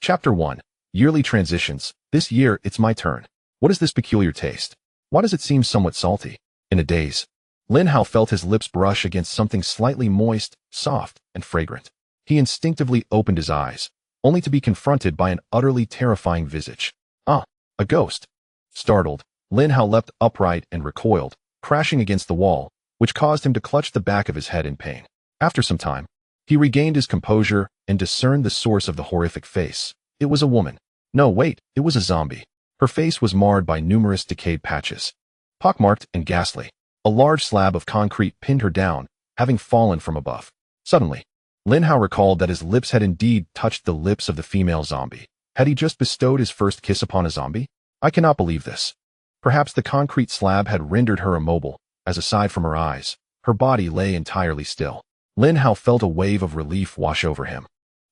Chapter 1. Yearly Transitions. This year, it's my turn. What is this peculiar taste? Why does it seem somewhat salty? In a daze, Lin Hao felt his lips brush against something slightly moist, soft, and fragrant. He instinctively opened his eyes, only to be confronted by an utterly terrifying visage. Ah, a ghost. Startled, Lin Hao leapt upright and recoiled, crashing against the wall, which caused him to clutch the back of his head in pain. After some time, he regained his composure and discerned the source of the horrific face. It was a woman. No, wait, it was a zombie. Her face was marred by numerous decayed patches. Pockmarked and ghastly, a large slab of concrete pinned her down, having fallen from above. Suddenly, Lin Hao recalled that his lips had indeed touched the lips of the female zombie. Had he just bestowed his first kiss upon a zombie? I cannot believe this. Perhaps the concrete slab had rendered her immobile, as aside from her eyes, her body lay entirely still. Lin Hao felt a wave of relief wash over him.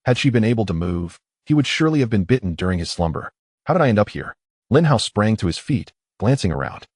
Had she been able to move, he would surely have been bitten during his slumber. How did I end up here? Lin Hao sprang to his feet, glancing around.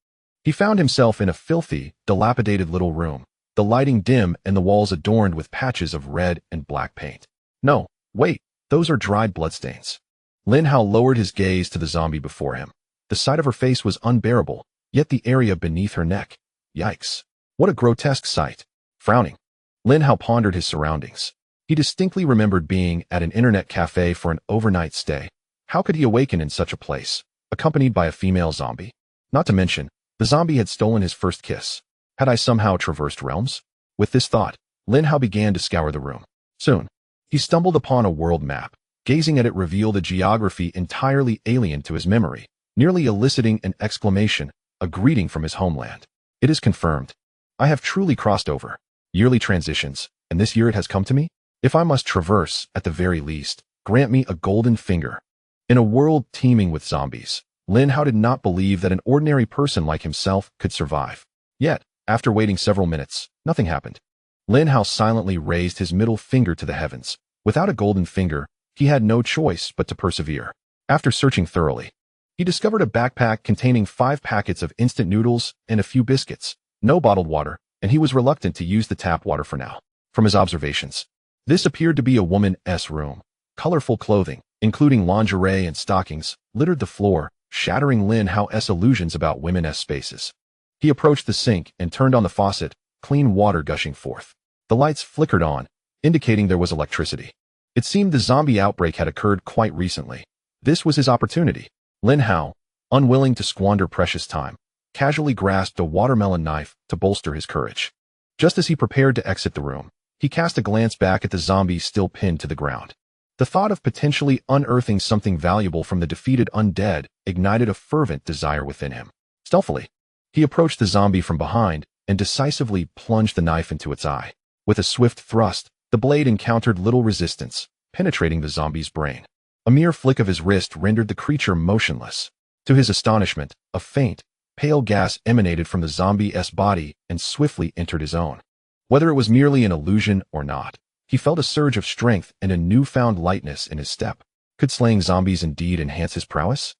He found himself in a filthy, dilapidated little room, the lighting dim and the walls adorned with patches of red and black paint. No, wait, those are dried bloodstains. Lin Hao lowered his gaze to the zombie before him. The sight of her face was unbearable, yet the area beneath her neck. Yikes. What a grotesque sight. Frowning, Lin Hao pondered his surroundings. He distinctly remembered being at an internet cafe for an overnight stay. How could he awaken in such a place, accompanied by a female zombie? Not to mention, the zombie had stolen his first kiss. Had I somehow traversed realms? With this thought, Lin Hao began to scour the room. Soon, he stumbled upon a world map. Gazing at it revealed a geography entirely alien to his memory, nearly eliciting an exclamation, a greeting from his homeland. It is confirmed. I have truly crossed over. Yearly transitions, and this year it has come to me? If I must traverse, at the very least, grant me a golden finger. In a world teeming with zombies, Lin Hao did not believe that an ordinary person like himself could survive. Yet, after waiting several minutes, nothing happened. Lin Hao silently raised his middle finger to the heavens. Without a golden finger, he had no choice but to persevere. After searching thoroughly, he discovered a backpack containing 5 packets of instant noodles and a few biscuits, no bottled water, and he was reluctant to use the tap water for now. From his observations, this appeared to be a woman's room. Colorful clothing, including lingerie and stockings, littered the floor, shattering Lin Hao's illusions about women's spaces. He approached the sink and turned on the faucet, clean water gushing forth. The lights flickered on, indicating there was electricity. It seemed the zombie outbreak had occurred quite recently. This was his opportunity. Lin Hao, unwilling to squander precious time, casually grasped a watermelon knife to bolster his courage. Just as he prepared to exit the room, he cast a glance back at the zombie still pinned to the ground. The thought of potentially unearthing something valuable from the defeated undead ignited a fervent desire within him. Stealthily, he approached the zombie from behind and decisively plunged the knife into its eye. With a swift thrust, the blade encountered little resistance, penetrating the zombie's brain. A mere flick of his wrist rendered the creature motionless. To his astonishment, a faint, pale gas emanated from the zombie's body and swiftly entered his own. Whether it was merely an illusion or not, he felt a surge of strength and a newfound lightness in his step. Could slaying zombies indeed enhance his prowess?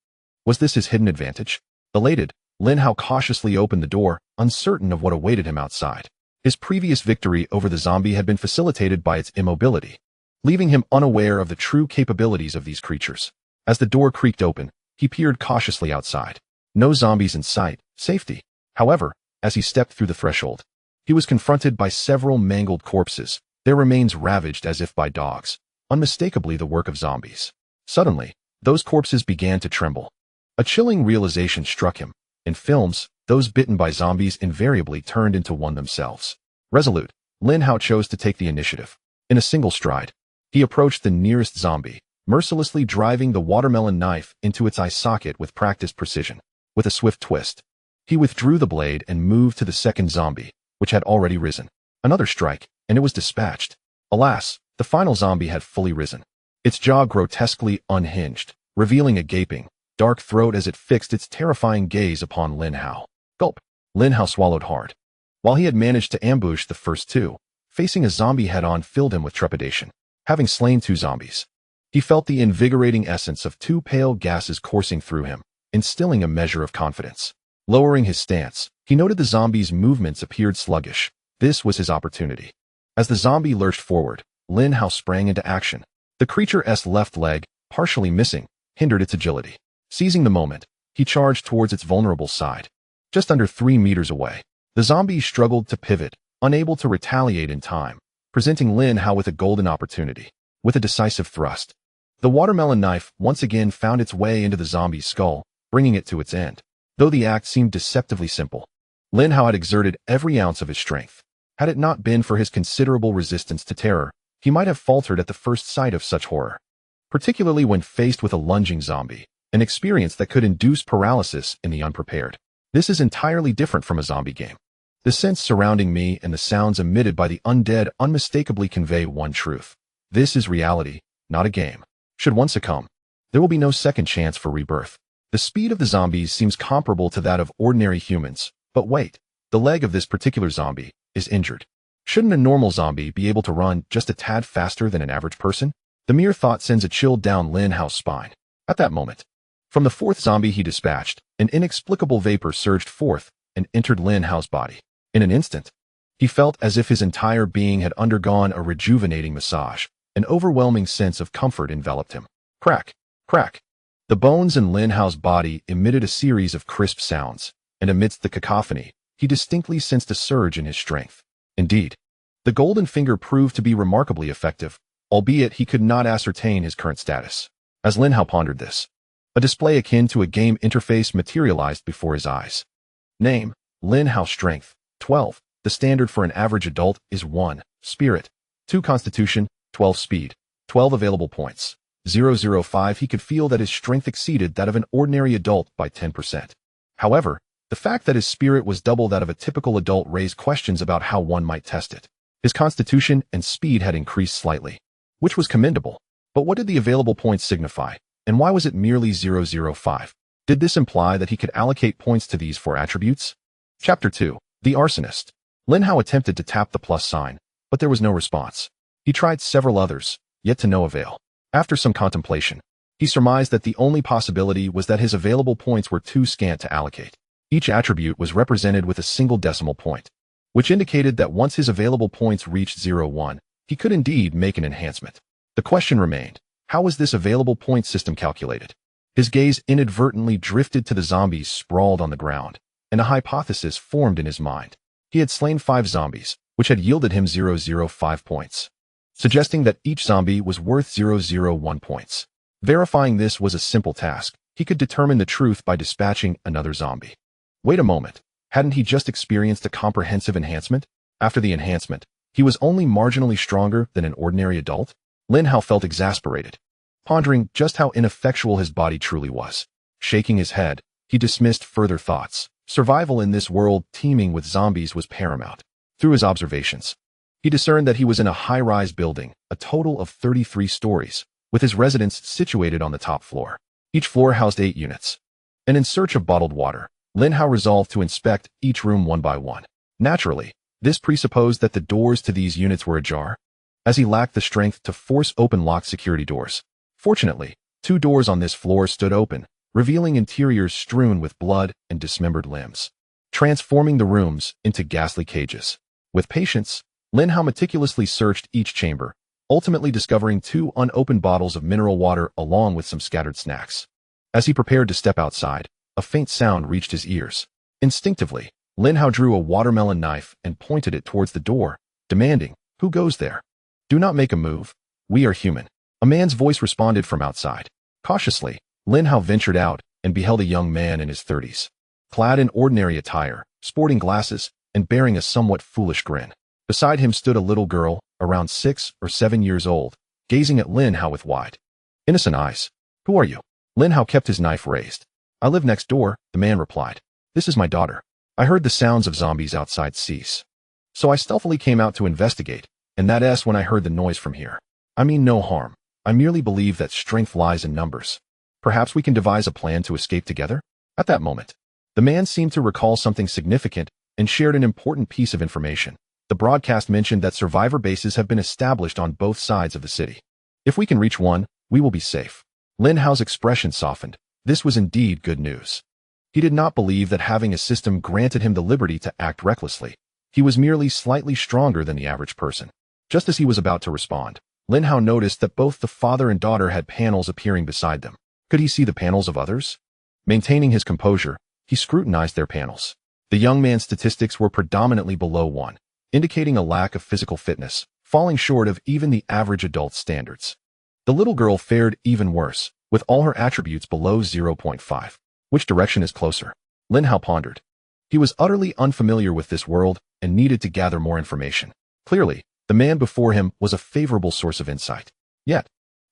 Was this his hidden advantage? Elated, Lin Hao cautiously opened the door, uncertain of what awaited him outside. His previous victory over the zombie had been facilitated by its immobility, leaving him unaware of the true capabilities of these creatures. As the door creaked open, he peered cautiously outside. No zombies in sight. Safety. However, as he stepped through the threshold, he was confronted by several mangled corpses, their remains ravaged as if by dogs, unmistakably the work of zombies. Suddenly, those corpses began to tremble. A chilling realization struck him. In films, those bitten by zombies invariably turned into one themselves. Resolute, Lin Hao chose to take the initiative. In a single stride, he approached the nearest zombie, mercilessly driving the watermelon knife into its eye socket with practiced precision. With a swift twist, he withdrew the blade and moved to the second zombie, which had already risen. Another strike, and it was dispatched. Alas, the final zombie had fully risen. Its jaw grotesquely unhinged, revealing a gaping, dark throat as it fixed its terrifying gaze upon Lin Hao. Gulp. Lin Hao swallowed hard. While he had managed to ambush the first 2, facing a zombie head-on filled him with trepidation. Having slain 2 zombies, he felt the invigorating essence of 2 pale gases coursing through him, instilling a measure of confidence. Lowering his stance, he noted the zombie's movements appeared sluggish. This was his opportunity. As the zombie lurched forward, Lin Hao sprang into action. The creature's left leg, partially missing, hindered its agility. Seizing the moment, he charged towards its vulnerable side. Just under 3 meters away, the zombie struggled to pivot, unable to retaliate in time, presenting Lin Hao with a golden opportunity. With a decisive thrust, the watermelon knife once again found its way into the zombie's skull, bringing it to its end. Though the act seemed deceptively simple, Lin Hao had exerted every ounce of his strength. Had it not been for his considerable resistance to terror, he might have faltered at the first sight of such horror. Particularly when faced with a lunging zombie, an experience that could induce paralysis in the unprepared. This is entirely different from a zombie game. The scents surrounding me and the sounds emitted by the undead unmistakably convey one truth. This is reality, not a game. Should one succumb, there will be no second chance for rebirth. The speed of the zombies seems comparable to that of ordinary humans, but wait, the leg of this particular zombie is injured. Shouldn't a normal zombie be able to run just a tad faster than an average person? The mere thought sends a chill down Lin Hao's spine. At that moment, from the fourth zombie he dispatched, an inexplicable vapor surged forth and entered Lin Hao's body. In an instant, he felt as if his entire being had undergone a rejuvenating massage. An overwhelming sense of comfort enveloped him. Crack, crack. The bones in Lin Hao's body emitted a series of crisp sounds, and amidst the cacophony, he distinctly sensed a surge in his strength. Indeed, the golden finger proved to be remarkably effective, albeit he could not ascertain his current status. As Lin Hao pondered this, a display akin to a game interface materialized before his eyes. Name, Lin Hao. Strength, 12. The standard for an average adult is 1. Spirit, 2. Constitution, 12. Speed, 12 available points. 005. He could feel that his strength exceeded that of an ordinary adult by 10%. However, the fact that his spirit was double that of a typical adult raised questions about how one might test it. His constitution and speed had increased slightly, which was commendable. But what did the available points signify, and why was it merely 005? Did this imply that he could allocate points to these 4 attributes? Chapter 2. The Arsonist. Lin Hao attempted to tap the plus sign, but there was no response. He tried several others, yet to no avail. After some contemplation, he surmised that the only possibility was that his available points were too scant to allocate. Each attribute was represented with a single decimal point, which indicated that once his available points reached 01, he could indeed make an enhancement. The question remained, how was this available point system calculated? His gaze inadvertently drifted to the zombies sprawled on the ground, and a hypothesis formed in his mind. He had slain 5 zombies, which had yielded him 005 points, suggesting that each zombie was worth 001 points. Verifying this was a simple task. He could determine the truth by dispatching another zombie. Wait a moment, hadn't he just experienced a comprehensive enhancement? After the enhancement, he was only marginally stronger than an ordinary adult? Lin Hao felt exasperated, pondering just how ineffectual his body truly was. Shaking his head, he dismissed further thoughts. Survival in this world teeming with zombies was paramount. Through his observations, he discerned that he was in a high-rise building, a total of 33 stories, with his residence situated on the top floor. Each floor housed 8 units. And in search of bottled water, Lin Hao resolved to inspect each room one by one. Naturally, this presupposed that the doors to these units were ajar, as he lacked the strength to force open locked security doors. Fortunately, 2 doors on this floor stood open, revealing interiors strewn with blood and dismembered limbs, transforming the rooms into ghastly cages. With patience, Lin Hao meticulously searched each chamber, ultimately discovering 2 unopened bottles of mineral water along with some scattered snacks. As he prepared to step outside, a faint sound reached his ears. Instinctively, Lin Hao drew a watermelon knife and pointed it towards the door, demanding, "Who goes there? Do not make a move. We are human." A man's voice responded from outside. Cautiously, Lin Hao ventured out and beheld a young man in his 30s, clad in ordinary attire, sporting glasses, and bearing a somewhat foolish grin. Beside him stood a little girl, around 6 or 7 years old, gazing at Lin Hao with wide, innocent eyes. "Who are you?" Lin Hao kept his knife raised. "I live next door," the man replied. "This is my daughter. I heard the sounds of zombies outside cease, so I stealthily came out to investigate, and that's when I heard the noise from here. I mean no harm. I merely believe that strength lies in numbers. Perhaps we can devise a plan to escape together?" At that moment, the man seemed to recall something significant and shared an important piece of information. The broadcast mentioned that survivor bases have been established on both sides of the city. "If we can reach one, we will be safe." Lin Hao's expression softened. This was indeed good news. He did not believe that having a system granted him the liberty to act recklessly. He was merely slightly stronger than the average person. Just as he was about to respond, Lin Hao noticed that both the father and daughter had panels appearing beside them. Could he see the panels of others? Maintaining his composure, he scrutinized their panels. The young man's statistics were predominantly below 1, indicating a lack of physical fitness, falling short of even the average adult standards. The little girl fared even worse, with all her attributes below 0.5. Which direction is closer? Lin Hao pondered. He was utterly unfamiliar with this world and needed to gather more information. Clearly, the man before him was a favorable source of insight. Yet,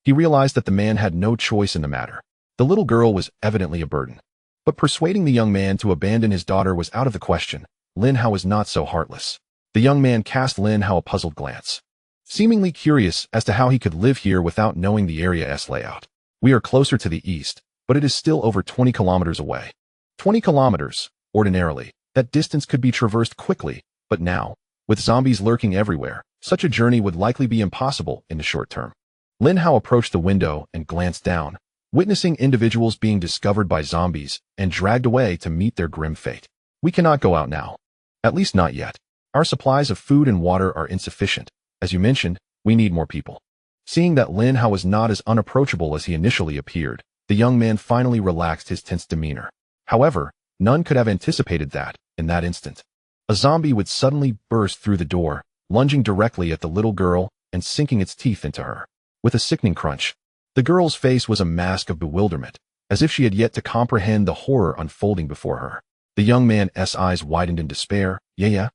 he realized that the man had no choice in the matter. The little girl was evidently a burden. But persuading the young man to abandon his daughter was out of the question. Lin Hao was not so heartless. The young man cast Lin Hao a puzzled glance, seemingly curious as to how he could live here without knowing the area's layout. We are closer to the east, but it is still over 20 kilometers away. 20 kilometers, ordinarily, that distance could be traversed quickly, but now, with zombies lurking everywhere, such a journey would likely be impossible in the short term. Lin Hao approached the window and glanced down, witnessing individuals being discovered by zombies and dragged away to meet their grim fate. We cannot go out now. At least not yet. Our supplies of food and water are insufficient. As you mentioned, we need more people. Seeing that Lin Hao was not as unapproachable as he initially appeared, the young man finally relaxed his tense demeanor. However, none could have anticipated that, in that instant, a zombie would suddenly burst through the door, lunging directly at the little girl and sinking its teeth into her. With a sickening crunch, the girl's face was a mask of bewilderment, as if she had yet to comprehend the horror unfolding before her. The young man's eyes widened in despair. Yeah.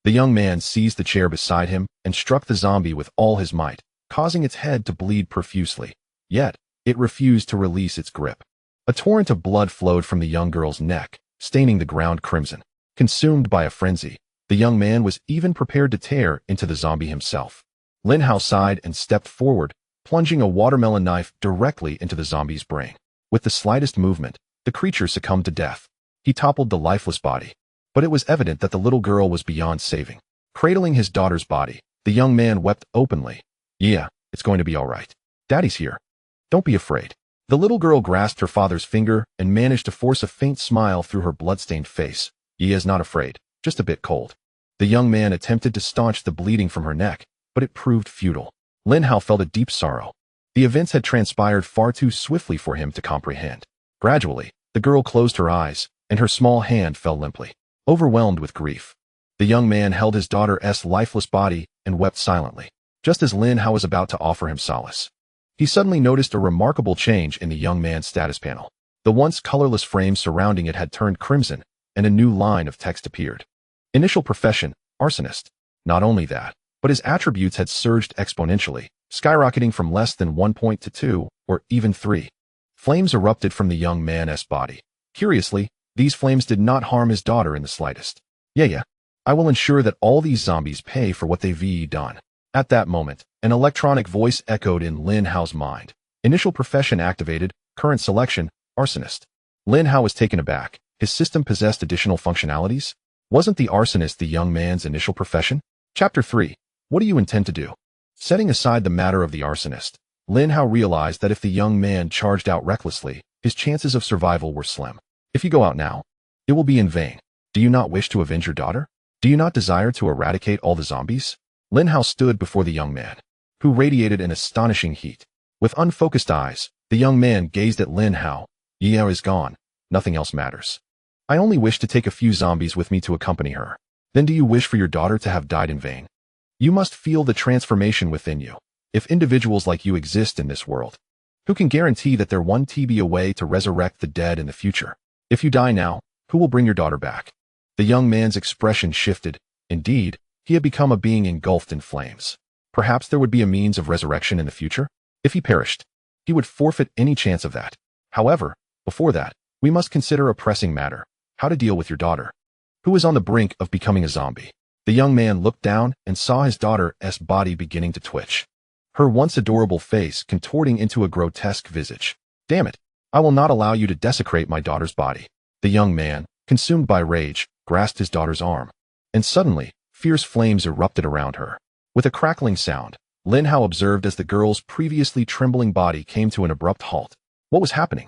The young man seized the chair beside him and struck the zombie with all his might, causing its head to bleed profusely. Yet, it refused to release its grip. A torrent of blood flowed from the young girl's neck, staining the ground crimson. Consumed by a frenzy, the young man was even prepared to tear into the zombie himself. Lin Hao sighed and stepped forward, plunging a watermelon knife directly into the zombie's brain. With the slightest movement, the creature succumbed to death. He toppled the lifeless body, but it was evident that the little girl was beyond saving. Cradling his daughter's body, the young man wept openly. Yeah, it's going to be all right. Daddy's here. Don't be afraid. The little girl grasped her father's finger and managed to force a faint smile through her blood-stained face. Yea's not afraid, just a bit cold. The young man attempted to staunch the bleeding from her neck, but it proved futile. Lin Hao felt a deep sorrow. The events had transpired far too swiftly for him to comprehend. Gradually, the girl closed her eyes, and her small hand fell limply. Overwhelmed with grief, the young man held his daughter's lifeless body and wept silently. Just as Lin Hao was about to offer him solace, he suddenly noticed a remarkable change in the young man's status panel. The once colorless frame surrounding it had turned crimson, and a new line of text appeared. Initial profession, arsonist. Not only that, but his attributes had surged exponentially, skyrocketing from less than 1 point to 2, or even 3. Flames erupted from the young man's body. Curiously, these flames did not harm his daughter in the slightest. Yeah. I will ensure that all these zombies pay for what they've done. At that moment, an electronic voice echoed in Lin Hao's mind. Initial profession activated, current selection, arsonist. Lin Hao was taken aback. His system possessed additional functionalities? Wasn't the arsonist the young man's initial profession? Chapter 3. What do you intend to do? Setting aside the matter of the arsonist, Lin Hao realized that if the young man charged out recklessly, his chances of survival were slim. If you go out now, it will be in vain. Do you not wish to avenge your daughter? Do you not desire to eradicate all the zombies? Lin Hao stood before the young man, who radiated an astonishing heat. With unfocused eyes, the young man gazed at Lin Hao. Yeo is gone. Nothing else matters. I only wish to take a few zombies with me to accompany her. Then do you wish for your daughter to have died in vain? You must feel the transformation within you. If individuals like you exist in this world, who can guarantee that they're 1 TB away to resurrect the dead in the future? If you die now, who will bring your daughter back? The young man's expression shifted. Indeed, he had become a being engulfed in flames. Perhaps there would be a means of resurrection in the future? If he perished, he would forfeit any chance of that. However, before that, we must consider a pressing matter: how to deal with your daughter, who is on the brink of becoming a zombie. The young man looked down and saw his daughter's body beginning to twitch, her once adorable face contorting into a grotesque visage. Damn it! I will not allow you to desecrate my daughter's body. The young man, consumed by rage, grasped his daughter's arm, and suddenly, fierce flames erupted around her. With a crackling sound, Lin Hao observed as the girl's previously trembling body came to an abrupt halt. What was happening?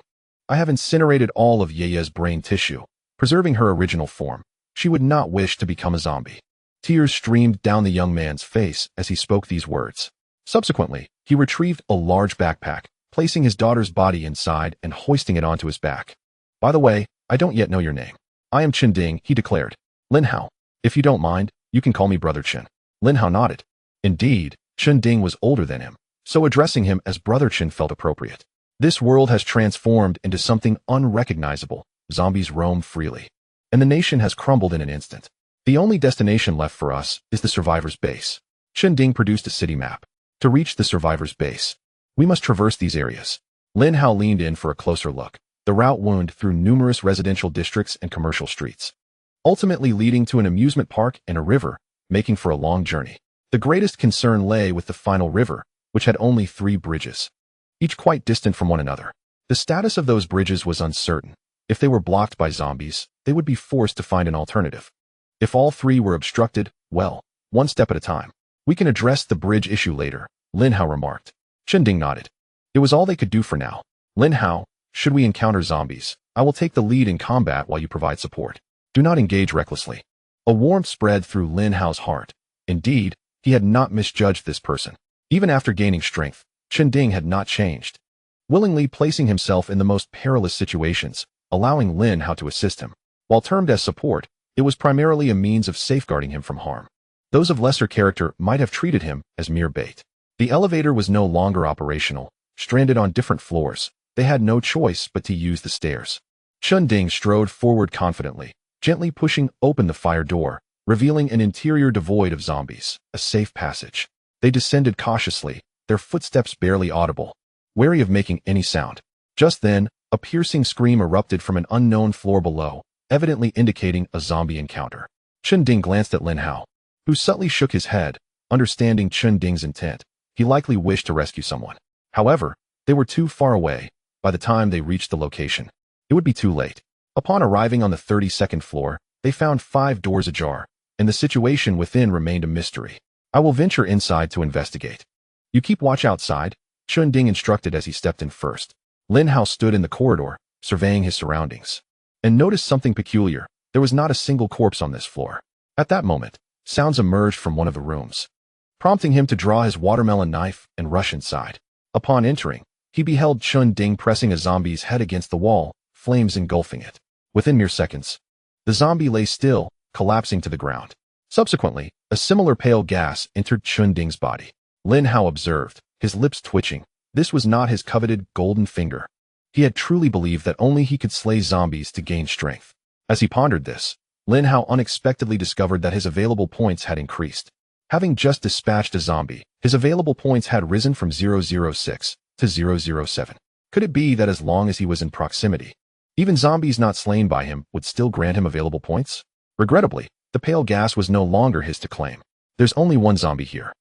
I have incinerated all of Yeye's brain tissue, preserving her original form. She would not wish to become a zombie. Tears streamed down the young man's face as he spoke these words. Subsequently, he retrieved a large backpack, placing his daughter's body inside and hoisting it onto his back. By the way, I don't yet know your name. I am Chen Ding, he declared. Lin Hao. If you don't mind, you can call me Brother Chen. Lin Hao nodded. Indeed, Chen Ding was older than him, so addressing him as Brother Chen felt appropriate. This world has transformed into something unrecognizable. Zombies roam freely, and the nation has crumbled in an instant. The only destination left for us is the survivor's base. Chen Ding produced a city map. To reach the survivor's base, we must traverse these areas. Lin Hao leaned in for a closer look. The route wound through numerous residential districts and commercial streets, ultimately leading to an amusement park and a river, making for a long journey. The greatest concern lay with the final river, which had only 3 bridges, each quite distant from one another. The status of those bridges was uncertain. If they were blocked by zombies, they would be forced to find an alternative. If all 3 were obstructed, well, one step at a time. We can address the bridge issue later, Lin Hao remarked. Chen Ding nodded. It was all they could do for now. Lin Hao, should we encounter zombies, I will take the lead in combat while you provide support. Do not engage recklessly. A warmth spread through Lin Hao's heart. Indeed, he had not misjudged this person. Even after gaining strength, Chen Ding had not changed, willingly placing himself in the most perilous situations, allowing Lin Hao to assist him. While termed as support, it was primarily a means of safeguarding him from harm. Those of lesser character might have treated him as mere bait. The elevator was no longer operational. Stranded on different floors, they had no choice but to use the stairs. Chen Ding strode forward confidently, gently pushing open the fire door, revealing an interior devoid of zombies, a safe passage. They descended cautiously, their footsteps barely audible, wary of making any sound. Just then, a piercing scream erupted from an unknown floor below, evidently indicating a zombie encounter. Chen Ding glanced at Lin Hao, who subtly shook his head, understanding Chen Ding's intent. He likely wished to rescue someone. However, they were too far away. By the time they reached the location, it would be too late. Upon arriving on the 32nd floor, they found 5 doors ajar, and the situation within remained a mystery. I will venture inside to investigate. You keep watch outside, Chen Ding instructed as he stepped in first. Lin Hao stood in the corridor, surveying his surroundings, and noticed something peculiar. There was not a single corpse on this floor. At that moment, sounds emerged from one of the rooms, prompting him to draw his watermelon knife and rush inside. Upon entering, he beheld Chen Ding pressing a zombie's head against the wall, flames engulfing it. Within mere seconds, the zombie lay still, collapsing to the ground. Subsequently, a similar pale gas entered Chen Ding's body. Lin Hao observed, his lips twitching. This was not his coveted golden finger. He had truly believed that only he could slay zombies to gain strength. As he pondered this, Lin Hao unexpectedly discovered that his available points had increased. Having just dispatched a zombie, his available points had risen from 006 to 007. Could it be that as long as he was in proximity, even zombies not slain by him would still grant him available points? Regrettably, the pale gas was no longer his to claim. There's only one zombie here.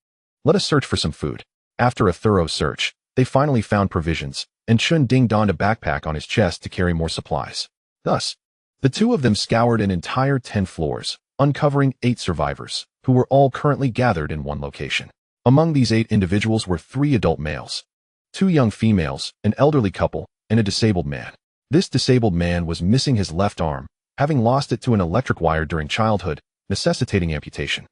Let us search for some food. After a thorough search, they finally found provisions, and Chen Ding donned a backpack on his chest to carry more supplies. Thus, the two of them scoured an entire 10 floors, uncovering 8 survivors, who were all currently gathered in one location. Among these 8 individuals were 3 adult males, 2 young females, an elderly couple, and a disabled man. This disabled man was missing his left arm, having lost it to an electric wire during childhood, necessitating amputation.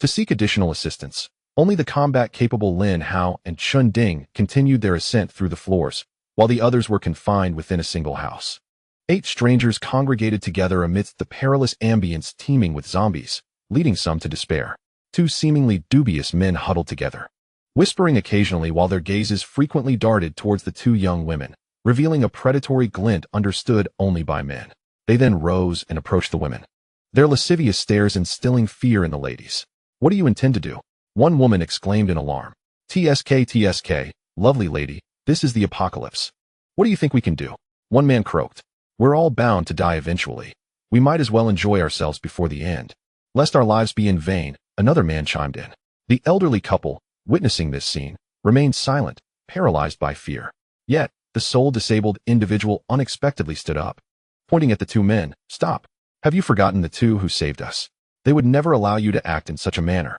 To seek additional assistance, only the combat-capable Lin Hao and Chen Ding continued their ascent through the floors, while the others were confined within a single house. 8 strangers congregated together amidst the perilous ambience teeming with zombies, leading some to despair. 2 seemingly dubious men huddled together, whispering occasionally while their gazes frequently darted towards the 2 young women, revealing a predatory glint understood only by men. They then rose and approached the women, their lascivious stares instilling fear in the ladies. What do you intend to do? One woman exclaimed in alarm. TSK, lovely lady, this is the apocalypse. What do you think we can do? One man croaked. We're all bound to die eventually. We might as well enjoy ourselves before the end, lest our lives be in vain, another man chimed in. The elderly couple, witnessing this scene, remained silent, paralyzed by fear. Yet, the sole disabled individual unexpectedly stood up, pointing at the 2 men. Stop. Have you forgotten the 2 who saved us? They would never allow you to act in such a manner.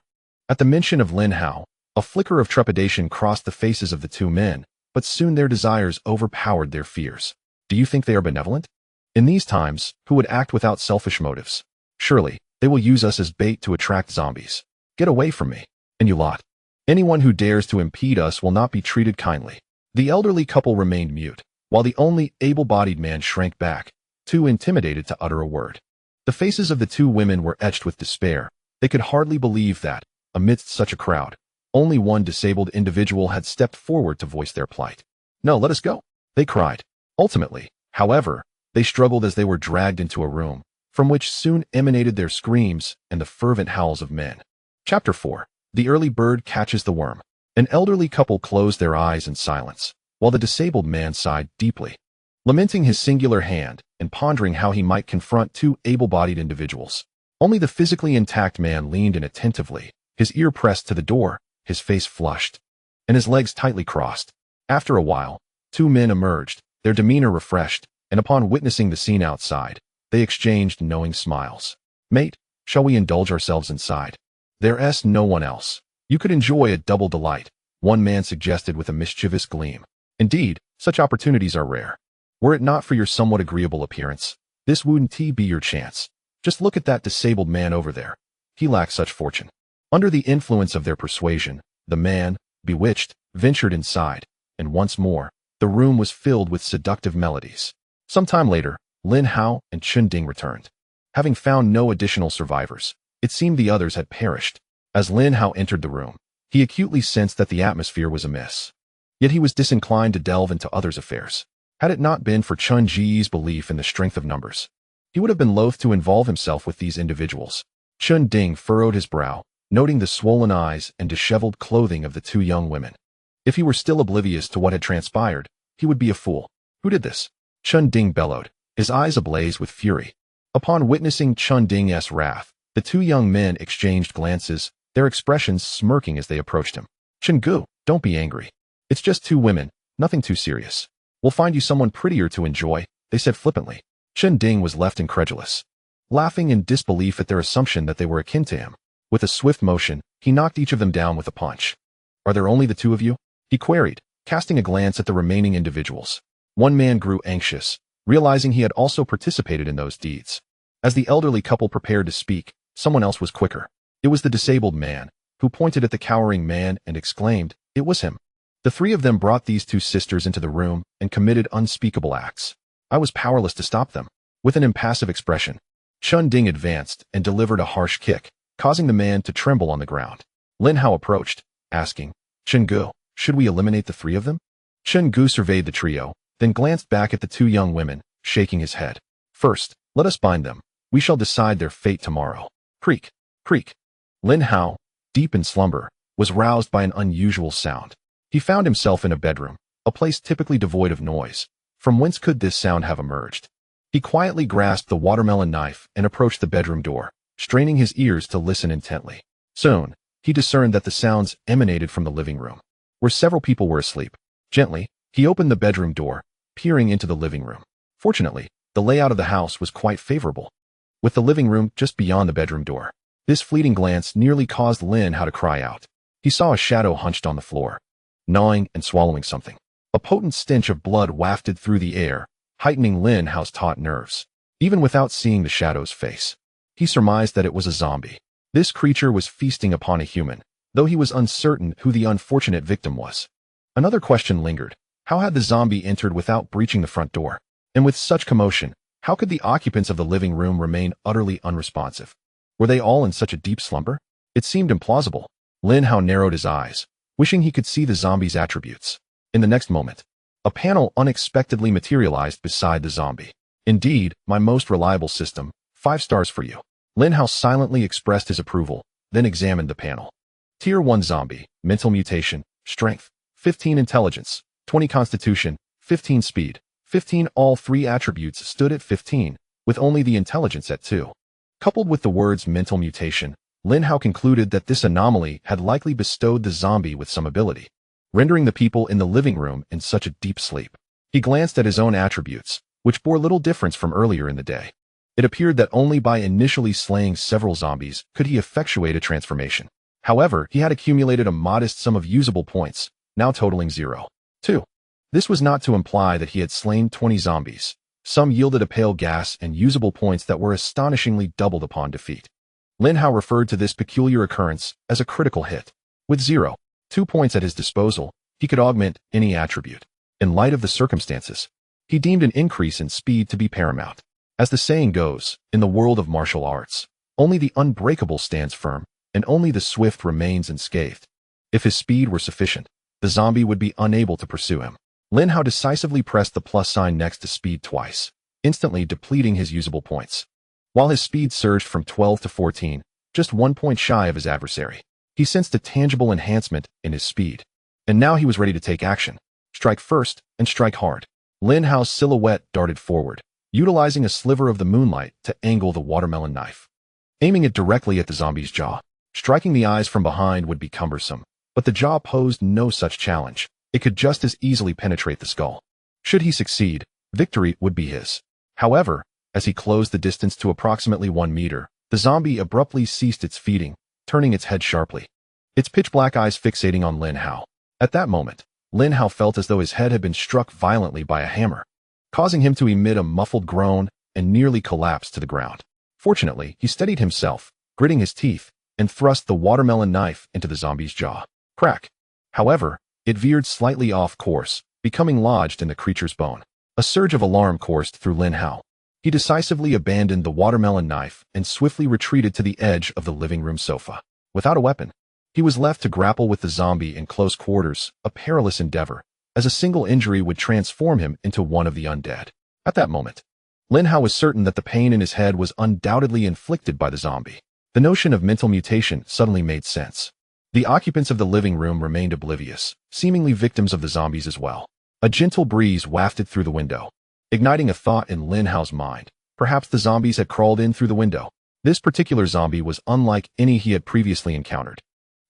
At the mention of Lin Hao, a flicker of trepidation crossed the faces of the 2 men, but soon their desires overpowered their fears. Do you think they are benevolent? In these times, who would act without selfish motives? Surely, they will use us as bait to attract zombies. Get away from me. And you lot. Anyone who dares to impede us will not be treated kindly. The elderly couple remained mute, while the only able-bodied man shrank back, too intimidated to utter a word. The faces of the two women were etched with despair. They could hardly believe that, amidst such a crowd, only one disabled individual had stepped forward to voice their plight. "No, let us go," they cried. Ultimately, however, they struggled as they were dragged into a room, from which soon emanated their screams and the fervent howls of men. Chapter 4. The early bird catches the worm. An elderly couple closed their eyes in silence, while the disabled man sighed deeply, lamenting his singular hand and pondering how he might confront two able-bodied individuals. Only the physically intact man leaned in attentively, his ear pressed to the door, his face flushed, and his legs tightly crossed. After a while, two men emerged, their demeanor refreshed, and upon witnessing the scene outside, they exchanged knowing smiles. "Mate, shall we indulge ourselves inside? There's no one else. You could enjoy a double delight," one man suggested with a mischievous gleam. "Indeed, such opportunities are rare. Were it not for your somewhat agreeable appearance, this wouldn't be your chance. Just look at that disabled man over there. He lacks such fortune." Under the influence of their persuasion, the man, bewitched, ventured inside, and once more, the room was filled with seductive melodies. Some time later, Lin Hao and Chun Ding returned. Having found no additional survivors, it seemed the others had perished. As Lin Hao entered the room, he acutely sensed that the atmosphere was amiss. Yet he was disinclined to delve into others' affairs. Had it not been for Chun Ji's belief in the strength of numbers, he would have been loath to involve himself with these individuals. Chun Ding furrowed his brow, noting the swollen eyes and disheveled clothing of the two young women. If he were still oblivious to what had transpired, he would be a fool. "Who did this?" Chun Ding bellowed, his eyes ablaze with fury. Upon witnessing Chun Ding's wrath, the two young men exchanged glances, their expressions smirking as they approached him. "Chun Gu, don't be angry. It's just two women, nothing too serious. We'll find you someone prettier to enjoy," they said flippantly. Chun Ding was left incredulous, laughing in disbelief at their assumption that they were akin to him. With a swift motion, he knocked each of them down with a punch. "Are there only the two of you?" he queried, casting a glance at the remaining individuals. One man grew anxious, realizing he had also participated in those deeds. As the elderly couple prepared to speak, someone else was quicker. It was the disabled man, who pointed at the cowering man and exclaimed, "It was him." The three of them brought these two sisters into the room and committed unspeakable acts. I was powerless to stop them. With an impassive expression, Chun Ding advanced and delivered a harsh kick, causing the man to tremble on the ground. Lin Hao approached, asking, "Chun Gu, should we eliminate the three of them?" Chun Gu surveyed the trio, then glanced back at the two young women, shaking his head. "First, let us bind them. We shall decide their fate tomorrow." Creak, creak. Lin Hao, deep in slumber, was roused by an unusual sound. He found himself in a bedroom, a place typically devoid of noise. From whence could this sound have emerged? He quietly grasped the watermelon knife and approached the bedroom door, straining his ears to listen intently. Soon, he discerned that the sounds emanated from the living room, where several people were asleep. Gently, he opened the bedroom door, peering into the living room. Fortunately, the layout of the house was quite favorable, with the living room just beyond the bedroom door. This fleeting glance nearly caused Lin Hao to cry out. He saw a shadow hunched on the floor, gnawing and swallowing something. A potent stench of blood wafted through the air, heightening Lin Hao's taut nerves. Even without seeing the shadow's face, he surmised that it was a zombie. This creature was feasting upon a human, though he was uncertain who the unfortunate victim was. Another question lingered. How had the zombie entered without breaching the front door? And with such commotion, how could the occupants of the living room remain utterly unresponsive? Were they all in such a deep slumber? It seemed implausible. Lin Hao narrowed his eyes, wishing he could see the zombie's attributes. In the next moment, a panel unexpectedly materialized beside the zombie. "Indeed, my most reliable system, 5 stars for you." Lin Hao silently expressed his approval, then examined the panel. Tier 1 zombie, mental mutation, strength, 15 intelligence, 20 constitution, 15 speed, 15. All 3 attributes stood at 15, with only the intelligence at 2. Coupled with the words mental mutation, Lin Hao concluded that this anomaly had likely bestowed the zombie with some ability, rendering the people in the living room in such a deep sleep. He glanced at his own attributes, which bore little difference from earlier in the day. It appeared that only by initially slaying several zombies could he effectuate a transformation. However, he had accumulated a modest sum of usable points, now totaling 0. 2. This was not to imply that he had slain 20 zombies. Some yielded a pale gas and usable points that were astonishingly doubled upon defeat. Lin Hao referred to this peculiar occurrence as a critical hit. With 0. 2 points at his disposal, he could augment any attribute. In light of the circumstances, he deemed an increase in speed to be paramount. As the saying goes, in the world of martial arts, only the unbreakable stands firm, and only the swift remains unscathed. If his speed were sufficient, the zombie would be unable to pursue him. Lin Hao decisively pressed the plus sign next to speed twice, instantly depleting his usable points. While his speed surged from 12 to 14, just 1 point shy of his adversary, he sensed a tangible enhancement in his speed. And now he was ready to take action. Strike first, and strike hard. Lin Hao's silhouette darted forward, utilizing a sliver of the moonlight to angle the watermelon knife. Aiming it directly at the zombie's jaw. Striking the eyes from behind would be cumbersome, but the jaw posed no such challenge. It could just as easily penetrate the skull. Should he succeed, victory would be his. However, as he closed the distance to approximately 1 meter, the zombie abruptly ceased its feeding, turning its head sharply. Its pitch-black eyes fixating on Lin Hao. At that moment, Lin Hao felt as though his head had been struck violently by a hammer, causing him to emit a muffled groan and nearly collapse to the ground. Fortunately, he steadied himself, gritting his teeth, and thrust the watermelon knife into the zombie's jaw. Crack! However, it veered slightly off course, becoming lodged in the creature's bone. A surge of alarm coursed through Lin Hao. He decisively abandoned the watermelon knife and swiftly retreated to the edge of the living room sofa. Without a weapon, he was left to grapple with the zombie in close quarters, a perilous endeavor, as a single injury would transform him into one of the undead. At that moment, Lin Hao was certain that the pain in his head was undoubtedly inflicted by the zombie. The notion of mental mutation suddenly made sense. The occupants of the living room remained oblivious, seemingly victims of the zombies as well. A gentle breeze wafted through the window, igniting a thought in Lin Hao's mind. Perhaps the zombies had crawled in through the window. This particular zombie was unlike any he had previously encountered.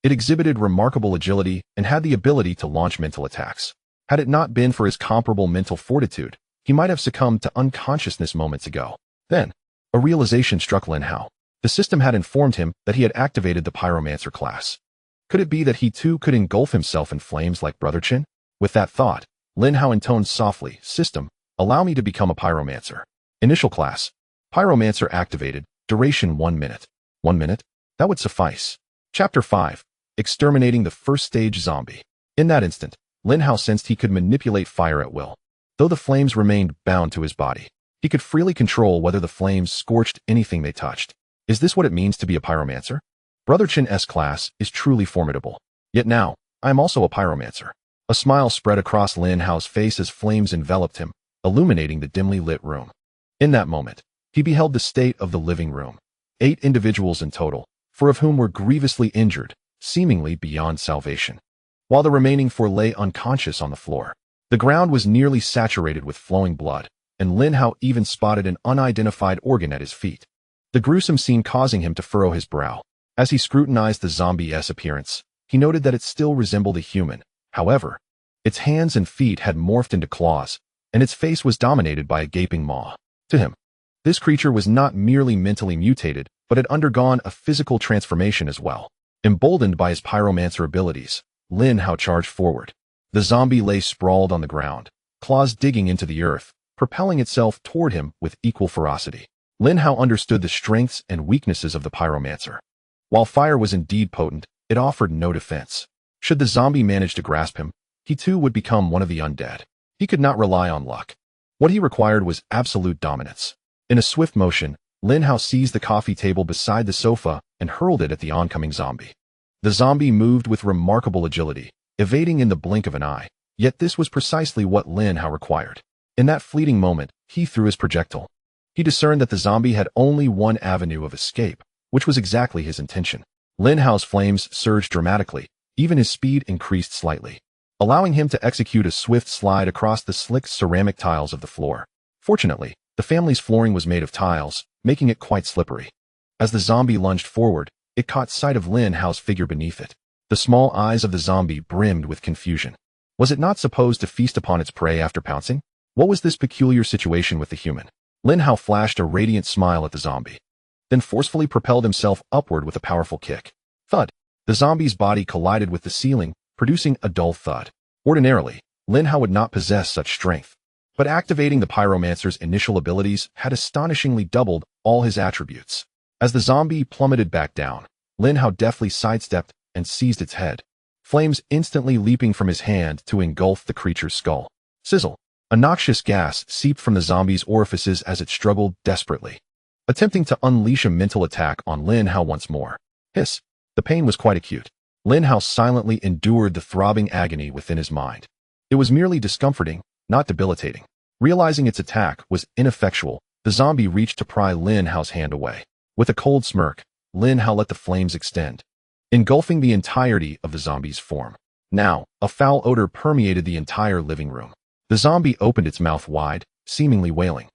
It exhibited remarkable agility and had the ability to launch mental attacks. Had it not been for his comparable mental fortitude, he might have succumbed to unconsciousness moments ago. Then, a realization struck Lin Hao. The system had informed him that he had activated the pyromancer class. Could it be that he too could engulf himself in flames like Brother Chin? With that thought, Lin Hao intoned softly, "System, allow me to become a pyromancer." Initial class. Pyromancer activated. Duration 1 minute. 1 minute? That would suffice. Chapter 5. Exterminating the first stage zombie. In that instant, Lin Hao sensed he could manipulate fire at will. Though the flames remained bound to his body, he could freely control whether the flames scorched anything they touched. Is this what it means to be a pyromancer? Brother Chin's class is truly formidable. Yet now, I am also a pyromancer. A smile spread across Lin Hao's face as flames enveloped him, illuminating the dimly lit room. In that moment, he beheld the state of the living room. 8 individuals in total, 4 of whom were grievously injured, seemingly beyond salvation, while the remaining 4 lay unconscious on the floor. The ground was nearly saturated with flowing blood, and Lin Hao even spotted an unidentified organ at his feet. The gruesome scene causing him to furrow his brow. As he scrutinized the zombie's appearance, he noted that it still resembled a human. However, its hands and feet had morphed into claws, and its face was dominated by a gaping maw. To him, this creature was not merely mentally mutated, but had undergone a physical transformation as well. Emboldened by his pyromancer abilities, Lin Hao charged forward. The zombie lay sprawled on the ground, claws digging into the earth, propelling itself toward him with equal ferocity. Lin Hao understood the strengths and weaknesses of the pyromancer. While fire was indeed potent, it offered no defense. Should the zombie manage to grasp him, he too would become one of the undead. He could not rely on luck. What he required was absolute dominance. In a swift motion, Lin Hao seized the coffee table beside the sofa and hurled it at the oncoming zombie. The zombie moved with remarkable agility, evading in the blink of an eye. Yet this was precisely what Lin Hao required. In that fleeting moment, he threw his projectile. He discerned that the zombie had only one avenue of escape, which was exactly his intention. Lin Hao's flames surged dramatically, even his speed increased slightly, allowing him to execute a swift slide across the slick ceramic tiles of the floor. Fortunately, the family's flooring was made of tiles, making it quite slippery. As the zombie lunged forward, it caught sight of Lin Hao's figure beneath it. The small eyes of the zombie brimmed with confusion. Was it not supposed to feast upon its prey after pouncing? What was this peculiar situation with the human? Lin Hao flashed a radiant smile at the zombie, then forcefully propelled himself upward with a powerful kick. Thud! The zombie's body collided with the ceiling, producing a dull thud. Ordinarily, Lin Hao would not possess such strength, but activating the pyromancer's initial abilities had astonishingly doubled all his attributes. As the zombie plummeted back down, Lin Hao deftly sidestepped and seized its head. flames instantly leaping from his hand to engulf the creature's skull. Sizzle. A noxious gas seeped from the zombie's orifices as it struggled desperately, attempting to unleash a mental attack on Lin Hao once more. Hiss. The pain was quite acute. Lin Hao silently endured the throbbing agony within his mind. It was merely discomforting, not debilitating. Realizing its attack was ineffectual, the zombie reached to pry Lin Hao's hand away. With a cold smirk, Lin Hao let the flames extend, engulfing the entirety of the zombie's form. Now, a foul odor permeated the entire living room. The zombie opened its mouth wide, seemingly wailing.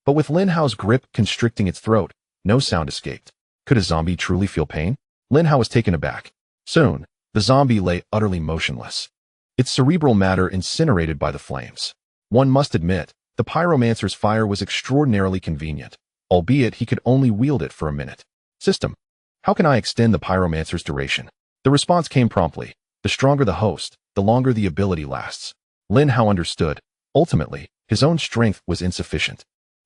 But with Lin Hao's grip constricting its throat, no sound escaped. Could a zombie truly feel pain? Lin Hao was taken aback. Soon, the zombie lay utterly motionless, its cerebral matter incinerated by the flames. One must admit, the pyromancer's fire was extraordinarily convenient, albeit he could only wield it for a minute. System. How can I extend the pyromancer's duration? The response came promptly. The stronger the host, the longer the ability lasts. Lin Hao understood. Ultimately, his own strength was insufficient.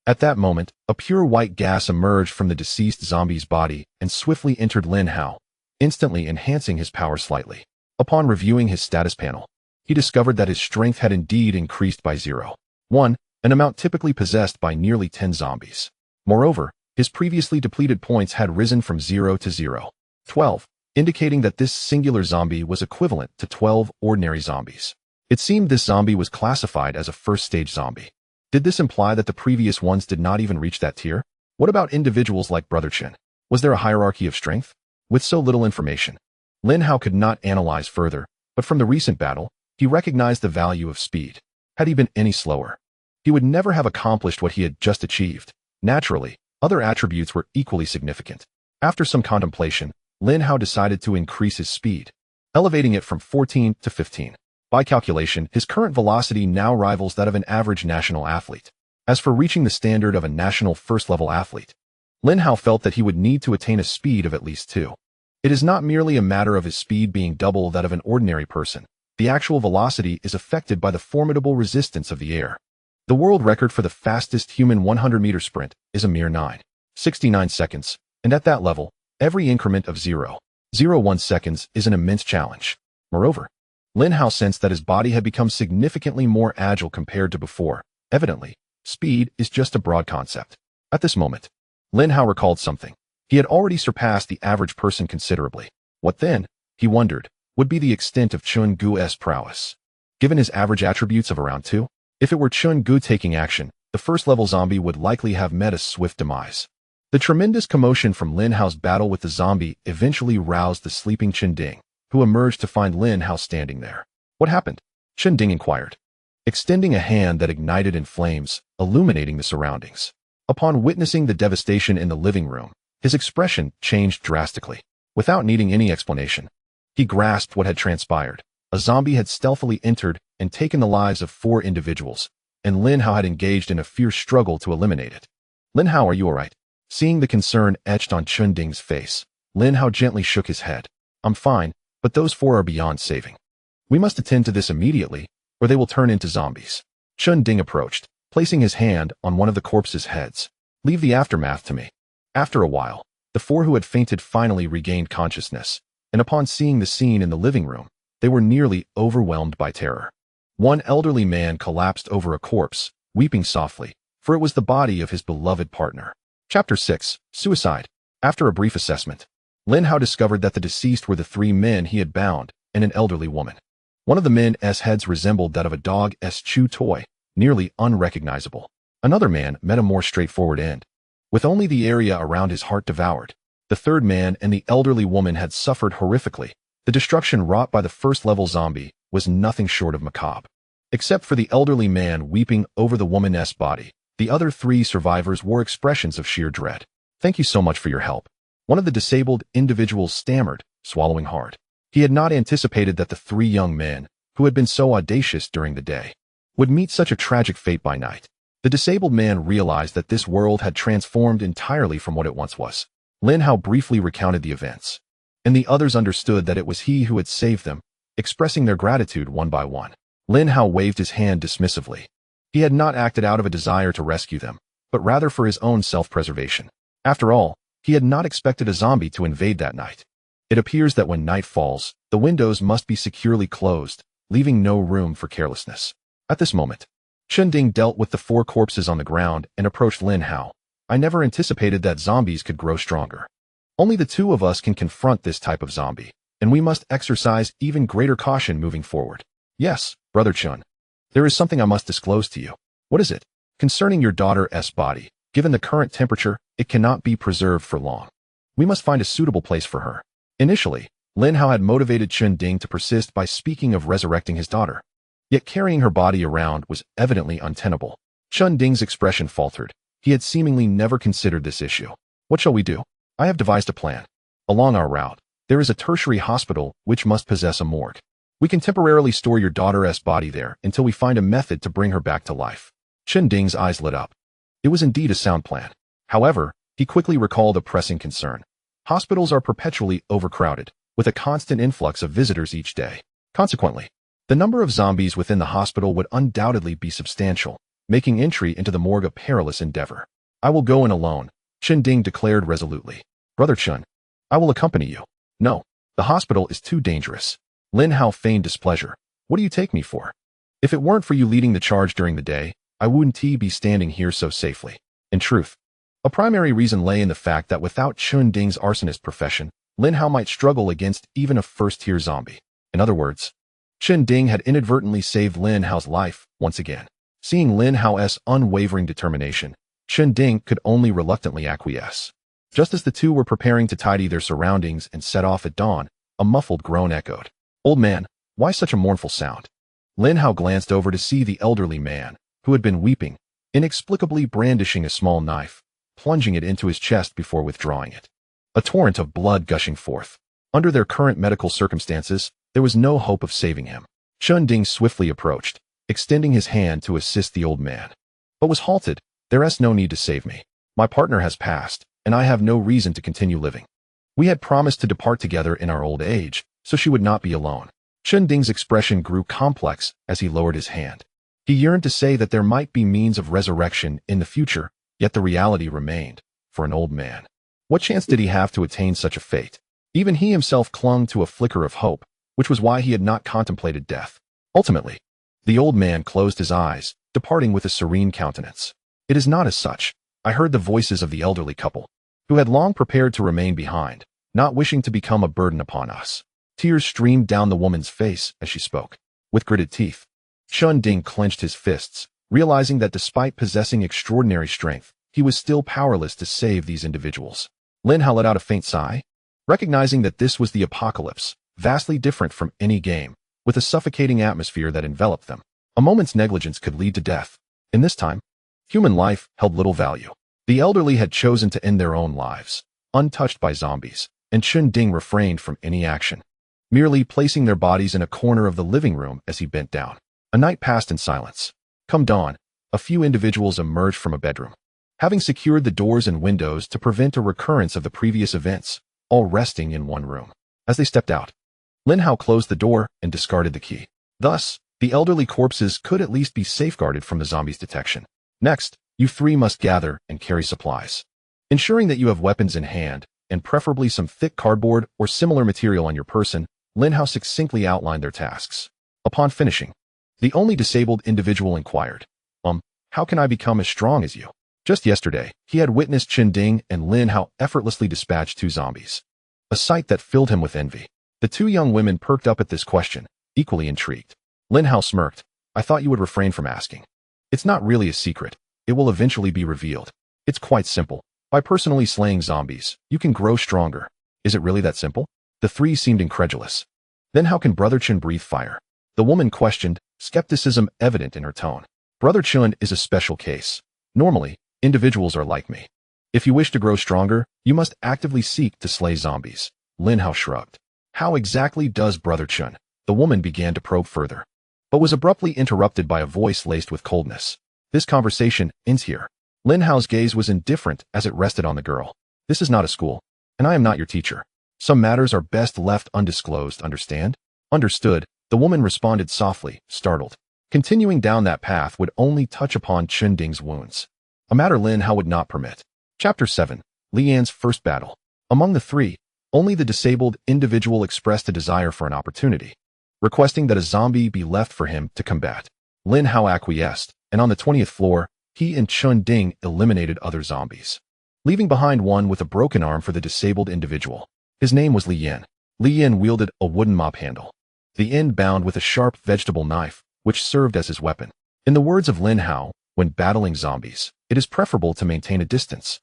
At that moment, a pure white gas emerged from the deceased zombie's body and swiftly entered Lin Hao, instantly enhancing his power slightly. Upon reviewing his status panel, he discovered that his strength had indeed increased by 0.1, an amount typically possessed by nearly 10 zombies. Moreover, his previously depleted points had risen from 0 to 0.12, indicating that this singular zombie was equivalent to 12 ordinary zombies. It seemed this zombie was classified as a first-stage zombie. Did this imply that the previous ones did not even reach that tier? What about individuals like Brother Chen? Was there a hierarchy of strength? With so little information, Lin Hao could not analyze further, but from the recent battle, he recognized the value of speed. Had he been any slower, he would never have accomplished what he had just achieved. Naturally, other attributes were equally significant. After some contemplation, Lin Hao decided to increase his speed, elevating it from 14 to 15. By calculation, his current velocity now rivals that of an average national athlete. As for reaching the standard of a national first-level athlete, Lin Hao felt that he would need to attain a speed of at least 2. It is not merely a matter of his speed being double that of an ordinary person. The actual velocity is affected by the formidable resistance of the air. The world record for the fastest human 100-meter sprint is a mere 9.69 seconds, and at that level, every increment of 0.01 seconds is an immense challenge. Moreover, Lin Hao sensed that his body had become significantly more agile compared to before. Evidently, speed is just a broad concept. At this moment, Lin Hao recalled something. He had already surpassed the average person considerably. What then, he wondered, would be the extent of Chun Gu's prowess? Given his average attributes of around 2, if it were Chun Gu taking action, the first-level zombie would likely have met a swift demise. The tremendous commotion from Lin Hao's battle with the zombie eventually roused the sleeping Chen Ding, who emerged to find Lin Hao standing there. What happened? Chen Ding inquired, extending a hand that ignited in flames, illuminating the surroundings. Upon witnessing the devastation in the living room, his expression changed drastically. Without needing any explanation, he grasped what had transpired. A zombie had stealthily entered and taken the lives of 4 individuals, and Lin Hao had engaged in a fierce struggle to eliminate it. Lin Hao, are you all right? Seeing the concern etched on Chen Ding's face, Lin Hao gently shook his head. I'm fine, but those 4 are beyond saving. We must attend to this immediately, or they will turn into zombies. Chen Ding approached, placing his hand on one of the corpses' heads. Leave the aftermath to me. After a while, the 4 who had fainted finally regained consciousness, and upon seeing the scene in the living room, they were nearly overwhelmed by terror. One elderly man collapsed over a corpse, weeping softly, for it was the body of his beloved partner. Chapter 6. Suicide. After a brief assessment, Lin Hao discovered that the deceased were the 3 men he had bound, and an elderly woman. One of the men's heads resembled that of a dog's chew toy, nearly unrecognizable. Another man met a more straightforward end, with only the area around his heart devoured. The third man and the elderly woman had suffered horrifically. The destruction wrought by the first-level zombie was nothing short of macabre. Except for the elderly man weeping over the woman's body, the other 3 survivors wore expressions of sheer dread. Thank you so much for your help. One of the disabled individuals stammered, swallowing hard. He had not anticipated that the 3 young men, who had been so audacious during the day, would meet such a tragic fate by night. The disabled man realized that this world had transformed entirely from what it once was. Lin Hao briefly recounted the events, and the others understood that it was he who had saved them, expressing their gratitude one by one. Lin Hao waved his hand dismissively. He had not acted out of a desire to rescue them, but rather for his own self-preservation. After all, he had not expected a zombie to invade that night. It appears that when night falls, the windows must be securely closed, leaving no room for carelessness. At this moment, Chunding dealt with the 4 corpses on the ground and approached Lin Hao. I never anticipated that zombies could grow stronger. Only the 2 of us can confront this type of zombie, and we must exercise even greater caution moving forward. Yes, Brother Chun. There is something I must disclose to you. What is it? Concerning your daughter's body, given the current temperature, it cannot be preserved for long. We must find a suitable place for her. Initially, Lin Hao had motivated Chunding to persist by speaking of resurrecting his daughter. Yet carrying her body around was evidently untenable. Chunding's expression faltered. He had seemingly never considered this issue. What shall we do? I have devised a plan. Along our route, there is a tertiary hospital which must possess a morgue. We can temporarily store your daughter's body there until we find a method to bring her back to life. Chunding's eyes lit up. It was indeed a sound plan. However, he quickly recalled a pressing concern. Hospitals are perpetually overcrowded, with a constant influx of visitors each day. Consequently, the number of zombies within the hospital would undoubtedly be substantial, making entry into the morgue a perilous endeavor. I will go in alone, Chunding declared resolutely. Brother Chun, I will accompany you. No, the hospital is too dangerous. Lin Hao feigned displeasure. What do you take me for? If it weren't for you leading the charge during the day, I wouldn't be standing here so safely. In truth, a primary reason lay in the fact that without Chunding's arsonist profession, Lin Hao might struggle against even a first-tier zombie. In other words, Chunding had inadvertently saved Lin Hao's life once again. Seeing Lin Hao's unwavering determination, Chunding could only reluctantly acquiesce. Just as the 2 were preparing to tidy their surroundings and set off at dawn, a muffled groan echoed. Old man, why such a mournful sound? Lin Hao glanced over to see the elderly man, who had been weeping, inexplicably brandishing a small knife, plunging it into his chest before withdrawing it. A torrent of blood gushing forth. Under their current medical circumstances, there was no hope of saving him. Chunding swiftly approached, extending his hand to assist the old man, but was halted. There is no need to save me. My partner has passed, and I have no reason to continue living. We had promised to depart together in our old age, so she would not be alone. Chunding's expression grew complex as he lowered his hand. He yearned to say that there might be means of resurrection in the future, yet the reality remained. For an old man, what chance did he have to attain such a fate? Even he himself clung to a flicker of hope, which was why he had not contemplated death. Ultimately, the old man closed his eyes, departing with a serene countenance. It is not as such. I heard the voices of the elderly couple, who had long prepared to remain behind, not wishing to become a burden upon us. Tears streamed down the woman's face as she spoke. With gritted teeth, Chunding clenched his fists, realizing that despite possessing extraordinary strength, he was still powerless to save these individuals. Lin Hao let out a faint sigh, recognizing that this was the apocalypse, vastly different from any game, with a suffocating atmosphere that enveloped them. A moment's negligence could lead to death. In this time, human life held little value. The elderly had chosen to end their own lives, untouched by zombies, and Chunding refrained from any action, merely placing their bodies in a corner of the living room as he bent down. A night passed in silence. Come dawn, a few individuals emerged from a bedroom, having secured the doors and windows to prevent a recurrence of the previous events, all resting in one room. As they stepped out, Lin Hao closed the door and discarded the key. Thus, the elderly corpses could at least be safeguarded from the zombies' detection. Next, you 3 must gather and carry supplies, ensuring that you have weapons in hand, and preferably some thick cardboard or similar material on your person. Lin Hao succinctly outlined their tasks. Upon finishing, the only disabled individual inquired, how can I become as strong as you? Just yesterday, he had witnessed Chunding and Lin Hao effortlessly dispatch 2 zombies, a sight that filled him with envy. The 2 young women perked up at this question, equally intrigued. Lin Hao smirked. I thought you would refrain from asking. It's not really a secret. It will eventually be revealed. It's quite simple. By personally slaying zombies, you can grow stronger. Is it really that simple? The 3 seemed incredulous. Then how can Brother Chun breathe fire? The woman questioned, skepticism evident in her tone. Brother Chun is a special case. Normally, individuals are like me. If you wish to grow stronger, you must actively seek to slay zombies. Lin Hao shrugged. How exactly does Brother Chun? The woman began to probe further, but was abruptly interrupted by a voice laced with coldness. This conversation ends here. Lin Hao's gaze was indifferent as it rested on the girl. This is not a school, and I am not your teacher. Some matters are best left undisclosed, understand? Understood, the woman responded softly, startled. Continuing down that path would only touch upon Chunding's wounds, a matter Lin Hao would not permit. Chapter 7. Lian's First Battle. Among the 3, Only the disabled individual expressed a desire for an opportunity, requesting that a zombie be left for him to combat. Lin Hao acquiesced, and on the 20th floor, he and Chun Ding eliminated other zombies, leaving behind one with a broken arm for the disabled individual. His name was Li Yin. Li Yin wielded a wooden mop handle, the end bound with a sharp vegetable knife, which served as his weapon. In the words of Lin Hao, when battling zombies, it is preferable to maintain a distance,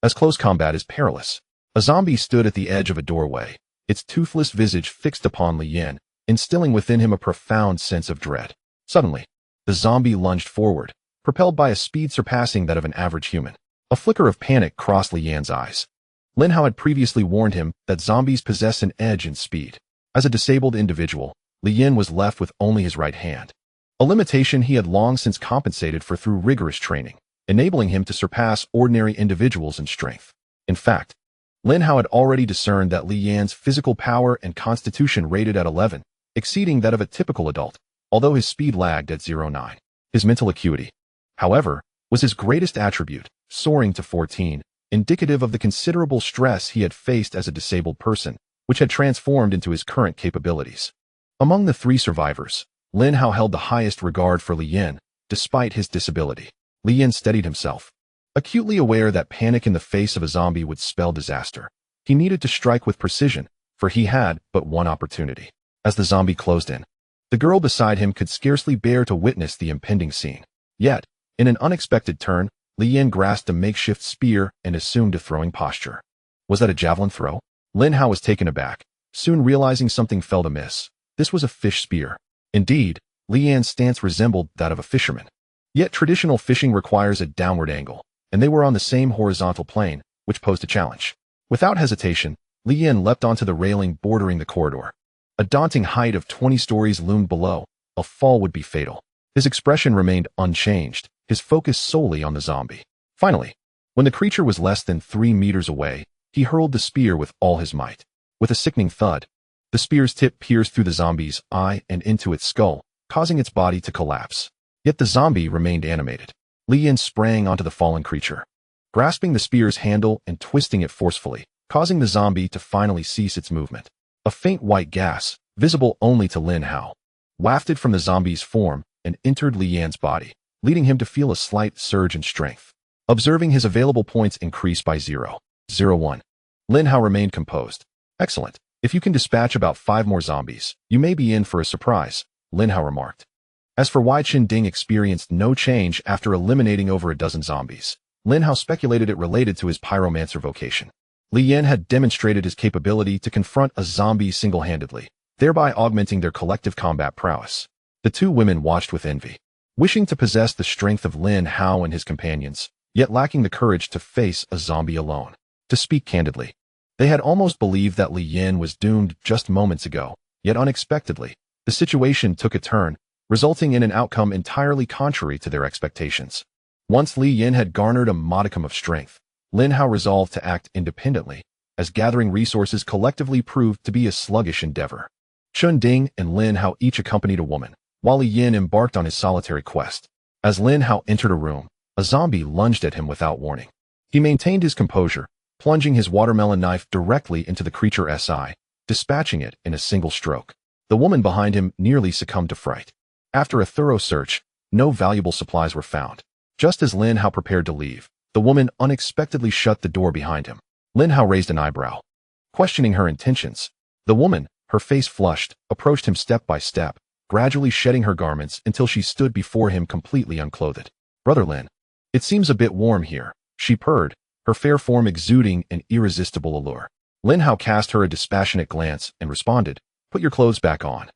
as close combat is perilous. A zombie stood at the edge of a doorway, its toothless visage fixed upon Li Yin, instilling within him a profound sense of dread. Suddenly, the zombie lunged forward, propelled by a speed surpassing that of an average human. A flicker of panic crossed Li Yan's eyes. Lin Hao had previously warned him that zombies possess an edge in speed. As a disabled individual, Li Yin was left with only his right hand, a limitation he had long since compensated for through rigorous training, enabling him to surpass ordinary individuals in strength. In fact, Lin Hao had already discerned that Li Yan's physical power and constitution rated at 11, exceeding that of a typical adult, although his speed lagged at 0.9. His mental acuity, however, was his greatest attribute, soaring to 14, indicative of the considerable stress he had faced as a disabled person, which had transformed into his current capabilities. Among the three survivors, Lin Hao held the highest regard for Li Yin, despite his disability. Li Yin steadied himself, acutely aware that panic in the face of a zombie would spell disaster. He needed to strike with precision, for he had but one opportunity. As the zombie closed in, the girl beside him could scarcely bear to witness the impending scene. Yet, in an unexpected turn, Li Yin grasped a makeshift spear and assumed a throwing posture. Was that a javelin throw? Lin Hao was taken aback, soon realizing something felt amiss. This was a fish spear. Indeed, Li Yan's stance resembled that of a fisherman. Yet traditional fishing requires a downward angle, and they were on the same horizontal plane, which posed a challenge. Without hesitation, Li Yan leapt onto the railing bordering the corridor. A daunting height of 20 stories loomed below. A fall would be fatal. His expression remained unchanged, his focus solely on the zombie. Finally, when the creature was less than 3 meters away, he hurled the spear with all his might. With a sickening thud, the spear's tip pierced through the zombie's eye and into its skull, causing its body to collapse. Yet the zombie remained animated. Li Yin sprang onto the fallen creature, grasping the spear's handle and twisting it forcefully, causing the zombie to finally cease its movement. A faint white gas, visible only to Lin Hao, wafted from the zombie's form and entered Li Yan's body, leading him to feel a slight surge in strength. Observing his available points increase by 0.01, Lin Hao remained composed. Excellent. If you can dispatch about 5 more zombies, you may be in for a surprise, Lin Hao remarked. As for why Chun Ding experienced no change after eliminating over a dozen zombies, Lin Hao speculated it related to his pyromancer vocation. Li Yin had demonstrated his capability to confront a zombie single-handedly, thereby augmenting their collective combat prowess. The two women watched with envy, wishing to possess the strength of Lin Hao and his companions, yet lacking the courage to face a zombie alone. To speak candidly, they had almost believed that Li Yin was doomed just moments ago, yet unexpectedly, the situation took a turn, resulting in an outcome entirely contrary to their expectations. Once Li Yin had garnered a modicum of strength, Lin Hao resolved to act independently, as gathering resources collectively proved to be a sluggish endeavor. Chun Ding and Lin Hao each accompanied a woman, while Li Yin embarked on his solitary quest. As Lin Hao entered a room, a zombie lunged at him without warning. He maintained his composure, plunging his watermelon knife directly into the creature's eye, dispatching it in a single stroke. The woman behind him nearly succumbed to fright. After a thorough search, no valuable supplies were found. Just as Lin Hao prepared to leave, the woman unexpectedly shut the door behind him. Lin Hao raised an eyebrow, questioning her intentions. The woman, her face flushed, approached him step by step, gradually shedding her garments until she stood before him completely unclothed. "Brother Lin, it seems a bit warm here," she purred, her fair form exuding an irresistible allure. Lin Hao cast her a dispassionate glance and responded, "Put your clothes back on,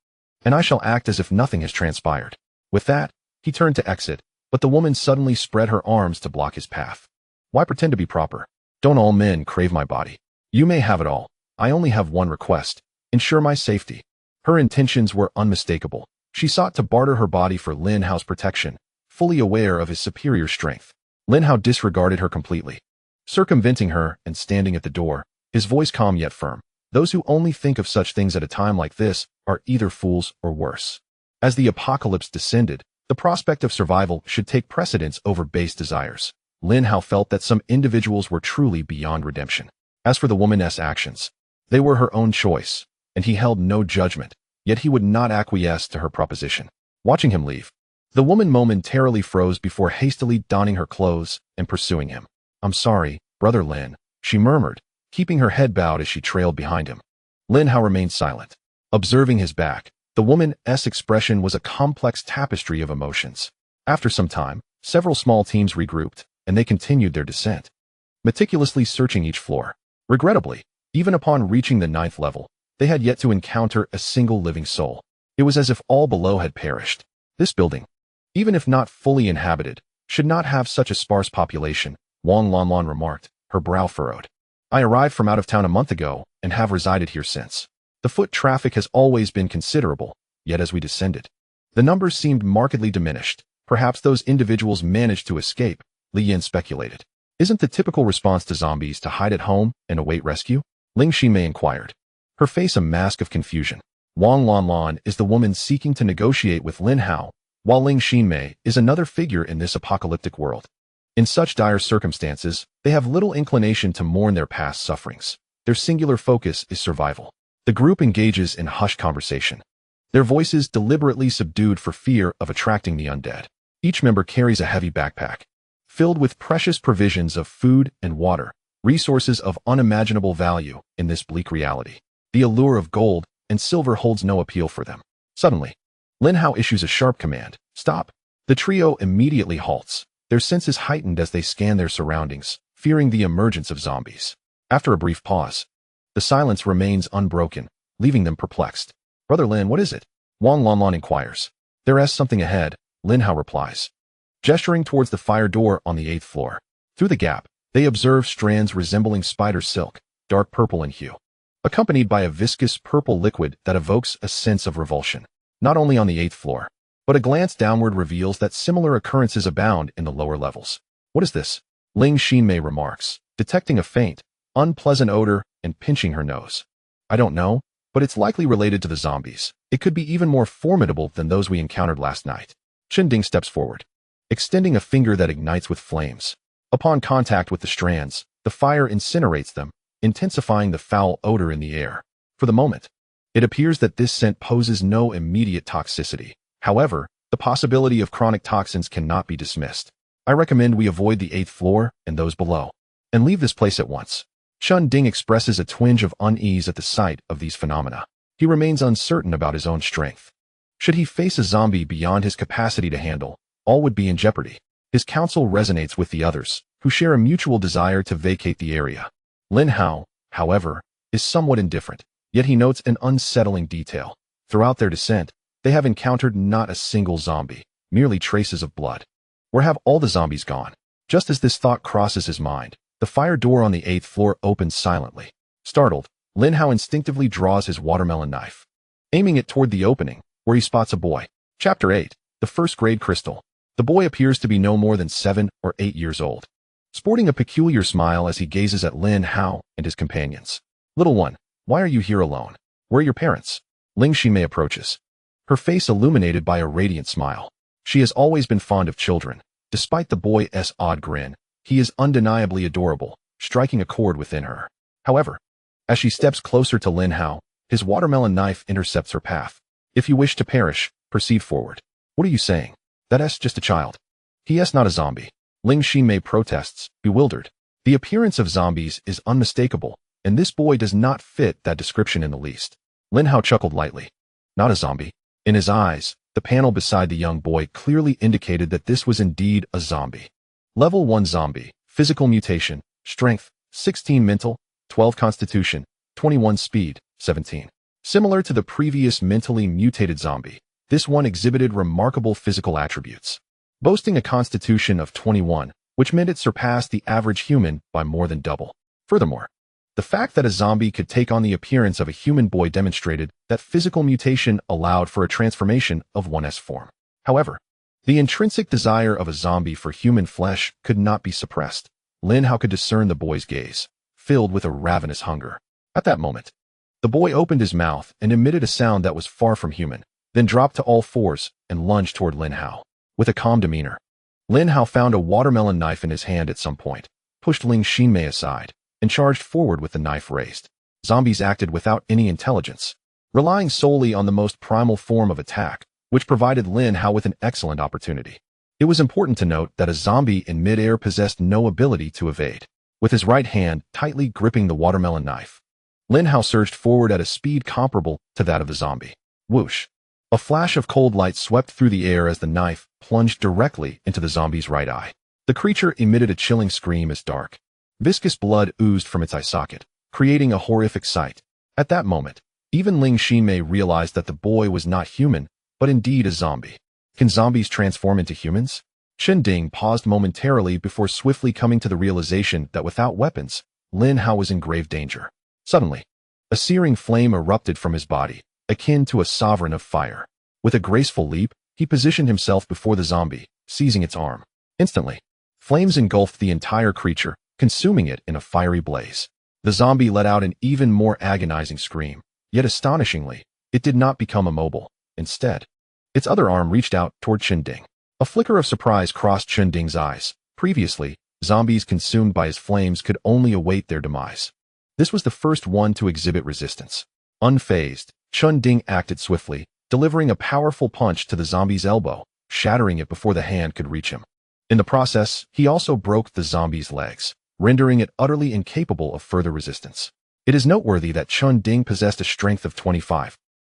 and I shall act as if nothing has transpired." With that, he turned to exit, but the woman suddenly spread her arms to block his path. "Why pretend to be proper? Don't all men crave my body? You may have it all. I only have one request. Ensure my safety." Her intentions were unmistakable. She sought to barter her body for Lin Hao's protection, fully aware of his superior strength. Lin Hao disregarded her completely, circumventing her and standing at the door, his voice calm yet firm. "Those who only think of such things at a time like this are either fools or worse." As the apocalypse descended, the prospect of survival should take precedence over base desires. Lin Hao felt that some individuals were truly beyond redemption. As for the woman's actions, They were her own choice, and he held no judgment, yet he would not acquiesce to her proposition. Watching him leave, the woman momentarily froze before hastily donning her clothes and pursuing him. "I'm sorry, Brother Lin," she murmured, keeping her head bowed as she trailed behind him. Lin Hao remained silent. Observing his back, the woman's expression was a complex tapestry of emotions. After some time, several small teams regrouped, and they continued their descent, meticulously searching each floor. Regrettably, even upon reaching the 9th level, they had yet to encounter a single living soul. It was as if all below had perished. This building, even if not fully inhabited, should not have such a sparse population, Wang Lanlan remarked, her brow furrowed. "I arrived from out of town a month ago and have resided here since. The foot traffic has always been considerable, yet as we descended, the numbers seemed markedly diminished. Perhaps those individuals managed to escape," Li Yin speculated. "Isn't the typical response to zombies to hide at home and await rescue?" Ling Ximei inquired, her face a mask of confusion. Wang Lanlan is the woman seeking to negotiate with Lin Hao, while Ling Ximei is another figure in this apocalyptic world. In such dire circumstances, they have little inclination to mourn their past sufferings. Their singular focus is survival. The group engages in hushed conversation, their voices deliberately subdued for fear of attracting the undead. Each member carries a heavy backpack, filled with precious provisions of food and water, resources of unimaginable value in this bleak reality. The allure of gold and silver holds no appeal for them. Suddenly, Lin Hao issues a sharp command, "Stop!" The trio immediately halts, their senses heightened as they scan their surroundings, fearing the emergence of zombies. After a brief pause, the silence remains unbroken, leaving them perplexed. "Brother Lin, what is it?" Wang Lanlan inquires. "There's something ahead," Lin Hao replies, gesturing towards the fire door on the 8th floor. Through the gap, they observe strands resembling spider silk, dark purple in hue, accompanied by a viscous purple liquid that evokes a sense of revulsion. Not only on the 8th floor, but a glance downward reveals that similar occurrences abound in the lower levels. "What is this?" Ling Ximei remarks, detecting a faint, unpleasant odor and pinching her nose. "I don't know, but it's likely related to the zombies. It could be even more formidable than those we encountered last night." Shinding steps forward, extending a finger that ignites with flames. Upon contact with the strands, the fire incinerates them, intensifying the foul odor in the air. For the moment, it appears that this scent poses no immediate toxicity. However, the possibility of chronic toxins cannot be dismissed. "I recommend we avoid the 8th floor and those below, and leave this place at once." Chun Ding expresses a twinge of unease at the sight of these phenomena. He remains uncertain about his own strength. Should he face a zombie beyond his capacity to handle, all would be in jeopardy. His counsel resonates with the others, who share a mutual desire to vacate the area. Lin Hao, however, is somewhat indifferent, yet he notes an unsettling detail. Throughout their descent, they have encountered not a single zombie, merely traces of blood. Where have all the zombies gone? Just as this thought crosses his mind, the fire door on the 8th floor opens silently. Startled, Lin Hao instinctively draws his watermelon knife, aiming it toward the opening, where he spots a boy. Chapter 8. The First Grade Crystal. The boy appears to be no more than 7 or 8 years old, sporting a peculiar smile as he gazes at Lin Hao and his companions. "Little one, why are you here alone? Where are your parents?" Ling Ximei approaches, her face illuminated by a radiant smile. She has always been fond of children. Despite the boy's odd grin, he is undeniably adorable, striking a chord within her. However, as she steps closer to Lin Hao, his watermelon knife intercepts her path. "If you wish to perish, proceed forward." "What are you saying? That's just a child. He's not a zombie." Ling Ximei protests, bewildered. The appearance of zombies is unmistakable, and this boy does not fit that description in the least. Lin Hao chuckled lightly. "Not a zombie." In his eyes, the panel beside the young boy clearly indicated that this was indeed a zombie. Level 1 zombie, physical mutation, strength, 16 mental, 12 constitution, 21 speed, 17. Similar to the previous mentally mutated zombie, this one exhibited remarkable physical attributes, boasting a constitution of 21, which meant it surpassed the average human by more than double. Furthermore, the fact that a zombie could take on the appearance of a human boy demonstrated that physical mutation allowed for a transformation of one's form. However, the intrinsic desire of a zombie for human flesh could not be suppressed. Lin Hao could discern the boy's gaze, filled with a ravenous hunger. At that moment, the boy opened his mouth and emitted a sound that was far from human, then dropped to all fours and lunged toward Lin Hao. With a calm demeanor, Lin Hao found a watermelon knife in his hand at some point, pushed Ling Ximei aside, and charged forward with the knife raised. Zombies acted without any intelligence, relying solely on the most primal form of attack, which provided Lin Hao with an excellent opportunity. It was important to note that a zombie in midair possessed no ability to evade. With his right hand tightly gripping the watermelon knife, Lin Hao surged forward at a speed comparable to that of the zombie. Whoosh! A flash of cold light swept through the air as the knife plunged directly into the zombie's right eye. The creature emitted a chilling scream as dark, viscous blood oozed from its eye socket, creating a horrific sight. At that moment, even Ling Ximei realized that the boy was not human, but indeed a zombie. Can zombies transform into humans? Chen Ding paused momentarily before swiftly coming to the realization that without weapons, Lin Hao was in grave danger. Suddenly, a searing flame erupted from his body, akin to a sovereign of fire. With a graceful leap, he positioned himself before the zombie, seizing its arm. Instantly, flames engulfed the entire creature, consuming it in a fiery blaze. The zombie let out an even more agonizing scream, yet astonishingly, it did not become immobile. Instead, its other arm reached out toward Chen Ding. A flicker of surprise crossed Chen Ding's eyes. Previously, zombies consumed by his flames could only await their demise. This was the first one to exhibit resistance. Unfazed, Chen Ding acted swiftly, delivering a powerful punch to the zombie's elbow, shattering it before the hand could reach him. In the process, he also broke the zombie's legs, rendering it utterly incapable of further resistance. It is noteworthy that Chen Ding possessed a strength of 25,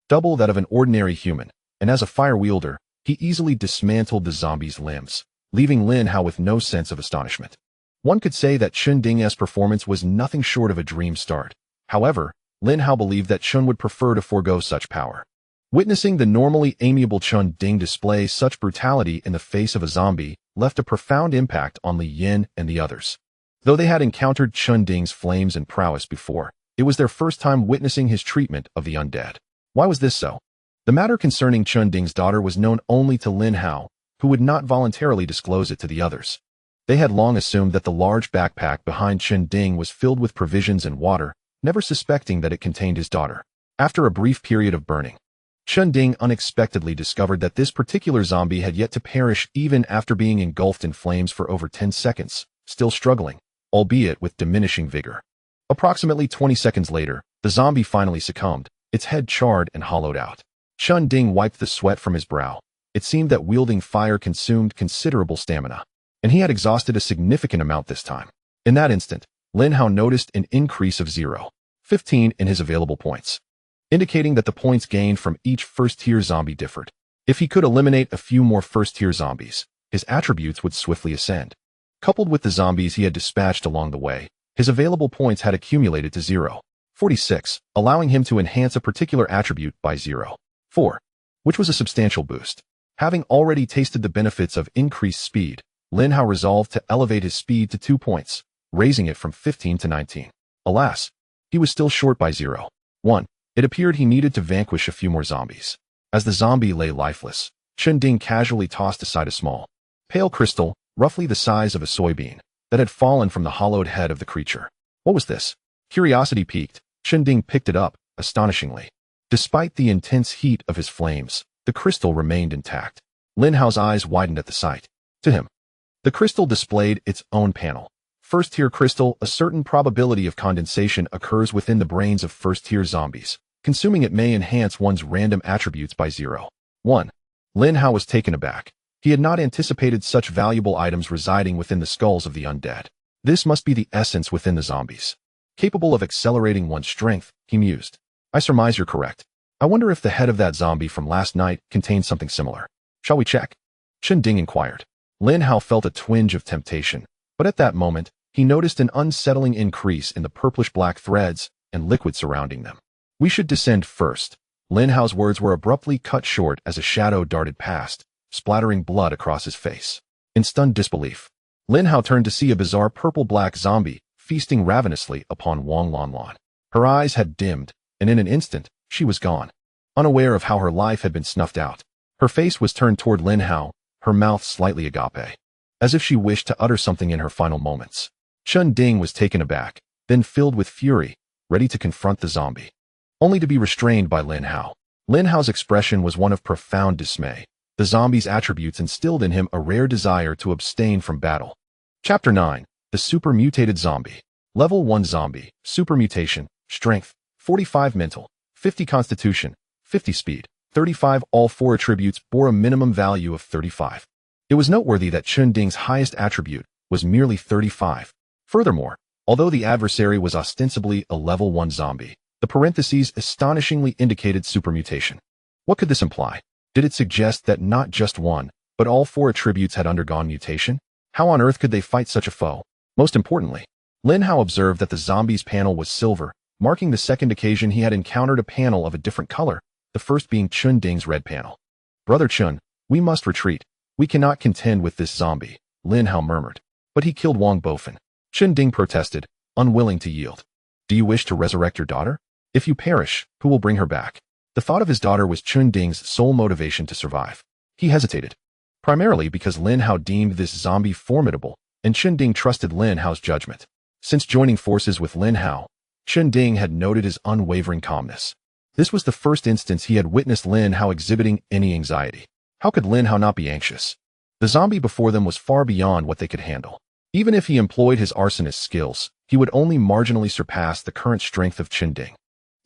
double that of an ordinary human, and as a fire wielder, he easily dismantled the zombie's limbs, leaving Lin Hao with no sense of astonishment. One could say that Chen Ding's performance was nothing short of a dream start. However, Lin Hao believed that Chen would prefer to forego such power. Witnessing the normally amiable Chen Ding display such brutality in the face of a zombie left a profound impact on Li Yin and the others. Though they had encountered Chen Ding's flames and prowess before, it was their first time witnessing his treatment of the undead. Why was this so? The matter concerning Chen Ding's daughter was known only to Lin Hao, who would not voluntarily disclose it to the others. They had long assumed that the large backpack behind Chen Ding was filled with provisions and water, never suspecting that it contained his daughter. After a brief period of burning, Chen Ding unexpectedly discovered that this particular zombie had yet to perish even after being engulfed in flames for over 10 seconds, still struggling, albeit with diminishing vigor. Approximately 20 seconds later, the zombie finally succumbed, its head charred and hollowed out. Chen Ding wiped the sweat from his brow. It seemed that wielding fire consumed considerable stamina, and he had exhausted a significant amount this time. In that instant, Lin Hao noticed an increase of 0.15 in his available points, indicating that the points gained from each first-tier zombie differed. If he could eliminate a few more first-tier zombies, his attributes would swiftly ascend. Coupled with the zombies he had dispatched along the way, his available points had accumulated to 0.46, allowing him to enhance a particular attribute by 0.4, which was a substantial boost. Having already tasted the benefits of increased speed, Lin Hao resolved to elevate his speed to 2 points, raising it from 15 to 19. Alas, he was still short by 0.1. It appeared he needed to vanquish a few more zombies. As the zombie lay lifeless, Chen Ding casually tossed aside a small, pale crystal, roughly the size of a soybean, that had fallen from the hollowed head of the creature. What was this? Curiosity piqued, Chen Ding picked it up, astonishingly. Despite the intense heat of his flames, the crystal remained intact. Lin Hao's eyes widened at the sight. To him, the crystal displayed its own panel. First-tier crystal, a certain probability of condensation occurs within the brains of first-tier zombies. Consuming it may enhance one's random attributes by 0.1. Lin Hao was taken aback. He had not anticipated such valuable items residing within the skulls of the undead. This must be the essence within the zombies, capable of accelerating one's strength, he mused. I surmise you're correct. I wonder if the head of that zombie from last night contains something similar. Shall we check? Chen Ding inquired. Lin Hao felt a twinge of temptation, but at that moment, he noticed an unsettling increase in the purplish-black threads and liquid surrounding them. We should descend first. Lin Hao's words were abruptly cut short as a shadow darted past, splattering blood across his face. In stunned disbelief, Lin Hao turned to see a bizarre purple-black zombie feasting ravenously upon Wang Lanlan. Her eyes had dimmed, and in an instant, she was gone. Unaware of how her life had been snuffed out, her face was turned toward Lin Hao, her mouth slightly agape, as if she wished to utter something in her final moments. Chen Ding was taken aback, then filled with fury, ready to confront the zombie, only to be restrained by Lin Hao. Lin Hao's expression was one of profound dismay. The zombie's attributes instilled in him a rare desire to abstain from battle. Chapter 9. The Super Mutated Zombie. Level 1 Zombie. Super Mutation. Strength, 45 mental, 50 constitution, 50 speed, 35. All four attributes bore a minimum value of 35. It was noteworthy that Chun Ding's highest attribute was merely 35. Furthermore, although the adversary was ostensibly a level 1 zombie, the parentheses astonishingly indicated supermutation. What could this imply? Did it suggest that not just one, but all four attributes had undergone mutation? How on earth could they fight such a foe? Most importantly, Lin Hao observed that the zombie's panel was silver, marking the second occasion he had encountered a panel of a different color, the first being Chun Ding's red panel. Brother Chun, we must retreat. We cannot contend with this zombie, Lin Hao murmured. But he killed Wang Bofin. Chun Ding protested, unwilling to yield. Do you wish to resurrect your daughter? If you perish, who will bring her back? The thought of his daughter was Chun Ding's sole motivation to survive. He hesitated, primarily because Lin Hao deemed this zombie formidable, and Chun Ding trusted Lin Hao's judgment. Since joining forces with Lin Hao, Chun Ding had noted his unwavering calmness. This was the first instance he had witnessed Lin Hao exhibiting any anxiety. How could Lin Hao not be anxious? The zombie before them was far beyond what they could handle. Even if he employed his arsonist skills, he would only marginally surpass the current strength of Chun Ding.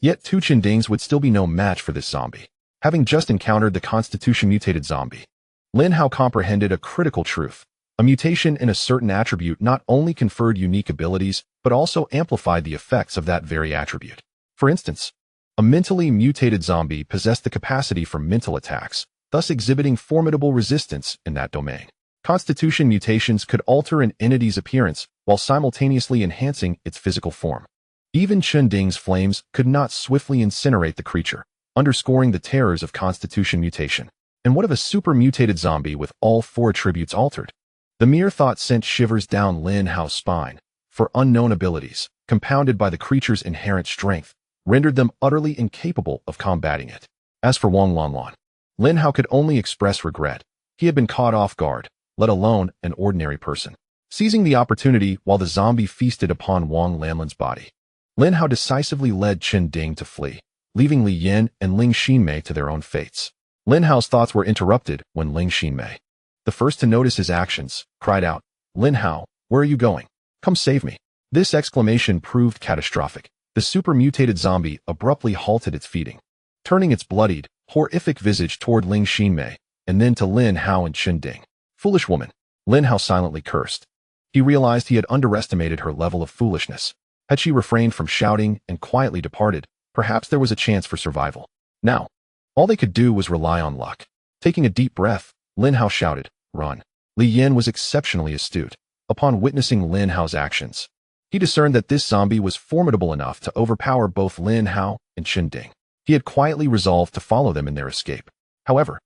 Yet two Chun Dings would still be no match for this zombie. Having just encountered the constitution-mutated zombie, Lin Hao comprehended a critical truth. A mutation in a certain attribute not only conferred unique abilities, but also amplified the effects of that very attribute. For instance, a mentally mutated zombie possessed the capacity for mental attacks, thus exhibiting formidable resistance in that domain. Constitution mutations could alter an entity's appearance while simultaneously enhancing its physical form. Even Chun Ding's flames could not swiftly incinerate the creature, underscoring the terrors of constitution mutation. And what of a super-mutated zombie with all four attributes altered? The mere thought sent shivers down Lin Hao's spine, for unknown abilities, compounded by the creature's inherent strength, rendered them utterly incapable of combating it. As for Wang Lanlan, Lin Hao could only express regret. He had been caught off guard, let alone an ordinary person. Seizing the opportunity while the zombie feasted upon Wang Lanlan's body, Lin Hao decisively led Chun Ding to flee, leaving Li Yin and Ling Xinmei to their own fates. Lin Hao's thoughts were interrupted when Ling Xinmei, the first to notice his actions, cried out, "Lin Hao, where are you going? Come save me." This exclamation proved catastrophic. The super-mutated zombie abruptly halted its feeding, turning its bloodied, horrific visage toward Ling Xinmei, and then to Lin Hao and Chun Ding. Foolish woman, Lin Hao silently cursed. He realized he had underestimated her level of foolishness. Had she refrained from shouting and quietly departed, perhaps there was a chance for survival. Now, all they could do was rely on luck. Taking a deep breath, Lin Hao shouted, "Run." Li Yin was exceptionally astute. Upon witnessing Lin Hao's actions, he discerned that this zombie was formidable enough to overpower both Lin Hao and Chun Ding. He had quietly resolved to follow them in their escape. However,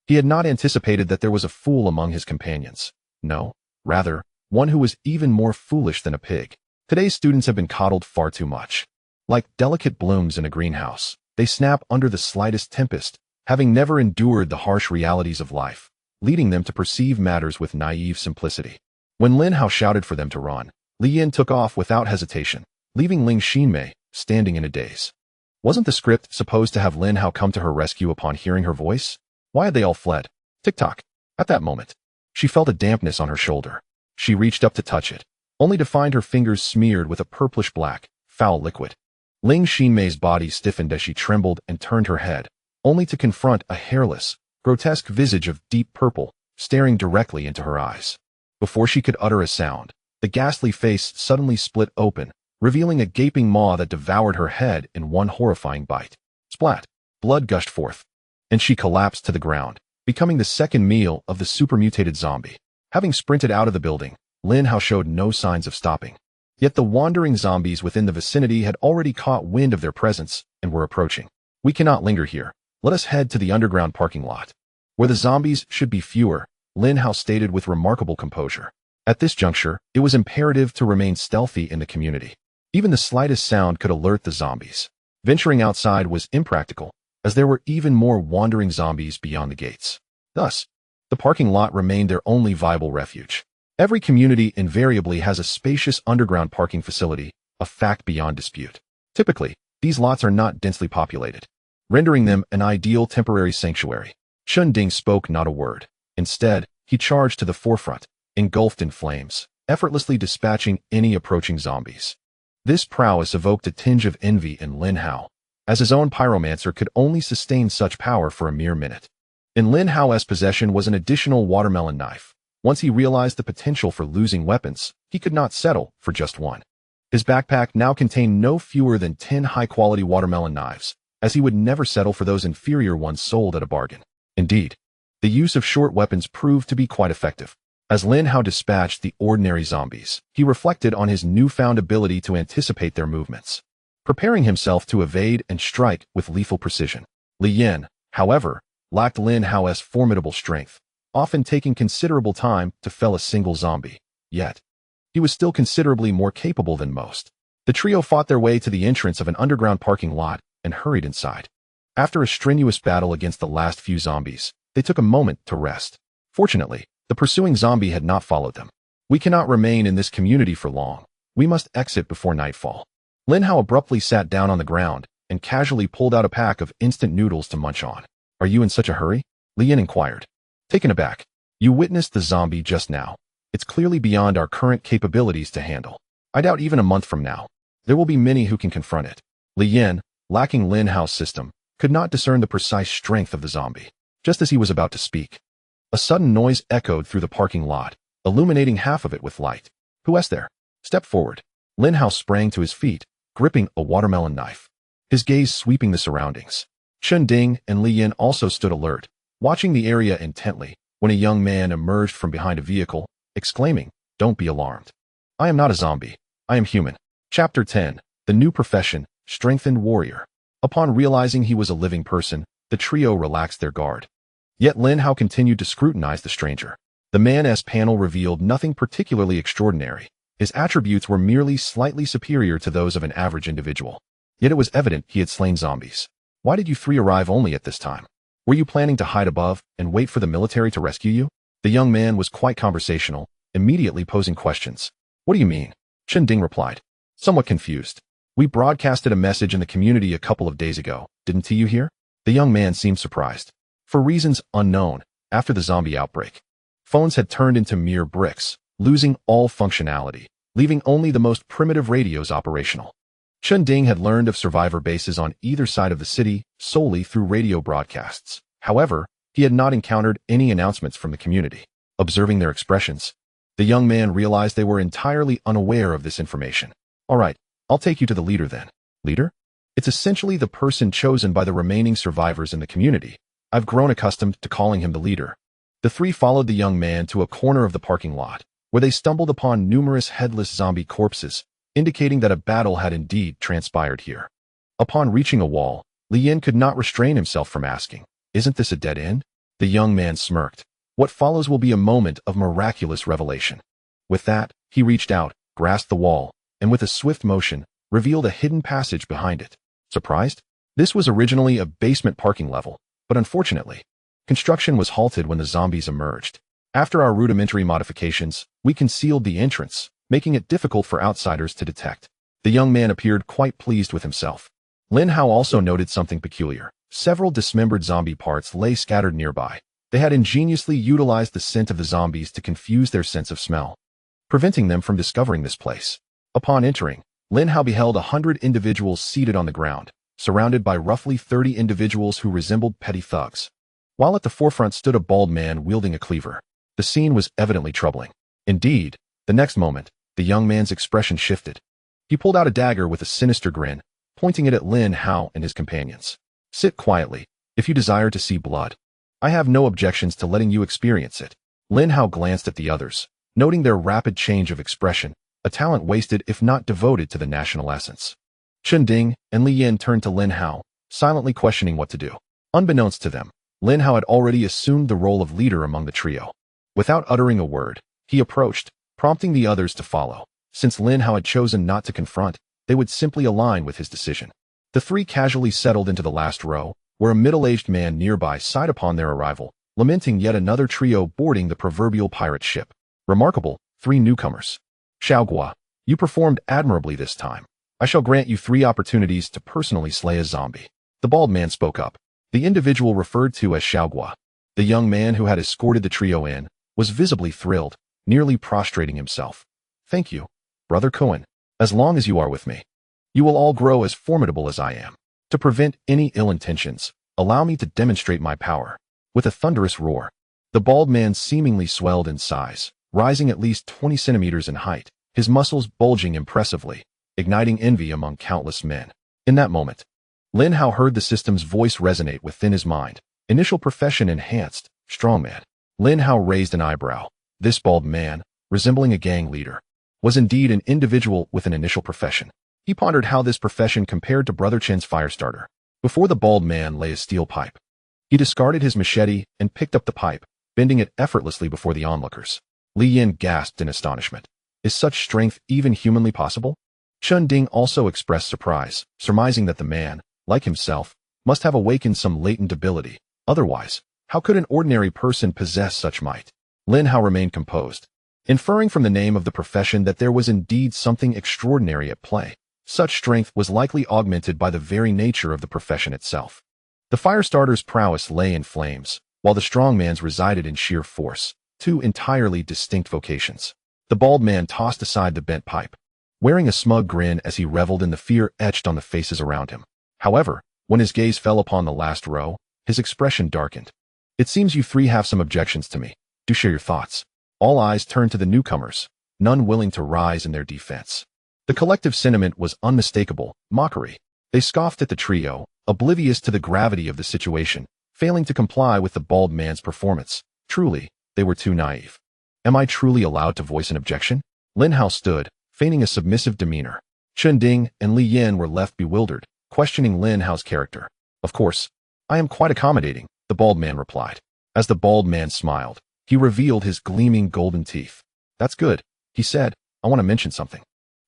he had not anticipated that there was a fool among his companions. No, rather, one who was even more foolish than a pig. Today's students have been coddled far too much. Like delicate blooms in a greenhouse, they snap under the slightest tempest, having never endured the harsh realities of life, leading them to perceive matters with naive simplicity. When Lin Hao shouted for them to run, Li Yin took off without hesitation, leaving Ling Xinmei standing in a daze. Wasn't the script supposed to have Lin Hao come to her rescue upon hearing her voice? Why had they all fled? Tick-tock. At that moment, she felt a dampness on her shoulder. She reached up to touch it, only to find her fingers smeared with a purplish-black, foul liquid. Ling Xinmei's body stiffened as she trembled and turned her head, only to confront a hairless, grotesque visage of deep purple staring directly into her eyes. Before she could utter a sound, the ghastly face suddenly split open, revealing a gaping maw that devoured her head in one horrifying bite. Splat! Blood gushed forth, and she collapsed to the ground, becoming the second meal of the supermutated zombie. Having sprinted out of the building, Lin Hao showed no signs of stopping. Yet the wandering zombies within the vicinity had already caught wind of their presence and were approaching. "We cannot linger here. Let us head to the underground parking lot, where the zombies should be fewer," Lin Hao stated with remarkable composure. At this juncture, it was imperative to remain stealthy in the community. Even the slightest sound could alert the zombies. Venturing outside was impractical, as there were even more wandering zombies beyond the gates. Thus, the parking lot remained their only viable refuge. Every community invariably has a spacious underground parking facility, a fact beyond dispute. Typically, these lots are not densely populated, rendering them an ideal temporary sanctuary. Chun Ding spoke not a word. Instead, he charged to the forefront, engulfed in flames, effortlessly dispatching any approaching zombies. This prowess evoked a tinge of envy in Lin Hao, as his own pyromancer could only sustain such power for a mere minute. In Lin Hao's possession was an additional watermelon knife. Once he realized the potential for losing weapons, he could not settle for just one. His backpack now contained no fewer than 10 high-quality watermelon knives, as he would never settle for those inferior ones sold at a bargain. Indeed, the use of short weapons proved to be quite effective. As Lin Hao dispatched the ordinary zombies, he reflected on his newfound ability to anticipate their movements, preparing himself to evade and strike with lethal precision. Li Yin, however, lacked Lin Hao's formidable strength, often taking considerable time to fell a single zombie. Yet, he was still considerably more capable than most. The trio fought their way to the entrance of an underground parking lot and hurried inside. After a strenuous battle against the last few zombies, they took a moment to rest. Fortunately, the pursuing zombie had not followed them. We cannot remain in this community for long. We must exit before nightfall. Lin Hao abruptly sat down on the ground and casually pulled out a pack of instant noodles to munch on. Are you in such a hurry? Li Yin inquired. Taken aback. You witnessed the zombie just now. It's clearly beyond our current capabilities to handle. I doubt even a month from now, there will be many who can confront it. Li Yin, lacking Lin Hao's system, could not discern the precise strength of the zombie. Just as he was about to speak, a sudden noise echoed through the parking lot, illuminating half of it with light. Who is there? Step forward. Lin Hao sprang to his feet, gripping a watermelon knife, his gaze sweeping the surroundings. Chen Ding and Li Yin also stood alert, watching the area intently, when a young man emerged from behind a vehicle, exclaiming, "Don't be alarmed. I am not a zombie. I am human." Chapter 10. The New Profession, Strengthened Warrior. Upon realizing he was a living person, the trio relaxed their guard. Yet Lin Hao continued to scrutinize the stranger. The man's panel revealed nothing particularly extraordinary. His attributes were merely slightly superior to those of an average individual. Yet it was evident he had slain zombies. Why did you three arrive only at this time? Were you planning to hide above and wait for the military to rescue you? The young man was quite conversational, immediately posing questions. What do you mean? Chen Ding replied, somewhat confused. We broadcasted a message in the community a couple of days ago, didn't you hear? The young man seemed surprised. For reasons unknown, after the zombie outbreak, phones had turned into mere bricks, losing all functionality, leaving only the most primitive radios operational. Chen Ding had learned of survivor bases on either side of the city solely through radio broadcasts. However, he had not encountered any announcements from the community. Observing their expressions, the young man realized they were entirely unaware of this information. All right, I'll take you to the leader then. Leader? It's essentially the person chosen by the remaining survivors in the community. I've grown accustomed to calling him the leader. The three followed the young man to a corner of the parking lot, where they stumbled upon numerous headless zombie corpses, indicating that a battle had indeed transpired here. Upon reaching a wall, Li Yin could not restrain himself from asking, "Isn't this a dead end?" The young man smirked. What follows will be a moment of miraculous revelation. With that, he reached out, grasped the wall, and with a swift motion, revealed a hidden passage behind it. Surprised? This was originally a basement parking level, but unfortunately, construction was halted when the zombies emerged. After our rudimentary modifications, we concealed the entrance, making it difficult for outsiders to detect. The young man appeared quite pleased with himself. Lin Hao also noted something peculiar. Several dismembered zombie parts lay scattered nearby. They had ingeniously utilized the scent of the zombies to confuse their sense of smell, preventing them from discovering this place. Upon entering, Lin Hao beheld 100 individuals seated on the ground, surrounded by roughly 30 individuals who resembled petty thugs. While at the forefront stood a bald man wielding a cleaver. The scene was evidently troubling. Indeed, the next moment, the young man's expression shifted. He pulled out a dagger with a sinister grin, pointing it at Lin Hao and his companions. Sit quietly, if you desire to see blood. I have no objections to letting you experience it. Lin Hao glanced at the others, noting their rapid change of expression, a talent wasted if not devoted to the national essence. Chen Ding and Li Yin turned to Lin Hao, silently questioning what to do. Unbeknownst to them, Lin Hao had already assumed the role of leader among the trio. Without uttering a word, he approached, prompting the others to follow. Since Lin Hao had chosen not to confront, they would simply align with his decision. The three casually settled into the last row, where a middle-aged man nearby sighed upon their arrival, lamenting yet another trio boarding the proverbial pirate ship. Remarkable, 3 newcomers. Xiaogua, you performed admirably this time. I shall grant you 3 opportunities to personally slay a zombie. The bald man spoke up. The individual referred to as Xiaogua, the young man who had escorted the trio in, was visibly thrilled, nearly prostrating himself. Thank you, Brother Cohen. As long as you are with me, you will all grow as formidable as I am. To prevent any ill intentions, allow me to demonstrate my power. With a thunderous roar, the bald man seemingly swelled in size, rising at least 20 centimeters in height, his muscles bulging impressively, igniting envy among countless men. In that moment, Lin Hao heard the system's voice resonate within his mind. Initial profession enhanced, strongman. Lin Hao raised an eyebrow. This bald man, resembling a gang leader, was indeed an individual with an initial profession. He pondered how this profession compared to Brother Chen's firestarter. Before the bald man lay a steel pipe. He discarded his machete and picked up the pipe, bending it effortlessly before the onlookers. Li Yin gasped in astonishment. Is such strength even humanly possible? Chun Ding also expressed surprise, surmising that the man, like himself, must have awakened some latent ability. Otherwise, how could an ordinary person possess such might? Lin Hao remained composed, inferring from the name of the profession that there was indeed something extraordinary at play. Such strength was likely augmented by the very nature of the profession itself. The firestarter's prowess lay in flames, while the strongman's resided in sheer force, two entirely distinct vocations. The bald man tossed aside the bent pipe, wearing a smug grin as he reveled in the fear etched on the faces around him. However, when his gaze fell upon the last row, his expression darkened. It seems you three have some objections to me. Do share your thoughts. All eyes turned to the newcomers, none willing to rise in their defense. The collective sentiment was unmistakable, mockery. They scoffed at the trio, oblivious to the gravity of the situation, failing to comply with the bald man's performance. Truly, they were too naive. Am I truly allowed to voice an objection? Lin Hao stood, feigning a submissive demeanor. Chun Ding and Li Yin were left bewildered, questioning Lin Hao's character. Of course, I am quite accommodating, the bald man replied. As the bald man smiled, he revealed his gleaming golden teeth. That's good, he said. I want to mention something.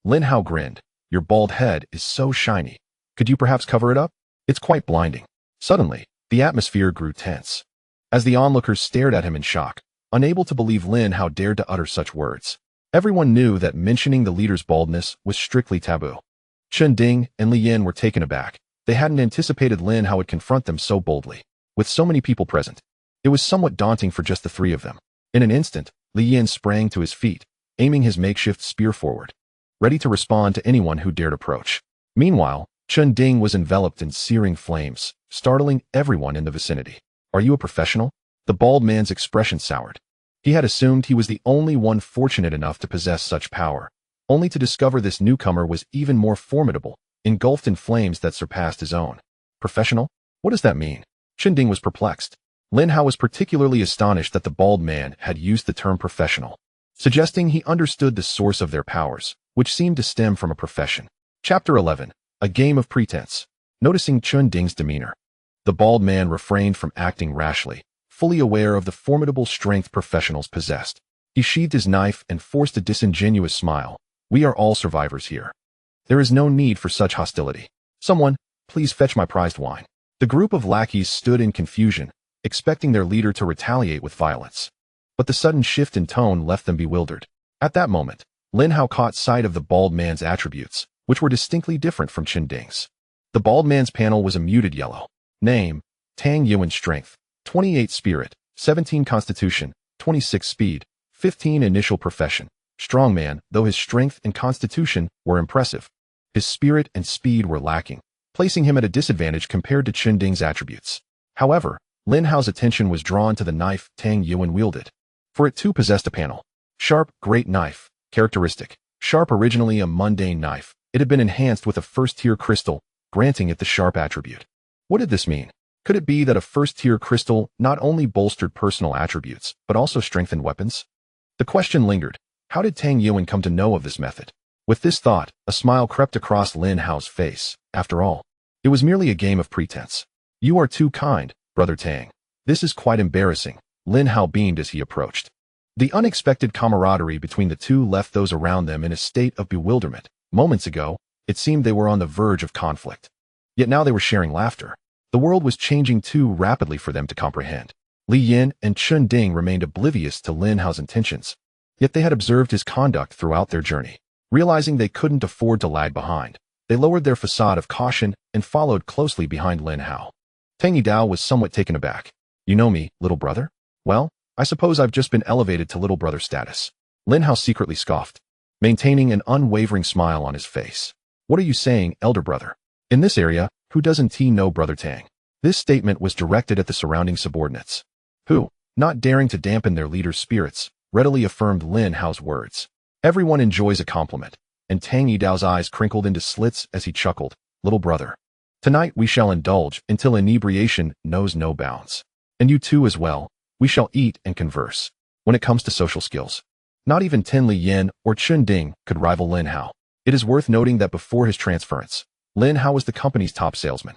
Lin Hao grinned. Your bald head is so shiny. Could you perhaps cover it up? It's quite blinding. Suddenly, the atmosphere grew tense. As the onlookers stared at him in shock, unable to believe Lin Hao dared to utter such words. Everyone knew that mentioning the leader's baldness was strictly taboo. Chun Ding and Li Yin were taken aback. They hadn't anticipated Lin Hao would confront them so boldly. With so many people present, it was somewhat daunting for just the three of them. In an instant, Li Yin sprang to his feet, aiming his makeshift spear forward, ready to respond to anyone who dared approach. Meanwhile, Chun Ding was enveloped in searing flames, startling everyone in the vicinity. Are you a professional? The bald man's expression soured. He had assumed he was the only one fortunate enough to possess such power, only to discover this newcomer was even more formidable, engulfed in flames that surpassed his own. Professional? What does that mean? Chun Ding was perplexed. Lin Hao was particularly astonished that the bald man had used the term professional, suggesting he understood the source of their powers, which seemed to stem from a profession. Chapter 11. A Game of Pretense. Noticing Chun Ding's demeanor, the bald man refrained from acting rashly, fully aware of the formidable strength professionals possessed. He sheathed his knife and forced a disingenuous smile. We are all survivors here. There is no need for such hostility. Someone, please fetch my prized wine. The group of lackeys stood in confusion, expecting their leader to retaliate with violence. But the sudden shift in tone left them bewildered. At that moment, Lin Hao caught sight of the bald man's attributes, which were distinctly different from Chun Ding's. The bald man's panel was a muted yellow. Name, Tang Yuan Strength, 28 Spirit, 17 Constitution, 26 Speed, 15 Initial Profession. Strongman, though his strength and constitution were impressive, his spirit and speed were lacking, placing him at a disadvantage compared to Chun Ding's attributes. However, Lin Hao's attention was drawn to the knife Tang Yuan wielded, for it too possessed a panel. Sharp, great knife, characteristic. Sharp, originally a mundane knife, it had been enhanced with a first-tier crystal, granting it the sharp attribute. What did this mean? Could it be that a first-tier crystal not only bolstered personal attributes, but also strengthened weapons? The question lingered. How did Tang Yuan come to know of this method? With this thought, a smile crept across Lin Hao's face. After all, it was merely a game of pretense. You are too kind, Brother Tang. This is quite embarrassing. Lin Hao beamed as he approached. The unexpected camaraderie between the two left those around them in a state of bewilderment. Moments ago, it seemed they were on the verge of conflict. Yet now they were sharing laughter. The world was changing too rapidly for them to comprehend. Li Yin and Chun Ding remained oblivious to Lin Hao's intentions. Yet they had observed his conduct throughout their journey. Realizing they couldn't afford to lag behind, they lowered their facade of caution and followed closely behind Lin Hao. Tang Yidao was somewhat taken aback. You know me, little brother? Well, I suppose I've just been elevated to little brother status. Lin Hao secretly scoffed. maintaining an unwavering smile on his face. What are you saying, elder brother? In this area, who doesn't know Brother Tang? This statement was directed at the surrounding subordinates, who, not daring to dampen their leader's spirits, readily affirmed Lin Hao's words. Everyone enjoys a compliment, and Tang Yidao's eyes crinkled into slits as he chuckled. Little brother, tonight we shall indulge until inebriation knows no bounds. And you too as well. We shall eat and converse. When it comes to social skills, not even Tin Li Yin or Chun Ding could rival Lin Hao. It is worth noting that before his transference, Lin Hao was the company's top salesman.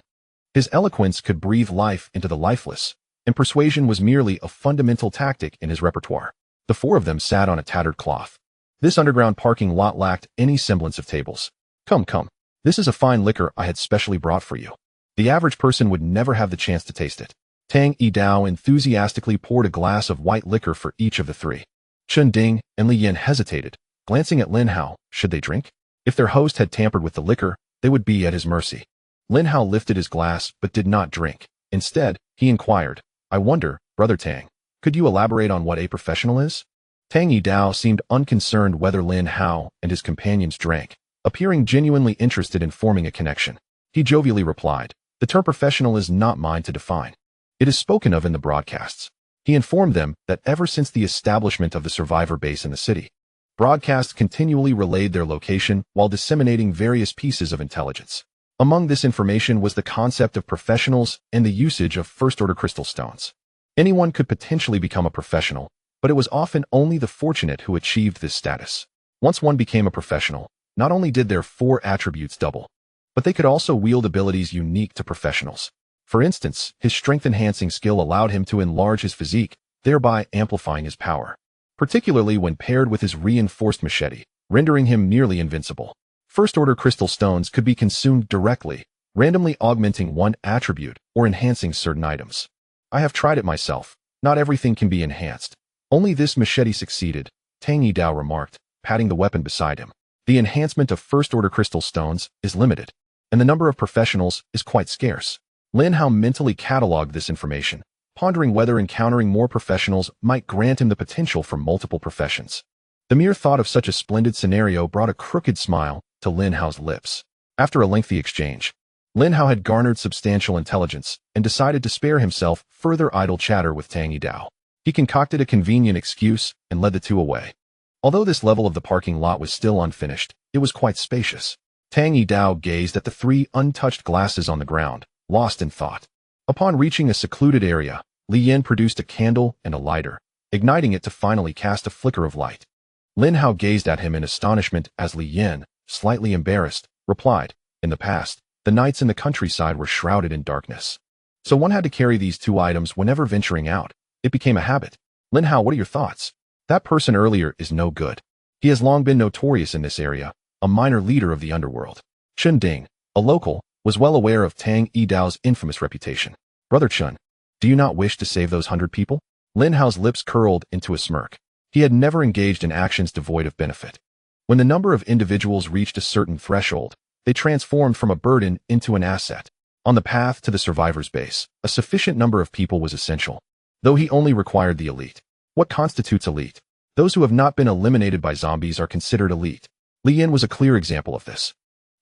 His eloquence could breathe life into the lifeless, and persuasion was merely a fundamental tactic in his repertoire. The four of them sat on a tattered cloth. This underground parking lot lacked any semblance of tables. Come, come. This is a fine liquor I had specially brought for you. The average person would never have the chance to taste it. Tang Yidao enthusiastically poured a glass of white liquor for each of the three. Chun Ding and Li Yin hesitated, glancing at Lin Hao. Should they drink? If their host had tampered with the liquor, they would be at his mercy. Lin Hao lifted his glass but did not drink. Instead, he inquired, I wonder, Brother Tang, could you elaborate on what a professional is? Tang Yidao seemed unconcerned whether Lin Hao and his companions drank, appearing genuinely interested in forming a connection. He jovially replied, the term professional is not mine to define. It is spoken of in the broadcasts. He informed them that ever since the establishment of the survivor base in the city, broadcasts continually relayed their location while disseminating various pieces of intelligence. Among this information was the concept of professionals and the usage of first-order crystal stones. Anyone could potentially become a professional, but it was often only the fortunate who achieved this status. Once one became a professional, not only did their 4 attributes double, but they could also wield abilities unique to professionals. For instance, his strength-enhancing skill allowed him to enlarge his physique, thereby amplifying his power, particularly when paired with his reinforced machete, rendering him nearly invincible. First-order crystal stones could be consumed directly, randomly augmenting one attribute or enhancing certain items. I have tried it myself. Not everything can be enhanced. Only this machete succeeded, Tang Yidao remarked, patting the weapon beside him. The enhancement of first-order crystal stones is limited, and the number of professionals is quite scarce. Lin Hao mentally cataloged this information, pondering whether encountering more professionals might grant him the potential for multiple professions. The mere thought of such a splendid scenario brought a crooked smile to Lin Hao's lips. After a lengthy exchange, Lin Hao had garnered substantial intelligence and decided to spare himself further idle chatter with Tang Yidao. He concocted a convenient excuse and led the two away. Although this level of the parking lot was still unfinished, it was quite spacious. Tang Yidao gazed at the 3 untouched glasses on the ground, lost in thought. Upon reaching a secluded area, Li Yin produced a candle and a lighter, igniting it to finally cast a flicker of light. Lin Hao gazed at him in astonishment as Li Yin, slightly embarrassed, replied, in the past, the nights in the countryside were shrouded in darkness. So one had to carry these 2 items whenever venturing out. It became a habit. Lin Hao, what are your thoughts? That person earlier is no good. He has long been notorious in this area, a minor leader of the underworld. Chun Ding, a local, was well aware of Tang Yidao's infamous reputation. Brother Chun, do you not wish to save those 100 people? Lin Hao's lips curled into a smirk. He had never engaged in actions devoid of benefit. When the number of individuals reached a certain threshold, they transformed from a burden into an asset. On the path to the survivor's base, a sufficient number of people was essential, though he only required the elite. What constitutes elite? Those who have not been eliminated by zombies are considered elite. Li Yin was a clear example of this.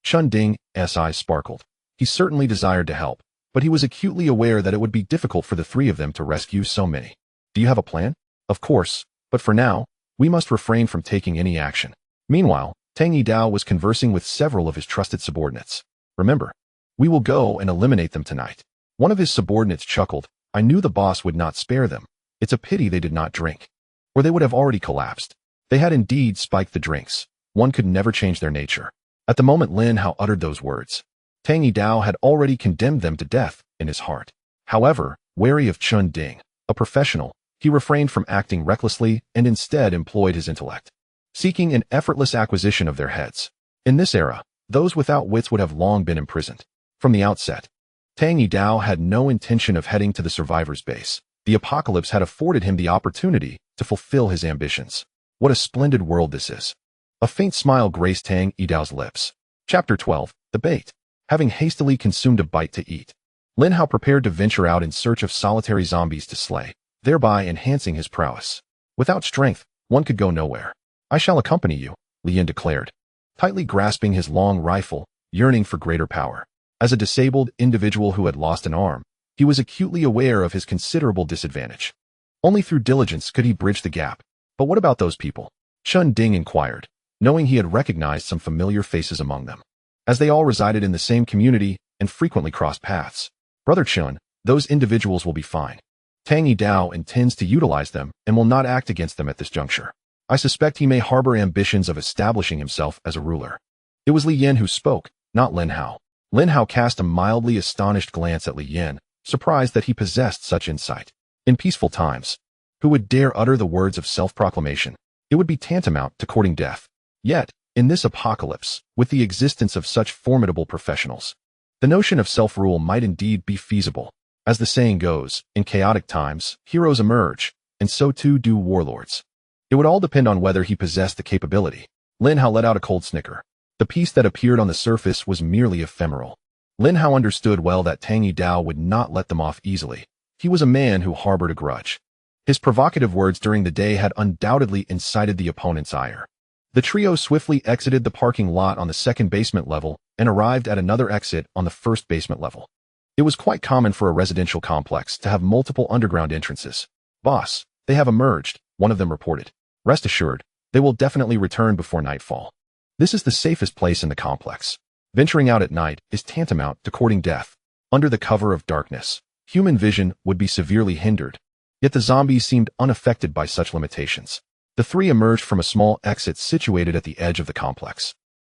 Chun Ding's eyes sparkled. He certainly desired to help, but he was acutely aware that it would be difficult for the 3 of them to rescue so many. Do you have a plan? Of course, but for now, we must refrain from taking any action. Meanwhile, Tang Yidao was conversing with several of his trusted subordinates. Remember, we will go and eliminate them tonight. One of his subordinates chuckled. I knew the boss would not spare them. It's a pity they did not drink, or they would have already collapsed. They had indeed spiked the drinks. One could never change their nature. At the moment Lin Hao uttered those words, Tang Yidao had already condemned them to death in his heart. However, wary of Chun Ding, a professional, he refrained from acting recklessly and instead employed his intellect, seeking an effortless acquisition of their heads. In this era, those without wits would have long been imprisoned. From the outset, Tang Yidao had no intention of heading to the survivor's base. The apocalypse had afforded him the opportunity to fulfill his ambitions. What a splendid world this is. A faint smile graced Tang Yidao's lips. Chapter 12, The Bait. Having hastily consumed a bite to eat, Lin Hao prepared to venture out in search of solitary zombies to slay, thereby enhancing his prowess. Without strength, one could go nowhere. I shall accompany you. Li Yin declared, tightly grasping his long rifle, yearning for greater power. As a disabled individual who had lost an arm, he was acutely aware of his considerable disadvantage. Only through diligence could he bridge the gap. But what about those people? Chun Ding inquired, knowing he had recognized some familiar faces among them. As they all resided in the same community and frequently crossed paths. Brother Chun, those individuals will be fine. Tang Yidao intends to utilize them and will not act against them at this juncture. I suspect he may harbor ambitions of establishing himself as a ruler. It was Li Yin who spoke, not Lin Hao. Lin Hao cast a mildly astonished glance at Li Yin, surprised that he possessed such insight. In peaceful times, who would dare utter the words of self-proclamation? It would be tantamount to courting death. Yet, in this apocalypse, with the existence of such formidable professionals, the notion of self-rule might indeed be feasible. As the saying goes, in chaotic times, heroes emerge, and so too do warlords. It would all depend on whether he possessed the capability. Lin Hao let out a cold snicker. The peace that appeared on the surface was merely ephemeral. Lin Hao understood well that Tang Yidao would not let them off easily. He was a man who harbored a grudge. His provocative words during the day had undoubtedly incited the opponent's ire. The trio swiftly exited the parking lot on the second basement level and arrived at another exit on the first basement level. It was quite common for a residential complex to have multiple underground entrances. Boss, they have emerged, one of them reported. Rest assured, they will definitely return before nightfall. This is the safest place in the complex. Venturing out at night is tantamount to courting death. Under the cover of darkness, human vision would be severely hindered. Yet the zombies seemed unaffected by such limitations. The three emerged from a small exit situated at the edge of the complex.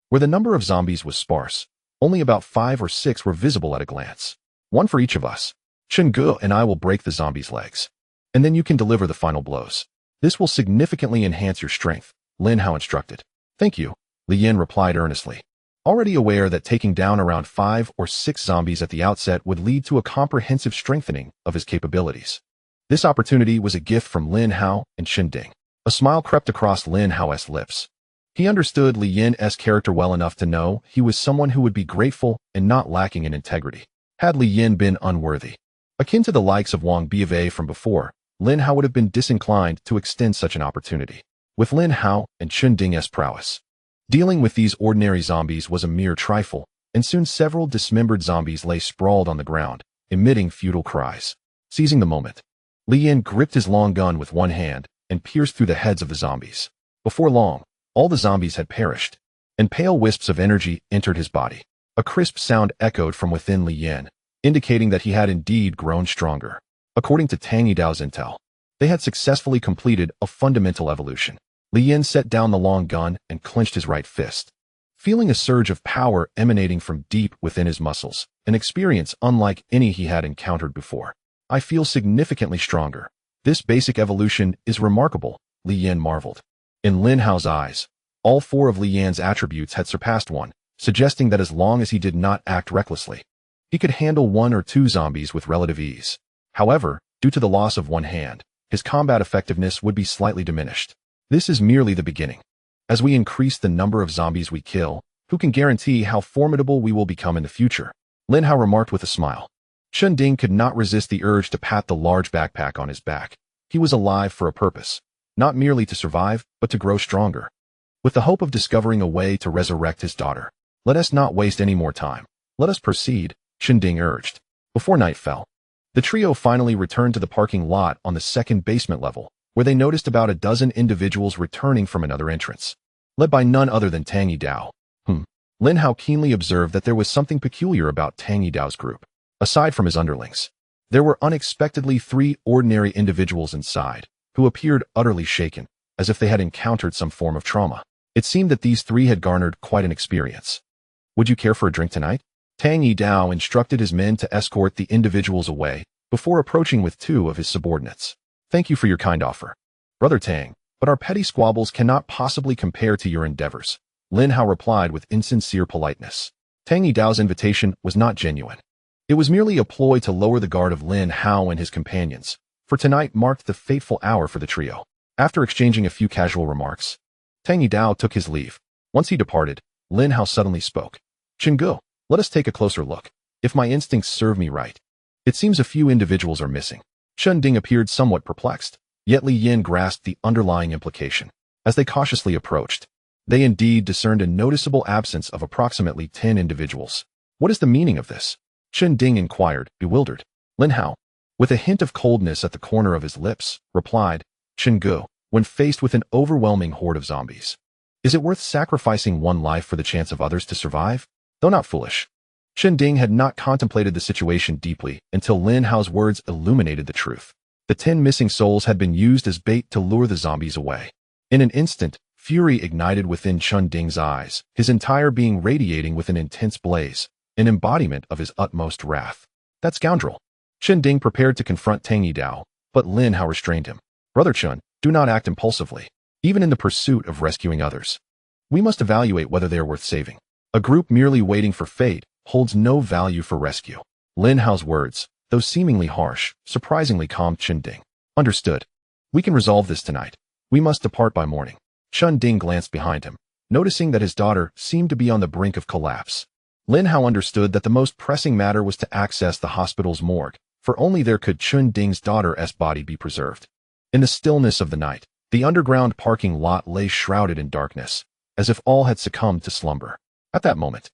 Where the number of zombies was sparse, only about 5 or 6 were visible at a glance. One for each of us. Chen Ge and I will break the zombies' legs. And then you can deliver the final blows. This will significantly enhance your strength, Lin Hao instructed. Thank you, Li Yin replied earnestly. Already aware that taking down around 5 or 6 zombies at the outset would lead to a comprehensive strengthening of his capabilities. This opportunity was a gift from Lin Hao and Chen Ding. A smile crept across Lin Hao's lips. He understood Li Yin's character well enough to know he was someone who would be grateful and not lacking in integrity. Had Li Yin been unworthy, akin to the likes of Wang Biave from before, Lin Hao would have been disinclined to extend such an opportunity. With Lin Hao and Chen Ding's prowess, dealing with these ordinary zombies was a mere trifle, and soon several dismembered zombies lay sprawled on the ground, emitting futile cries. Seizing the moment, Li Yin gripped his long gun with one hand and pierced through the heads of the zombies. Before long, all the zombies had perished, and pale wisps of energy entered his body. A crisp sound echoed from within Li Yin, indicating that he had indeed grown stronger. According to Tang Yidao's intel, they had successfully completed a fundamental evolution. Li Yin set down the long gun and clenched his right fist. Feeling a surge of power emanating from deep within his muscles, an experience unlike any he had encountered before. I feel significantly stronger. This basic evolution is remarkable, Li Yin marveled. In Lin Hao's eyes, all 4 of Li Yin's attributes had surpassed one, suggesting that as long as he did not act recklessly, he could handle 1 or 2 zombies with relative ease. However, due to the loss of one hand, his combat effectiveness would be slightly diminished. This is merely the beginning. As we increase the number of zombies we kill, who can guarantee how formidable we will become in the future? Lin Hao remarked with a smile. Chen Ding could not resist the urge to pat the large backpack on his back. He was alive for a purpose, not merely to survive, but to grow stronger. With the hope of discovering a way to resurrect his daughter, let us not waste any more time. Let us proceed, Chen Ding urged. Before night fell, the trio finally returned to the parking lot on the second basement level, where they noticed about a dozen individuals returning from another entrance, led by none other than Tang Yidao. Lin Hao keenly observed that there was something peculiar about Tang Yidao's group. Aside from his underlings, there were unexpectedly 3 ordinary individuals inside, who appeared utterly shaken, as if they had encountered some form of trauma. It seemed that these 3 had garnered quite an experience. Would you care for a drink tonight? Tang Yidao instructed his men to escort the individuals away, before approaching with 2 of his subordinates. Thank you for your kind offer, Brother Tang, but our petty squabbles cannot possibly compare to your endeavors, Lin Hao replied with insincere politeness. Tang Yidao's invitation was not genuine. It was merely a ploy to lower the guard of Lin Hao and his companions, for tonight marked the fateful hour for the trio. After exchanging a few casual remarks, Tang Yidao took his leave. Once he departed, Lin Hao suddenly spoke. Chen Ge, let us take a closer look. If my instincts serve me right, it seems a few individuals are missing. Chen Ding appeared somewhat perplexed, yet Li Yin grasped the underlying implication. As they cautiously approached, They indeed discerned a noticeable absence of approximately 10 individuals. What is the meaning of this? Chen Ding inquired, bewildered. Lin Hao, with a hint of coldness at the corner of his lips, replied, Chen Gu, when faced with an overwhelming horde of zombies. Is it worth sacrificing one life for the chance of others to survive? Though not foolish. Chen Ding had not contemplated the situation deeply until Lin Hao's words illuminated the truth. The 10 missing souls had been used as bait to lure the zombies away. In an instant, fury ignited within Chen Ding's eyes, his entire being radiating with an intense blaze, an embodiment of his utmost wrath. That scoundrel! Chen Ding prepared to confront Tang Yidao, but Lin Hao restrained him. Brother Chen, do not act impulsively, even in the pursuit of rescuing others. We must evaluate whether they are worth saving. A group merely waiting for fate holds no value for rescue. Lin Hao's words, though seemingly harsh, surprisingly calmed Chen Ding. Understood. We can resolve this tonight. We must depart by morning. Chen Ding glanced behind him, noticing that his daughter seemed to be on the brink of collapse. Lin Hao understood that the most pressing matter was to access the hospital's morgue, for only there could Chen Ding's daughter's body be preserved. In the stillness of the night, the underground parking lot lay shrouded in darkness, as if all had succumbed to slumber. At that moment,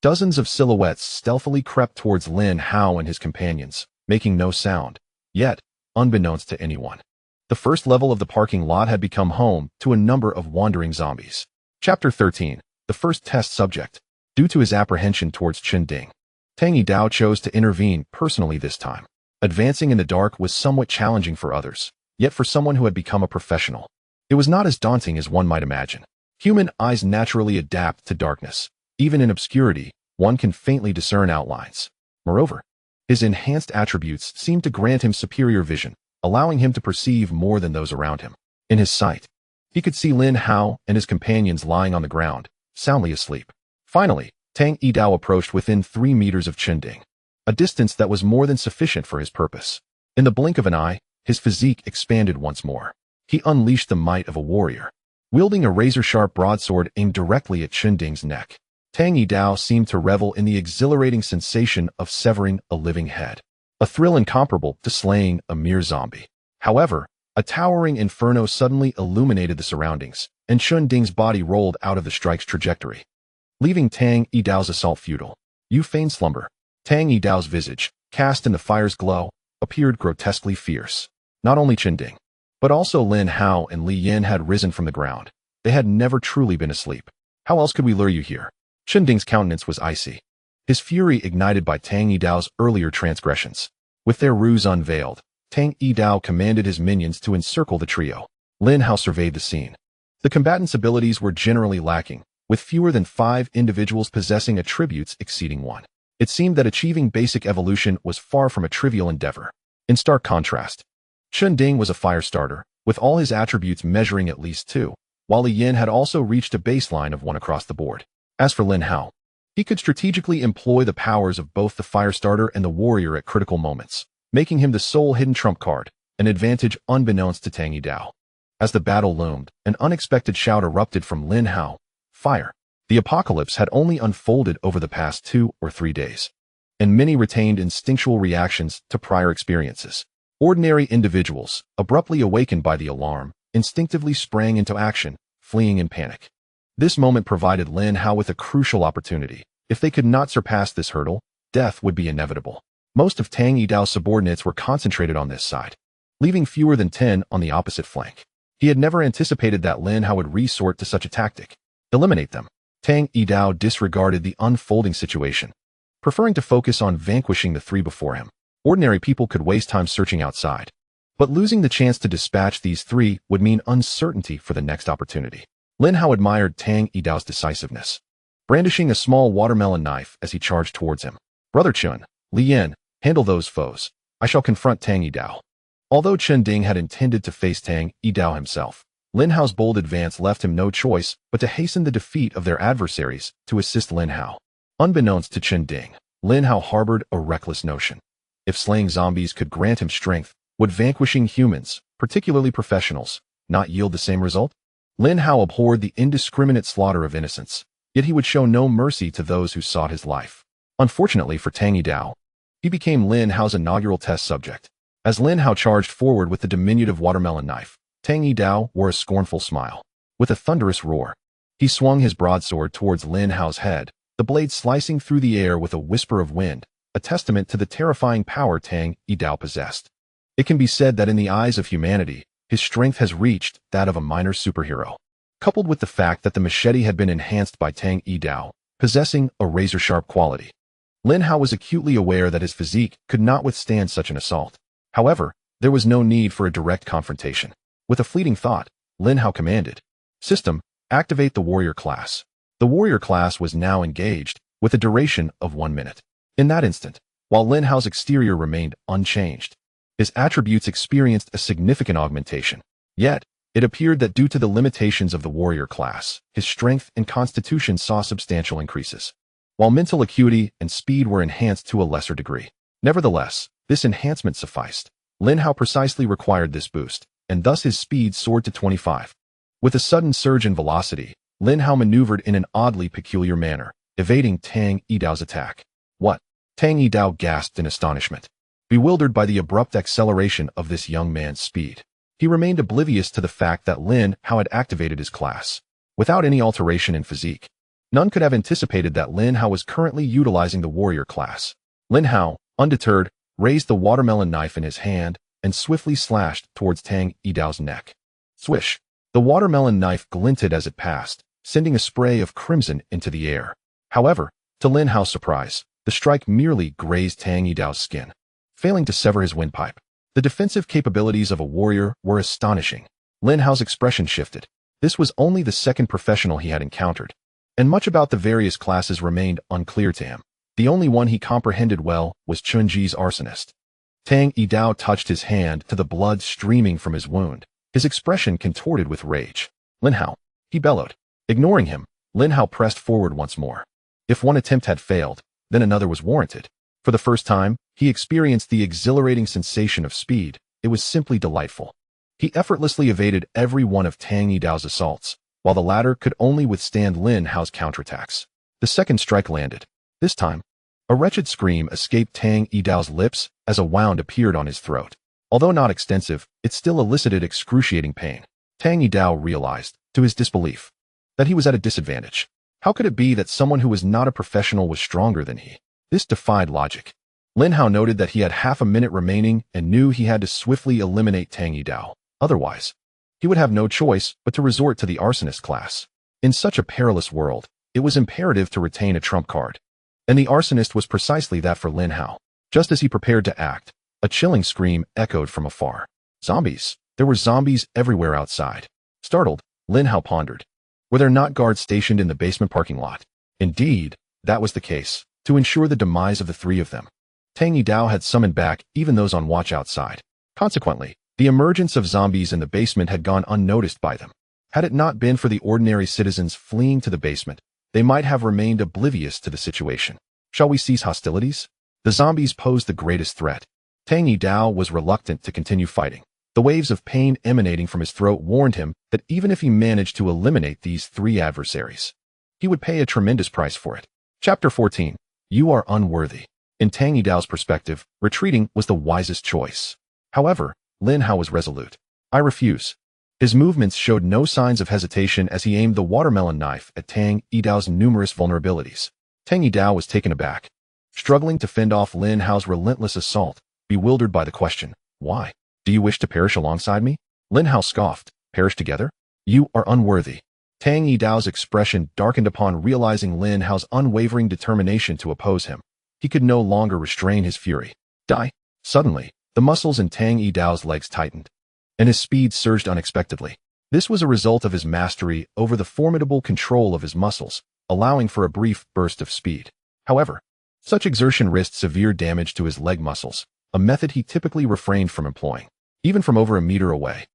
dozens of silhouettes stealthily crept towards Lin Hao and his companions, making no sound, yet, unbeknownst to anyone. The first level of the parking lot had become home to a number of wandering zombies. Chapter 13. The first test subject. Due to his apprehension towards Chen Ding, Tang Yidao chose to intervene personally this time. Advancing in the dark was somewhat challenging for others, yet for someone who had become a professional, it was not as daunting as one might imagine. Human eyes naturally adapt to darkness. Even in obscurity, one can faintly discern outlines. Moreover, his enhanced attributes seemed to grant him superior vision, allowing him to perceive more than those around him. In his sight, he could see Lin Hao and his companions lying on the ground, soundly asleep. Finally, Tang Yidao approached within 3 meters of Chen Ding, a distance that was more than sufficient for his purpose. In the blink of an eye, his physique expanded once more. He unleashed the might of a warrior, wielding a razor-sharp broadsword aimed directly at Chen Ding's neck. Tang Yidao seemed to revel in the exhilarating sensation of severing a living head, a thrill incomparable to slaying a mere zombie. However, a towering inferno suddenly illuminated the surroundings, and Chen Ding's body rolled out of the strike's trajectory, leaving Tang Yidao's assault futile. You feign slumber. Tang Yidao's visage, cast in the fire's glow, appeared grotesquely fierce. Not only Chen Ding, but also Lin Hao and Li Yin had risen from the ground. They had never truly been asleep. How else could we lure you here? Chen Ding's countenance was icy, his fury ignited by Tang Yidao's earlier transgressions. With their ruse unveiled, Tang Yidao commanded his minions to encircle the trio. Lin Hao surveyed the scene. The combatants' abilities were generally lacking, with fewer than 5 individuals possessing attributes exceeding 1. It seemed that achieving basic evolution was far from a trivial endeavor. In stark contrast, Chen Ding was a fire starter, with all his attributes measuring at least 2, while Li Yin had also reached a baseline of 1 across the board. As for Lin Hao, he could strategically employ the powers of both the fire starter and the warrior at critical moments, making him the sole hidden trump card, an advantage unbeknownst to Tang Yidao. As the battle loomed, an unexpected shout erupted from Lin Hao. Fire. The apocalypse had only unfolded over the past 2 or 3 days, and many retained instinctual reactions to prior experiences. Ordinary individuals, abruptly awakened by the alarm, instinctively sprang into action, fleeing in panic. This moment provided Lin Hao with a crucial opportunity. If they could not surpass this hurdle, death would be inevitable. Most of Tang Yidao's subordinates were concentrated on this side, leaving fewer than 10 on the opposite flank. He had never anticipated that Lin Hao would resort to such a tactic. Eliminate them. Tang Yidao disregarded the unfolding situation, preferring to focus on vanquishing the 3 before him. Ordinary people could waste time searching outside, but losing the chance to dispatch these 3 would mean uncertainty for the next opportunity. Lin Hao admired Tang Yidao's decisiveness, brandishing a small watermelon knife as he charged towards him. Brother Chen, Li Yin, handle those foes. I shall confront Tang Yidao. Although Chen Ding had intended to face Tang Yidao himself, Lin Hao's bold advance left him no choice but to hasten the defeat of their adversaries to assist Lin Hao. Unbeknownst to Chen Ding, Lin Hao harbored a reckless notion. If slaying zombies could grant him strength, would vanquishing humans, particularly professionals, not yield the same result? Lin Hao abhorred the indiscriminate slaughter of innocents, yet he would show no mercy to those who sought his life. Unfortunately for Tang Yidao, he became Lin Hao's inaugural test subject. As Lin Hao charged forward with the diminutive watermelon knife, Tang Yidao wore a scornful smile. With a thunderous roar, He swung his broadsword towards Lin Hao's head, the blade slicing through the air with a whisper of wind, a testament to the terrifying power Tang Yidao possessed. It can be said that in the eyes of humanity, his strength has reached that of a minor superhero. Coupled with the fact that the machete had been enhanced by Tang Yidao, possessing a razor-sharp quality, Lin Hao was acutely aware that his physique could not withstand such an assault. However, there was no need for a direct confrontation. With a fleeting thought, Lin Hao commanded, "System, activate the warrior class." The warrior class was now engaged, with a duration of 1 minute. In that instant, while Lin Hao's exterior remained unchanged, his attributes experienced a significant augmentation. Yet, it appeared that due to the limitations of the warrior class, his strength and constitution saw substantial increases, while mental acuity and speed were enhanced to a lesser degree. Nevertheless, this enhancement sufficed. Lin Hao precisely required this boost, and thus his speed soared to 25. With a sudden surge in velocity, Lin Hao maneuvered in an oddly peculiar manner, evading Tang Yidao's attack. "What?" Tang Yidao gasped in astonishment, bewildered by the abrupt acceleration of this young man's speed. He remained oblivious to the fact that Lin Hao had activated his class, without any alteration in physique. None could have anticipated that Lin Hao was currently utilizing the warrior class. Lin Hao, undeterred, raised the watermelon knife in his hand and swiftly slashed towards Tang Yidao's neck. Swish! The watermelon knife glinted as it passed, sending a spray of crimson into the air. However, to Lin Hao's surprise, the strike merely grazed Tang Yidao's skin, failing to sever his windpipe. The defensive capabilities of a warrior were astonishing. Lin Hao's expression shifted. This was only the second professional he had encountered, and much about the various classes remained unclear to him. The only one he comprehended well was Chunji's arsonist. Tang Yidao touched his hand to the blood streaming from his wound, his expression contorted with rage. "Lin Hao," he bellowed. Ignoring him, Lin Hao pressed forward once more. If one attempt had failed, then another was warranted. For the first time, he experienced the exhilarating sensation of speed. It was simply delightful. He effortlessly evaded every one of Tang Yidao's assaults, while the latter could only withstand Lin Hao's counterattacks. The second strike landed. This time, a wretched scream escaped Tang Yidao's lips as a wound appeared on his throat. Although not extensive, it still elicited excruciating pain. Tang Yidao realized, to his disbelief, that he was at a disadvantage. How could it be that someone who was not a professional was stronger than he? This defied logic. Lin Hao noted that he had half a minute remaining and knew he had to swiftly eliminate Tang Yidao. Otherwise, he would have no choice but to resort to the arsonist class. In such a perilous world, it was imperative to retain a trump card. And the arsonist was precisely that for Lin Hao. Just as he prepared to act, a chilling scream echoed from afar. Zombies! There were zombies everywhere outside. Startled, Lin Hao pondered. Were there not guards stationed in the basement parking lot? Indeed, that was the case, to ensure the demise of the three of them. Tang Yidao had summoned back even those on watch outside. Consequently, the emergence of zombies in the basement had gone unnoticed by them. Had it not been for the ordinary citizens fleeing to the basement, they might have remained oblivious to the situation. Shall we cease hostilities? The zombies posed the greatest threat. Tang Yidao was reluctant to continue fighting. The waves of pain emanating from his throat warned him that even if he managed to eliminate these three adversaries, he would pay a tremendous price for it. Chapter 14. You are unworthy. In Tang Yidao's perspective, retreating was the wisest choice. However, Lin Hao was resolute. "I refuse." His movements showed no signs of hesitation as he aimed the watermelon knife at Tang Yidao's numerous vulnerabilities. Tang Yidao was taken aback, struggling to fend off Lin Hao's relentless assault, bewildered by the question, "Why? Do you wish to perish alongside me?" Lin Hao scoffed, "Perish together? You are unworthy." Tang Yidao's expression darkened upon realizing Lin Hao's unwavering determination to oppose him. He could no longer restrain his fury. Die! Suddenly, the muscles in Tang Yidao's legs tightened, and his speed surged unexpectedly. This was a result of his mastery over the formidable control of his muscles, allowing for a brief burst of speed. However, such exertion risked severe damage to his leg muscles, a method he typically refrained from employing. Even from over a meter away,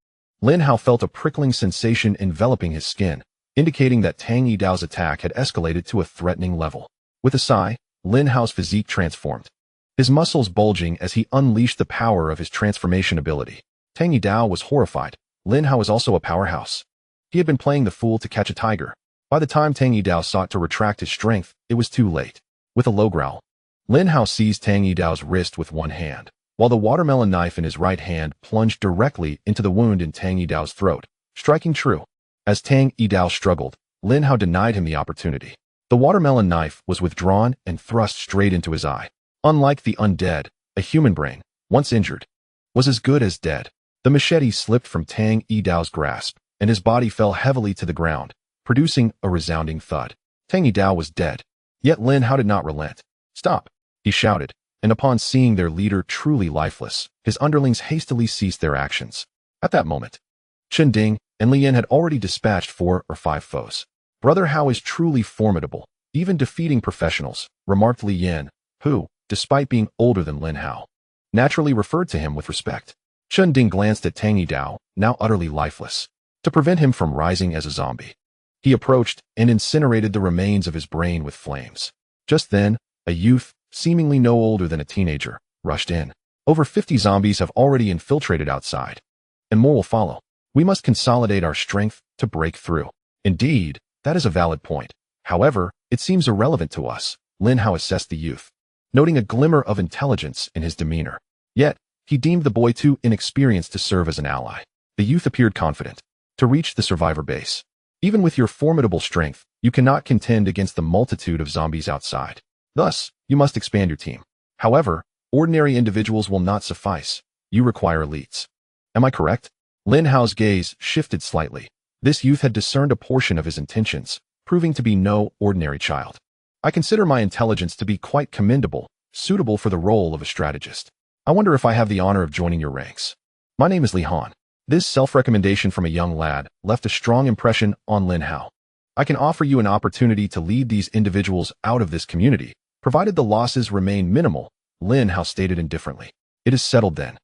Lin Hao felt a prickling sensation enveloping his skin, indicating that Tang Yidao's attack had escalated to a threatening level. With a sigh, Lin Hao's physique transformed, his muscles bulging as he unleashed the power of his transformation ability. Tang Yidao was horrified. Lin Hao was also a powerhouse. He had been playing the fool to catch a tiger. By the time Tang Yidao sought to retract his strength, it was too late. With a low growl, Lin Hao seized Tang Yidao's wrist with one hand, while the watermelon knife in his right hand plunged directly into the wound in Tang Yidao's throat, striking true. As Tang Yidao struggled, Lin Hao denied him the opportunity. The watermelon knife was withdrawn and thrust straight into his eye. Unlike the undead, a human brain, once injured, was as good as dead. The machete slipped from Tang Yidao's grasp, and his body fell heavily to the ground, producing a resounding thud. Tang Yidao was dead. Yet Lin Hao did not relent. "Stop!" he shouted, and upon seeing their leader truly lifeless, his underlings hastily ceased their actions. At that moment, Chen Ding and Li Yin had already dispatched 4 or 5 foes. "Brother Hao is truly formidable, even defeating professionals," remarked Li Yin, who, despite being older than Lin Hao, naturally referred to him with respect. Chen Ding glanced at Tang Yidao, now utterly lifeless. To prevent him from rising as a zombie, he approached and incinerated the remains of his brain with flames. Just then, a youth, seemingly no older than a teenager, rushed in. "Over 50 zombies have already infiltrated outside, and more will follow. We must consolidate our strength to break through." "Indeed, that is a valid point. However, it seems irrelevant to us," Lin Hao assessed the youth, noting a glimmer of intelligence in his demeanor. Yet, he deemed the boy too inexperienced to serve as an ally. The youth appeared confident. "To reach the survivor base, even with your formidable strength, you cannot contend against the multitude of zombies outside. Thus, you must expand your team. However, ordinary individuals will not suffice. You require elites. Am I correct?" Lin Hao's gaze shifted slightly. This youth had discerned a portion of his intentions, proving to be no ordinary child. "I consider my intelligence to be quite commendable, suitable for the role of a strategist. I wonder if I have the honor of joining your ranks. My name is Li Han." This self-recommendation from a young lad left a strong impression on Lin Hao. "I can offer you an opportunity to lead these individuals out of this community, provided the losses remain minimal," Lin Hao stated indifferently. "It is settled then."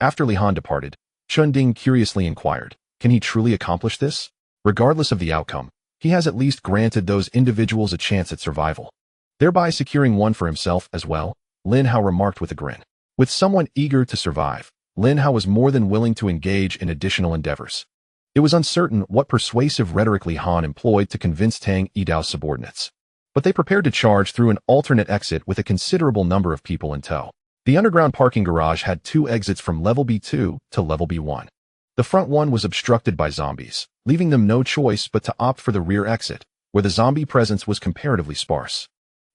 After Li Han departed, Chen Ding curiously inquired, "Can he truly accomplish this? Regardless of the outcome, he has at least granted those individuals a chance at survival, thereby securing one for himself as well," Lin Hao remarked with a grin. With someone eager to survive, Lin Hao was more than willing to engage in additional endeavors. It was uncertain what persuasive rhetoric Li Han employed to convince Tang Yidao's subordinates, but they prepared to charge through an alternate exit with a considerable number of people in tow. The underground parking garage had 2 exits from level B2 to level B1. The front one was obstructed by zombies, leaving them no choice but to opt for the rear exit, where the zombie presence was comparatively sparse.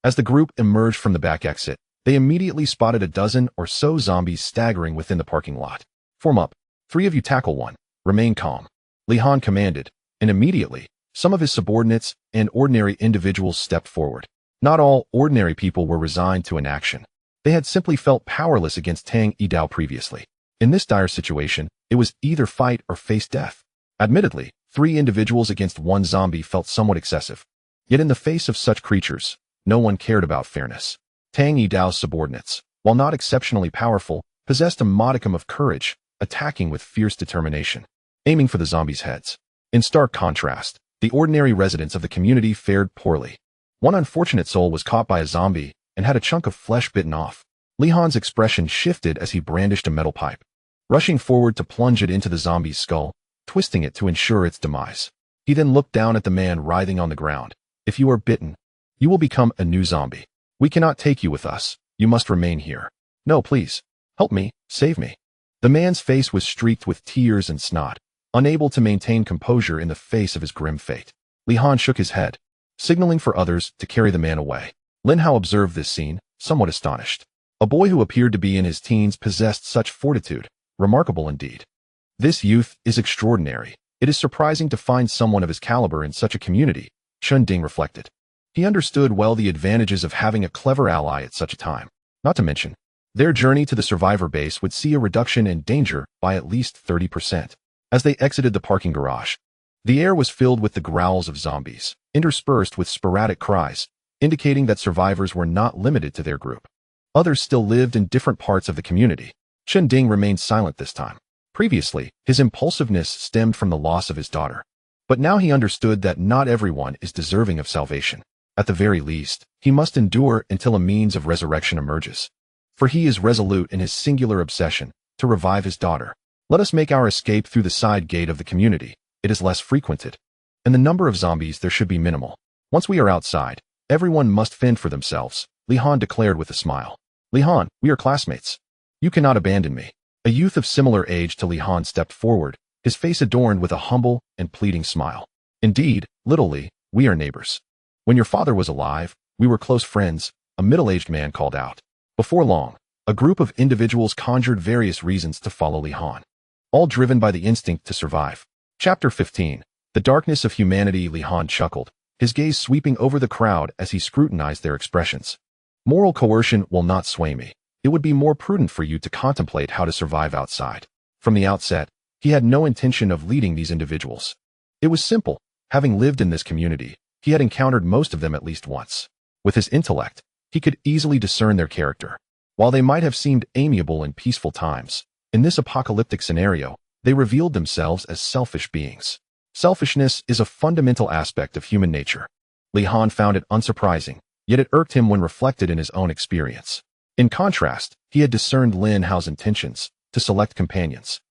As the group emerged from the back exit, they immediately spotted a dozen or so zombies staggering within the parking lot. "Form up. 3 of you tackle one. Remain calm," Li Han commanded, and immediately, some of his subordinates and ordinary individuals stepped forward. Not all ordinary people were resigned to inaction. They had simply felt powerless against Tang Yidao previously. In this dire situation, it was either fight or face death. Admittedly, 3 individuals against 1 zombie felt somewhat excessive. Yet in the face of such creatures, no one cared about fairness. Tang Yidao's subordinates, while not exceptionally powerful, possessed a modicum of courage, attacking with fierce determination, aiming for the zombies' heads. In stark contrast, the ordinary residents of the community fared poorly. One unfortunate soul was caught by a zombie and had a chunk of flesh bitten off. Li Han's expression shifted as he brandished a metal pipe, rushing forward to plunge it into the zombie's skull, twisting it to ensure its demise. He then looked down at the man writhing on the ground. "If you are bitten, you will become a new zombie. We cannot take you with us. You must remain here. No, please. Help me. Save me." The man's face was streaked with tears and snot, unable to maintain composure in the face of his grim fate. Li Han shook his head, signaling for others to carry the man away. Lin Hao observed this scene, somewhat astonished. A boy who appeared to be in his teens possessed such fortitude. Remarkable indeed. This youth is extraordinary. It is surprising to find someone of his caliber in such a community, Chen Ding reflected. He understood well the advantages of having a clever ally at such a time. Not to mention, their journey to the survivor base would see a reduction in danger by at least 30%. As they exited the parking garage, the air was filled with the growls of zombies, interspersed with sporadic cries, indicating that survivors were not limited to their group. Others still lived in different parts of the community. Chen Ding remained silent this time. Previously, his impulsiveness stemmed from the loss of his daughter. But now he understood that not everyone is deserving of salvation. At the very least, he must endure until a means of resurrection emerges. For he is resolute in his singular obsession to revive his daughter. "Let us make our escape through the side gate of the community. It is less frequented, and the number of zombies there should be minimal. Once we are outside, everyone must fend for themselves," Li Han declared with a smile. "Li Han, we are classmates. You cannot abandon me." A youth of similar age to Li Han stepped forward, his face adorned with a humble and pleading smile. "Indeed, little Li, We are neighbors. When your father was alive, we were close friends, a middle-aged man called out. Before long, a group of individuals conjured various reasons to follow Li Han, all driven by the instinct to survive. Chapter 15. The Darkness of Humanity. Li Han chuckled, his gaze sweeping over the crowd as he scrutinized their expressions. Moral coercion will not sway me. It would be more prudent for you to contemplate how to survive outside. From the outset, he had no intention of leading these individuals. It was simple. Having lived in this community, he had encountered most of them at least once. With his intellect, he could easily discern their character. While they might have seemed amiable in peaceful times, in this apocalyptic scenario, they revealed themselves as selfish beings. Selfishness is a fundamental aspect of human nature. Li Han found it unsurprising, yet it irked him when reflected in his own experience. In contrast, he had discerned Lin Hao's intentions to select companions.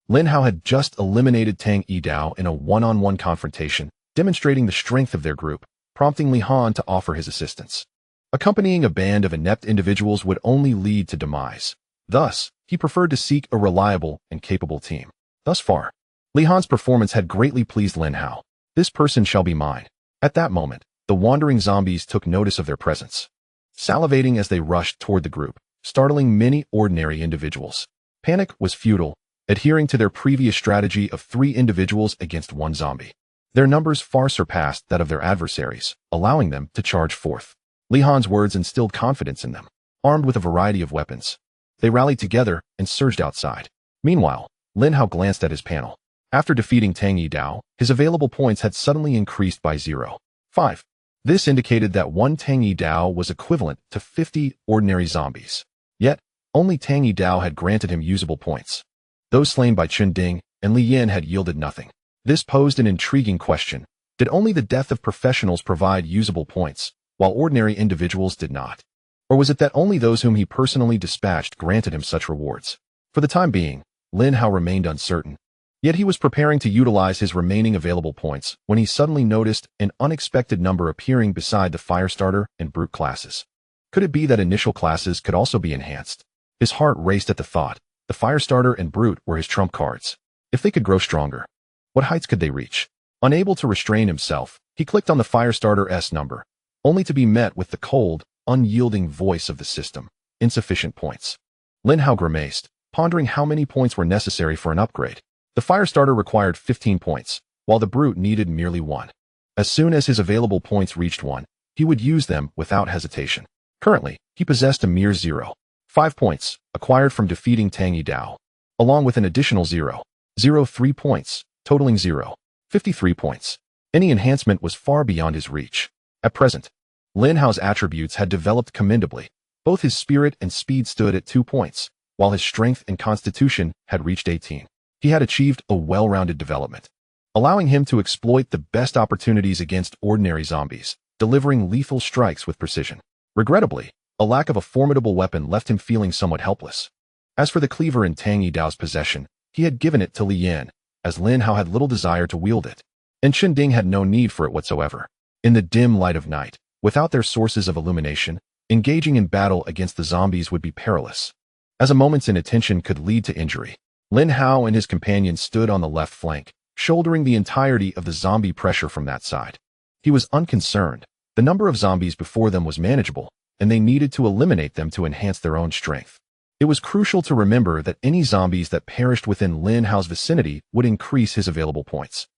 Lin Hao had just eliminated Tang Yidao in a one-on-one confrontation, demonstrating the strength of their group, prompting Li Han to offer his assistance. Accompanying a band of inept individuals would only lead to demise. Thus, he preferred to seek a reliable and capable team. Thus far, Li Han's performance had greatly pleased Lin Hao. This person shall be mine. At that moment, the wandering zombies took notice of their presence, salivating as they rushed toward the group, startling many ordinary individuals. Panic was futile, adhering to their previous strategy of 3 individuals against 1 zombie. Their numbers far surpassed that of their adversaries, allowing them to charge forth. Li Han's words instilled confidence in them. Armed with a variety of weapons, they rallied together and surged outside. Meanwhile, Lin Hao glanced at his panel. After defeating Tang Yidao, his available points had suddenly increased by 0.5. This indicated that 1 Tang Yidao was equivalent to 50 ordinary zombies. Yet, only Tang Yidao had granted him usable points. Those slain by Chun Ding and Li Yin had yielded nothing. This posed an intriguing question. Did only the death of professionals provide usable points, while ordinary individuals did not? Or was it that only those whom he personally dispatched granted him such rewards? For the time being, Lin Hao remained uncertain. Yet he was preparing to utilize his remaining available points when he suddenly noticed an unexpected number appearing beside the Firestarter and Brute classes. Could it be that initial classes could also be enhanced? His heart raced at the thought. The Firestarter and Brute were his trump cards. If they could grow stronger, what heights could they reach? Unable to restrain himself, he clicked on the Firestarter's number, only to be met with the cold, unyielding voice of the system. Insufficient points. Lin Hao grimaced, pondering how many points were necessary for an upgrade. The Firestarter required 15 points, while the Brute needed merely 1. As soon as his available points reached 1, he would use them without hesitation. Currently, he possessed a mere 0.5 points, acquired from defeating Tang Yidao, along with an additional 0.03 points, totaling 0.53 points. Any enhancement was far beyond his reach. At present, Lin Hao's attributes had developed commendably. Both his spirit and speed stood at 2 points, while his strength and constitution had reached 18. He had achieved a well-rounded development, allowing him to exploit the best opportunities against ordinary zombies, delivering lethal strikes with precision. Regrettably, a lack of a formidable weapon left him feeling somewhat helpless. As for the cleaver in Tang Yidao's possession, he had given it to Li Yin, as Lin Hao had little desire to wield it, and Chun Ding had no need for it whatsoever. In the dim light of night, without their sources of illumination, engaging in battle against the zombies would be perilous, as a moment's inattention could lead to injury. Lin Hao and his companions stood on the left flank, shouldering the entirety of the zombie pressure from that side. He was unconcerned. The number of zombies before them was manageable, and they needed to eliminate them to enhance their own strength. It was crucial to remember that any zombies that perished within Lin Hao's vicinity would increase his available points.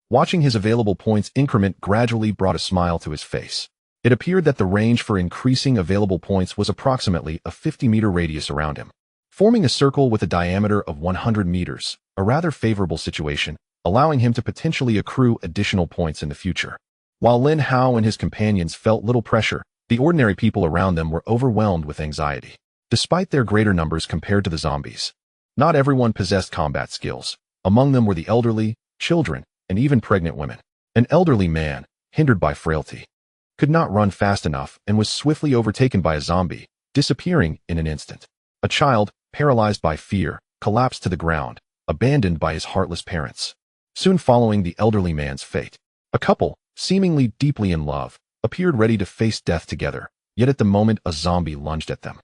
Watching his available points increment gradually brought a smile to his face. It appeared that the range for increasing available points was approximately a 50-meter radius around him, forming a circle with a diameter of 100 meters, a rather favorable situation, allowing him to potentially accrue additional points in the future. While Lin Hao and his companions felt little pressure, the ordinary people around them were overwhelmed with anxiety. Despite their greater numbers compared to the zombies, not everyone possessed combat skills. Among them were the elderly, children, and even pregnant women. An elderly man, hindered by frailty, could not run fast enough and was swiftly overtaken by a zombie, disappearing in an instant. A child, paralyzed by fear, collapsed to the ground, abandoned by his heartless parents. Soon following the elderly man's fate, a couple, seemingly deeply in love, appeared ready to face death together, yet at the moment a zombie lunged at them.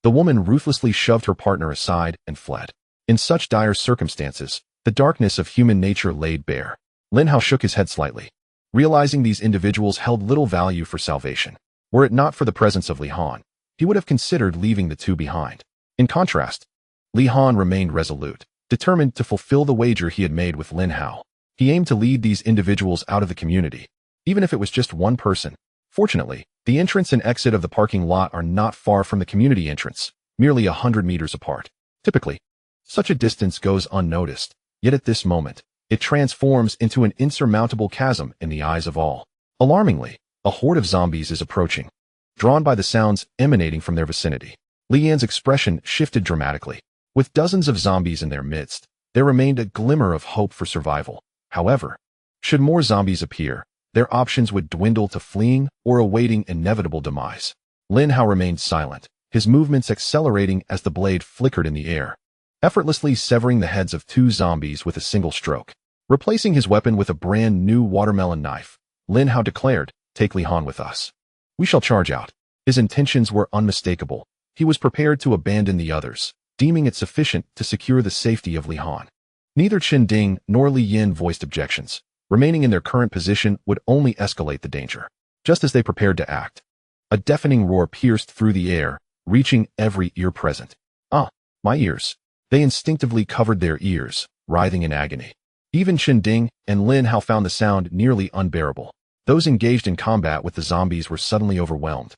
The woman ruthlessly shoved her partner aside and fled. In such dire circumstances, the darkness of human nature laid bare. Lin Hao shook his head slightly. realizing these individuals held little value for salvation. Were it not for the presence of Li Han, he would have considered leaving the two behind. In contrast, Li Han remained resolute, determined to fulfill the wager he had made with Lin Hao. He aimed to lead these individuals out of the community, even if it was just one person. Fortunately, the entrance and exit of the parking lot are not far from the community entrance, merely 100 meters apart. Typically, such a distance goes unnoticed, yet at this moment, it transforms into an insurmountable chasm in the eyes of all. Alarmingly, a horde of zombies is approaching, drawn by the sounds emanating from their vicinity. Li Yan's expression shifted dramatically. With dozens of zombies in their midst, there remained a glimmer of hope for survival. However, should more zombies appear, their options would dwindle to fleeing or awaiting inevitable demise. Lin Hao remained silent, his movements accelerating as the blade flickered in the air, effortlessly severing the heads of two zombies with a single stroke. Replacing his weapon with a brand new watermelon knife, Lin Hao declared, "Take Li Han with us. We shall charge out." His intentions were unmistakable. He was prepared to abandon the others, deeming it sufficient to secure the safety of Li Han. Neither Chen Ding nor Li Yin voiced objections. Remaining in their current position would only escalate the danger. Just as they prepared to act, a deafening roar pierced through the air, reaching every ear present. "Ah, my ears." They instinctively covered their ears, writhing in agony. Even Chen Ding and Lin Hao found the sound nearly unbearable. Those engaged in combat with the zombies were suddenly overwhelmed,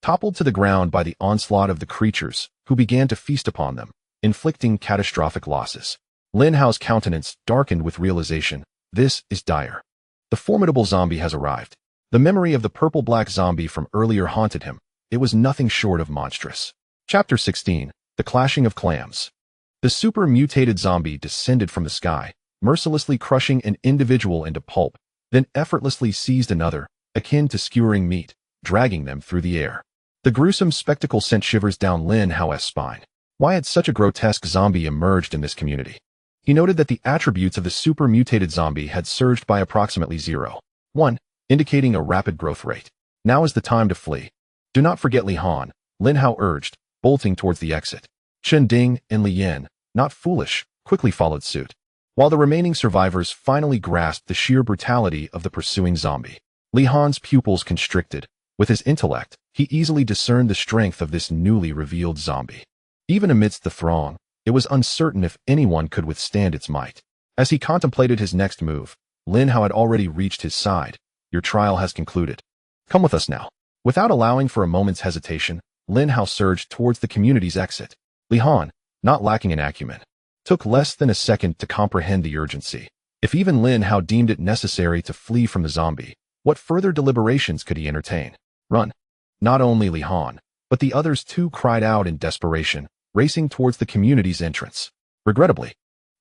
toppled to the ground by the onslaught of the creatures, who began to feast upon them, inflicting catastrophic losses. Lin Hao's countenance darkened with realization. This is dire. The formidable zombie has arrived. The memory of the purple-black zombie from earlier haunted him. It was nothing short of monstrous. Chapter 16. The Clashing of Clams. The super-mutated zombie descended from the sky, mercilessly crushing an individual into pulp, then effortlessly seized another, akin to skewering meat, dragging them through the air. The gruesome spectacle sent shivers down Lin Hao's spine. Why had such a grotesque zombie emerged in this community? He noted that the attributes of the super-mutated zombie had surged by approximately 0.1, indicating a rapid growth rate. Now is the time to flee. Do not forget Li Han, Lin Hao urged, bolting towards the exit. Chen Ding and Li Yin, not foolish, quickly followed suit, while the remaining survivors finally grasped the sheer brutality of the pursuing zombie. Li Han's pupils constricted. With his intellect, he easily discerned the strength of this newly revealed zombie. Even amidst the throng, it was uncertain if anyone could withstand its might. As he contemplated his next move, Lin Hao had already reached his side. "Your trial has concluded. Come with us now." Without allowing for a moment's hesitation, Lin Hao surged towards the community's exit. Li Han, not lacking in acumen, took less than a second to comprehend the urgency. If even Lin Hao deemed it necessary to flee from the zombie, what further deliberations could he entertain? Run. Not only Li Han, but the others too cried out in desperation, racing towards the community's entrance. Regrettably,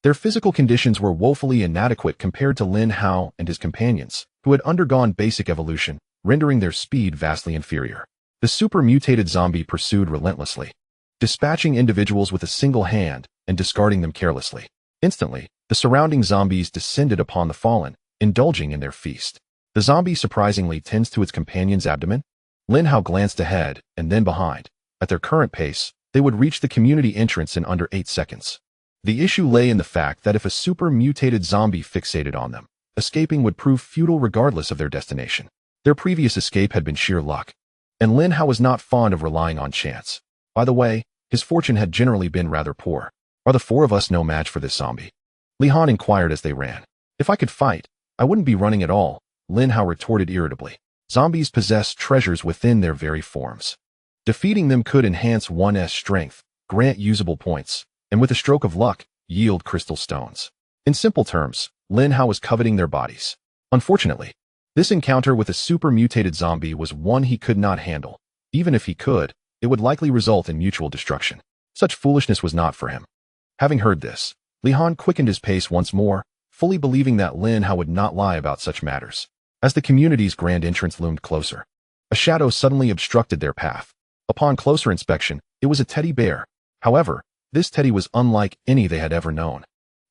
their physical conditions were woefully inadequate compared to Lin Hao and his companions, who had undergone basic evolution, rendering their speed vastly inferior. The super-mutated zombie pursued relentlessly, dispatching individuals with a single hand and discarding them carelessly. Instantly, the surrounding zombies descended upon the fallen, indulging in their feast. The zombie surprisingly tends to its companion's abdomen. Lin Hao glanced ahead and then behind. At their current pace, they would reach the community entrance in under 8 seconds. The issue lay in the fact that if a super-mutated zombie fixated on them, escaping would prove futile regardless of their destination. Their previous escape had been sheer luck, and Lin Hao was not fond of relying on chance. By the way, his fortune had generally been rather poor. "Are the four of us no match for this zombie?" Li Han inquired as they ran. "If I could fight, I wouldn't be running at all," Lin Hao retorted irritably. Zombies possess treasures within their very forms. Defeating them could enhance one's strength, grant usable points, and with a stroke of luck, yield crystal stones. In simple terms, Lin Hao was coveting their bodies. Unfortunately, this encounter with a super-mutated zombie was one he could not handle. Even if he could, it would likely result in mutual destruction. Such foolishness was not for him. Having heard this, Li Han quickened his pace once more, fully believing that Lin Hao would not lie about such matters. As the community's grand entrance loomed closer, a shadow suddenly obstructed their path. Upon closer inspection, it was a teddy bear. However, this teddy was unlike any they had ever known.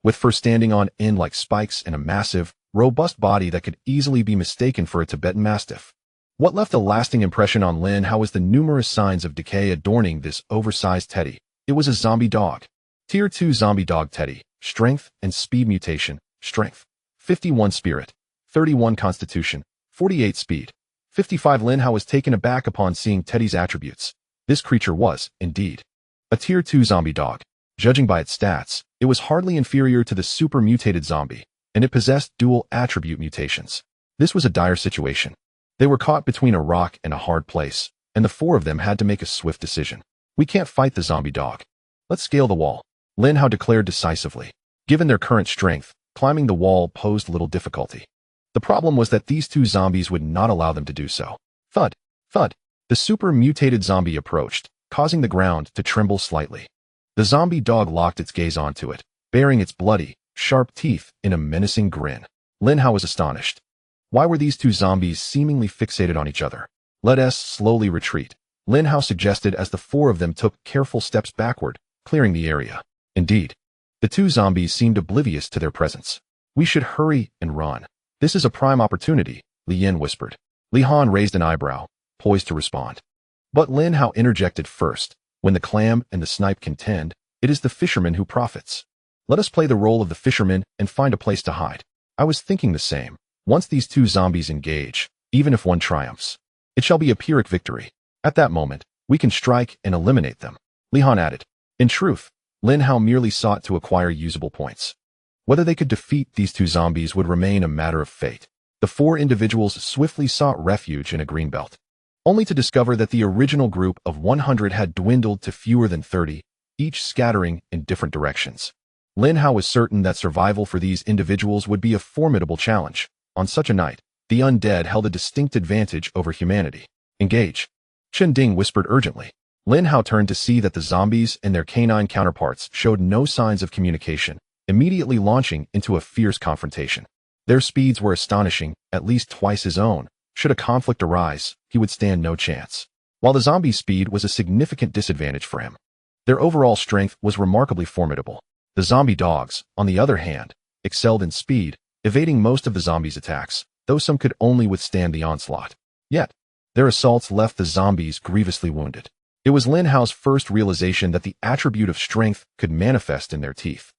With fur standing on end like spikes and a massive, robust body that could easily be mistaken for a Tibetan Mastiff. What left a lasting impression on Lin Hao was the numerous signs of decay adorning this oversized teddy. It was a zombie dog. Tier 2 zombie dog teddy. Strength and speed mutation. Strength, 51 spirit, 31 constitution, 48 speed. 55 Lin Hao was taken aback upon seeing Teddy's attributes. This creature was, indeed, a tier 2 zombie dog. Judging by its stats, it was hardly inferior to the super mutated zombie, and it possessed dual attribute mutations. This was a dire situation. They were caught between a rock and a hard place, and the four of them had to make a swift decision. We can't fight the zombie dog. Let's scale the wall, Lin Hao declared decisively. Given their current strength, climbing the wall posed little difficulty. The problem was that these two zombies would not allow them to do so. Thud, thud. The super mutated zombie approached, causing the ground to tremble slightly. The zombie dog locked its gaze onto it, baring its bloody, sharp teeth in a menacing grin. Lin Hao was astonished. Why were these two zombies seemingly fixated on each other? Let us slowly retreat, Lin Hao suggested as the four of them took careful steps backward, clearing the area. Indeed, the two zombies seemed oblivious to their presence. We should hurry and run. This is a prime opportunity, Li Yin whispered. Li Han raised an eyebrow, poised to respond. But Lin Hao interjected first. When the clam and the snipe contend, it is the fisherman who profits. Let us play the role of the fisherman and find a place to hide. I was thinking the same. Once these two zombies engage, even if one triumphs, it shall be a Pyrrhic victory. At that moment, we can strike and eliminate them, Li Han added. In truth, Lin Hao merely sought to acquire usable points. Whether they could defeat these two zombies would remain a matter of fate. The four individuals swiftly sought refuge in a greenbelt, only to discover that the original group of 100 had dwindled to fewer than 30, each scattering in different directions. Lin Hao was certain that survival for these individuals would be a formidable challenge. On such a night, the undead held a distinct advantage over humanity. Engage, Chen Ding whispered urgently. Lin Hao turned to see that the zombies and their canine counterparts showed no signs of communication, immediately launching into a fierce confrontation. Their speeds were astonishing, at least twice his own. Should a conflict arise, he would stand no chance. While the zombies' speed was a significant disadvantage for him, their overall strength was remarkably formidable. The zombie dogs, on the other hand, excelled in speed, evading most of the zombies' attacks, though some could only withstand the onslaught. Yet, their assaults left the zombies grievously wounded. It was Lin Hao's first realization that the attribute of strength could manifest in their teeth.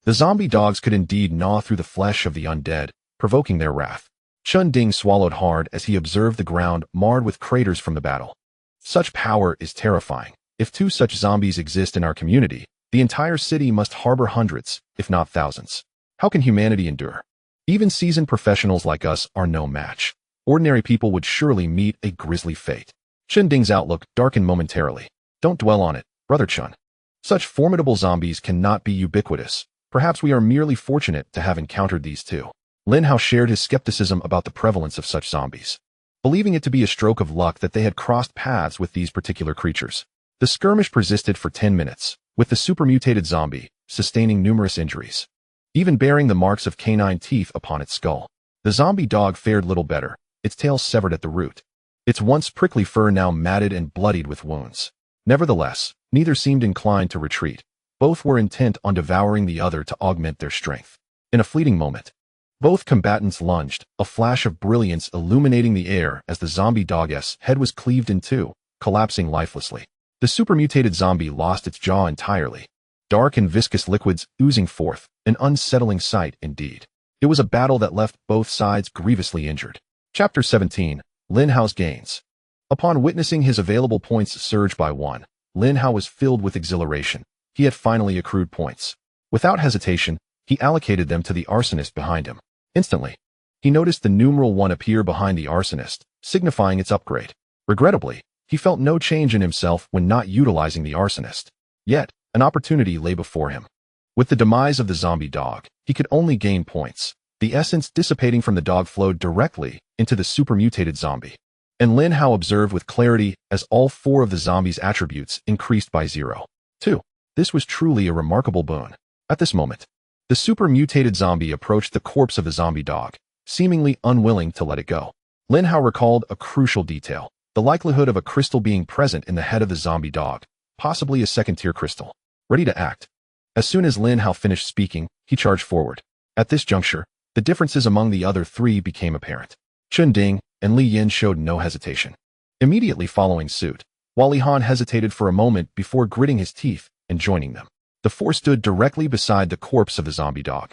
The zombie dogs could indeed gnaw through the flesh of the undead, provoking their wrath. Chen Ding swallowed hard as he observed the ground marred with craters from the battle. Such power is terrifying. If two such zombies exist in our community, the entire city must harbor hundreds, if not thousands. How can humanity endure? Even seasoned professionals like us are no match. Ordinary people would surely meet a grisly fate. Chen Ding's outlook darkened momentarily. Don't dwell on it, Brother Chen. Such formidable zombies cannot be ubiquitous. Perhaps we are merely fortunate to have encountered these two. Lin Hao shared his skepticism about the prevalence of such zombies, believing it to be a stroke of luck that they had crossed paths with these particular creatures. The skirmish persisted for 10 minutes, with the supermutated zombie sustaining numerous injuries, even bearing the marks of canine teeth upon its skull. The zombie dog fared little better, its tail severed at the root, its once prickly fur now matted and bloodied with wounds. Nevertheless, neither seemed inclined to retreat. Both were intent on devouring the other to augment their strength. In a fleeting moment, both combatants lunged, a flash of brilliance illuminating the air as the zombie dog's head was cleaved in two, collapsing lifelessly. The supermutated zombie lost its jaw entirely. Dark and viscous liquids oozing forth, an unsettling sight indeed. It was a battle that left both sides grievously injured. Chapter 17, Lin Hao's Gains. Upon witnessing his available points surge by one, Lin Hao was filled with exhilaration. He had finally accrued points. Without hesitation, he allocated them to the arsonist behind him. Instantly, he noticed the numeral 1 appear behind the arsonist, signifying its upgrade. Regrettably, he felt no change in himself when not utilizing the arsonist. Yet, an opportunity lay before him. With the demise of the zombie dog, he could only gain points. The essence dissipating from the dog flowed directly into the supermutated zombie. And Lin Hao observed with clarity as all four of the zombie's attributes increased by 0. 2. This was truly a remarkable boon. At this moment, the supermutated zombie approached the corpse of the zombie dog, seemingly unwilling to let it go. Lin Hao recalled a crucial detail, the likelihood of a crystal being present in the head of the zombie dog, possibly a second-tier crystal. Ready to act. As soon as Lin Hao finished speaking, he charged forward. At this juncture, the differences among the other three became apparent. Chen Ding and Li Yin showed no hesitation, immediately following suit, while Li Han hesitated for a moment before gritting his teeth and joining them. The four stood directly beside the corpse of the zombie dog,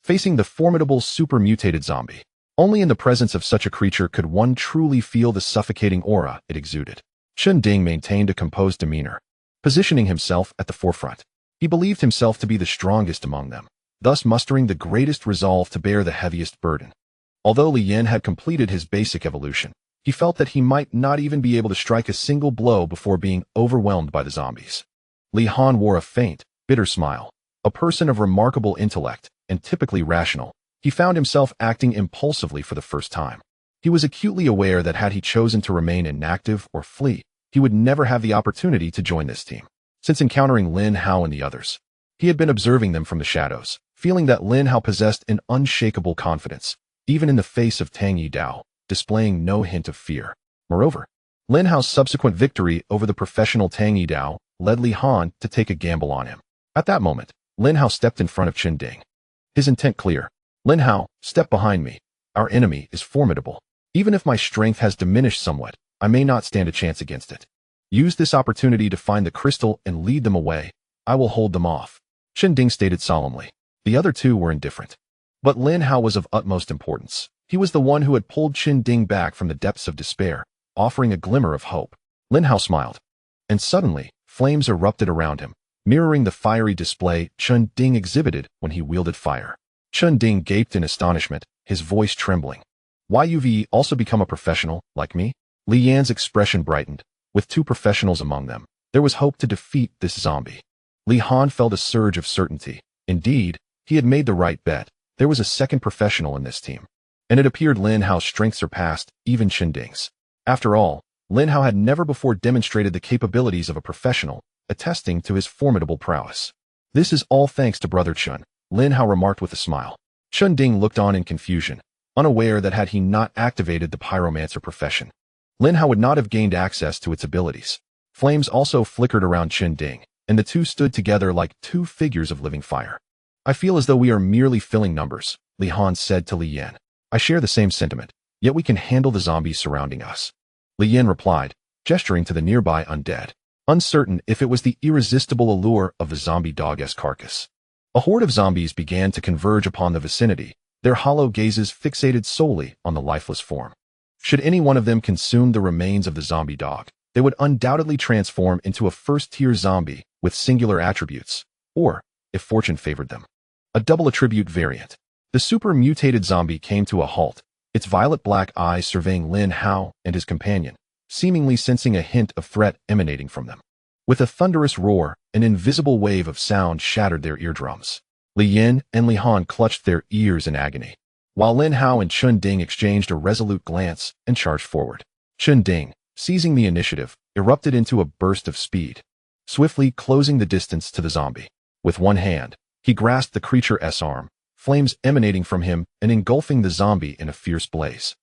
facing the formidable supermutated zombie. Only in the presence of such a creature could one truly feel the suffocating aura it exuded. Chen Ding maintained a composed demeanor, positioning himself at the forefront. He believed himself to be the strongest among them, thus mustering the greatest resolve to bear the heaviest burden. Although Li Yin had completed his basic evolution, he felt that he might not even be able to strike a single blow before being overwhelmed by the zombies. Li Han wore a faint, bitter smile. A person of remarkable intellect and typically rational, he found himself acting impulsively for the first time. He was acutely aware that had he chosen to remain inactive or flee, he would never have the opportunity to join this team. Since encountering Lin Hao and the others, he had been observing them from the shadows, feeling that Lin Hao possessed an unshakable confidence, even in the face of Tang Yidao, displaying no hint of fear. Moreover, Lin Hao's subsequent victory over the professional Tang Yidao led Li Han to take a gamble on him. At that moment, Lin Hao stepped in front of Chen Ding. His intent clear. Lin Hao, step behind me. Our enemy is formidable. Even if my strength has diminished somewhat, I may not stand a chance against it. Use this opportunity to find the crystal and lead them away. I will hold them off. Chen Ding stated solemnly. The other two were indifferent. But Lin Hao was of utmost importance. He was the one who had pulled Chen Ding back from the depths of despair, offering a glimmer of hope. Lin Hao smiled. And suddenly, flames erupted around him, mirroring the fiery display Chen Ding exhibited when he wielded fire. Chen Ding gaped in astonishment, his voice trembling. Why you've also become a professional, like me? Li Yan's expression brightened. With two professionals among them, there was hope to defeat this zombie. Li Han felt a surge of certainty. Indeed, he had made the right bet. There was a second professional in this team. And it appeared Lin Hao's strength surpassed even Chen Ding's. After all, Lin Hao had never before demonstrated the capabilities of a professional, attesting to his formidable prowess. This is all thanks to Brother Chen, Lin Hao remarked with a smile. Chen Ding looked on in confusion, unaware that had he not activated the pyromancer profession, Lin Hao would not have gained access to its abilities. Flames also flickered around Chen Ding, and the two stood together like two figures of living fire. I feel as though we are merely filling numbers, Li Han said to Li Yan. I share the same sentiment, yet we can handle the zombies surrounding us. Li Yan replied, gesturing to the nearby undead, uncertain if it was the irresistible allure of the zombie dog-esque carcass. A horde of zombies began to converge upon the vicinity, their hollow gazes fixated solely on the lifeless form. Should any one of them consume the remains of the zombie dog, they would undoubtedly transform into a first-tier zombie with singular attributes, or, if fortune favored them, a double attribute variant. The super-mutated zombie came to a halt, its violet-black eyes surveying Lin Hao and his companion, seemingly sensing a hint of threat emanating from them. With a thunderous roar, an invisible wave of sound shattered their eardrums. Li Yin and Li Han clutched their ears in agony, while Lin Hao and Chen Ding exchanged a resolute glance and charged forward. Chen Ding, seizing the initiative, erupted into a burst of speed, swiftly closing the distance to the zombie. With one hand, he grasped the creature's arm, flames emanating from him and engulfing the zombie in a fierce blaze.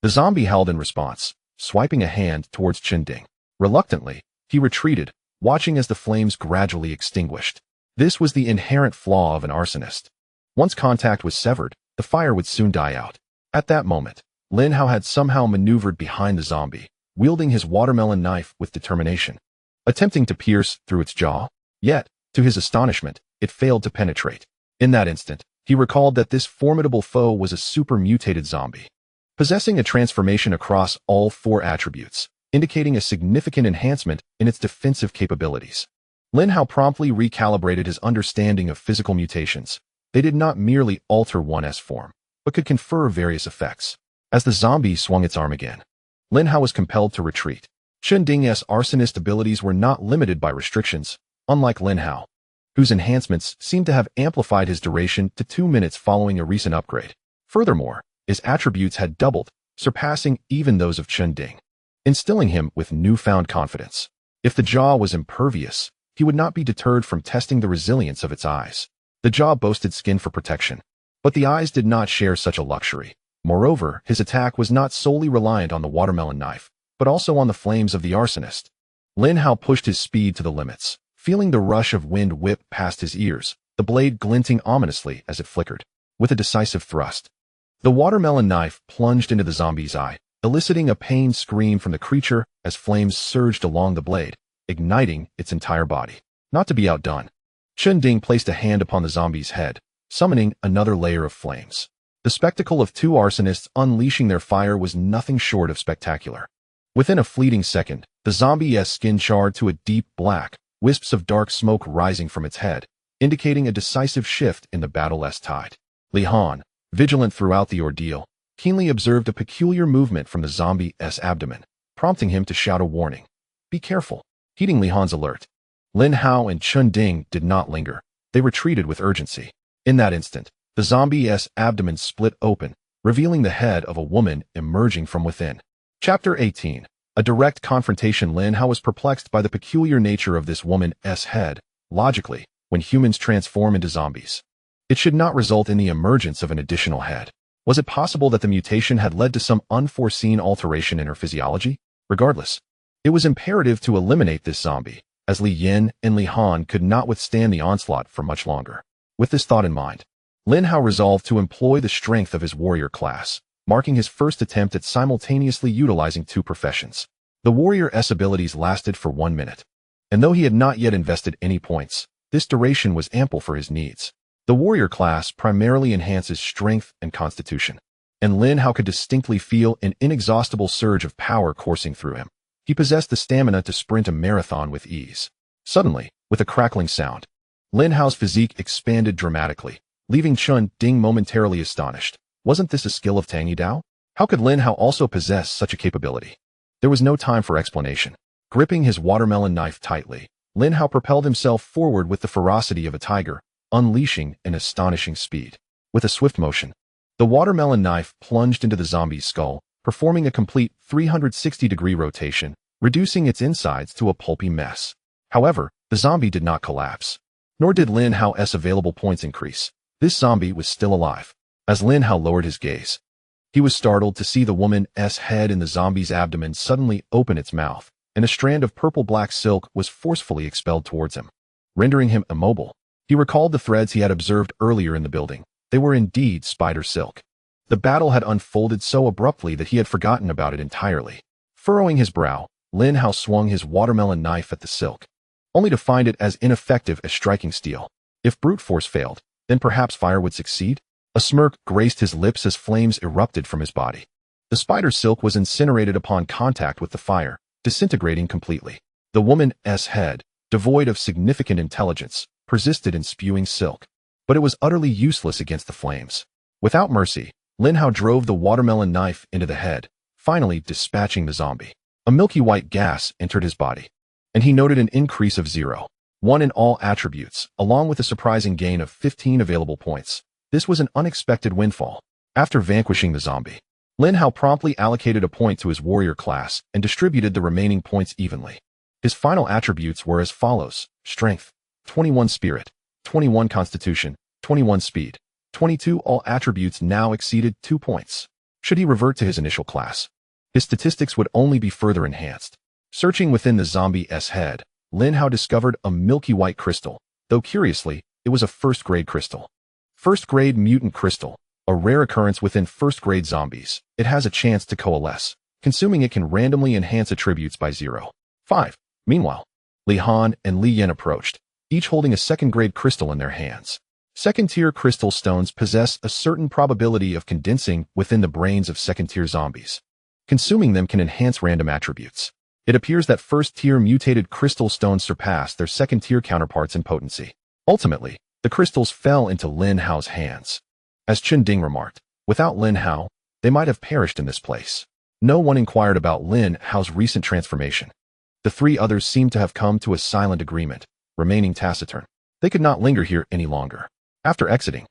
The zombie howled in response, swiping a hand towards Chen Ding. Reluctantly, he retreated, watching as the flames gradually extinguished. This was the inherent flaw of an arsonist. Once contact was severed, the fire would soon die out. At that moment, Lin Hao had somehow maneuvered behind the zombie, wielding his watermelon knife with determination, attempting to pierce through its jaw. Yet, to his astonishment, it failed to penetrate. In that instant, he recalled that this formidable foe was a super-mutated zombie, possessing a transformation across all four attributes, indicating a significant enhancement in its defensive capabilities. Lin Hao promptly recalibrated his understanding of physical mutations. They did not merely alter one's form, but could confer various effects. As the zombie swung its arm again, Lin Hao was compelled to retreat. Chen Ding's arsonist abilities were not limited by restrictions, unlike Lin Hao, whose enhancements seemed to have amplified his duration to 2 minutes following a recent upgrade. Furthermore, his attributes had doubled, surpassing even those of Chen Ding, instilling him with newfound confidence. If the jaw was impervious, he would not be deterred from testing the resilience of its eyes. The jaw boasted skin for protection, but the eyes did not share such a luxury. Moreover, his attack was not solely reliant on the watermelon knife, but also on the flames of the arsonist. Lin Hao pushed his speed to the limits, feeling the rush of wind whip past his ears, the blade glinting ominously as it flickered. With a decisive thrust, the watermelon knife plunged into the zombie's eye, eliciting a pained scream from the creature as flames surged along the blade, igniting its entire body. Not to be outdone, Chen Ding placed a hand upon the zombie's head, summoning another layer of flames. The spectacle of two arsonists unleashing their fire was nothing short of spectacular. Within a fleeting second, the zombie's skin charred to a deep black, wisps of dark smoke rising from its head, indicating a decisive shift in the battle's tide. Li Han, vigilant throughout the ordeal, keenly observed a peculiar movement from the zombie's abdomen, prompting him to shout a warning. Be careful. Heeding Li Han's alert, Lin Hao and Chun Ding did not linger. They retreated with urgency. In that instant, the zombie's abdomen split open, revealing the head of a woman emerging from within. Chapter 18. A direct confrontation. Lin Hao was perplexed by the peculiar nature of this woman's head. Logically, when humans transform into zombies, it should not result in the emergence of an additional head. Was it possible that the mutation had led to some unforeseen alteration in her physiology? Regardless, it was imperative to eliminate this zombie, as Li Yin and Li Han could not withstand the onslaught for much longer. With this thought in mind, Lin Hao resolved to employ the strength of his warrior class, marking his first attempt at simultaneously utilizing two professions. The warrior's abilities lasted for 1 minute, and though he had not yet invested any points, this duration was ample for his needs. The warrior class primarily enhances strength and constitution, and Lin Hao could distinctly feel an inexhaustible surge of power coursing through him. He possessed the stamina to sprint a marathon with ease. Suddenly, with a crackling sound, Lin Hao's physique expanded dramatically, leaving Chun Ding momentarily astonished. Wasn't this a skill of Tang Yidao? How could Lin Hao also possess such a capability? There was no time for explanation. Gripping his watermelon knife tightly, Lin Hao propelled himself forward with the ferocity of a tiger, unleashing an astonishing speed. With a swift motion, the watermelon knife plunged into the zombie's skull, performing a complete 360-degree rotation, reducing its insides to a pulpy mess. However, the zombie did not collapse, nor did Lin Hao's available points increase. This zombie was still alive. As Lin Hao lowered his gaze, he was startled to see the woman's head in the zombie's abdomen suddenly open its mouth, and a strand of purple-black silk was forcefully expelled towards him, rendering him immobile. He recalled the threads he had observed earlier in the building. They were indeed spider silk. The battle had unfolded so abruptly that he had forgotten about it entirely. Furrowing his brow, Lin Hao swung his watermelon knife at the silk, only to find it as ineffective as striking steel. If brute force failed, then perhaps fire would succeed? A smirk graced his lips as flames erupted from his body. The spider silk was incinerated upon contact with the fire, disintegrating completely. The woman's head, devoid of significant intelligence, persisted in spewing silk, but it was utterly useless against the flames. Without mercy, Lin Hao drove the watermelon knife into the head, finally dispatching the zombie. A milky white gas entered his body, and he noted an increase of 0.1 in all attributes, along with a surprising gain of 15 available points. This was an unexpected windfall. After vanquishing the zombie, Lin Hao promptly allocated a point to his warrior class and distributed the remaining points evenly. His final attributes were as follows: strength, 21 spirit, 21 constitution, 21 speed, 22. All attributes now exceeded 2 points. Should he revert to his initial class, his statistics would only be further enhanced. Searching within the zombie's head, Lin Hao discovered a milky white crystal, though curiously, it was a first-grade crystal. First-grade mutant crystal, a rare occurrence within first-grade zombies. It has a chance to coalesce. Consuming it can randomly enhance attributes by 0.5. Meanwhile, Li Han and Li Yin approached, each holding a second-grade crystal in their hands. Second-tier crystal stones possess a certain probability of condensing within the brains of second-tier zombies. Consuming them can enhance random attributes. It appears that first-tier mutated crystal stones surpass their second-tier counterparts in potency. Ultimately, the crystals fell into Lin Hao's hands. As Chun Ding remarked, without Lin Hao, they might have perished in this place. No one inquired about Lin Hao's recent transformation. The three others seemed to have come to a silent agreement, remaining taciturn. They could not linger here any longer. After exiting,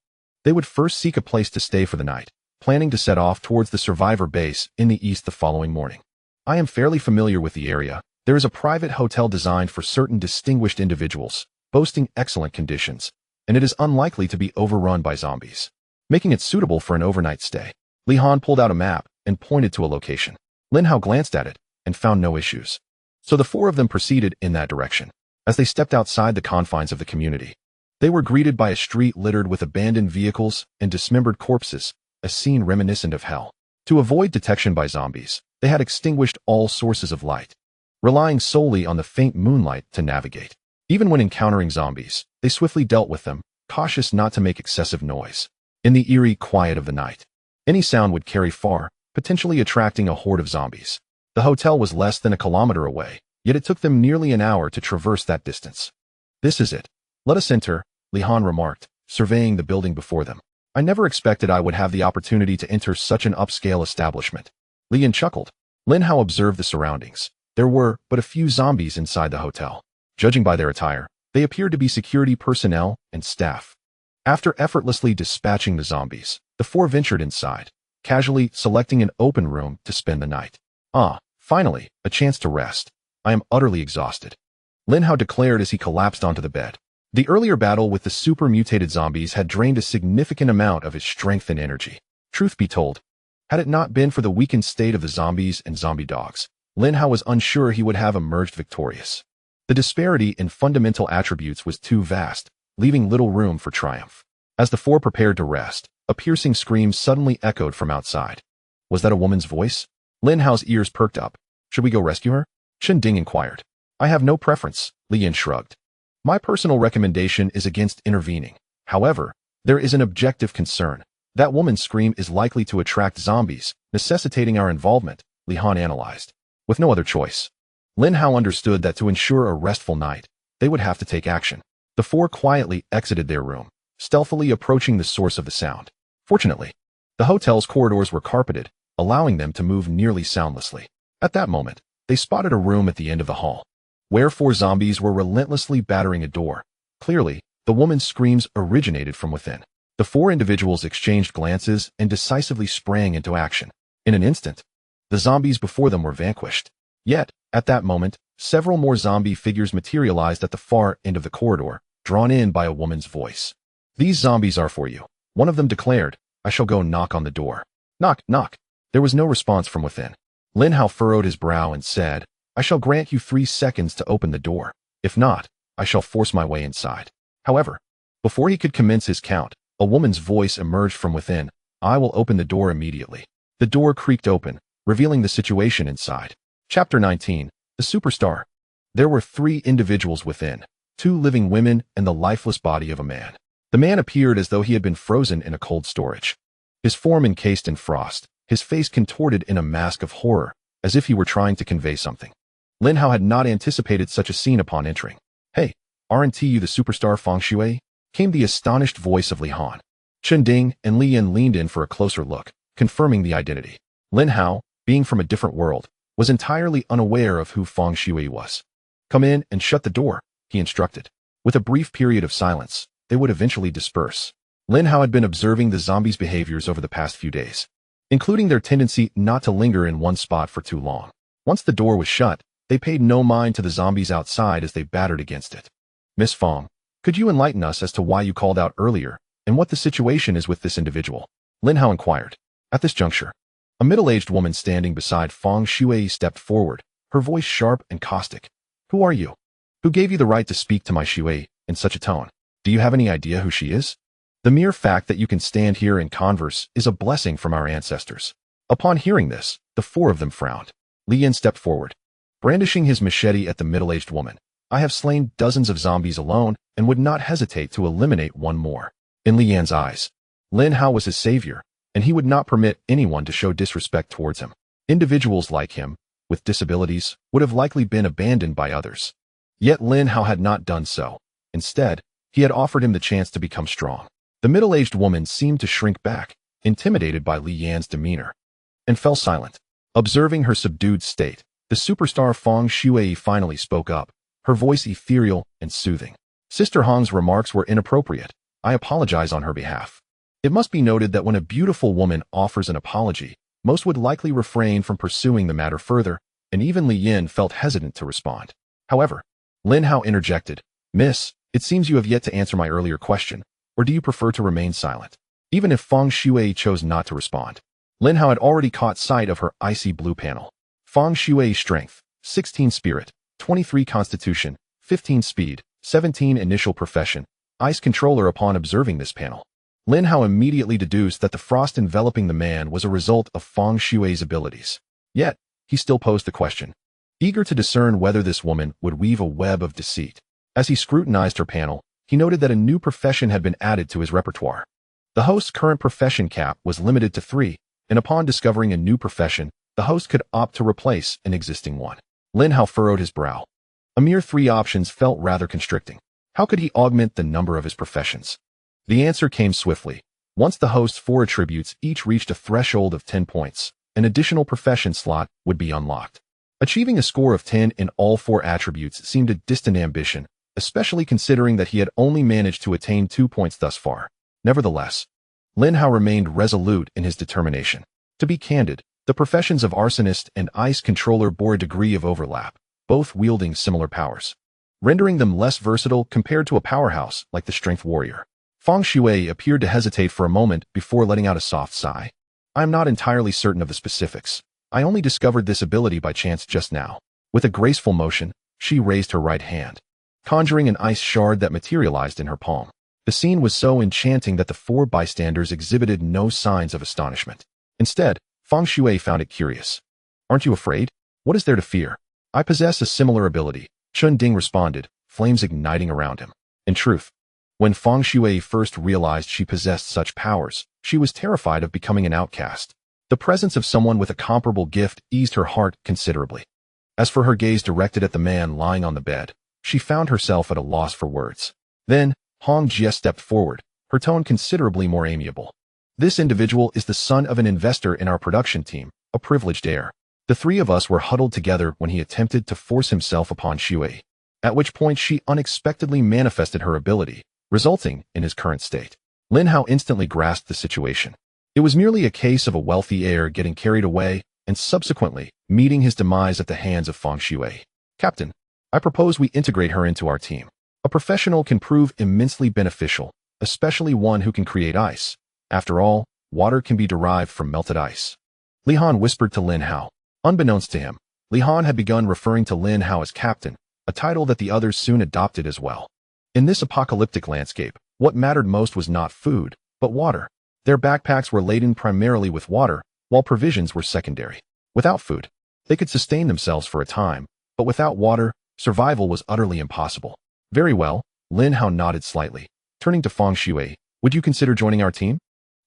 they would first seek a place to stay for the night, planning to set off towards the survivor base in the east the following morning. I am fairly familiar with the area. There is a private hotel designed for certain distinguished individuals, boasting excellent conditions, and it is unlikely to be overrun by zombies, making it suitable for an overnight stay. Li Han pulled out a map and pointed to a location. Lin Hao glanced at it and found no issues. So the four of them proceeded in that direction. As they stepped outside the confines of the community, they were greeted by a street littered with abandoned vehicles and dismembered corpses, a scene reminiscent of hell. To avoid detection by zombies, they had extinguished all sources of light, relying solely on the faint moonlight to navigate. Even when encountering zombies, they swiftly dealt with them, cautious not to make excessive noise. In the eerie quiet of the night, any sound would carry far, potentially attracting a horde of zombies. The hotel was less than a kilometer away, yet it took them nearly an hour to traverse that distance. "This is it. Let us enter," Lihan remarked, surveying the building before them. "I never expected I would have the opportunity to enter such an upscale establishment." Lian chuckled. Lin Hao observed the surroundings. There were but a few zombies inside the hotel. Judging by their attire, they appeared to be security personnel and staff. After effortlessly dispatching the zombies, the four ventured inside, casually selecting an open room to spend the night. "Ah, finally, a chance to rest. I am utterly exhausted," Lin Hao declared as he collapsed onto the bed. The earlier battle with the super-mutated zombies had drained a significant amount of his strength and energy. Truth be told, had it not been for the weakened state of the zombies and zombie dogs, Lin Hao was unsure he would have emerged victorious. The disparity in fundamental attributes was too vast, leaving little room for triumph. As the four prepared to rest, a piercing scream suddenly echoed from outside. Was that a woman's voice? Lin Hao's ears perked up. "Should we go rescue her?" Chen Ding inquired. "I have no preference," Li Yin shrugged. "My personal recommendation is against intervening. However, there is an objective concern. That woman's scream is likely to attract zombies, necessitating our involvement," Li Han analyzed. With no other choice, Lin Hao understood that to ensure a restful night, they would have to take action. The four quietly exited their room, stealthily approaching the source of the sound. Fortunately, the hotel's corridors were carpeted, allowing them to move nearly soundlessly. At that moment, they spotted a room at the end of the hall, where four zombies were relentlessly battering a door. Clearly, the woman's screams originated from within. The four individuals exchanged glances and decisively sprang into action. In an instant, the zombies before them were vanquished. Yet, at that moment, several more zombie figures materialized at the far end of the corridor, drawn in by a woman's voice. "These zombies are for you," one of them declared. "I shall go knock on the door." Knock, knock. There was no response from within. Lin Hao furrowed his brow and said, "I shall grant you 3 seconds to open the door. If not, I shall force my way inside." However, before he could commence his count, a woman's voice emerged from within. "I will open the door immediately." The door creaked open, revealing the situation inside. Chapter 19. The Superstar. There were 3 individuals within, 2 living women and the lifeless body of a man. The man appeared as though he had been frozen in a cold storage. His form encased in frost, his face contorted in a mask of horror, as if he were trying to convey something. Lin Hao had not anticipated such a scene upon entering. "Hey, aren't you the superstar Feng Shui?" came the astonished voice of Li Han. Chen Ding and Li Yin leaned in for a closer look, confirming the identity. Lin Hao, being from a different world, was entirely unaware of who Feng Shui was. "Come in and shut the door," he instructed. With a brief period of silence, they would eventually disperse. Lin Hao had been observing the zombies' behaviors over the past few days, including their tendency not to linger in one spot for too long. Once the door was shut, they paid no mind to the zombies outside as they battered against it. "Miss Fong, could you enlighten us as to why you called out earlier, and what the situation is with this individual?" Lin Hao inquired. At this juncture, a middle-aged woman standing beside Feng Shui stepped forward, her voice sharp and caustic. "Who are you? Who gave you the right to speak to my Shui in such a tone? Do you have any idea who she is? The mere fact that you can stand here and converse is a blessing from our ancestors." Upon hearing this, the 4 of them frowned. Li Yin stepped forward, brandishing his machete at the middle-aged woman. "I have slain dozens of zombies alone and would not hesitate to eliminate one more." In Li Yan's eyes, Lin Hao was his savior, and he would not permit anyone to show disrespect towards him. Individuals like him, with disabilities, would have likely been abandoned by others. Yet Lin Hao had not done so. Instead, he had offered him the chance to become strong. The middle-aged woman seemed to shrink back, intimidated by Li Yan's demeanor, and fell silent. Observing her subdued state, the superstar Feng Shui finally spoke up, her voice ethereal and soothing. "Sister Hong's remarks were inappropriate. I apologize on her behalf." It must be noted that when a beautiful woman offers an apology, most would likely refrain from pursuing the matter further, and even Li Yin felt hesitant to respond. However, Lin Hao interjected, "Miss, it seems you have yet to answer my earlier question, or do you prefer to remain silent?" Even if Feng Shui chose not to respond, Lin Hao had already caught sight of her icy blue panel. Feng Shui strength, 16 spirit, 23 constitution, 15 speed, 17 initial profession, ice controller. Upon observing this panel, Lin Hao immediately deduced that the frost enveloping the man was a result of Feng Shui's abilities. Yet, he still posed the question, eager to discern whether this woman would weave a web of deceit. As he scrutinized her panel, he noted that a new profession had been added to his repertoire. The host's current profession cap was limited to 3, and upon discovering a new profession, the host could opt to replace an existing one. Lin Hao furrowed his brow. A mere 3 options felt rather constricting. How could he augment the number of his professions? The answer came swiftly. Once the host's 4 attributes each reached a threshold of 10 points, an additional profession slot would be unlocked. Achieving a score of 10 in all 4 attributes seemed a distant ambition, especially considering that he had only managed to attain 2 points thus far. Nevertheless, Lin Hao remained resolute in his determination. To be candid, the professions of arsonist and ice controller bore a degree of overlap, both wielding similar powers, rendering them less versatile compared to a powerhouse like the strength warrior. Feng Shui appeared to hesitate for a moment before letting out a soft sigh. I am not entirely certain of the specifics. I only discovered this ability by chance just now. With a graceful motion, she raised her right hand, conjuring an ice shard that materialized in her palm. The scene was so enchanting that the 4 bystanders exhibited no signs of astonishment. Instead, Feng Shui found it curious. Aren't you afraid? What is there to fear? I possess a similar ability, Chun Ding responded, flames igniting around him. In truth, when Feng Shui first realized she possessed such powers, she was terrified of becoming an outcast. The presence of someone with a comparable gift eased her heart considerably. As for her gaze directed at the man lying on the bed, she found herself at a loss for words. Then, Hong Jie stepped forward, her tone considerably more amiable. This individual is the son of an investor in our production team, a privileged heir. The 3 of us were huddled together when he attempted to force himself upon Shui, at which point she unexpectedly manifested her ability, resulting in his current state. Lin Hao instantly grasped the situation. It was merely a case of a wealthy heir getting carried away and subsequently meeting his demise at the hands of Feng Shui. Captain, I propose we integrate her into our team. A professional can prove immensely beneficial, especially one who can create ice. After all, water can be derived from melted ice. Li Han whispered to Lin Hao. Unbeknownst to him, Li Han had begun referring to Lin Hao as captain, a title that the others soon adopted as well. In this apocalyptic landscape, what mattered most was not food, but water. Their backpacks were laden primarily with water, while provisions were secondary. Without food, they could sustain themselves for a time, but without water, survival was utterly impossible. Very well, Lin Hao nodded slightly. Turning to Feng Shui, would you consider joining our team?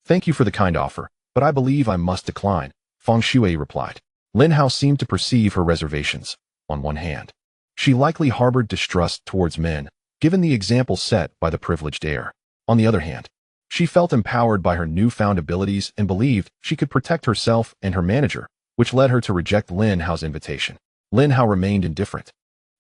Thank you for the kind offer, but I believe I must decline, Feng Shui replied. Lin Hao seemed to perceive her reservations. On one hand, she likely harbored distrust towards men, given the example set by the privileged heir. On the other hand, she felt empowered by her newfound abilities and believed she could protect herself and her manager, which led her to reject Lin Hao's invitation. Lin Hao remained indifferent.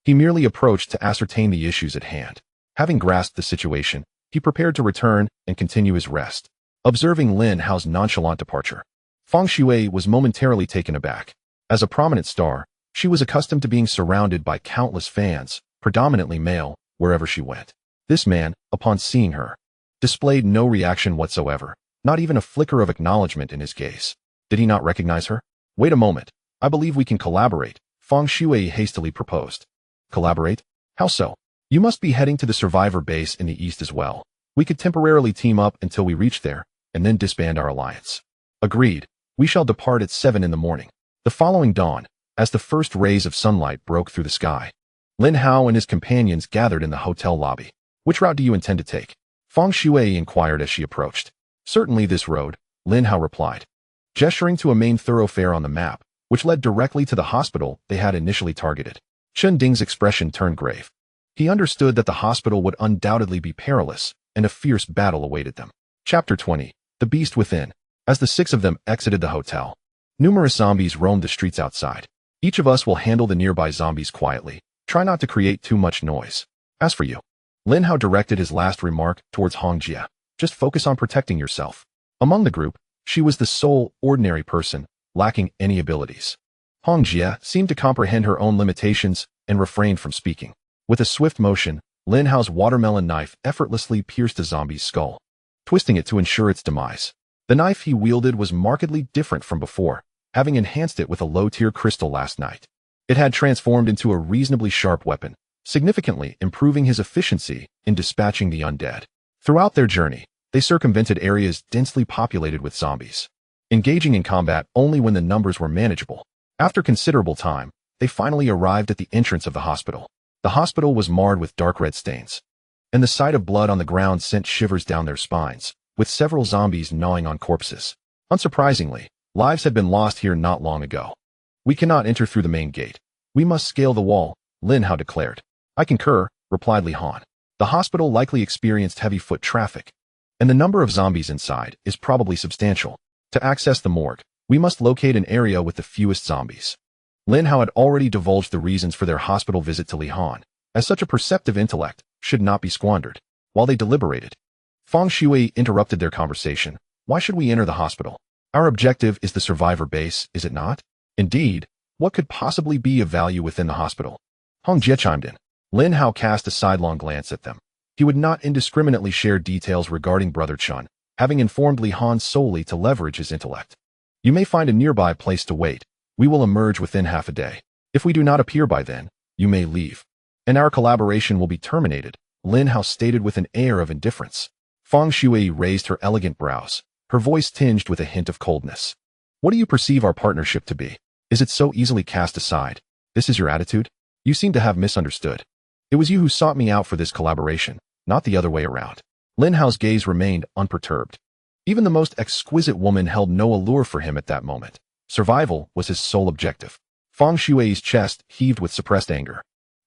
He merely approached to ascertain the issues at hand. Having grasped the situation, he prepared to return and continue his rest. Observing Lin Hao's nonchalant departure, Feng Shui was momentarily taken aback. As a prominent star, she was accustomed to being surrounded by countless fans, predominantly male, wherever she went. This man, upon seeing her, displayed no reaction whatsoever, not even a flicker of acknowledgement in his gaze. Did he not recognize her? Wait a moment. I believe we can collaborate, Feng Shui hastily proposed. Collaborate? How so? You must be heading to the survivor base in the east as well. We could temporarily team up until we reach there, and then disband our alliance. Agreed. We shall depart at 7 in the morning. The following dawn, as the first rays of sunlight broke through the sky, Lin Hao and his companions gathered in the hotel lobby. Which route do you intend to take? Feng Shui inquired as she approached. Certainly this road, Lin Hao replied, gesturing to a main thoroughfare on the map, which led directly to the hospital they had initially targeted. Chun Ding's expression turned grave. He understood that the hospital would undoubtedly be perilous, and a fierce battle awaited them. Chapter 20. The Beast Within. As the 6 of them exited the hotel, numerous zombies roamed the streets outside. Each of us will handle the nearby zombies quietly. Try not to create too much noise. As for you, Lin Hao directed his last remark towards Hong Jie. Just focus on protecting yourself. Among the group, she was the sole ordinary person, lacking any abilities. Hong Jie seemed to comprehend her own limitations and refrained from speaking. With a swift motion, Lin Hao's watermelon knife effortlessly pierced the zombie's skull, twisting it to ensure its demise. The knife he wielded was markedly different from before, having enhanced it with a low-tier crystal last night. It had transformed into a reasonably sharp weapon, significantly improving his efficiency in dispatching the undead. Throughout their journey, they circumvented areas densely populated with zombies, engaging in combat only when the numbers were manageable. After considerable time, they finally arrived at the entrance of the hospital. The hospital was marred with dark red stains, and the sight of blood on the ground sent shivers down their spines. with several zombies gnawing on corpses. Unsurprisingly, lives had been lost here not long ago. We cannot enter through the main gate. We must scale the wall, Lin Hao declared. I concur, replied Li Han. The hospital likely experienced heavy foot traffic, and the number of zombies inside is probably substantial. To access the morgue, we must locate an area with the fewest zombies. Lin Hao had already divulged the reasons for their hospital visit to Li Han, as such a perceptive intellect should not be squandered. While they deliberated, Feng Shui interrupted their conversation. Why should we enter the hospital? Our objective is the survivor base, is it not? Indeed, what could possibly be of value within the hospital? Hong Jie chimed in. Lin Hao cast a sidelong glance at them. He would not indiscriminately share details regarding Brother Chun, having informed Li Han solely to leverage his intellect. You may find a nearby place to wait. We will emerge within half a day. If we do not appear by then, you may leave, and our collaboration will be terminated, Lin Hao stated with an air of indifference. Feng Shui raised her elegant brows, her voice tinged with a hint of coldness. What do you perceive our partnership to be? Is it so easily cast aside? This is your attitude? You seem to have misunderstood. It was you who sought me out for this collaboration, not the other way around. Lin Hao's gaze remained unperturbed. Even the most exquisite woman held no allure for him at that moment. Survival was his sole objective. Feng Shui's chest heaved with suppressed anger,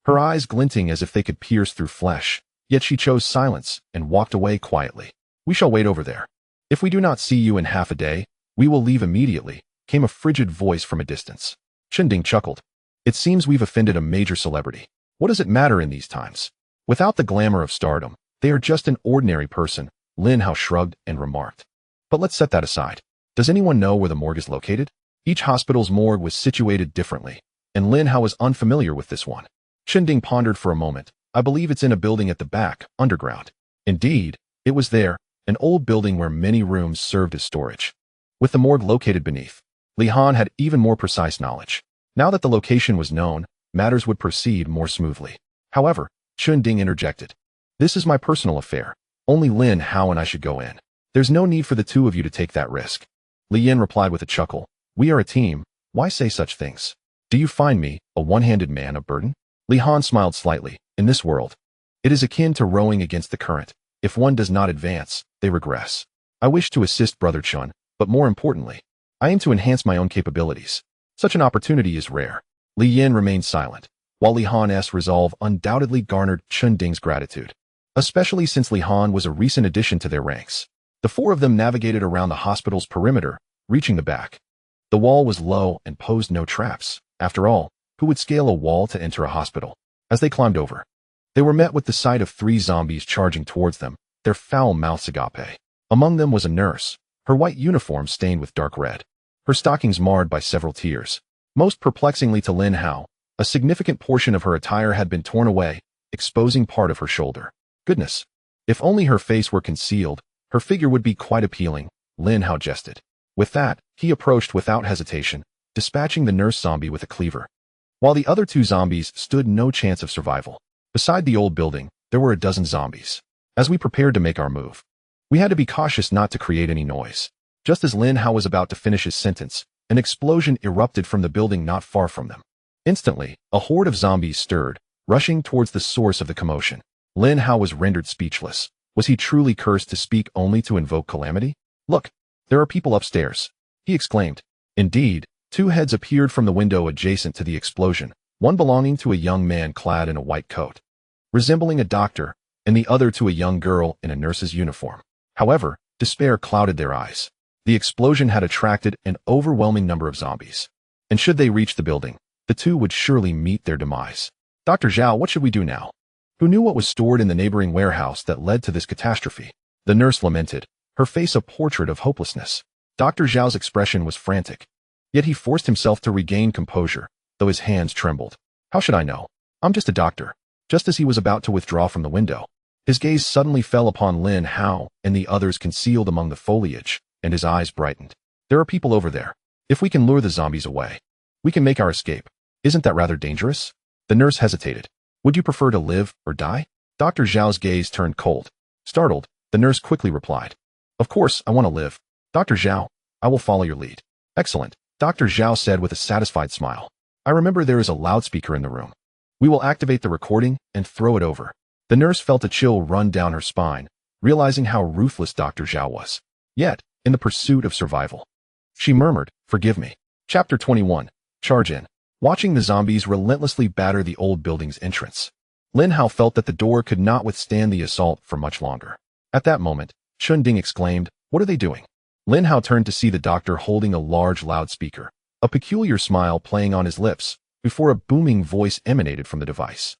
her eyes glinting as if they could pierce through flesh, yet she chose silence and walked away quietly. We shall wait over there. If we do not see you in half a day, we will leave immediately, came a frigid voice from a distance. Chinding chuckled. It seems we've offended a major celebrity. What does it matter in these times? Without the glamour of stardom, they are just an ordinary person, Lin Hao shrugged and remarked. But let's set that aside. Does anyone know where the morgue is located? Each hospital's morgue was situated differently, and Lin Hao was unfamiliar with this one. Chinding pondered for a moment. I believe it's in a building at the back, underground. Indeed, it was there, an old building where many rooms served as storage. With the morgue located beneath, Li Han had even more precise knowledge. Now that the location was known, matters would proceed more smoothly. However, Chinding interjected. This is my personal affair. Only Lin Hao and I should go in. There's no need for the two of you to take that risk. Li Yin replied with a chuckle. We are a team. Why say such things? Do you find me, a one-handed man, a burden? Li Han smiled slightly. In this world, it is akin to rowing against the current. If one does not advance, they regress. I wish to assist Brother Chun, but more importantly, I aim to enhance my own capabilities. Such an opportunity is rare. Li Yin remained silent, while Li Han's resolve undoubtedly garnered Chinding's gratitude, especially since Li Han was a recent addition to their ranks. The four of them navigated around the hospital's perimeter, reaching the back. The wall was low and posed no traps. After all, who would scale a wall to enter a hospital? As they climbed over, they were met with the sight of 3 zombies charging towards them, their foul mouths agape. Among them was a nurse, her white uniform stained with dark red, her stockings marred by several tears. Most perplexingly to Lin Hao, a significant portion of her attire had been torn away, exposing part of her shoulder. Goodness! If only her face were concealed, her figure would be quite appealing, Lin Hao jested. With that, he approached without hesitation, dispatching the nurse zombie with a cleaver. While the other 2 zombies stood no chance of survival. Beside the old building, there were a dozen zombies. As we prepared to make our move, we had to be cautious not to create any noise. Just as Lin Hao was about to finish his sentence, an explosion erupted from the building not far from them. Instantly, a horde of zombies stirred, rushing towards the source of the commotion. Lin Hao was rendered speechless. Was he truly cursed to speak only to invoke calamity? Look, there are people upstairs, he exclaimed. Indeed, 2 heads appeared from the window adjacent to the explosion, one belonging to a young man clad in a white coat, resembling a doctor, and the other to a young girl in a nurse's uniform. However, despair clouded their eyes. The explosion had attracted an overwhelming number of zombies, and should they reach the building, the 2 would surely meet their demise. Dr. Zhao, what should we do now? Who knew what was stored in the neighboring warehouse that led to this catastrophe? The nurse lamented, her face a portrait of hopelessness. Dr. Zhao's expression was frantic, yet he forced himself to regain composure, though his hands trembled. How should I know? I'm just a doctor. Just as he was about to withdraw from the window, his gaze suddenly fell upon Lin Hao and the others concealed among the foliage, and his eyes brightened. There are people over there. If we can lure the zombies away, we can make our escape. Isn't that rather dangerous? The nurse hesitated. Would you prefer to live or die? Dr. Zhao's gaze turned cold. Startled, the nurse quickly replied. Of course, I want to live. Dr. Zhao, I will follow your lead. Excellent, Dr. Zhao said with a satisfied smile. I remember there is a loudspeaker in the room. We will activate the recording and throw it over. The nurse felt a chill run down her spine, realizing how ruthless Dr. Zhao was. Yet, in the pursuit of survival, she murmured, "Forgive me." Chapter 21. Charge in. Watching the zombies relentlessly batter the old building's entrance, Lin Hao felt that the door could not withstand the assault for much longer. At that moment, Chun Ding exclaimed, "What are they doing?" Lin Hao turned to see the doctor holding a large loudspeaker, a peculiar smile playing on his lips, before a booming voice emanated from the device.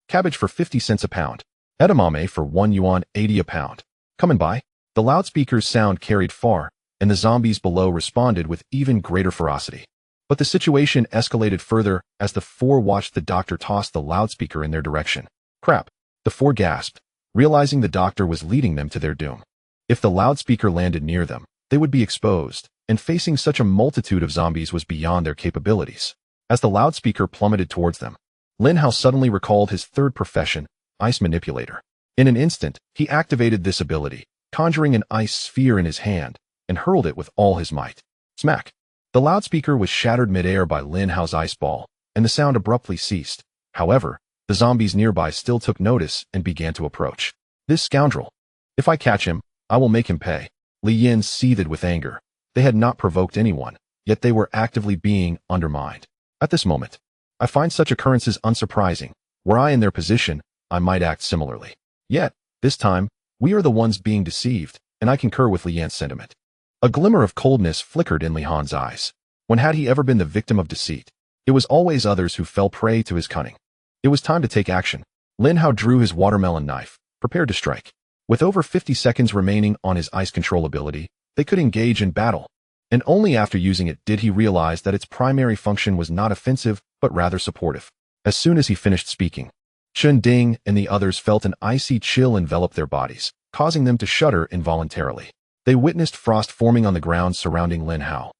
"Cabbage for 50 cents a pound. Edamame for 1 yuan 80 a pound. Come and buy." The loudspeaker's sound carried far, and the zombies below responded with even greater ferocity. But the situation escalated further as the four watched the doctor toss the loudspeaker in their direction. "Crap," the four gasped, realizing the doctor was leading them to their doom. If the loudspeaker landed near them, they would be exposed, and facing such a multitude of zombies was beyond their capabilities. As the loudspeaker plummeted towards them, Lin Hao suddenly recalled his third profession, ice manipulator. In an instant, he activated this ability, conjuring an ice sphere in his hand, and hurled it with all his might. Smack! The loudspeaker was shattered midair by Lin Hao's ice ball, and the sound abruptly ceased. However, the zombies nearby still took notice and began to approach. "This scoundrel! If I catch him, I will make him pay." Li Yin seethed with anger. They had not provoked anyone, yet they were actively being undermined. At this moment, I find such occurrences unsurprising. Were I in their position, I might act similarly. Yet, this time, we are the ones being deceived, and I concur with Li Yan's sentiment. A glimmer of coldness flickered in Li Han's eyes. When had he ever been the victim of deceit? It was always others who fell prey to his cunning. It was time to take action. Lin Hao drew his watermelon knife, prepared to strike. With over 50 seconds remaining on his ice control ability, they could engage in battle. And only after using it did he realize that its primary function was not offensive, but rather supportive. As soon as he finished speaking, Chun Ding and the others felt an icy chill envelop their bodies, causing them to shudder involuntarily. They witnessed frost forming on the ground surrounding Lin Hao.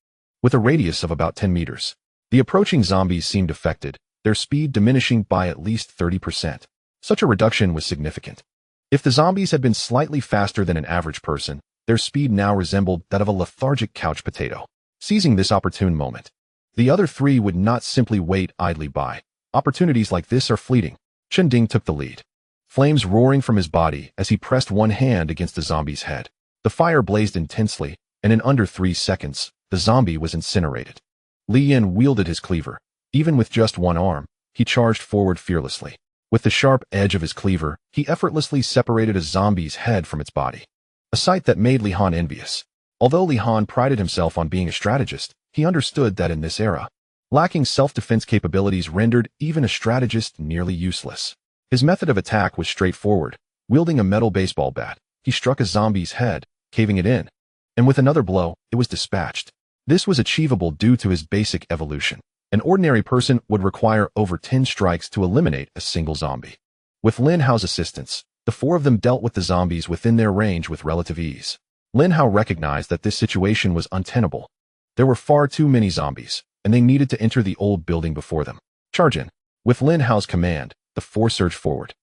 With a radius of about 10 meters, the approaching zombies seemed affected, their speed diminishing by at least 30%. Such a reduction was significant. If the zombies had been slightly faster than an average person, their speed now resembled that of a lethargic couch potato. Seizing this opportune moment, the other three would not simply wait idly by. Opportunities like this are fleeting. Chun Ding took the lead, flames roaring from his body as he pressed one hand against the zombie's head. The fire blazed intensely, and in under 3 seconds, the zombie was incinerated. Li Yin wielded his cleaver. Even with just one arm, he charged forward fearlessly. With the sharp edge of his cleaver, he effortlessly separated a zombie's head from its body. A sight that made Li Han envious. Although Li Han prided himself on being a strategist, he understood that in this era, lacking self-defense capabilities rendered even a strategist nearly useless. His method of attack was straightforward. Wielding a metal baseball bat, he struck a zombie's head, caving it in. And with another blow, it was dispatched. This was achievable due to his basic evolution. An ordinary person would require over 10 strikes to eliminate a single zombie. With Lin Hao's assistance, the four of them dealt with the zombies within their range with relative ease. Lin Hao recognized that this situation was untenable. There were far too many zombies, and they needed to enter the old building before them. Charge in. With Lin Hao's command, the four surged forward,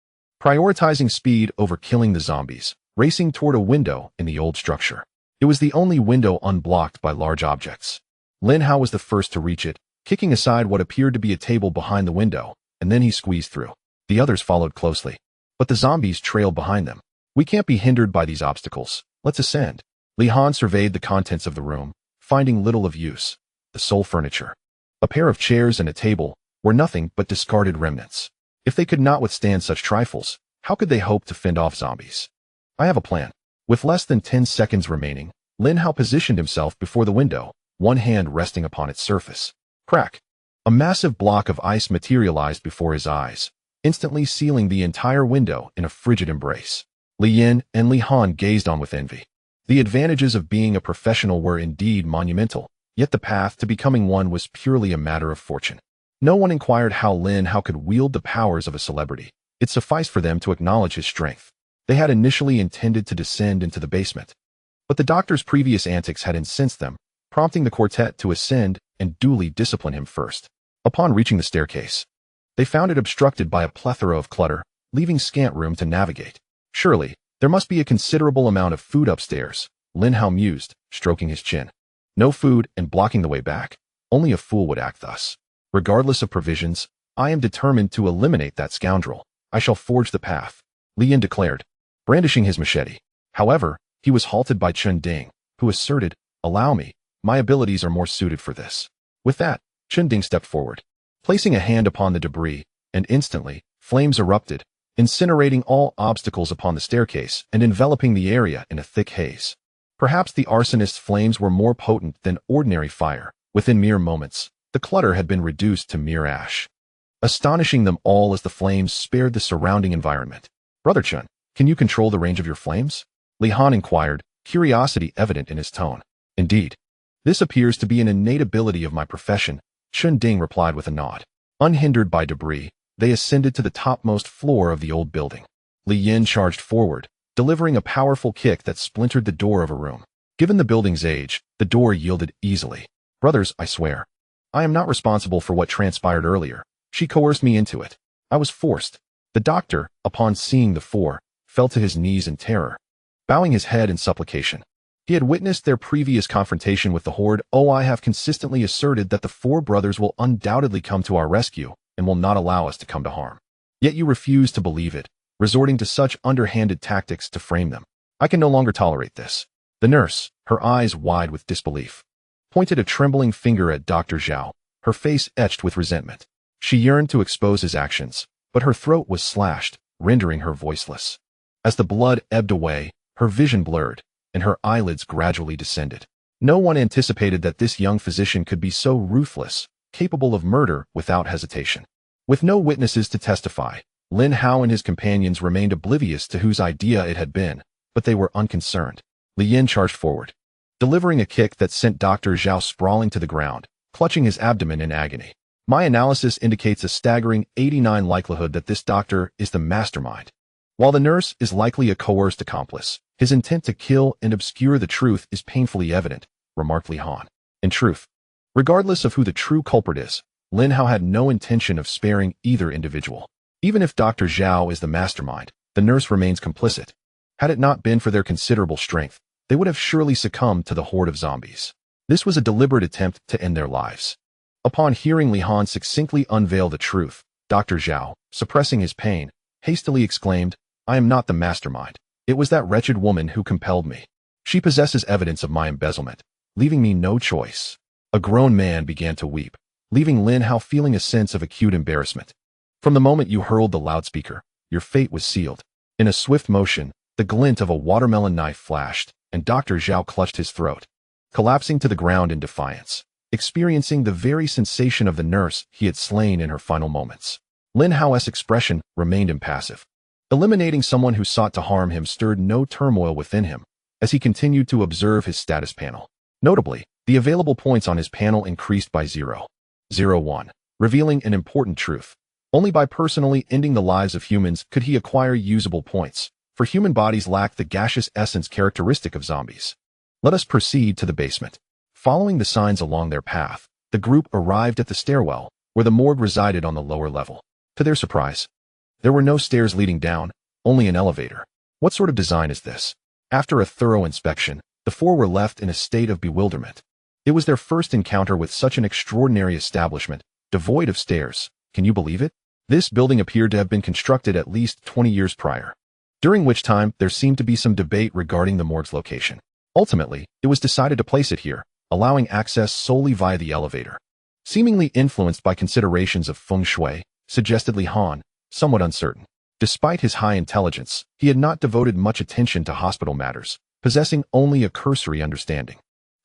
prioritizing speed over killing the zombies, racing toward a window in the old structure. It was the only window unblocked by large objects. Lin Hao was the first to reach it, kicking aside what appeared to be a table behind the window, and then he squeezed through. The others followed closely, but the zombies trailed behind them. "We can't be hindered by these obstacles. Let's ascend." Li Han surveyed the contents of the room, finding little of use. The sole furniture, a pair of chairs and a table, were nothing but discarded remnants. If they could not withstand such trifles, how could they hope to fend off zombies? "I have a plan." With less than 10 seconds remaining, Lin Hao positioned himself before the window, one hand resting upon its surface. Crack! A massive block of ice materialized before his eyes, instantly sealing the entire window in a frigid embrace. Li Yin and Li Han gazed on with envy. The advantages of being a professional were indeed monumental, yet the path to becoming one was purely a matter of fortune. No one inquired how Lin Hao could wield the powers of a celebrity. It sufficed for them to acknowledge his strength. They had initially intended to descend into the basement, but the doctor's previous antics had incensed them, prompting the quartet to ascend and duly discipline him first. Upon reaching the staircase, they found it obstructed by a plethora of clutter, leaving scant room to navigate. Surely, there must be a considerable amount of food upstairs, Lin Hao mused, stroking his chin. No food and blocking the way back. Only a fool would act thus. Regardless of provisions, I am determined to eliminate that scoundrel. I shall forge the path, Li Yin declared, brandishing his machete. However, he was halted by Chun Ding, who asserted, "Allow me, my abilities are more suited for this." With that, Chun Ding stepped forward, placing a hand upon the debris, and instantly, flames erupted, incinerating all obstacles upon the staircase and enveloping the area in a thick haze. Perhaps the arsonist's flames were more potent than ordinary fire. Within mere moments, the clutter had been reduced to mere ash, astonishing them all as the flames spared the surrounding environment. "Brother Chun, can you control the range of your flames?" Li Han inquired, curiosity evident in his tone. "Indeed. This appears to be an innate ability of my profession," Chun Ding replied with a nod. Unhindered by debris, they ascended to the topmost floor of the old building. Li Yin charged forward, delivering a powerful kick that splintered the door of a room. Given the building's age, the door yielded easily. "Brothers, I swear, I am not responsible for what transpired earlier. She coerced me into it. I was forced." The doctor, upon seeing the four, fell to his knees in terror, bowing his head in supplication. He had witnessed their previous confrontation with the horde. "Oh, I have consistently asserted that the four brothers will undoubtedly come to our rescue and will not allow us to come to harm. Yet you refuse to believe it, resorting to such underhanded tactics to frame them. I can no longer tolerate this." The nurse, her eyes wide with disbelief, pointed a trembling finger at Dr. Zhao, her face etched with resentment. She yearned to expose his actions, but her throat was slashed, rendering her voiceless. As the blood ebbed away, her vision blurred, and her eyelids gradually descended. No one anticipated that this young physician could be so ruthless, capable of murder without hesitation. With no witnesses to testify, Lin Hao and his companions remained oblivious to whose idea it had been, but they were unconcerned. Li Yin charged forward, delivering a kick that sent Dr. Zhao sprawling to the ground, clutching his abdomen in agony. "My analysis indicates a staggering 89% likelihood that this doctor is the mastermind. While the nurse is likely a coerced accomplice, his intent to kill and obscure the truth is painfully evident," remarked Li Han. In truth, regardless of who the true culprit is, Lin Hao had no intention of sparing either individual. Even if Dr. Zhao is the mastermind, the nurse remains complicit. Had it not been for their considerable strength, they would have surely succumbed to the horde of zombies. This was a deliberate attempt to end their lives. Upon hearing Li Han succinctly unveil the truth, Dr. Zhao, suppressing his pain, hastily exclaimed, "I am not the mastermind. It was that wretched woman who compelled me. She possesses evidence of my embezzlement, leaving me no choice." A grown man began to weep, leaving Lin Hao feeling a sense of acute embarrassment. "From the moment you hurled the loudspeaker, your fate was sealed." In a swift motion, the glint of a watermelon knife flashed, and Dr. Zhao clutched his throat, collapsing to the ground in defiance, experiencing the very sensation of the nurse he had slain in her final moments. Lin Hao's expression remained impassive. Eliminating someone who sought to harm him stirred no turmoil within him, as he continued to observe his status panel. Notably, the available points on his panel increased by 0.01, revealing an important truth. Only by personally ending the lives of humans could he acquire usable points, for human bodies lack the gaseous essence characteristic of zombies. Let us proceed to the basement. Following the signs along their path, the group arrived at the stairwell, where the morgue resided on the lower level. To their surprise, there were no stairs leading down, only an elevator. What sort of design is this? After a thorough inspection, the four were left in a state of bewilderment. It was their first encounter with such an extraordinary establishment, devoid of stairs. Can you believe it? This building appeared to have been constructed at least 20 years prior, during which time there seemed to be some debate regarding the morgue's location. Ultimately, it was decided to place it here, allowing access solely via the elevator. Seemingly influenced by considerations of feng shui, suggested Li Han, somewhat uncertain. Despite his high intelligence, he had not devoted much attention to hospital matters, possessing only a cursory understanding.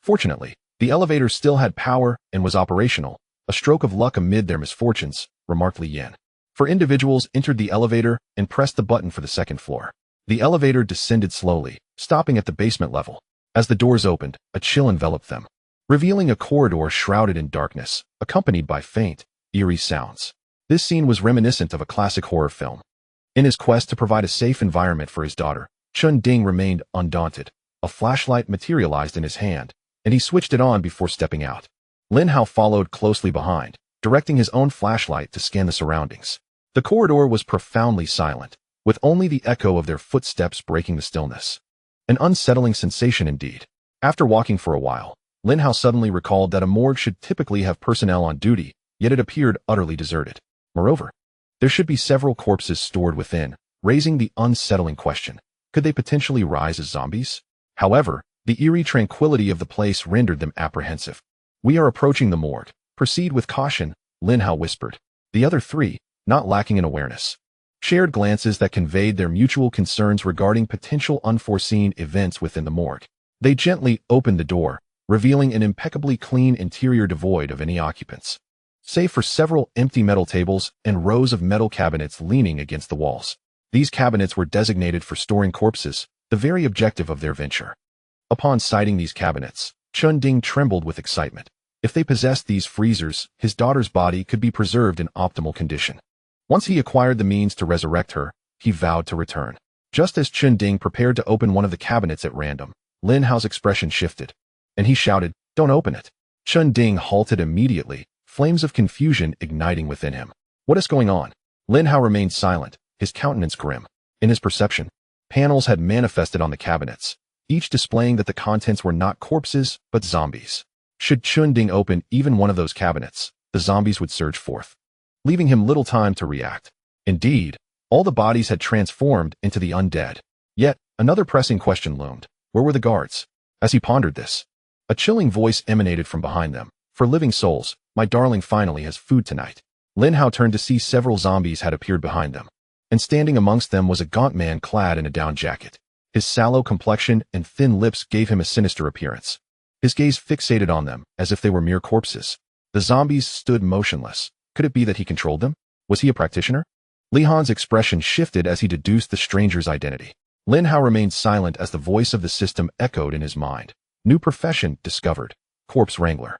Fortunately, the elevator still had power and was operational, a stroke of luck amid their misfortunes, remarked Li Yin. Four individuals entered the elevator and pressed the button for the second floor. The elevator descended slowly, stopping at the basement level. As the doors opened, a chill enveloped them, revealing a corridor shrouded in darkness, accompanied by faint, eerie sounds. This scene was reminiscent of a classic horror film. In his quest to provide a safe environment for his daughter, Chun Ding remained undaunted. A flashlight materialized in his hand, and he switched it on before stepping out. Lin Hao followed closely behind, directing his own flashlight to scan the surroundings. The corridor was profoundly silent, with only the echo of their footsteps breaking the stillness. An unsettling sensation indeed. After walking for a while, Lin Hao suddenly recalled that a morgue should typically have personnel on duty, yet it appeared utterly deserted. Moreover, there should be several corpses stored within, raising the unsettling question, Could they potentially rise as zombies? However, the eerie tranquility of the place rendered them apprehensive. "We are approaching the morgue. Proceed with caution," Lin Hao whispered. The other three, not lacking in awareness, shared glances that conveyed their mutual concerns regarding potential unforeseen events within the morgue. They gently opened the door, revealing an impeccably clean interior devoid of any occupants, save for several empty metal tables and rows of metal cabinets leaning against the walls. These cabinets were designated for storing corpses, the very objective of their venture. Upon sighting these cabinets, Chun Ding trembled with excitement. If they possessed these freezers, his daughter's body could be preserved in optimal condition. Once he acquired the means to resurrect her, he vowed to return. Just as Chun Ding prepared to open one of the cabinets at random, Lin Hao's expression shifted, and he shouted, "Don't open it." Chun Ding halted immediately, flames of confusion igniting within him. What is going on? Lin Hao remained silent, his countenance grim. In his perception, panels had manifested on the cabinets, each displaying that the contents were not corpses, but zombies. Should Chun Ding open even one of those cabinets, the zombies would surge forth, leaving him little time to react. Indeed, all the bodies had transformed into the undead. Yet, another pressing question loomed. Where were the guards? As he pondered this, a chilling voice emanated from behind them. "For living souls, my darling finally has food tonight." Lin Hao turned to see several zombies had appeared behind them, and standing amongst them was a gaunt man clad in a down jacket. His sallow complexion and thin lips gave him a sinister appearance. His gaze fixated on them, as if they were mere corpses. The zombies stood motionless. Could it be that he controlled them? Was he a practitioner? Li Han's expression shifted as he deduced the stranger's identity. Lin Hao remained silent as the voice of the system echoed in his mind. New profession discovered. Corpse Wrangler.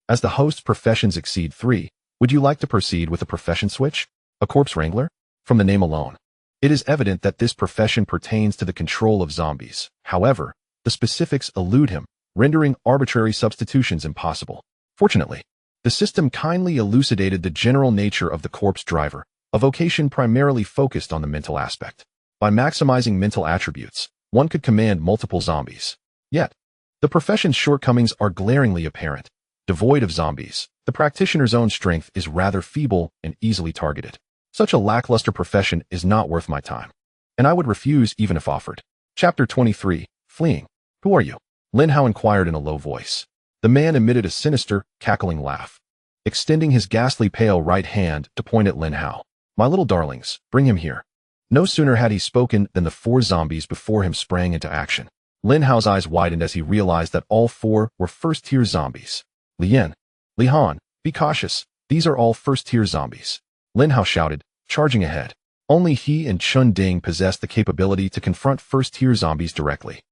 As the host's professions exceed 3, would you like to proceed with a profession switch? A Corpse Wrangler? From the name alone, it is evident that this profession pertains to the control of zombies. However, the specifics elude him, rendering arbitrary substitutions impossible. Fortunately, the system kindly elucidated the general nature of the corpse driver, a vocation primarily focused on the mental aspect. By maximizing mental attributes, one could command multiple zombies. Yet, the profession's shortcomings are glaringly apparent. Devoid of zombies, the practitioner's own strength is rather feeble and easily targeted. Such a lackluster profession is not worth my time, and I would refuse even if offered. Chapter 23, Fleeing. Who are you? Lin Hao inquired in a low voice. The man emitted a sinister, cackling laugh, extending his ghastly pale right hand to point at Lin Hao. "My little darlings, bring him here." No sooner had he spoken than the 4 zombies before him sprang into action. Lin Hao's eyes widened as he realized that all 4 were first-tier zombies. "Lian, Li Han, be cautious, these are all first-tier zombies," Lin Hao shouted, charging ahead. Only he and Chun Ding possessed the capability to confront first-tier zombies directly.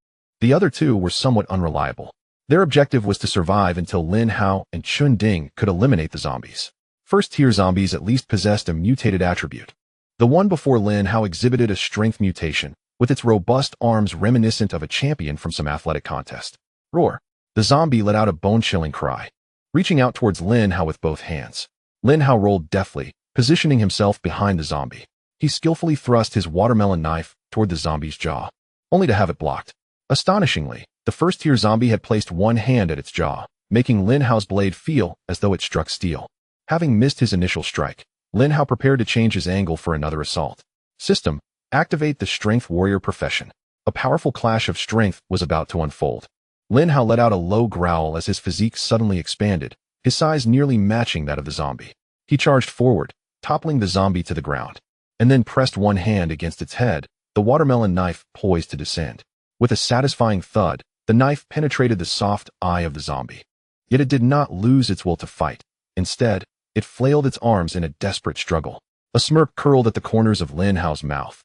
The other 2 were somewhat unreliable. Their objective was to survive until Lin Hao and Chun Ding could eliminate the zombies. First-tier zombies at least possessed a mutated attribute. The one before Lin Hao exhibited a strength mutation, with its robust arms reminiscent of a champion from some athletic contest. Roar! The zombie let out a bone-chilling cry, reaching out towards Lin Hao with both hands. Lin Hao rolled deftly, positioning himself behind the zombie. He skillfully thrust his watermelon knife toward the zombie's jaw, only to have it blocked. Astonishingly, the first-tier zombie had placed one hand at its jaw, making Lin Hao's blade feel as though it struck steel. Having missed his initial strike, Lin Hao prepared to change his angle for another assault. System, activate the Strength Warrior profession. A powerful clash of strength was about to unfold. Lin Hao let out a low growl as his physique suddenly expanded, his size nearly matching that of the zombie. He charged forward, toppling the zombie to the ground, and then pressed one hand against its head, the watermelon knife poised to descend. With a satisfying thud, the knife penetrated the soft eye of the zombie. Yet it did not lose its will to fight. Instead, it flailed its arms in a desperate struggle. A smirk curled at the corners of Lin Hao's mouth,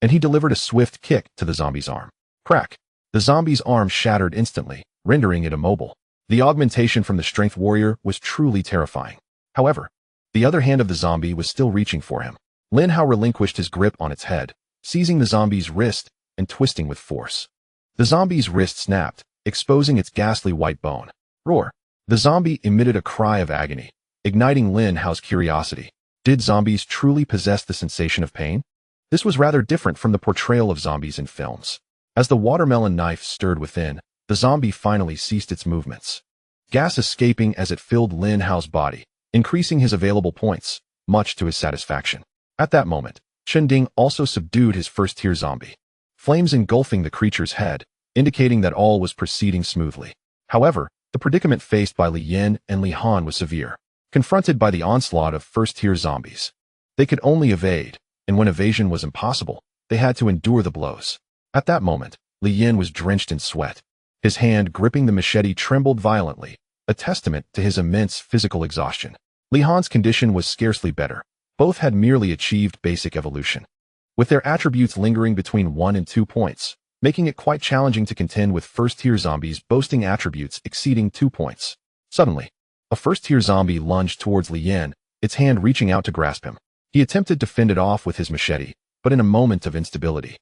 and he delivered a swift kick to the zombie's arm. Crack! The zombie's arm shattered instantly, rendering it immobile. The augmentation from the Strength Warrior was truly terrifying. However, the other hand of the zombie was still reaching for him. Lin Hao relinquished his grip on its head, seizing the zombie's wrist and twisting with force. The zombie's wrist snapped, exposing its ghastly white bone. Roar! The zombie emitted a cry of agony, igniting Lin Hao's curiosity. Did zombies truly possess the sensation of pain? This was rather different from the portrayal of zombies in films. As the watermelon knife stirred within, the zombie finally ceased its movements, gas escaping as it filled Lin Hao's body, increasing his available points, much to his satisfaction. At that moment, Chun Ding also subdued his first-tier zombie. flames engulfing the creature's head, indicating that all was proceeding smoothly. However, the predicament faced by Li Yin and Li Han was severe. Confronted by the onslaught of first-tier zombies, they could only evade, and when evasion was impossible, they had to endure the blows. At that moment, Li Yin was drenched in sweat. His hand gripping the machete trembled violently, a testament to his immense physical exhaustion. Li Han's condition was scarcely better. Both had merely achieved basic evolution, with their attributes lingering between 1 and 2 points, making it quite challenging to contend with first-tier zombies boasting attributes exceeding 2 points. Suddenly, a first-tier zombie lunged towards Li Yin, its hand reaching out to grasp him. He attempted to fend it off with his machete, but in a moment of instability,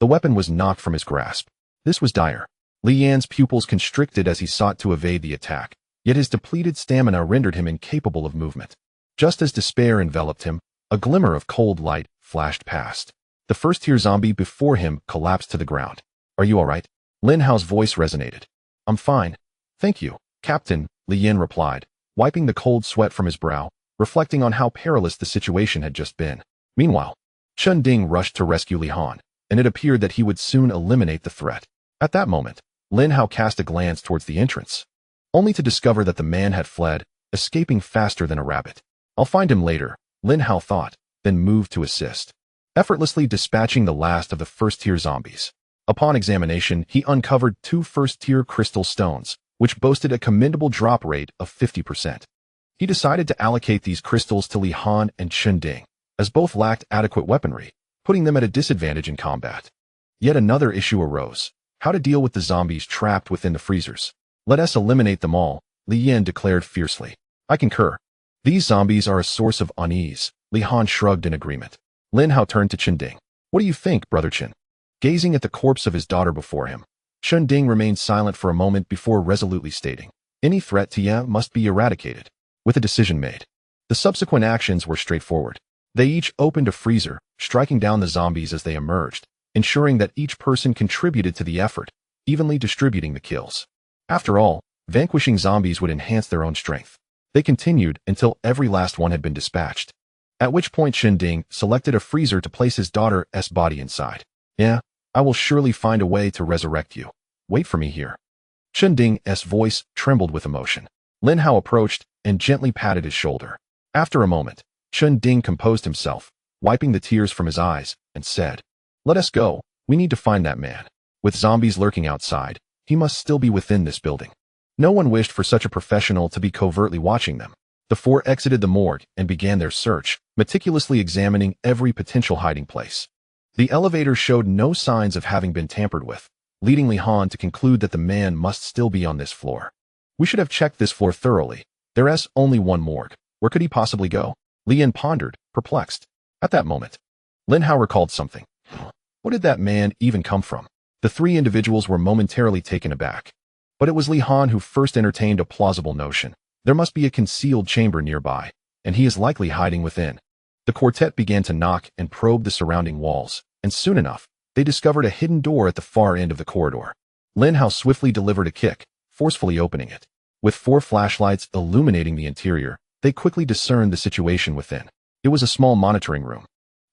the weapon was knocked from his grasp. This was dire. Li Yin's pupils constricted as he sought to evade the attack, yet his depleted stamina rendered him incapable of movement. Just as despair enveloped him, a glimmer of cold light flashed past. The first-tier zombie before him collapsed to the ground. "Are you all right?" Lin Hao's voice resonated. "I'm fine. Thank you, Captain," Li Yin replied, wiping the cold sweat from his brow, reflecting on how perilous the situation had just been. Meanwhile, Chun Ding rushed to rescue Li Han, and it appeared that he would soon eliminate the threat. At that moment, Lin Hao cast a glance towards the entrance, only to discover that the man had fled, escaping faster than a rabbit. "I'll find him later," Lin Hao thought, then moved to assist, effortlessly dispatching the last of the first-tier zombies. Upon examination, he uncovered 2 first-tier crystal stones, which boasted a commendable drop rate of 50%. He decided to allocate these crystals to Li Han and Chun Ding, as both lacked adequate weaponry, putting them at a disadvantage in combat. Yet another issue arose: how to deal with the zombies trapped within the freezers. "Let us eliminate them all," Li Yin declared fiercely. "I concur. These zombies are a source of unease." Li Han shrugged in agreement. Lin Hao turned to Chun Ding. "What do you think, Brother Chun?" Gazing at the corpse of his daughter before him, Chun Ding remained silent for a moment before resolutely stating, "Any threat to Ye must be eradicated." With a decision made, the subsequent actions were straightforward. They each opened a freezer, striking down the zombies as they emerged, ensuring that each person contributed to the effort, evenly distributing the kills. After all, vanquishing zombies would enhance their own strength. They continued until every last one had been dispatched, at which point Chun Ding selected a freezer to place his daughter's body inside. "Yeah, I will surely find a way to resurrect you. Wait for me here." Chun Ding's voice trembled with emotion. Lin Hao approached and gently patted his shoulder. After a moment, Chun Ding composed himself, wiping the tears from his eyes, and said, "Let us go. We need to find that man. With zombies lurking outside, he must still be within this building." No one wished for such a professional to be covertly watching them. The 4 exited the morgue and began their search, meticulously examining every potential hiding place. The elevator showed no signs of having been tampered with, leading Li Han to conclude that the man must still be on this floor. "We should have checked this floor thoroughly. There's only one morgue. Where could he possibly go?" Li Yin pondered, perplexed. At that moment, Lin Hao recalled something. What did that man even come from? The 3 individuals were momentarily taken aback. But it was Li Han who first entertained a plausible notion. There must be a concealed chamber nearby, and he is likely hiding within. The quartet began to knock and probe the surrounding walls, and soon enough, they discovered a hidden door at the far end of the corridor. Lin Hao swiftly delivered a kick, forcefully opening it. With 4 flashlights illuminating the interior, they quickly discerned the situation within. It was a small monitoring room,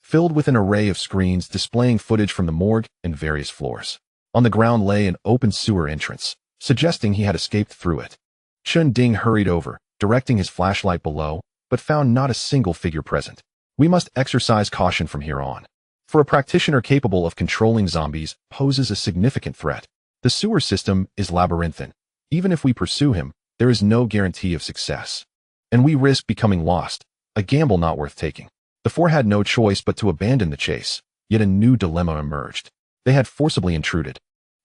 filled with an array of screens displaying footage from the morgue and various floors. On the ground lay an open sewer entrance, suggesting he had escaped through it. Chun Ding hurried over, directing his flashlight below, but found not a single figure present. "We must exercise caution from here on. For a practitioner capable of controlling zombies poses a significant threat. The sewer system is labyrinthine. Even if we pursue him, there is no guarantee of success. And we risk becoming lost, a gamble not worth taking." The 4 had no choice but to abandon the chase, yet a new dilemma emerged. They had forcibly intruded,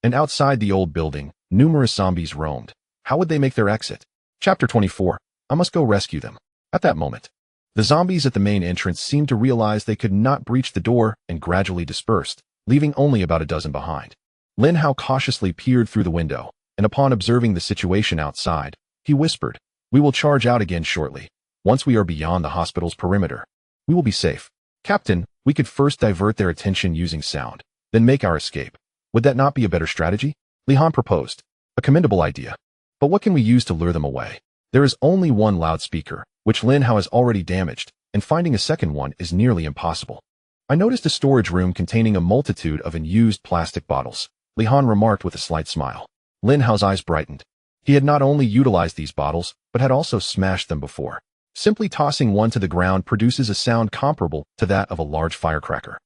and outside the old building, numerous zombies roamed. How would they make their exit? Chapter 24. I must go rescue them. At that moment, the zombies at the main entrance seemed to realize they could not breach the door and gradually dispersed, leaving only about a dozen behind. Lin Hao cautiously peered through the window, and upon observing the situation outside, he whispered, "We will charge out again shortly. Once we are beyond the hospital's perimeter, we will be safe. Captain, we could first divert their attention using sound, then make our escape. Would that not be a better strategy?" Li Han proposed. "A commendable idea. But what can we use to lure them away? There is only one loudspeaker, which Lin Hao has already damaged, and finding a second one is nearly impossible." I noticed a storage room containing a multitude of unused plastic bottles, Li Han remarked with a slight smile. Lin Hao's eyes brightened. He had not only utilized these bottles, but had also smashed them before. Simply tossing one to the ground produces a sound comparable to that of a large firecracker,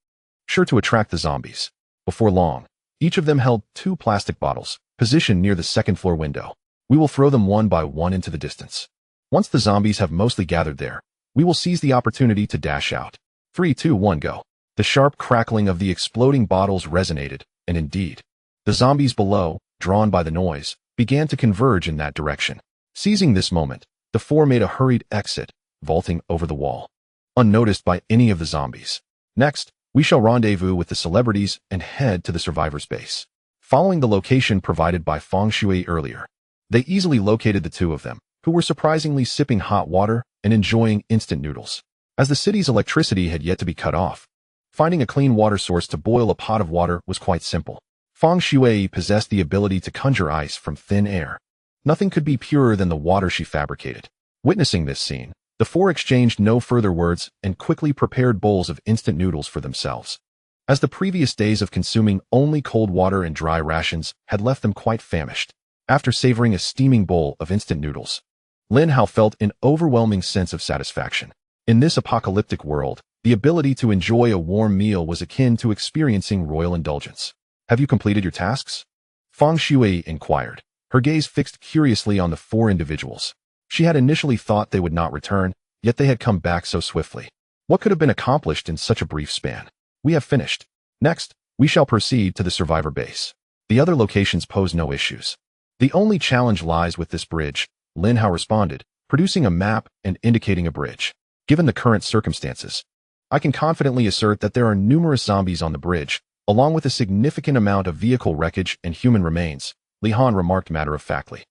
sure to attract the zombies. Before long, each of them held 2 plastic bottles, positioned near the second-floor window. We will throw them one by one into the distance. Once the zombies have mostly gathered there, we will seize the opportunity to dash out. 3, 2, 1, go. The sharp crackling of the exploding bottles resonated, and indeed, the zombies below, drawn by the noise, began to converge in that direction. Seizing this moment, the 4 made a hurried exit, vaulting over the wall, unnoticed by any of the zombies. Next, we shall rendezvous with the celebrities and head to the survivor's base. Following the location provided by Feng Shui earlier, they easily located the 2 of them, who were surprisingly sipping hot water and enjoying instant noodles. As the city's electricity had yet to be cut off, finding a clean water source to boil a pot of water was quite simple. Feng Shui possessed the ability to conjure ice from thin air. Nothing could be purer than the water she fabricated. Witnessing this scene, the 4 exchanged no further words and quickly prepared bowls of instant noodles for themselves. As the previous days of consuming only cold water and dry rations had left them quite famished, after savoring a steaming bowl of instant noodles, Lin Hao felt an overwhelming sense of satisfaction. In this apocalyptic world, the ability to enjoy a warm meal was akin to experiencing royal indulgence. Have you completed your tasks? Feng Shui inquired, her gaze fixed curiously on the 4 individuals. She had initially thought they would not return, yet they had come back so swiftly. What could have been accomplished in such a brief span? We have finished. Next, we shall proceed to the survivor base. The other locations pose no issues. The only challenge lies with this bridge, Lin Hao responded, producing a map and indicating a bridge. Given the current circumstances, I can confidently assert that there are numerous zombies on the bridge, along with a significant amount of vehicle wreckage and human remains, Li Han remarked matter-of-factly.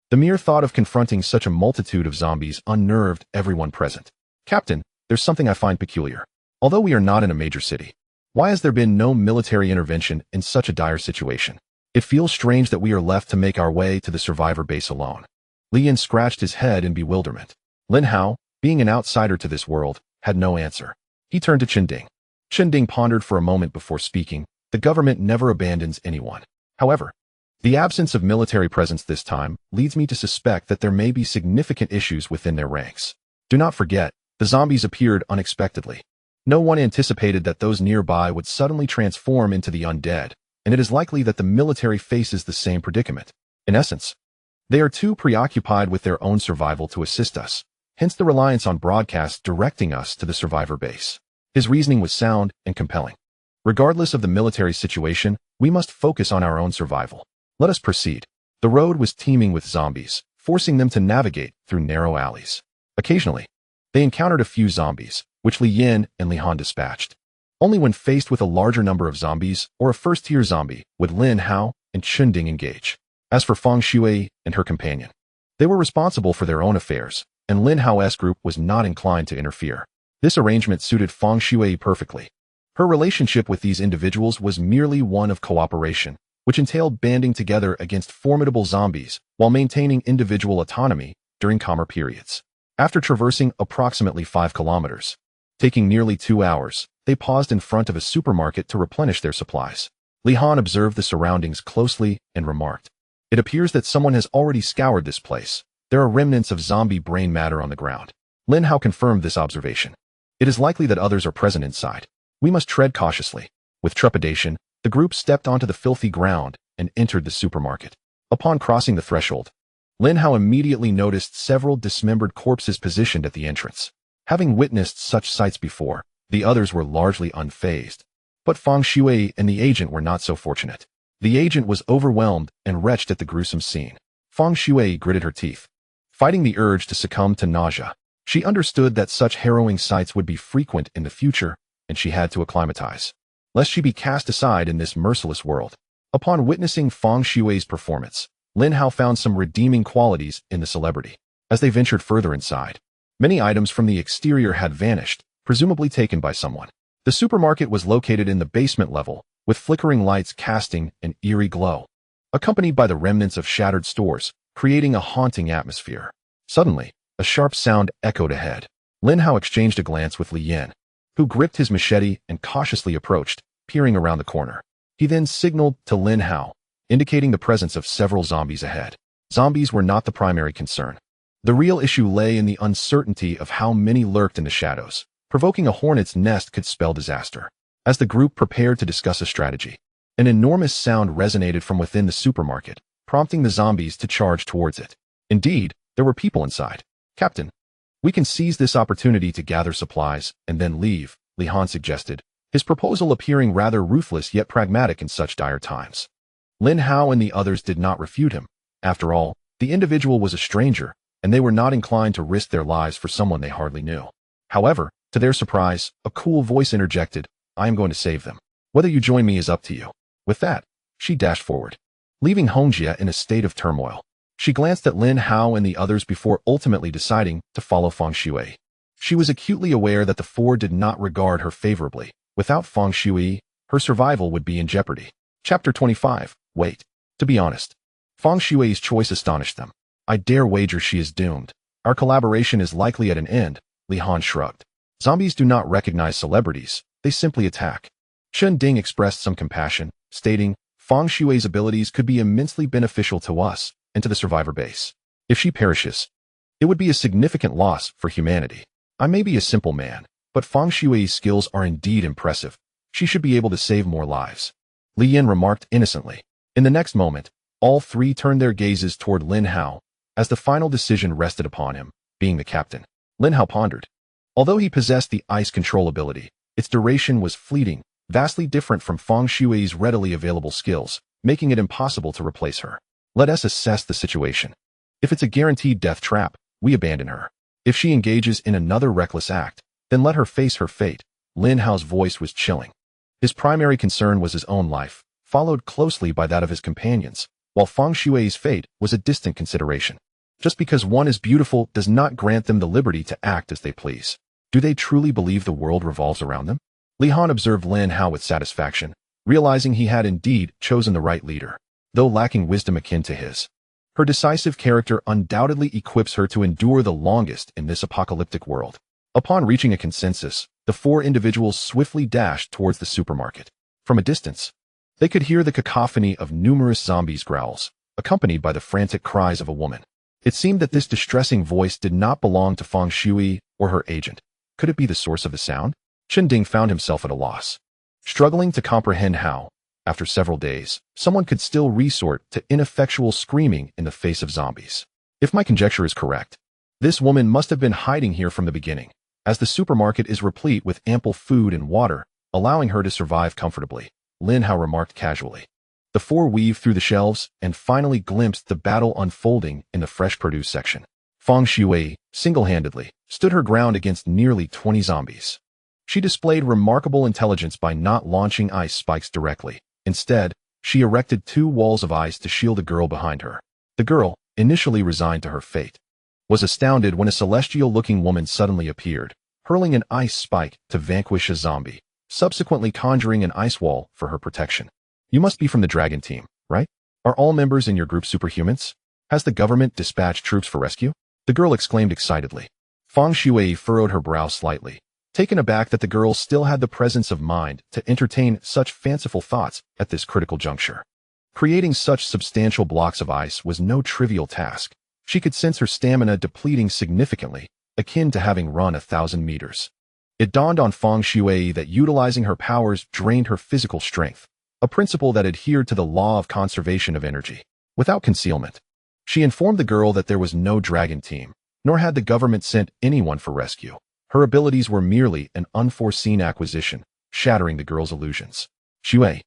The mere thought of confronting such a multitude of zombies unnerved everyone present. Captain, there's something I find peculiar. Although we are not in a major city, why has there been no military intervention in such a dire situation? It feels strange that we are left to make our way to the survivor base alone. Li Yin scratched his head in bewilderment. Lin Hao, being an outsider to this world, had no answer. He turned to Qinding. Qinding pondered for a moment before speaking. The government never abandons anyone. However, the absence of military presence this time leads me to suspect that there may be significant issues within their ranks. Do not forget, the zombies appeared unexpectedly. No one anticipated that those nearby would suddenly transform into the undead, and it is likely that the military faces the same predicament. In essence, they are too preoccupied with their own survival to assist us, hence the reliance on broadcasts directing us to the survivor base. His reasoning was sound and compelling. Regardless of the military situation, we must focus on our own survival. Let us proceed. The road was teeming with zombies, forcing them to navigate through narrow alleys. Occasionally, they encountered a few zombies, which Li Yin and Li Han dispatched. Only when faced with a larger number of zombies or a first-tier zombie would Lin Hao and Qinding engage. As for Feng Shui and her companion, they were responsible for their own affairs, and Lin Hao's group was not inclined to interfere. This arrangement suited Feng Shui perfectly. Her relationship with these individuals was merely one of cooperation, which entailed banding together against formidable zombies while maintaining individual autonomy during calmer periods. After traversing approximately 5 kilometers, taking nearly 2 hours, they paused in front of a supermarket to replenish their supplies. Li Han observed the surroundings closely and remarked, "It appears that someone has already scoured this place. There are remnants of zombie brain matter on the ground." Lin Hao confirmed this observation. "It is likely that others are present inside. We must tread cautiously." With trepidation, the group stepped onto the filthy ground and entered the supermarket. Upon crossing the threshold, Lin Hao immediately noticed several dismembered corpses positioned at the entrance. Having witnessed such sights before, the others were largely unfazed. But Feng Shui and the agent were not so fortunate. The agent was overwhelmed and retched at the gruesome scene. Feng Shui gritted her teeth, fighting the urge to succumb to nausea. She understood that such harrowing sights would be frequent in the future, and she had to acclimatize, lest she be cast aside in this merciless world. Upon witnessing Feng Shui's performance, Lin Hao found some redeeming qualities in the celebrity. As they ventured further inside, many items from the exterior had vanished, presumably taken by someone. The supermarket was located in the basement level, with flickering lights casting an eerie glow, accompanied by the remnants of shattered stores, creating a haunting atmosphere. Suddenly, a sharp sound echoed ahead. Lin Hao exchanged a glance with Li Yin. who gripped his machete and cautiously approached, peering around the corner. He then signaled to Lin Hao, indicating the presence of several zombies ahead. Zombies were not the primary concern. The real issue lay in the uncertainty of how many lurked in the shadows. Provoking a hornet's nest could spell disaster. As the group prepared to discuss a strategy, an enormous sound resonated from within the supermarket, prompting the zombies to charge towards it. Indeed, there were people inside. "Captain, we can seize this opportunity to gather supplies and then leave," Li Han suggested, his proposal appearing rather ruthless yet pragmatic in such dire times. Lin Hao and the others did not refute him. After all, the individual was a stranger, and they were not inclined to risk their lives for someone they hardly knew. However, to their surprise, a cool voice interjected, "I am going to save them. Whether you join me is up to you." With that, she dashed forward, leaving Hongjia in a state of turmoil. She glanced at Lin Hao and the others before ultimately deciding to follow Feng Shui. She was acutely aware that the four did not regard her favorably. Without Feng Shui, her survival would be in jeopardy. Chapter 25. Wait. To be honest, Feng Shui's choice astonished them. "I dare wager she is doomed. Our collaboration is likely at an end," Li Han shrugged. "Zombies do not recognize celebrities, they simply attack." Chen Ding expressed some compassion, stating, "Feng Shui's abilities could be immensely beneficial to us and to the survivor base. If she perishes, it would be a significant loss for humanity. I may be a simple man, but Feng Shui's skills are indeed impressive. She should be able to save more lives," Li Yin remarked innocently. In the next moment, all three turned their gazes toward Lin Hao, as the final decision rested upon him, being the captain. Lin Hao pondered. Although he possessed the ice control ability, its duration was fleeting, vastly different from Feng Shui's readily available skills, making it impossible to replace her. "Let us assess the situation. If it's a guaranteed death trap, we abandon her. If she engages in another reckless act, then let her face her fate." Lin Hao's voice was chilling. His primary concern was his own life, followed closely by that of his companions, while Feng Shui's fate was a distant consideration. Just because one is beautiful does not grant them the liberty to act as they please. Do they truly believe the world revolves around them? Li Han observed Lin Hao with satisfaction, realizing he had indeed chosen the right leader, though lacking wisdom akin to his. Her decisive character undoubtedly equips her to endure the longest in this apocalyptic world. Upon reaching a consensus, the four individuals swiftly dashed towards the supermarket. From a distance, they could hear the cacophony of numerous zombies' growls, accompanied by the frantic cries of a woman. It seemed that this distressing voice did not belong to Feng Shui or her agent. Could it be the source of the sound? Chen Ding found himself at a loss, struggling to comprehend how, after several days, someone could still resort to ineffectual screaming in the face of zombies. If my conjecture is correct, this woman must have been hiding here from the beginning, as the supermarket is replete with ample food and water, allowing her to survive comfortably, Lin Hao remarked casually. The four weaved through the shelves and finally glimpsed the battle unfolding in the fresh produce section. Feng Shui, single-handedly, stood her ground against nearly 20 zombies. She displayed remarkable intelligence by not launching ice spikes directly. Instead, she erected 2 walls of ice to shield the girl behind her. The girl, initially resigned to her fate, was astounded when a celestial-looking woman suddenly appeared, hurling an ice spike to vanquish a zombie, subsequently conjuring an ice wall for her protection. "You must be from the dragon team, right? Are all members in your group superhumans? Has the government dispatched troops for rescue?" the girl exclaimed excitedly. Feng Shui furrowed her brow slightly, taken aback that the girl still had the presence of mind to entertain such fanciful thoughts at this critical juncture. Creating such substantial blocks of ice was no trivial task. She could sense her stamina depleting significantly, akin to having run 1,000 meters. It dawned on Feng Shui that utilizing her powers drained her physical strength, a principle that adhered to the law of conservation of energy. Without concealment, she informed the girl that there was no dragon team, nor had the government sent anyone for rescue. Her abilities were merely an unforeseen acquisition, shattering the girl's illusions. "Shui,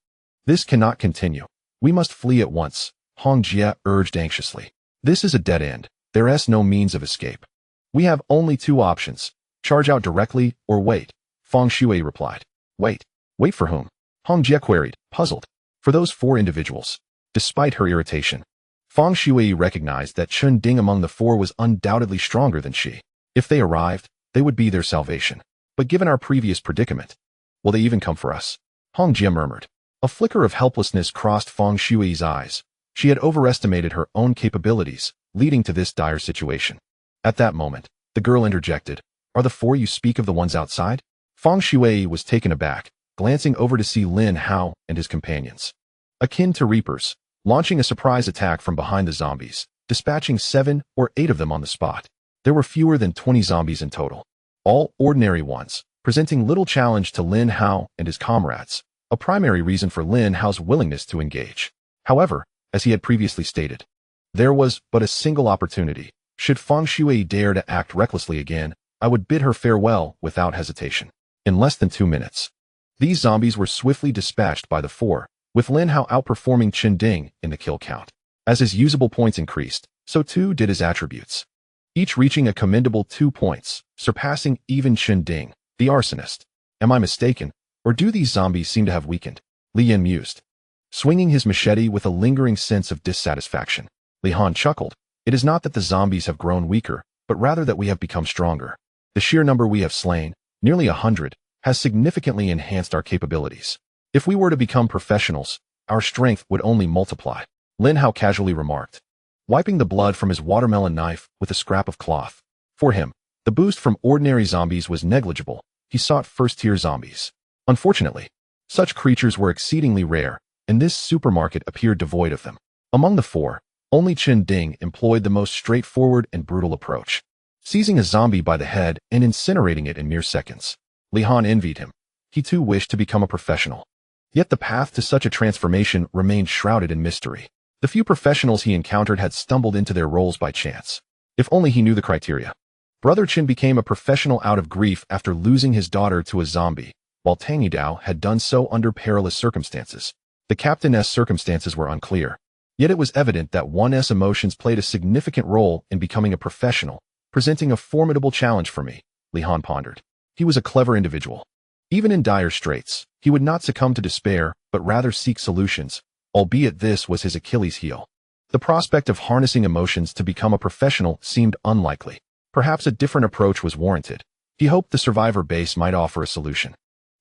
this cannot continue. We must flee at once," Hong Jie urged anxiously. "This is a dead end. There is no means of escape. We have only 2 options. Charge out directly or wait," Feng Shui replied. "Wait? Wait for whom?" Hong Jie queried, puzzled. "For those 4 individuals." Despite her irritation, Feng Shui recognized that Chen Ding among the 4 was undoubtedly stronger than she. If they arrived, they would be their salvation. But given our previous predicament, will they even come for us? Hong Jie murmured. A flicker of helplessness crossed Feng Shui's eyes. She had overestimated her own capabilities, leading to this dire situation. At that moment, the girl interjected, "Are the 4 you speak of the ones outside?" Feng Shui was taken aback, glancing over to see Lin Hao and his companions. Akin to reapers, launching a surprise attack from behind the zombies, dispatching 7 or 8 of them on the spot. There were fewer than 20 zombies in total, all ordinary ones, presenting little challenge to Lin Hao and his comrades, a primary reason for Lin Hao's willingness to engage. However, as he had previously stated, there was but a single opportunity. Should Feng Shui dare to act recklessly again, I would bid her farewell without hesitation. In less than 2 minutes, these zombies were swiftly dispatched by the 4, with Lin Hao outperforming Chen Ding in the kill count. As his usable points increased, so too did his attributes, each reaching a commendable 2 points, surpassing even Chen Ding, the arsonist. Am I mistaken, or do these zombies seem to have weakened? Li Yan mused, swinging his machete with a lingering sense of dissatisfaction. Li Han chuckled. It is not that the zombies have grown weaker, but rather that we have become stronger. The sheer number we have slain, nearly 100, has significantly enhanced our capabilities. If we were to become professionals, our strength would only multiply, Lin Hao casually remarked, wiping the blood from his watermelon knife with a scrap of cloth. For him, the boost from ordinary zombies was negligible. He sought first-tier zombies. Unfortunately, such creatures were exceedingly rare, and this supermarket appeared devoid of them. Among the 4, only Chen Ding employed the most straightforward and brutal approach, seizing a zombie by the head and incinerating it in mere seconds. Li Han envied him. He too wished to become a professional. Yet the path to such a transformation remained shrouded in mystery. The few professionals he encountered had stumbled into their roles by chance. If only he knew the criteria. Brother Chen became a professional out of grief after losing his daughter to a zombie, while Tang Yidao had done so under perilous circumstances. The captain's circumstances were unclear. Yet it was evident that one's emotions played a significant role in becoming a professional, presenting a formidable challenge for me, Li Han pondered. He was a clever individual. Even in dire straits, he would not succumb to despair, but rather seek solutions, albeit this was his Achilles heel. The prospect of harnessing emotions to become a professional seemed unlikely. Perhaps a different approach was warranted. He hoped the survivor base might offer a solution.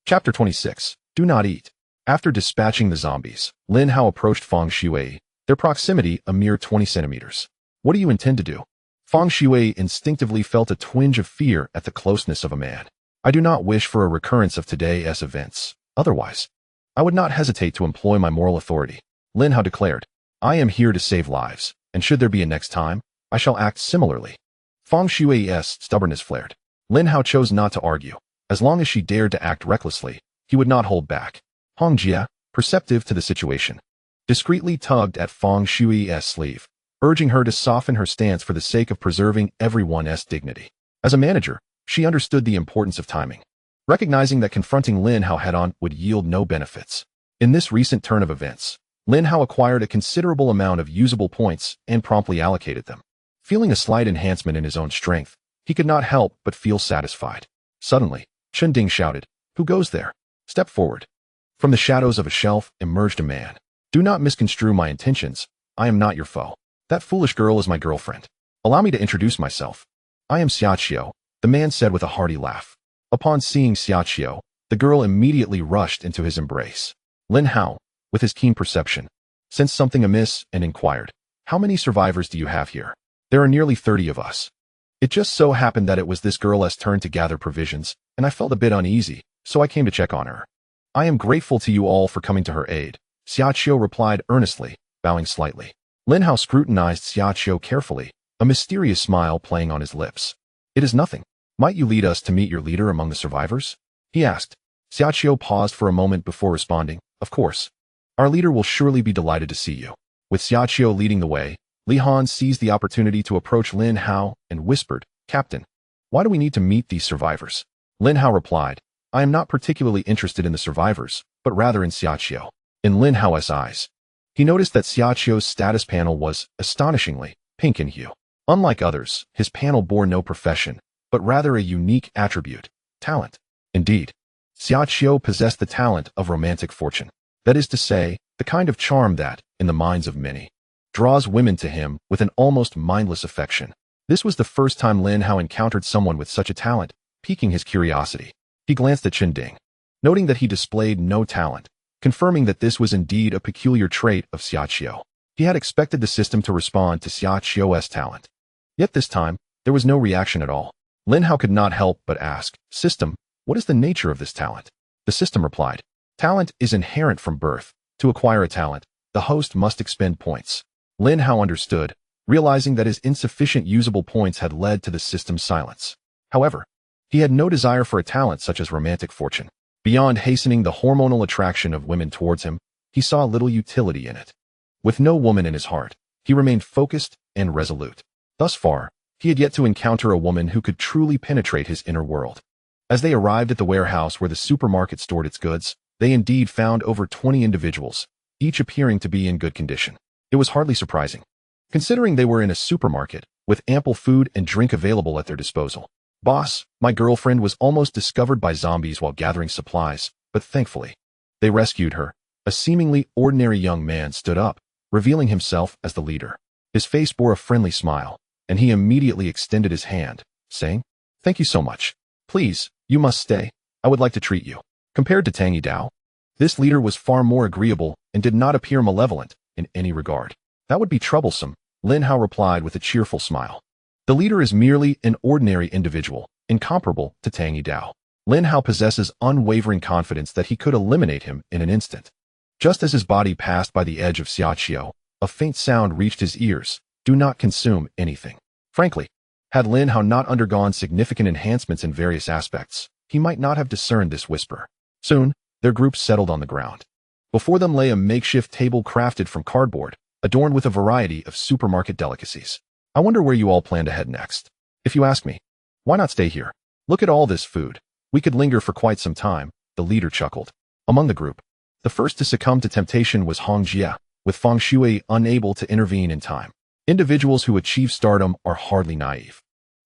Chapter 26. Do not eat. After dispatching the zombies, Lin Hao approached Feng Shui, their proximity a mere 20 centimeters. What do you intend to do? Feng Shui instinctively felt a twinge of fear at the closeness of a man. I do not wish for a recurrence of today's events. Otherwise, I would not hesitate to employ my moral authority, Lin Hao declared. I am here to save lives, and should there be a next time, I shall act similarly. Feng Shui's stubbornness flared. Lin Hao chose not to argue. As long as she dared to act recklessly, he would not hold back. Hong Jia, perceptive to the situation, discreetly tugged at Feng Shui's sleeve, urging her to soften her stance for the sake of preserving everyone's dignity. As a manager, she understood the importance of timing, recognizing that confronting Lin Hao head-on would yield no benefits. In this recent turn of events, Lin Hao acquired a considerable amount of usable points and promptly allocated them. Feeling a slight enhancement in his own strength, he could not help but feel satisfied. Suddenly, Chen Ding shouted, "Who goes there? Step forward." From the shadows of a shelf emerged a man. Do not misconstrue my intentions. I am not your foe. That foolish girl is my girlfriend. Allow me to introduce myself. I am Xiaqiu, the man said with a hearty laugh. Upon seeing Xiaqiu, the girl immediately rushed into his embrace. Lin Hao, with his keen perception, sensed something amiss and inquired, "How many survivors do you have here?" "There are nearly 30 of us." It just so happened that it was this girl's turn to gather provisions, and I felt a bit uneasy, so I came to check on her. I am grateful to you all for coming to her aid, Xiaqiu replied earnestly, bowing slightly. Lin Hao scrutinized Xiaqiu carefully, a mysterious smile playing on his lips. "It is nothing. Might you lead us to meet your leader among the survivors?" he asked. Xiaqiu paused for a moment before responding, "Of course. Our leader will surely be delighted to see you." With Xiaqiu leading the way, Li Han seized the opportunity to approach Lin Hao and whispered, "Captain, why do we need to meet these survivors?" Lin Hao replied, "I am not particularly interested in the survivors, but rather in Xiaqiu." In Lin Hao's eyes, he noticed that Xiaqiu's status panel was, astonishingly, pink in hue. Unlike others, his panel bore no profession, but rather a unique attribute, talent. Indeed, Xiaqiu possessed the talent of romantic fortune. That is to say, the kind of charm that, in the minds of many, draws women to him with an almost mindless affection. This was the first time Lin Hao encountered someone with such a talent, piquing his curiosity. He glanced at Chen Ding, noting that he displayed no talent, confirming that this was indeed a peculiar trait of Xiaqiu. He had expected the system to respond to Xiaqiu's talent. Yet this time, there was no reaction at all. Lin Hao could not help but ask, "System, What is the nature of this talent? The system replied, talent is inherent from birth. To acquire a talent, the host must expend points. Lin Hao understood, realizing that his insufficient usable points had led to the system's silence. However, he had no desire for a talent such as romantic fortune. Beyond hastening the hormonal attraction of women towards him, he saw little utility in it. With no woman in his heart, he remained focused and resolute. Thus far, he had yet to encounter a woman who could truly penetrate his inner world. As they arrived at the warehouse where the supermarket stored its goods, they indeed found over 20 individuals, each appearing to be in good condition. It was hardly surprising, considering they were in a supermarket with ample food and drink available at their disposal. Boss, my girlfriend was almost discovered by zombies while gathering supplies, but thankfully, they rescued her. A seemingly ordinary young man stood up, revealing himself as the leader. His face bore a friendly smile, and he immediately extended his hand, saying, "Thank you so much. Please, you must stay. I would like to treat you." Compared to Tang Yidao, this leader was far more agreeable and did not appear malevolent in any regard. That would be troublesome, Lin Hao replied with a cheerful smile. The leader is merely an ordinary individual, incomparable to Tang Yidao. Lin Hao possesses unwavering confidence that he could eliminate him in an instant. Just as his body passed by the edge of Xiaoqiu, a faint sound reached his ears. Do not consume anything. Frankly, had Lin Hao not undergone significant enhancements in various aspects, he might not have discerned this whisper. Soon, their group settled on the ground. Before them lay a makeshift table crafted from cardboard, adorned with a variety of supermarket delicacies. I wonder where you all plan to head next. If you ask me, why not stay here? Look at all this food. We could linger for quite some time, the leader chuckled. Among the group, the first to succumb to temptation was Hong Jie, with Feng Shui unable to intervene in time. Individuals who achieve stardom are hardly naive.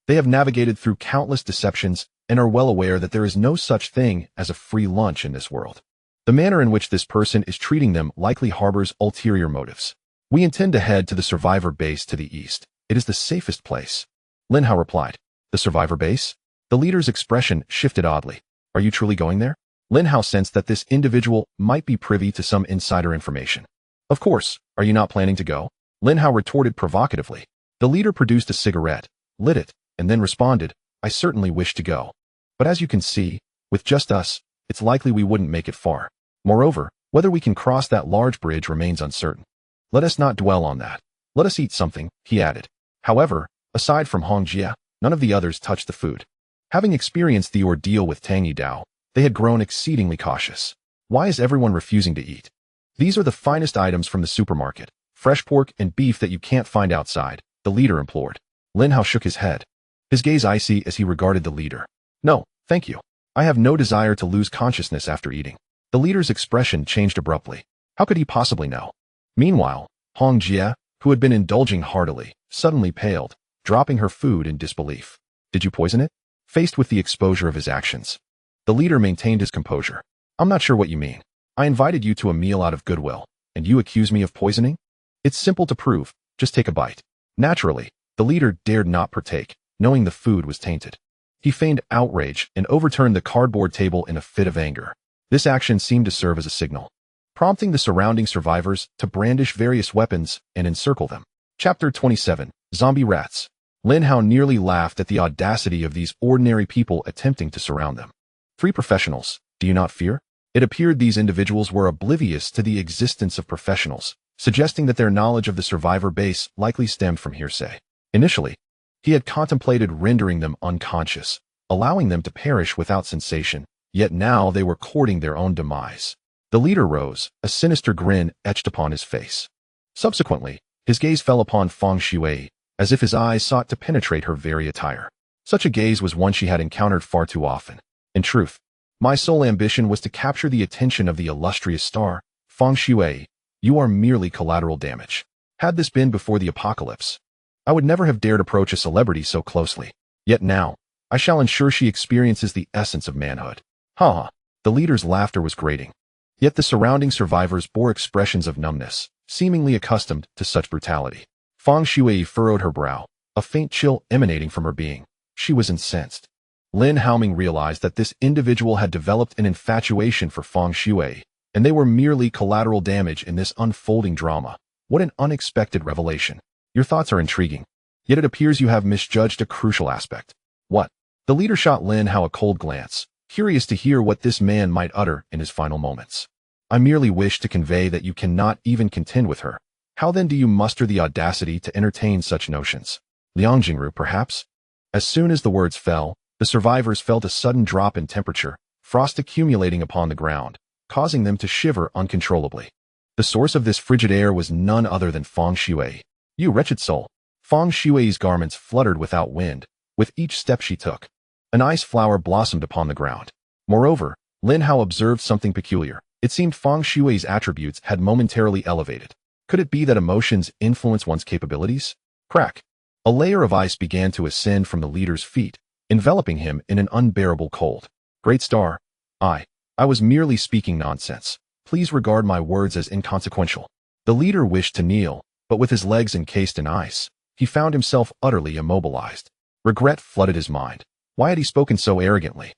They have navigated through countless deceptions and are well aware that there is no such thing as a free lunch in this world. The manner in which this person is treating them likely harbors ulterior motives. We intend to head to the survivor base to the east. It is the safest place. Lin Hao replied. The survivor base? The leader's expression shifted oddly. Are you truly going there? Lin Hao sensed that this individual might be privy to some insider information. Of course, are you not planning to go? Lin Hao retorted provocatively. The leader produced a cigarette, lit it, and then responded, I certainly wish to go. But as you can see, with just us, it's likely we wouldn't make it far. Moreover, whether we can cross that large bridge remains uncertain. Let us not dwell on that. Let us eat something, he added. However, aside from Hong Jie, none of the others touched the food. Having experienced the ordeal with Tang Yidao, they had grown exceedingly cautious. Why is everyone refusing to eat? These are the finest items from the supermarket, fresh pork and beef that you can't find outside, the leader implored. Lin Hao shook his head, his gaze icy as he regarded the leader. No, thank you. I have no desire to lose consciousness after eating. The leader's expression changed abruptly. How could he possibly know? Meanwhile, Hong Jie, who had been indulging heartily, suddenly paled, dropping her food in disbelief. Did you poison it? Faced with the exposure of his actions, the leader maintained his composure. I'm not sure what you mean. I invited you to a meal out of goodwill, and you accuse me of poisoning? It's simple to prove. Just take a bite. Naturally, the leader dared not partake, knowing the food was tainted. He feigned outrage and overturned the cardboard table in a fit of anger. This action seemed to serve as a signal, prompting the surrounding survivors to brandish various weapons and encircle them. Chapter 27. Zombie Rats. Lin Hao nearly laughed at the audacity of these ordinary people attempting to surround them. 3 professionals, do you not fear? It appeared these individuals were oblivious to the existence of professionals, suggesting that their knowledge of the survivor base likely stemmed from hearsay. Initially, he had contemplated rendering them unconscious, allowing them to perish without sensation, yet now they were courting their own demise. The leader rose, a sinister grin etched upon his face. Subsequently, his gaze fell upon Feng Shui, as if his eyes sought to penetrate her very attire. Such a gaze was one she had encountered far too often. In truth, my sole ambition was to capture the attention of the illustrious star, Feng Shui. You are merely collateral damage. Had this been before the apocalypse, I would never have dared approach a celebrity so closely. Yet now, I shall ensure she experiences the essence of manhood. Ha ha. The leader's laughter was grating. Yet the surrounding survivors bore expressions of numbness, seemingly accustomed to such brutality. Feng Shui furrowed her brow, a faint chill emanating from her being. She was incensed. Lin Haoming realized that this individual had developed an infatuation for Feng Shui, and they were merely collateral damage in this unfolding drama. What an unexpected revelation. Your thoughts are intriguing, yet it appears you have misjudged a crucial aspect. What? The leader shot Lin Hao a cold glance, curious to hear what this man might utter in his final moments. I merely wish to convey that you cannot even contend with her. How then do you muster the audacity to entertain such notions? Liang Jingru, perhaps? As soon as the words fell, the survivors felt a sudden drop in temperature, frost accumulating upon the ground, causing them to shiver uncontrollably. The source of this frigid air was none other than Feng Shui. You wretched soul! Feng Shui's garments fluttered without wind, with each step she took. An ice flower blossomed upon the ground. Moreover, Lin Hao observed something peculiar. It seemed Feng Shui's attributes had momentarily elevated. Could it be that emotions influence one's capabilities? Crack! A layer of ice began to ascend from the leader's feet, enveloping him in an unbearable cold. Great star! I was merely speaking nonsense. Please regard my words as inconsequential. The leader wished to kneel, but with his legs encased in ice, he found himself utterly immobilized. Regret flooded his mind. Why had he spoken so arrogantly?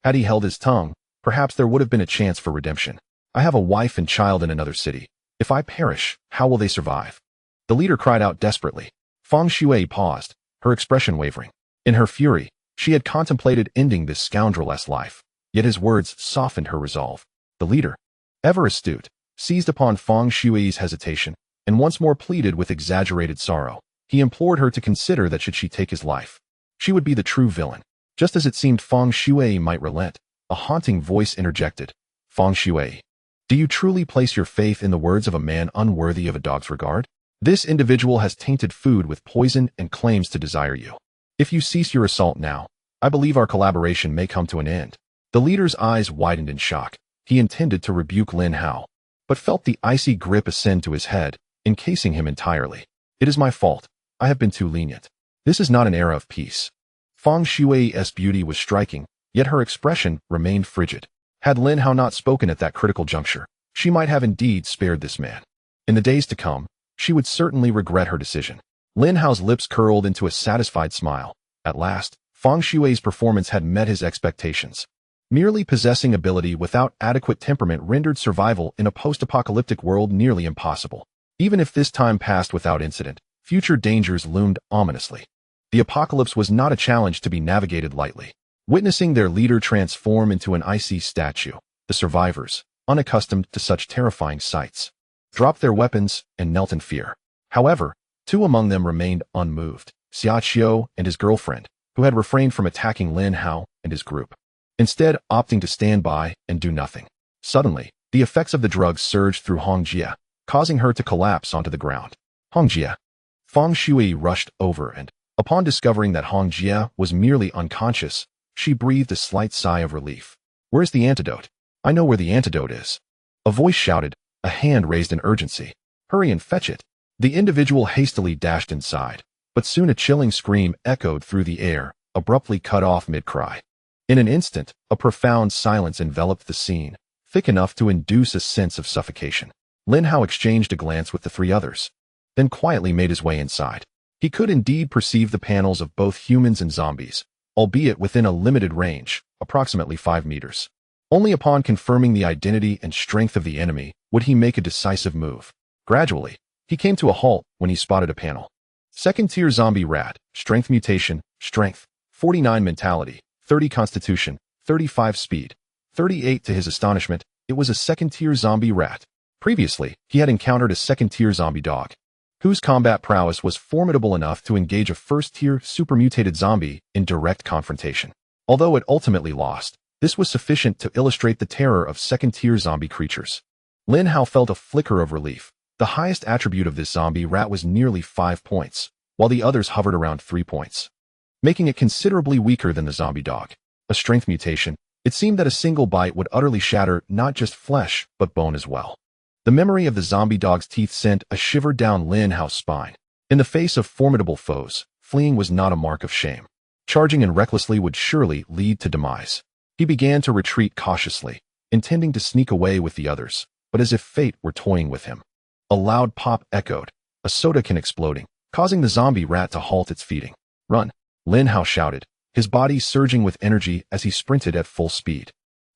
Had he held his tongue, perhaps there would have been a chance for redemption. I have a wife and child in another city. If I perish, how will they survive? The leader cried out desperately. Feng Shui paused, her expression wavering. In her fury, she had contemplated ending this scoundrel-esque life, yet his words softened her resolve. The leader, ever astute, seized upon Feng Shui's hesitation, and once more pleaded with exaggerated sorrow. He implored her to consider that should she take his life, she would be the true villain. Just as it seemed Feng Shui might relent, a haunting voice interjected. Feng Shui, do you truly place your faith in the words of a man unworthy of a dog's regard? This individual has tainted food with poison and claims to desire you. If you cease your assault now, I believe our collaboration may come to an end. The leader's eyes widened in shock. He intended to rebuke Lin Hao, but felt the icy grip ascend to his head, encasing him entirely. It is my fault. I have been too lenient. This is not an era of peace. Feng Shui's beauty was striking, yet her expression remained frigid. Had Lin Hao not spoken at that critical juncture, she might have indeed spared this man. In the days to come, she would certainly regret her decision. Lin Hao's lips curled into a satisfied smile. At last, Feng Shui's performance had met his expectations. Merely possessing ability without adequate temperament rendered survival in a post-apocalyptic world nearly impossible. Even if this time passed without incident, future dangers loomed ominously. The apocalypse was not a challenge to be navigated lightly. Witnessing their leader transform into an icy statue, the survivors, unaccustomed to such terrifying sights, dropped their weapons and knelt in fear. However, two among them remained unmoved, Xiaoqiu and his girlfriend, who had refrained from attacking Lin Hao and his group, instead opting to stand by and do nothing. Suddenly, the effects of the drugs surged through Hongjie, causing her to collapse onto the ground. Hongjie. Feng Shui rushed over and, upon discovering that Hongjie was merely unconscious, she breathed a slight sigh of relief. Where's the antidote? I know where the antidote is. A voice shouted, a hand raised in urgency. Hurry and fetch it. The individual hastily dashed inside, but soon a chilling scream echoed through the air, abruptly cut off mid-cry. In an instant, a profound silence enveloped the scene, thick enough to induce a sense of suffocation. Lin Hao exchanged a glance with the three others, then quietly made his way inside. He could indeed perceive the panels of both humans and zombies, albeit within a limited range, approximately 5 meters. Only upon confirming the identity and strength of the enemy would he make a decisive move. Gradually, he came to a halt when he spotted a panel. Second-tier zombie rat, strength mutation, strength, 49 mentality, 30 constitution, 35 speed, 38 to his astonishment, it was a second-tier zombie rat. Previously, he had encountered a second-tier zombie dog, whose combat prowess was formidable enough to engage a first-tier super-mutated zombie in direct confrontation. Although it ultimately lost, this was sufficient to illustrate the terror of second-tier zombie creatures. Lin Hao felt a flicker of relief. The highest attribute of this zombie rat was nearly 5 points, while the others hovered around 3 points, making it considerably weaker than the zombie dog. A strength mutation, it seemed that a single bite would utterly shatter not just flesh, but bone as well. The memory of the zombie dog's teeth sent a shiver down Lin Hao's spine. In the face of formidable foes, fleeing was not a mark of shame. Charging in recklessly would surely lead to demise. He began to retreat cautiously, intending to sneak away with the others, but as if fate were toying with him. A loud pop echoed, a soda can exploding, causing the zombie rat to halt its feeding. Run! Lin Hao shouted, his body surging with energy as he sprinted at full speed.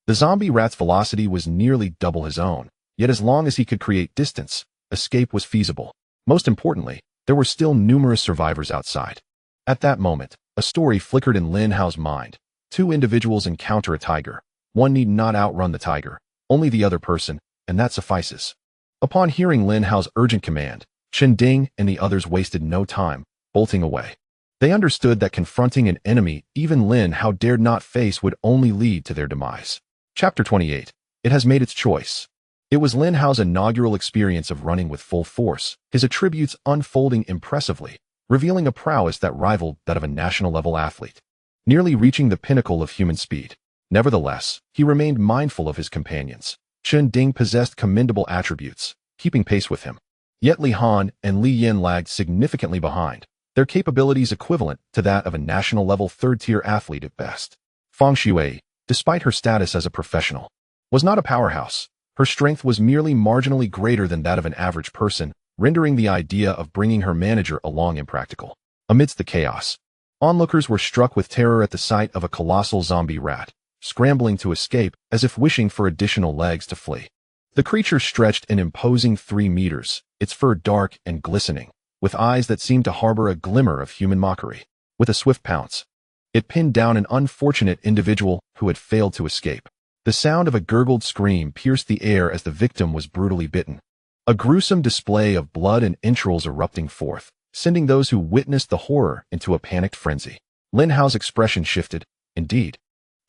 The zombie rat's velocity was nearly double his own. Yet as long as he could create distance, escape was feasible. Most importantly, there were still numerous survivors outside. At that moment, a story flickered in Lin Hao's mind. Two individuals encounter a tiger. One need not outrun the tiger, only the other person, and that suffices. Upon hearing Lin Hao's urgent command, Chen Ding and the others wasted no time, bolting away. They understood that confronting an enemy even Lin Hao dared not face would only lead to their demise. Chapter 28. It has made its choice. It was Lin Hao's inaugural experience of running with full force, his attributes unfolding impressively, revealing a prowess that rivaled that of a national-level athlete, nearly reaching the pinnacle of human speed. Nevertheless, he remained mindful of his companions. Chen Ding possessed commendable attributes, keeping pace with him. Yet Li Han and Li Yin lagged significantly behind, their capabilities equivalent to that of a national-level third-tier athlete at best. Fang Shui, despite her status as a professional, was not a powerhouse. Her strength was merely marginally greater than that of an average person, rendering the idea of bringing her manager along impractical. Amidst the chaos, onlookers were struck with terror at the sight of a colossal zombie rat, scrambling to escape as if wishing for additional legs to flee. The creature stretched an imposing 3 meters, its fur dark and glistening, with eyes that seemed to harbor a glimmer of human mockery. With a swift pounce, it pinned down an unfortunate individual who had failed to escape. The sound of a gurgled scream pierced the air as the victim was brutally bitten. A gruesome display of blood and entrails erupting forth, sending those who witnessed the horror into a panicked frenzy. Lin Hao's expression shifted. Indeed,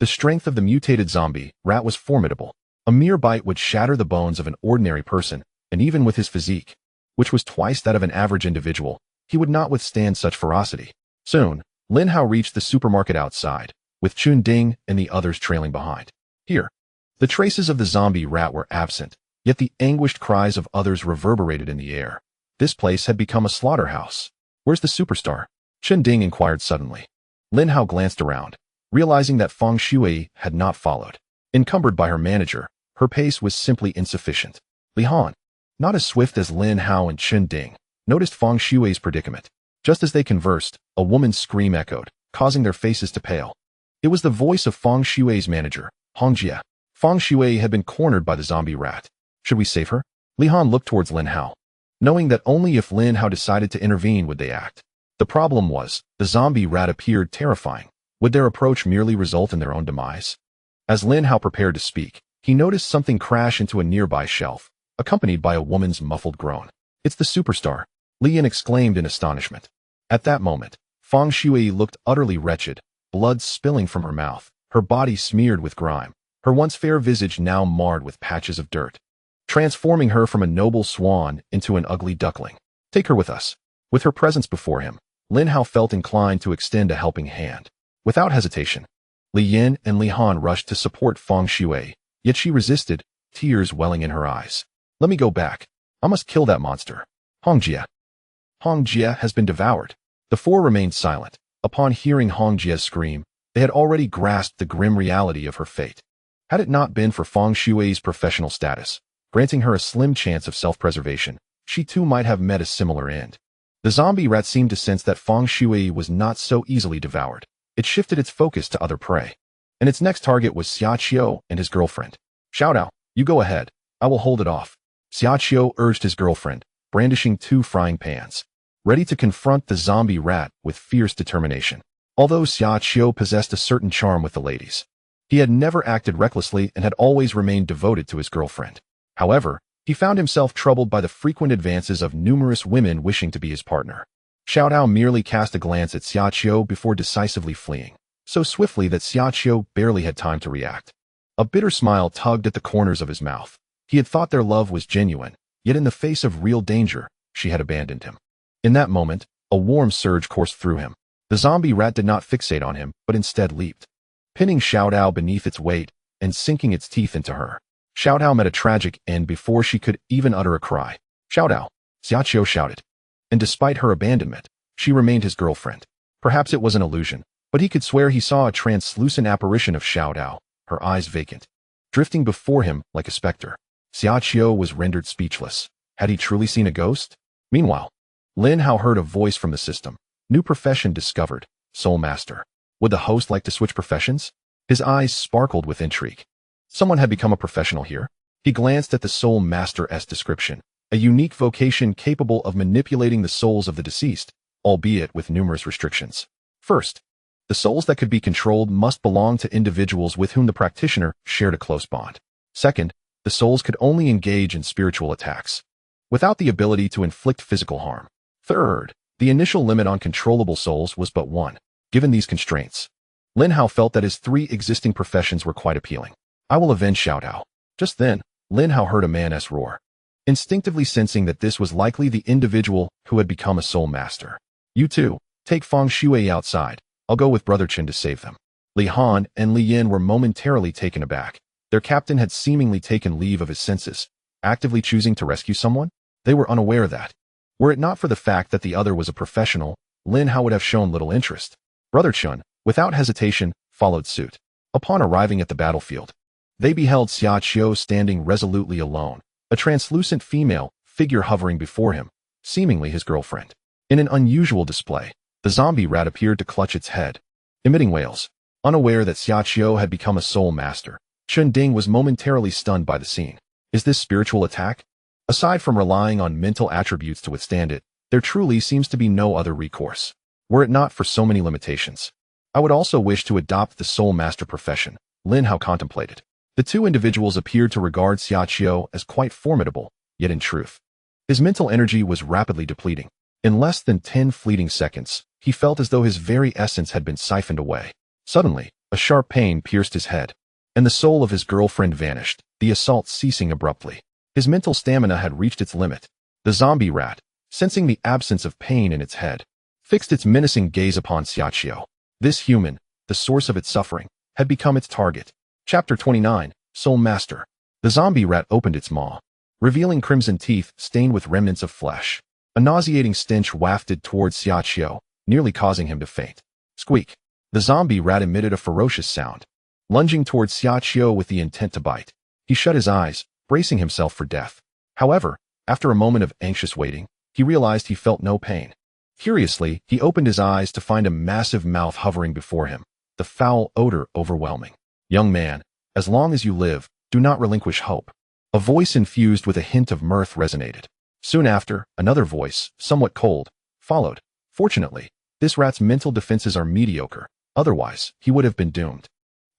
the strength of the mutated zombie rat was formidable. A mere bite would shatter the bones of an ordinary person, and even with his physique, which was twice that of an average individual, he would not withstand such ferocity. Soon, Lin Hao reached the supermarket outside, with Chun Ding and the others trailing behind. Here, the traces of the zombie rat were absent, yet the anguished cries of others reverberated in the air. This place had become a slaughterhouse. Where's the superstar? Chen Ding inquired suddenly. Lin Hao glanced around, realizing that Fang Shui had not followed. Encumbered by her manager, her pace was simply insufficient. Li Han, not as swift as Lin Hao and Chen Ding, noticed Fang Shui's predicament. Just as they conversed, a woman's scream echoed, causing their faces to pale. It was the voice of Fang Shui's manager, Hong Jie. Fang Shui had been cornered by the zombie rat. Should we save her? Li Han looked towards Lin Hao, knowing that only if Lin Hao decided to intervene would they act. The problem was, the zombie rat appeared terrifying. Would their approach merely result in their own demise? As Lin Hao prepared to speak, he noticed something crash into a nearby shelf, accompanied by a woman's muffled groan. It's the superstar, Li Yin exclaimed in astonishment. At that moment, Fang Shui looked utterly wretched, blood spilling from her mouth, her body smeared with grime, her once fair visage now marred with patches of dirt, transforming her from a noble swan into an ugly duckling. Take her with us. With her presence before him, Lin Hao felt inclined to extend a helping hand. Without hesitation, Li Yin and Li Han rushed to support Fang Shui, yet she resisted, tears welling in her eyes. Let me go back. I must kill that monster. Hong Jie. Hong Jie has been devoured. The four remained silent. Upon hearing Hong Jie's scream, they had already grasped the grim reality of her fate. Had it not been for Fang Shui's professional status, granting her a slim chance of self-preservation, she too might have met a similar end. The zombie rat seemed to sense that Fang Shui was not so easily devoured. It shifted its focus to other prey, and its next target was Xia Qiu and his girlfriend. Xiao Dao, you go ahead. I will hold it off. Xia Qiu urged his girlfriend, brandishing 2 frying pans, ready to confront the zombie rat with fierce determination. Although Xia Qiu possessed a certain charm with the ladies, he had never acted recklessly and had always remained devoted to his girlfriend. However, he found himself troubled by the frequent advances of numerous women wishing to be his partner. Xiao Dao merely cast a glance at Xia Qiu before decisively fleeing, so swiftly that Xia Qiu barely had time to react. A bitter smile tugged at the corners of his mouth. He had thought their love was genuine, yet in the face of real danger, she had abandoned him. In that moment, a warm surge coursed through him. The zombie rat did not fixate on him, but instead leaped, pinning Xiao Dao beneath its weight and sinking its teeth into her. Xiao Dao met a tragic end before she could even utter a cry. Xiao Dao, Xia Qiu shouted. And despite her abandonment, she remained his girlfriend. Perhaps it was an illusion, but he could swear he saw a translucent apparition of Xiao Dao, her eyes vacant, drifting before him like a specter. Xia Qiu was rendered speechless. Had he truly seen a ghost? Meanwhile, Lin Hao heard a voice from the system. New profession discovered, Soul Master. Would the host like to switch professions? His eyes sparkled with intrigue. Someone had become a professional here. He glanced at the Soul Master's description, a unique vocation capable of manipulating the souls of the deceased, albeit with numerous restrictions. First, The souls that could be controlled must belong to individuals with whom the practitioner shared a close bond. Second, the souls could only engage in spiritual attacks, without the ability to inflict physical harm. Third, the initial limit on controllable souls was but one. Given these constraints, Lin Hao felt that his three existing professions were quite appealing. I will avenge Xiao Hao. Just then, Lin Hao heard a man's roar, instinctively sensing that this was likely the individual who had become a soul master. You two, take Fang Shui outside. I'll go with Brother Chen to save them. Li Han and Li Yin were momentarily taken aback. Their captain had seemingly taken leave of his senses, actively choosing to rescue someone. They were unaware that, were it not for the fact that the other was a professional, Lin Hao would have shown little interest. Brother Chen, without hesitation, followed suit. Upon arriving at the battlefield, they beheld Xia Qiu standing resolutely alone, a translucent female figure hovering before him, seemingly his girlfriend. In an unusual display, the zombie rat appeared to clutch its head, emitting wails. Unaware that Xia Qiu had become a soul master, Chen Ding was momentarily stunned by the scene. Is this spiritual attack? Aside from relying on mental attributes to withstand it, there truly seems to be no other recourse. Were it not for so many limitations, I would also wish to adopt the soul master profession, Lin Hao contemplated. The two individuals appeared to regard Xia Qiu as quite formidable, yet in truth, his mental energy was rapidly depleting. In less than 10 fleeting seconds, he felt as though his very essence had been siphoned away. Suddenly, a sharp pain pierced his head, and the soul of his girlfriend vanished, the assault ceasing abruptly. His mental stamina had reached its limit. The zombie rat, sensing the absence of pain in its head, fixed its menacing gaze upon Xia Qiu. This human, the source of its suffering, had become its target. Chapter 29, Soul Master. The zombie rat opened its maw, revealing crimson teeth stained with remnants of flesh. A nauseating stench wafted towards Xia Qiu, nearly causing him to faint. Squeak. The zombie rat emitted a ferocious sound, lunging towards Xia Qiu with the intent to bite. He shut his eyes, bracing himself for death. However, after a moment of anxious waiting, he realized he felt no pain. Curiously, he opened his eyes to find a massive mouth hovering before him, the foul odor overwhelming. Young man, as long as you live, do not relinquish hope. A voice infused with a hint of mirth resonated. Soon after, another voice, somewhat cold, followed. Fortunately, this rat's mental defenses are mediocre, otherwise, he would have been doomed.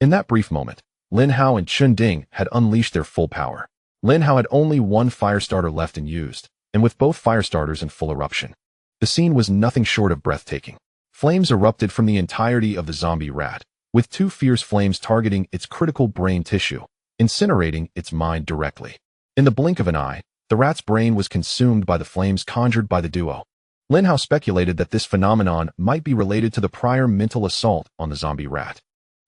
In that brief moment, Lin Hao and Chen Ding had unleashed their full power. Lin Hao had only one fire starter left unused, and with both fire starters in full eruption, the scene was nothing short of breathtaking. Flames erupted from the entirety of the zombie rat, with two fierce flames targeting its critical brain tissue, incinerating its mind directly. In the blink of an eye, the rat's brain was consumed by the flames conjured by the duo. Lin Hao speculated that this phenomenon might be related to the prior mental assault on the zombie rat.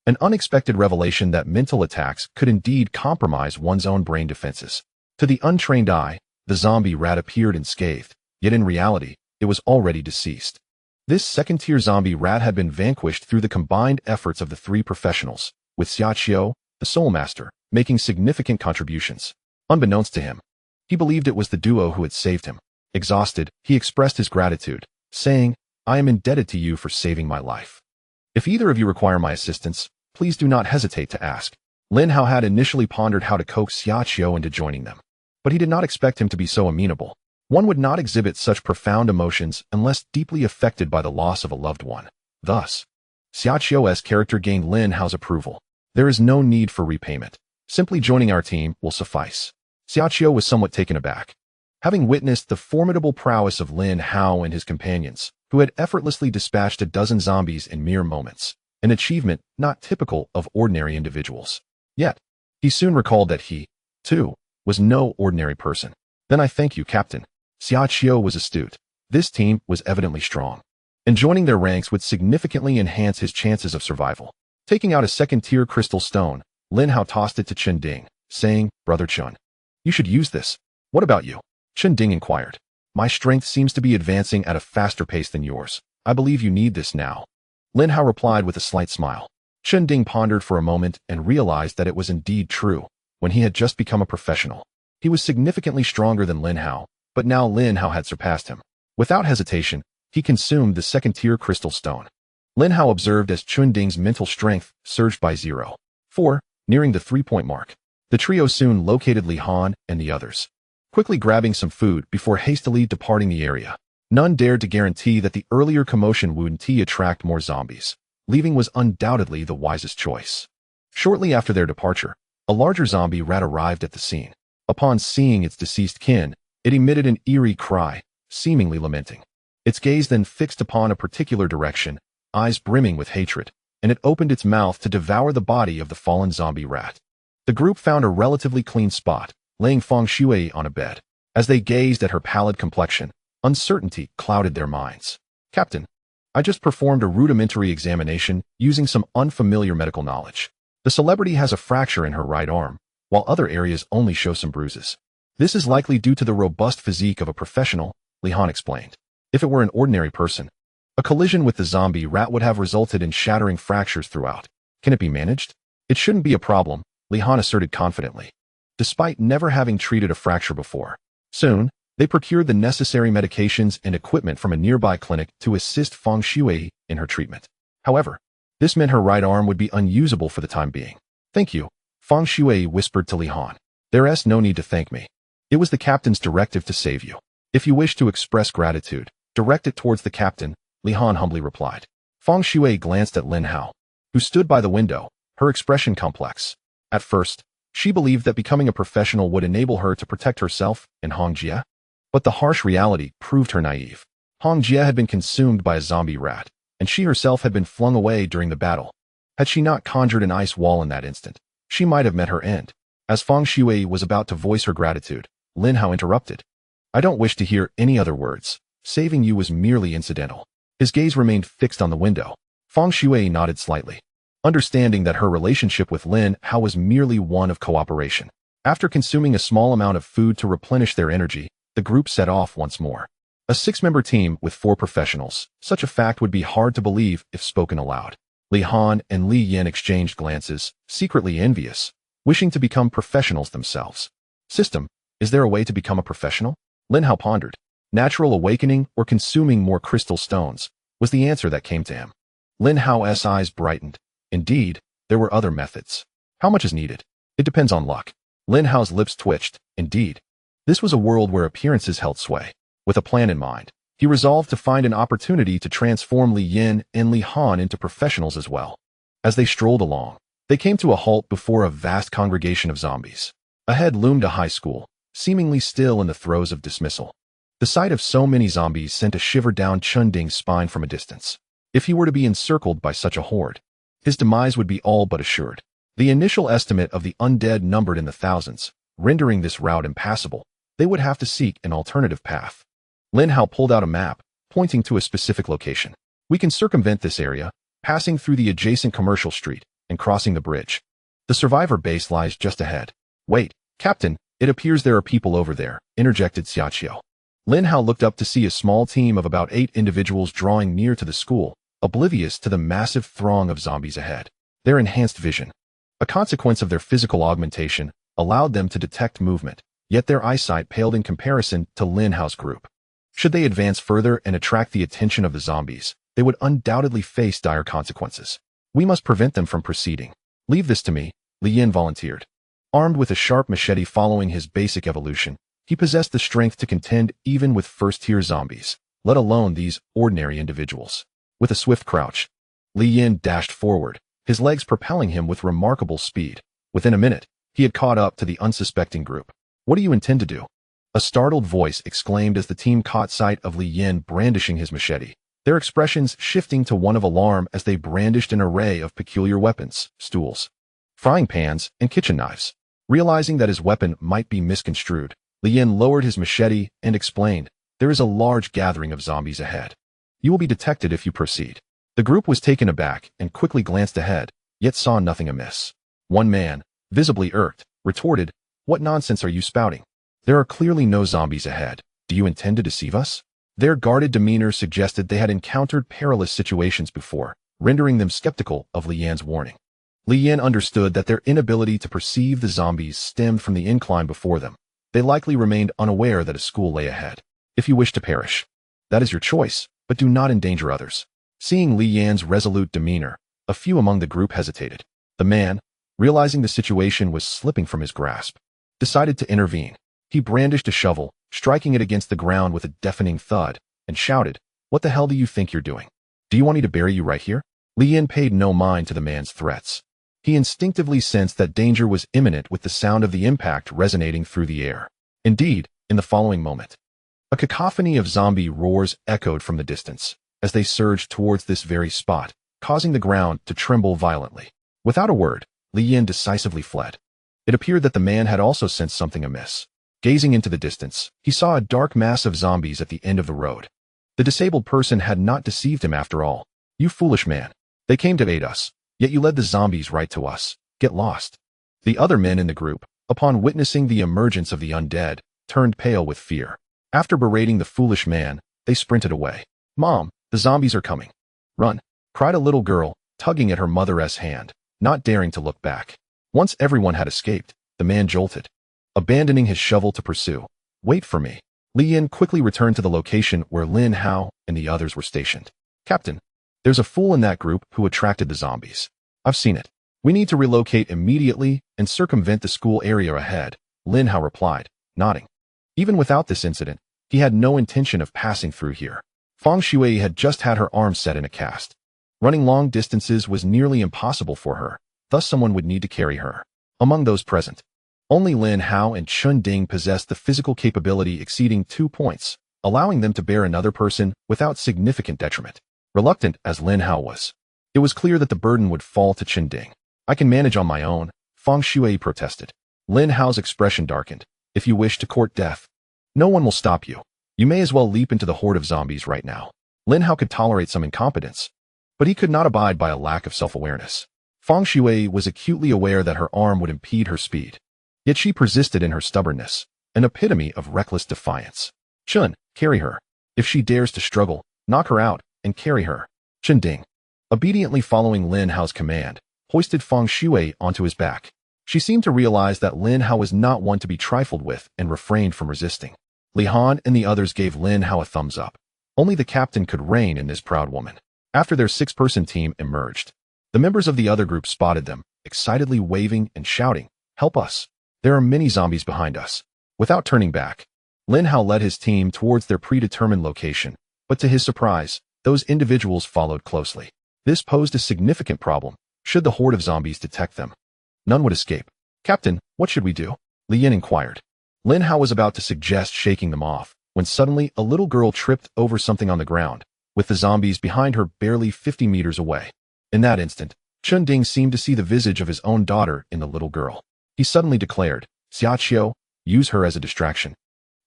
An unexpected revelation that mental attacks could indeed compromise one's own brain defenses. To the untrained eye, the zombie rat appeared unscathed, yet in reality, it was already deceased. This second-tier zombie rat had been vanquished through the combined efforts of the three professionals, with Xia Qiu, the soul master, making significant contributions. Unbeknownst to him, he believed it was the duo who had saved him. Exhausted, he expressed his gratitude, saying, I am indebted to you for saving my life. If either of you require my assistance, please do not hesitate to ask. Lin Hao had initially pondered how to coax Xia Qiu into joining them, but he did not expect him to be so amenable. One would not exhibit such profound emotions unless deeply affected by the loss of a loved one. Thus, Xia Qiu's character gained Lin Hao's approval. There is no need for repayment. Simply joining our team will suffice. Xia Qiu was somewhat taken aback, having witnessed the formidable prowess of Lin Hao and his companions, who had effortlessly dispatched a dozen zombies in mere moments, an achievement not typical of ordinary individuals. Yet, he soon recalled that he, too, was no ordinary person. Then I thank you, Captain. Xia Qiu was astute. This team was evidently strong, and joining their ranks would significantly enhance his chances of survival. Taking out a second-tier crystal stone, Lin Hao tossed it to Chen Ding, saying, Brother Chen, you should use this. What about you? Chen Ding inquired. My strength seems to be advancing at a faster pace than yours. I believe you need this now. Lin Hao replied with a slight smile. Chen Ding pondered for a moment and realized that it was indeed true. When he had just become a professional, he was significantly stronger than Lin Hao, but now Lin Hao had surpassed him. Without hesitation, he consumed the second-tier crystal stone. Lin Hao observed as Chen Ding's mental strength surged by 0.4, nearing the 3-point mark. The trio soon located Li Han and the others, quickly grabbing some food before hastily departing the area. None dared to guarantee that the earlier commotion wouldn't attract more zombies. Leaving was undoubtedly the wisest choice. Shortly after their departure, a larger zombie rat arrived at the scene. Upon seeing its deceased kin, it emitted an eerie cry, seemingly lamenting. Its gaze then fixed upon a particular direction, eyes brimming with hatred, and it opened its mouth to devour the body of the fallen zombie rat. The group found a relatively clean spot, laying Feng Shui on a bed. As they gazed at her pallid complexion, uncertainty clouded their minds. "Captain, I just performed a rudimentary examination using some unfamiliar medical knowledge. The celebrity has a fracture in her right arm, while other areas only show some bruises. This is likely due to the robust physique of a professional," Li Han explained. "If it were an ordinary person, a collision with the zombie rat would have resulted in shattering fractures throughout. Can it be managed?" "It shouldn't be a problem," Li Han asserted confidently, despite never having treated a fracture before. Soon, they procured the necessary medications and equipment from a nearby clinic to assist Feng Shui in her treatment. However, this meant her right arm would be unusable for the time being. "Thank you," Feng Shui whispered to Li Han. "There's no need to thank me. It was the captain's directive to save you. If you wish to express gratitude, direct it towards the captain," Li Han humbly replied. Feng Shui glanced at Lin Hao, who stood by the window, her expression complex. At first, she believed that becoming a professional would enable her to protect herself and Hong Jie. But the harsh reality proved her naive. Hong Jie had been consumed by a zombie rat, and she herself had been flung away during the battle. Had she not conjured an ice wall in that instant, she might have met her end. As Feng Shui was about to voice her gratitude, Lin Hao interrupted. "I don't wish to hear any other words. Saving you was merely incidental." His gaze remained fixed on the window. Feng Shui nodded slightly, understanding that her relationship with Lin Hao was merely one of cooperation. After consuming a small amount of food to replenish their energy, the group set off once more. A 6-member team with 4 professionals. Such a fact would be hard to believe if spoken aloud. Li Han and Li Yin exchanged glances, secretly envious, wishing to become professionals themselves. "System, is there a way to become a professional?" Lin Hao pondered. Natural awakening or consuming more crystal stones was the answer that came to him. Lin Hao's eyes brightened. Indeed, there were other methods. "How much is needed?" "It depends on luck." Lin Hao's lips twitched. Indeed, this was a world where appearances held sway. With a plan in mind, he resolved to find an opportunity to transform Li Yin and Li Han into professionals as well. As they strolled along, they came to a halt before a vast congregation of zombies. Ahead loomed a high school, seemingly still in the throes of dismissal. The sight of so many zombies sent a shiver down Chun Ding's spine from a distance. If he were to be encircled by such a horde, his demise would be all but assured. The initial estimate of the undead numbered in the thousands, rendering this route impassable. They would have to seek an alternative path. Lin Hao pulled out a map, pointing to a specific location. "We can circumvent this area, passing through the adjacent commercial street and crossing the bridge. The survivor base lies just ahead." "Wait, Captain, it appears there are people over there," interjected Xiaqiao. Lin Hao looked up to see a small team of about 8 individuals drawing near to the school, oblivious to the massive throng of zombies ahead. Their enhanced vision, a consequence of their physical augmentation, allowed them to detect movement, yet their eyesight paled in comparison to Lin Hao's group. Should they advance further and attract the attention of the zombies, they would undoubtedly face dire consequences. "We must prevent them from proceeding." "Leave this to me," Li Yin volunteered. Armed with a sharp machete following his basic evolution, he possessed the strength to contend even with first-tier zombies, let alone these ordinary individuals. With a swift crouch, Li Yin dashed forward, his legs propelling him with remarkable speed. Within a minute, he had caught up to the unsuspecting group. "What do you intend to do?" A startled voice exclaimed as the team caught sight of Li Yin brandishing his machete, their expressions shifting to one of alarm as they brandished an array of peculiar weapons, stools, frying pans, and kitchen knives. Realizing that his weapon might be misconstrued, Li Yin lowered his machete and explained, "There is a large gathering of zombies ahead. You will be detected if you proceed." The group was taken aback and quickly glanced ahead, yet saw nothing amiss. One man, visibly irked, retorted, "What nonsense are you spouting? There are clearly no zombies ahead. Do you intend to deceive us?" Their guarded demeanor suggested they had encountered perilous situations before, rendering them skeptical of Li Yin's warning. Li Yin understood that their inability to perceive the zombies stemmed from the incline before them. They likely remained unaware that a school lay ahead. "If you wish to perish, that is your choice, but do not endanger others." Seeing Li Yan's resolute demeanor, a few among the group hesitated. The man, realizing the situation was slipping from his grasp, decided to intervene. He brandished a shovel, striking it against the ground with a deafening thud, and shouted, "What the hell do you think you're doing? Do you want me to bury you right here?" Li Yin paid no mind to the man's threats. He instinctively sensed that danger was imminent with the sound of the impact resonating through the air. Indeed, in the following moment, a cacophony of zombie roars echoed from the distance as they surged towards this very spot, causing the ground to tremble violently. Without a word, Li Yin decisively fled. It appeared that the man had also sensed something amiss. Gazing into the distance, he saw a dark mass of zombies at the end of the road. The disabled person had not deceived him after all. You foolish man. They came to aid us, yet you led the zombies right to us. Get lost. The other men in the group, upon witnessing the emergence of the undead, turned pale with fear. After berating the foolish man, they sprinted away. Mom, the zombies are coming. Run, cried a little girl, tugging at her mother's hand, not daring to look back. Once everyone had escaped, the man jolted, abandoning his shovel to pursue. Wait for me. Li Yin quickly returned to the location where Lin Hao and the others were stationed. Captain, there's a fool in that group who attracted the zombies. I've seen it. We need to relocate immediately and circumvent the school area ahead, Lin Hao replied, nodding. Even without this incident, he had no intention of passing through here. Feng Shui had just had her arms set in a cast. Running long distances was nearly impossible for her, thus someone would need to carry her. Among those present, only Lin Hao and Chun Ding possessed the physical capability exceeding 2 points, allowing them to bear another person without significant detriment. Reluctant as Lin Hao was, it was clear that the burden would fall to Chun Ding. I can manage on my own, Feng Shui protested. Lin Hao's expression darkened. If you wish to court death, no one will stop you. You may as well leap into the horde of zombies right now. Lin Hao could tolerate some incompetence, but he could not abide by a lack of self-awareness. Feng Shui was acutely aware that her arm would impede her speed. Yet she persisted in her stubbornness, an epitome of reckless defiance. Chun, carry her. If she dares to struggle, knock her out and carry her. Chun Ding, obediently following Lin Hao's command, hoisted Feng Shui onto his back. She seemed to realize that Lin Hao was not one to be trifled with and refrained from resisting. Li Han and the others gave Lin Hao a thumbs up. Only the captain could reign in this proud woman. After their 6-person team emerged, the members of the other group spotted them, excitedly waving and shouting, "Help us! There are many zombies behind us." Without turning back, Lin Hao led his team towards their predetermined location, but to his surprise, those individuals followed closely. This posed a significant problem. Should the horde of zombies detect them, none would escape. Captain, what should we do? Li Yin inquired. Lin Hao was about to suggest shaking them off, when suddenly a little girl tripped over something on the ground, with the zombies behind her barely 50 meters away. In that instant, Chun Ding seemed to see the visage of his own daughter in the little girl. He suddenly declared, "Xiaqiu, use her as a distraction."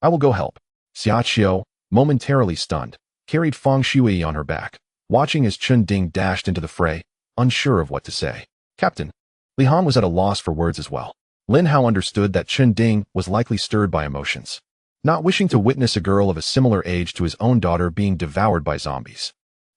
"I will go help." Xiaqiu, momentarily stunned, carried Feng Shui on her back, watching as Chun Ding dashed into the fray, unsure of what to say. Captain, Li Han was at a loss for words as well. Lin Hao understood that Chun Ding was likely stirred by emotions, not wishing to witness a girl of a similar age to his own daughter being devoured by zombies.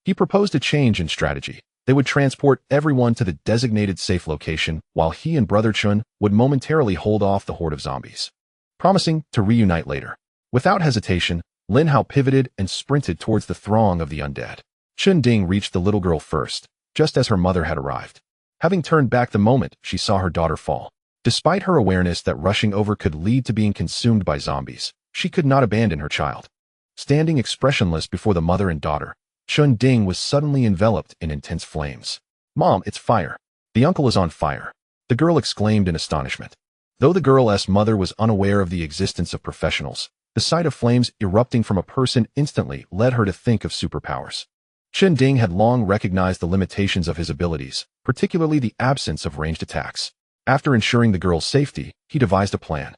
He proposed a change in strategy. They would transport everyone to the designated safe location, while he and Brother Chun would momentarily hold off the horde of zombies, promising to reunite later. Without hesitation, Lin Hao pivoted and sprinted towards the throng of the undead. Chun Ding reached the little girl first, just as her mother had arrived, having turned back the moment she saw her daughter fall. Despite her awareness that rushing over could lead to being consumed by zombies, she could not abandon her child. Standing expressionless before the mother and daughter, Chun Ding was suddenly enveloped in intense flames. "Mom, it's fire. The uncle is on fire," the girl exclaimed in astonishment. Though the girl's mother was unaware of the existence of professionals, the sight of flames erupting from a person instantly led her to think of superpowers. Chun Ding had long recognized the limitations of his abilities, particularly the absence of ranged attacks. After ensuring the girl's safety, he devised a plan.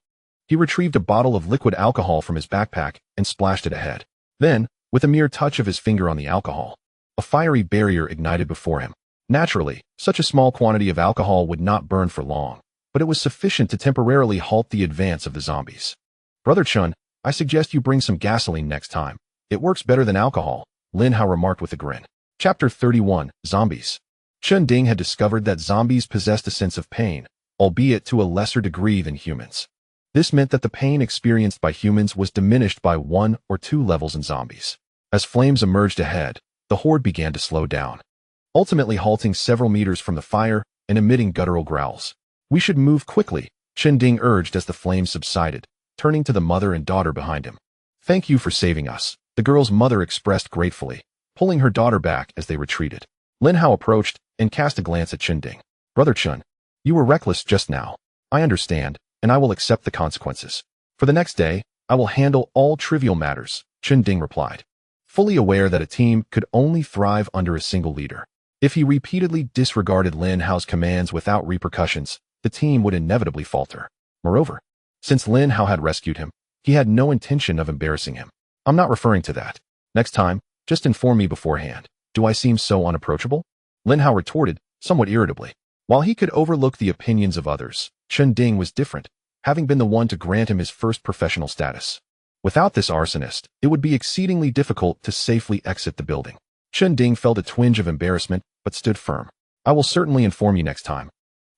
He retrieved a bottle of liquid alcohol from his backpack and splashed it ahead. Then, with a mere touch of his finger on the alcohol, a fiery barrier ignited before him. Naturally, such a small quantity of alcohol would not burn for long, but it was sufficient to temporarily halt the advance of the zombies. "Brother Chun, I suggest you bring some gasoline next time. It works better than alcohol," Lin Hao remarked with a grin. Chapter 31, Zombies. Chun Ding had discovered that zombies possessed a sense of pain, albeit to a lesser degree than humans. This meant that the pain experienced by humans was diminished by 1 or 2 levels in zombies. As flames emerged ahead, the horde began to slow down, ultimately halting several meters from the fire and emitting guttural growls. "We should move quickly," Chun Ding urged as the flames subsided, turning to the mother and daughter behind him. "Thank you for saving us," the girl's mother expressed gratefully, pulling her daughter back as they retreated. Lin Hao approached and cast a glance at Chen Ding. Brother Chun, you were reckless just now. I understand, and I will accept the consequences. For the next day, I will handle all trivial matters, Chen Ding replied, fully aware that a team could only thrive under a single leader. If he repeatedly disregarded Lin Hao's commands without repercussions, the team would inevitably falter. Moreover, since Lin Hao had rescued him, he had no intention of embarrassing him. I'm not referring to that. Next time, just inform me beforehand. Do I seem so unapproachable? Lin Hao retorted, somewhat irritably. While he could overlook the opinions of others, Chen Ding was different, having been the one to grant him his first professional status. Without this arsonist, it would be exceedingly difficult to safely exit the building. Chen Ding felt a twinge of embarrassment, but stood firm. I will certainly inform you next time.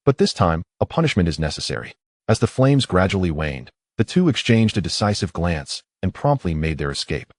But this time, a punishment is necessary. As the flames gradually waned, the two exchanged a decisive glance and promptly made their escape.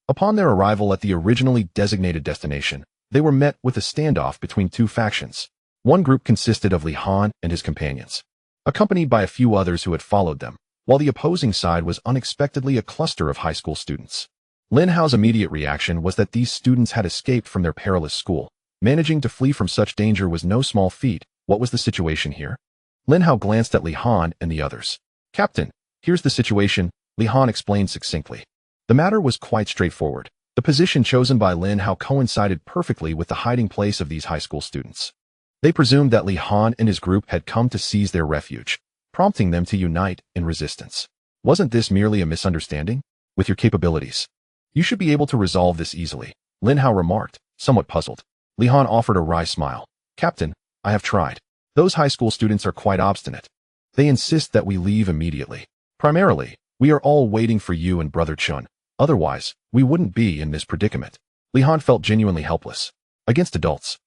Upon their arrival at the originally designated destination, they were met with a standoff between two factions. One group consisted of Li Han and his companions, accompanied by a few others who had followed them, while the opposing side was unexpectedly a cluster of high school students. Lin Hao's immediate reaction was that these students had escaped from their perilous school. Managing to flee from such danger was no small feat. What was the situation here? Lin Hao glanced at Li Han and the others. Captain, here's the situation, Li Han explained succinctly. The matter was quite straightforward. The position chosen by Lin Hao coincided perfectly with the hiding place of these high school students. They presumed that Li Han and his group had come to seize their refuge, prompting them to unite in resistance. Wasn't this merely a misunderstanding? With your capabilities, you should be able to resolve this easily, Lin Hao remarked, somewhat puzzled. Li Han offered a wry smile. Captain, I have tried. Those high school students are quite obstinate. They insist that we leave immediately. Primarily, we are all waiting for you and Brother Chun. Otherwise, we wouldn't be in this predicament. Li Han felt genuinely helpless. Against adults,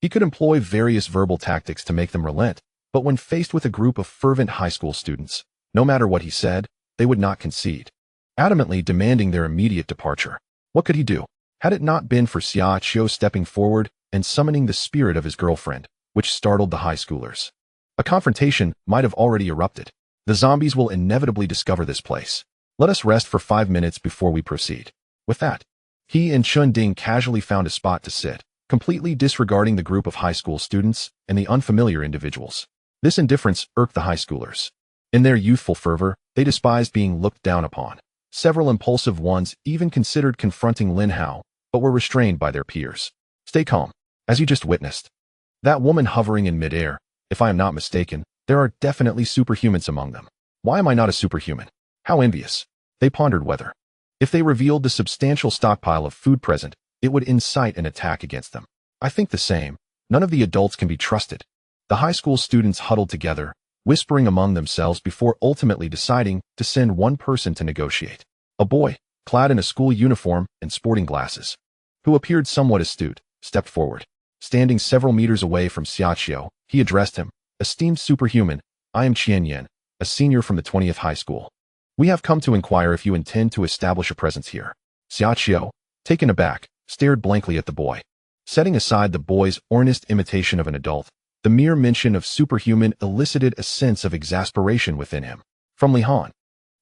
he could employ various verbal tactics to make them relent, but when faced with a group of fervent high school students, no matter what he said, they would not concede, adamantly demanding their immediate departure. What could he do? Had it not been for Xia Qiu stepping forward and summoning the spirit of his girlfriend, which startled the high schoolers, a confrontation might have already erupted. The zombies will inevitably discover this place. Let us rest for 5 minutes before we proceed. With that, he and Chen Ding casually found a spot to sit, completely disregarding the group of high school students and the unfamiliar individuals. This indifference irked the high schoolers. In their youthful fervor, they despised being looked down upon. Several impulsive ones even considered confronting Lin Hao, but were restrained by their peers. Stay calm, as you just witnessed. That woman hovering in midair, if I am not mistaken, there are definitely superhumans among them. Why am I not a superhuman? How envious. They pondered whether, if they revealed the substantial stockpile of food present, it would incite an attack against them. I think the same. None of the adults can be trusted. The high school students huddled together, whispering among themselves before ultimately deciding to send one person to negotiate. A boy, clad in a school uniform and sporting glasses, who appeared somewhat astute, stepped forward. Standing several meters away from Xia Qiu, he addressed him. Esteemed superhuman, I am Qian Yan, a senior from the 20th High School. We have come to inquire if you intend to establish a presence here. Xia Qiu, taken aback, stared blankly at the boy. Setting aside the boy's earnest imitation of an adult, the mere mention of superhuman elicited a sense of exasperation within him. From Li Han,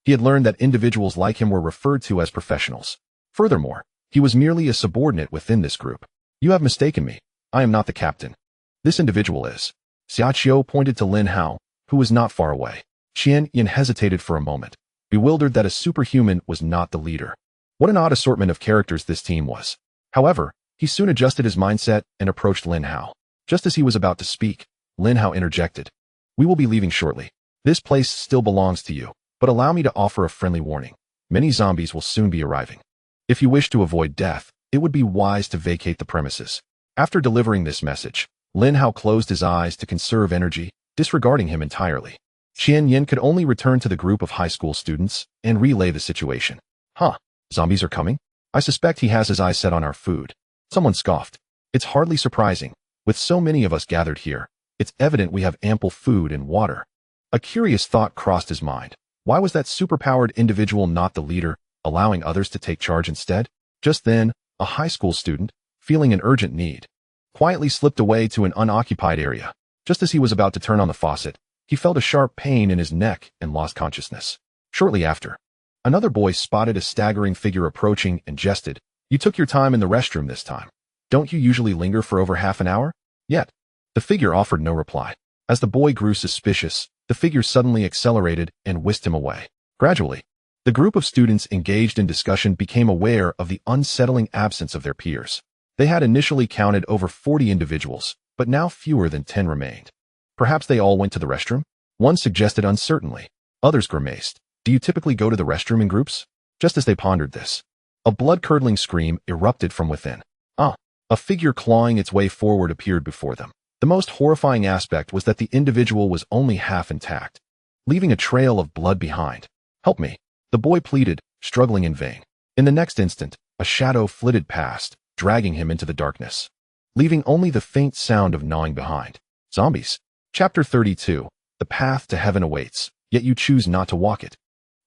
he had learned that individuals like him were referred to as professionals. Furthermore, he was merely a subordinate within this group. You have mistaken me. I am not the captain. This individual is. Xia Qiu pointed to Lin Hao, who was not far away. Qian Yan hesitated for a moment, bewildered that a superhuman was not the leader. What an odd assortment of characters this team was. However, he soon adjusted his mindset and approached Lin Hao. Just as he was about to speak, Lin Hao interjected. We will be leaving shortly. This place still belongs to you, but allow me to offer a friendly warning. Many zombies will soon be arriving. If you wish to avoid death, it would be wise to vacate the premises. After delivering this message, Lin Hao closed his eyes to conserve energy, disregarding him entirely. Qian Yan could only return to the group of high school students and relay the situation. Huh, zombies are coming? I suspect he has his eyes set on our food. Someone scoffed. It's hardly surprising. With so many of us gathered here, it's evident we have ample food and water. A curious thought crossed his mind. Why was that superpowered individual not the leader, allowing others to take charge instead? Just then, a high school student, feeling an urgent need, quietly slipped away to an unoccupied area. Just as he was about to turn on the faucet, he felt a sharp pain in his neck and lost consciousness. Shortly after, another boy spotted a staggering figure approaching and jested. You took your time in the restroom this time. Don't you usually linger for over half an hour? Yet, the figure offered no reply. As the boy grew suspicious, the figure suddenly accelerated and whisked him away. Gradually, the group of students engaged in discussion became aware of the unsettling absence of their peers. They had initially counted over 40 individuals, but now fewer than 10 remained. Perhaps they all went to the restroom? One suggested uncertainly. Others grimaced. Do you typically go to the restroom in groups? Just as they pondered this, a blood-curdling scream erupted from within. A figure clawing its way forward appeared before them. The most horrifying aspect was that the individual was only half intact, leaving a trail of blood behind. Help me, the boy pleaded, struggling in vain. In the next instant, a shadow flitted past, dragging him into the darkness, leaving only the faint sound of gnawing behind. Zombies. Chapter 32. The path to heaven awaits, yet you choose not to walk it.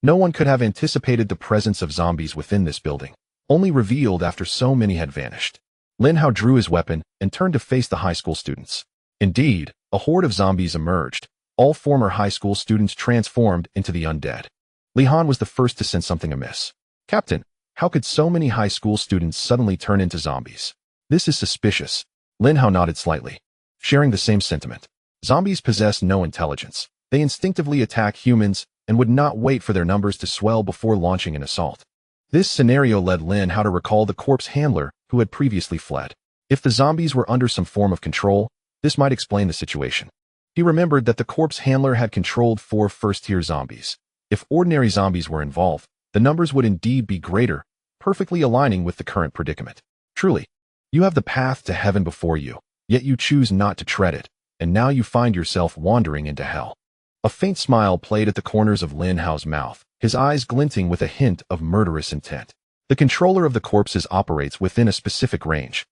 No one could have anticipated the presence of zombies within this building, only revealed after so many had vanished. Lin Hao drew his weapon and turned to face the high school students. Indeed, a horde of zombies emerged, all former high school students transformed into the undead. Li Han was the first to sense something amiss. Captain, how could so many high school students suddenly turn into zombies? This is suspicious. Lin Hao nodded slightly, sharing the same sentiment. Zombies possess no intelligence. They instinctively attack humans and would not wait for their numbers to swell before launching an assault. This scenario led Lin Hao to recall the corpse handler who had previously fled. If the zombies were under some form of control, this might explain the situation. He remembered that the corpse handler had controlled 4 first-tier zombies. If ordinary zombies were involved, the numbers would indeed be greater, perfectly aligning with the current predicament. Truly, you have the path to heaven before you, yet you choose not to tread it, and now you find yourself wandering into hell. A faint smile played at the corners of Lin Hao's mouth, his eyes glinting with a hint of murderous intent. The controller of the corpses operates within a specific range,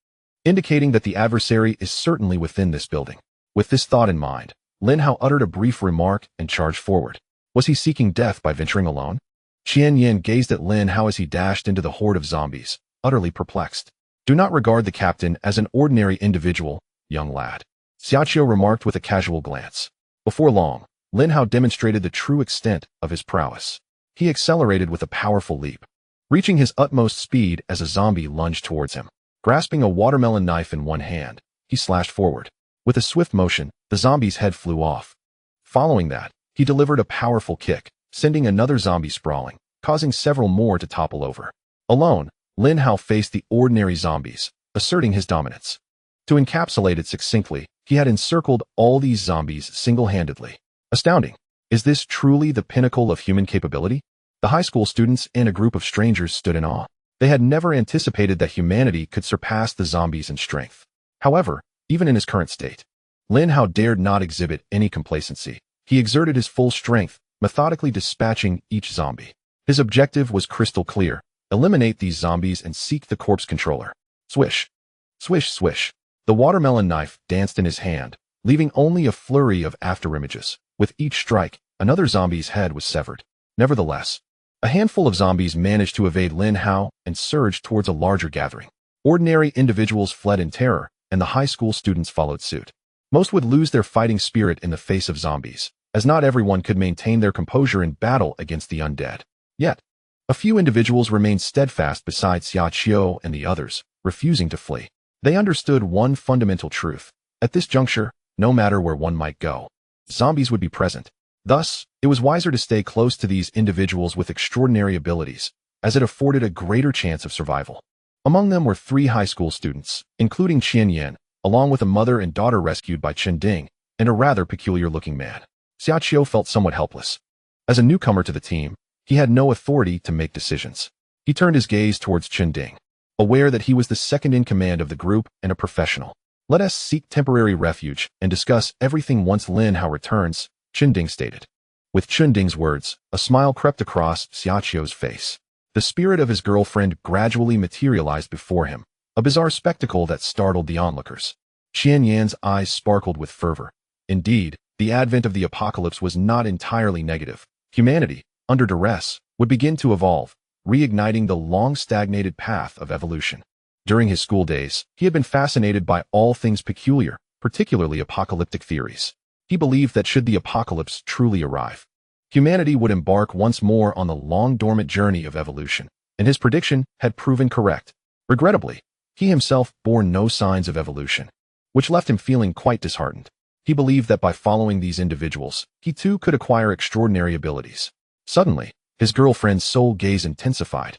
indicating that the adversary is certainly within this building. With this thought in mind, Lin Hao uttered a brief remark and charged forward. Was he seeking death by venturing alone? Qian Yin gazed at Lin Hao as he dashed into the horde of zombies, utterly perplexed. Do not regard the captain as an ordinary individual, young lad, Xiaoqiu remarked with a casual glance. Before long, Lin Hao demonstrated the true extent of his prowess. He accelerated with a powerful leap, reaching his utmost speed as a zombie lunged towards him. Grasping a watermelon knife in one hand, he slashed forward. With a swift motion, the zombie's head flew off. Following that, he delivered a powerful kick, sending another zombie sprawling, causing several more to topple over. Alone, Lin Hao faced the ordinary zombies, asserting his dominance. To encapsulate it succinctly, he had encircled all these zombies single-handedly. Astounding. Is this truly the pinnacle of human capability? The high school students and a group of strangers stood in awe. They had never anticipated that humanity could surpass the zombies in strength. However, even in his current state, Lin Hao dared not exhibit any complacency. He exerted his full strength, methodically dispatching each zombie. His objective was crystal clear: eliminate these zombies and seek the corpse controller. Swish. Swish, swish. The watermelon knife danced in his hand, leaving only a flurry of afterimages. With each strike, another zombie's head was severed. Nevertheless, a handful of zombies managed to evade Lin Hao and surged towards a larger gathering. Ordinary individuals fled in terror, and the high school students followed suit. Most would lose their fighting spirit in the face of zombies, as not everyone could maintain their composure in battle against the undead. Yet, a few individuals remained steadfast beside Xiaoqiu and the others, refusing to flee. They understood one fundamental truth. At this juncture, no matter where one might go, zombies would be present. Thus, it was wiser to stay close to these individuals with extraordinary abilities, as it afforded a greater chance of survival. Among them were 3 high school students, including Qian Yan, along with a mother and daughter rescued by Chen Ding, and a rather peculiar-looking man. Xiaoqiu felt somewhat helpless. As a newcomer to the team, he had no authority to make decisions. He turned his gaze towards Chen Ding, aware that he was the second in command of the group and a professional. Let us seek temporary refuge and discuss everything once Lin Hao returns, Chen Ding stated. With Chen Ding's words, a smile crept across Xiaoqiu's face. The spirit of his girlfriend gradually materialized before him, a bizarre spectacle that startled the onlookers. Qian Yan's eyes sparkled with fervor. Indeed, the advent of the apocalypse was not entirely negative. Humanity, under duress, would begin to evolve, reigniting the long-stagnated path of evolution. During his school days, he had been fascinated by all things peculiar, particularly apocalyptic theories. He believed that should the apocalypse truly arrive, humanity would embark once more on the long-dormant journey of evolution, and his prediction had proven correct. Regrettably, He himself bore no signs of evolution, which left him feeling quite disheartened. He believed that by following these individuals, he too could acquire extraordinary abilities. Suddenly, his girlfriend's soul gaze intensified,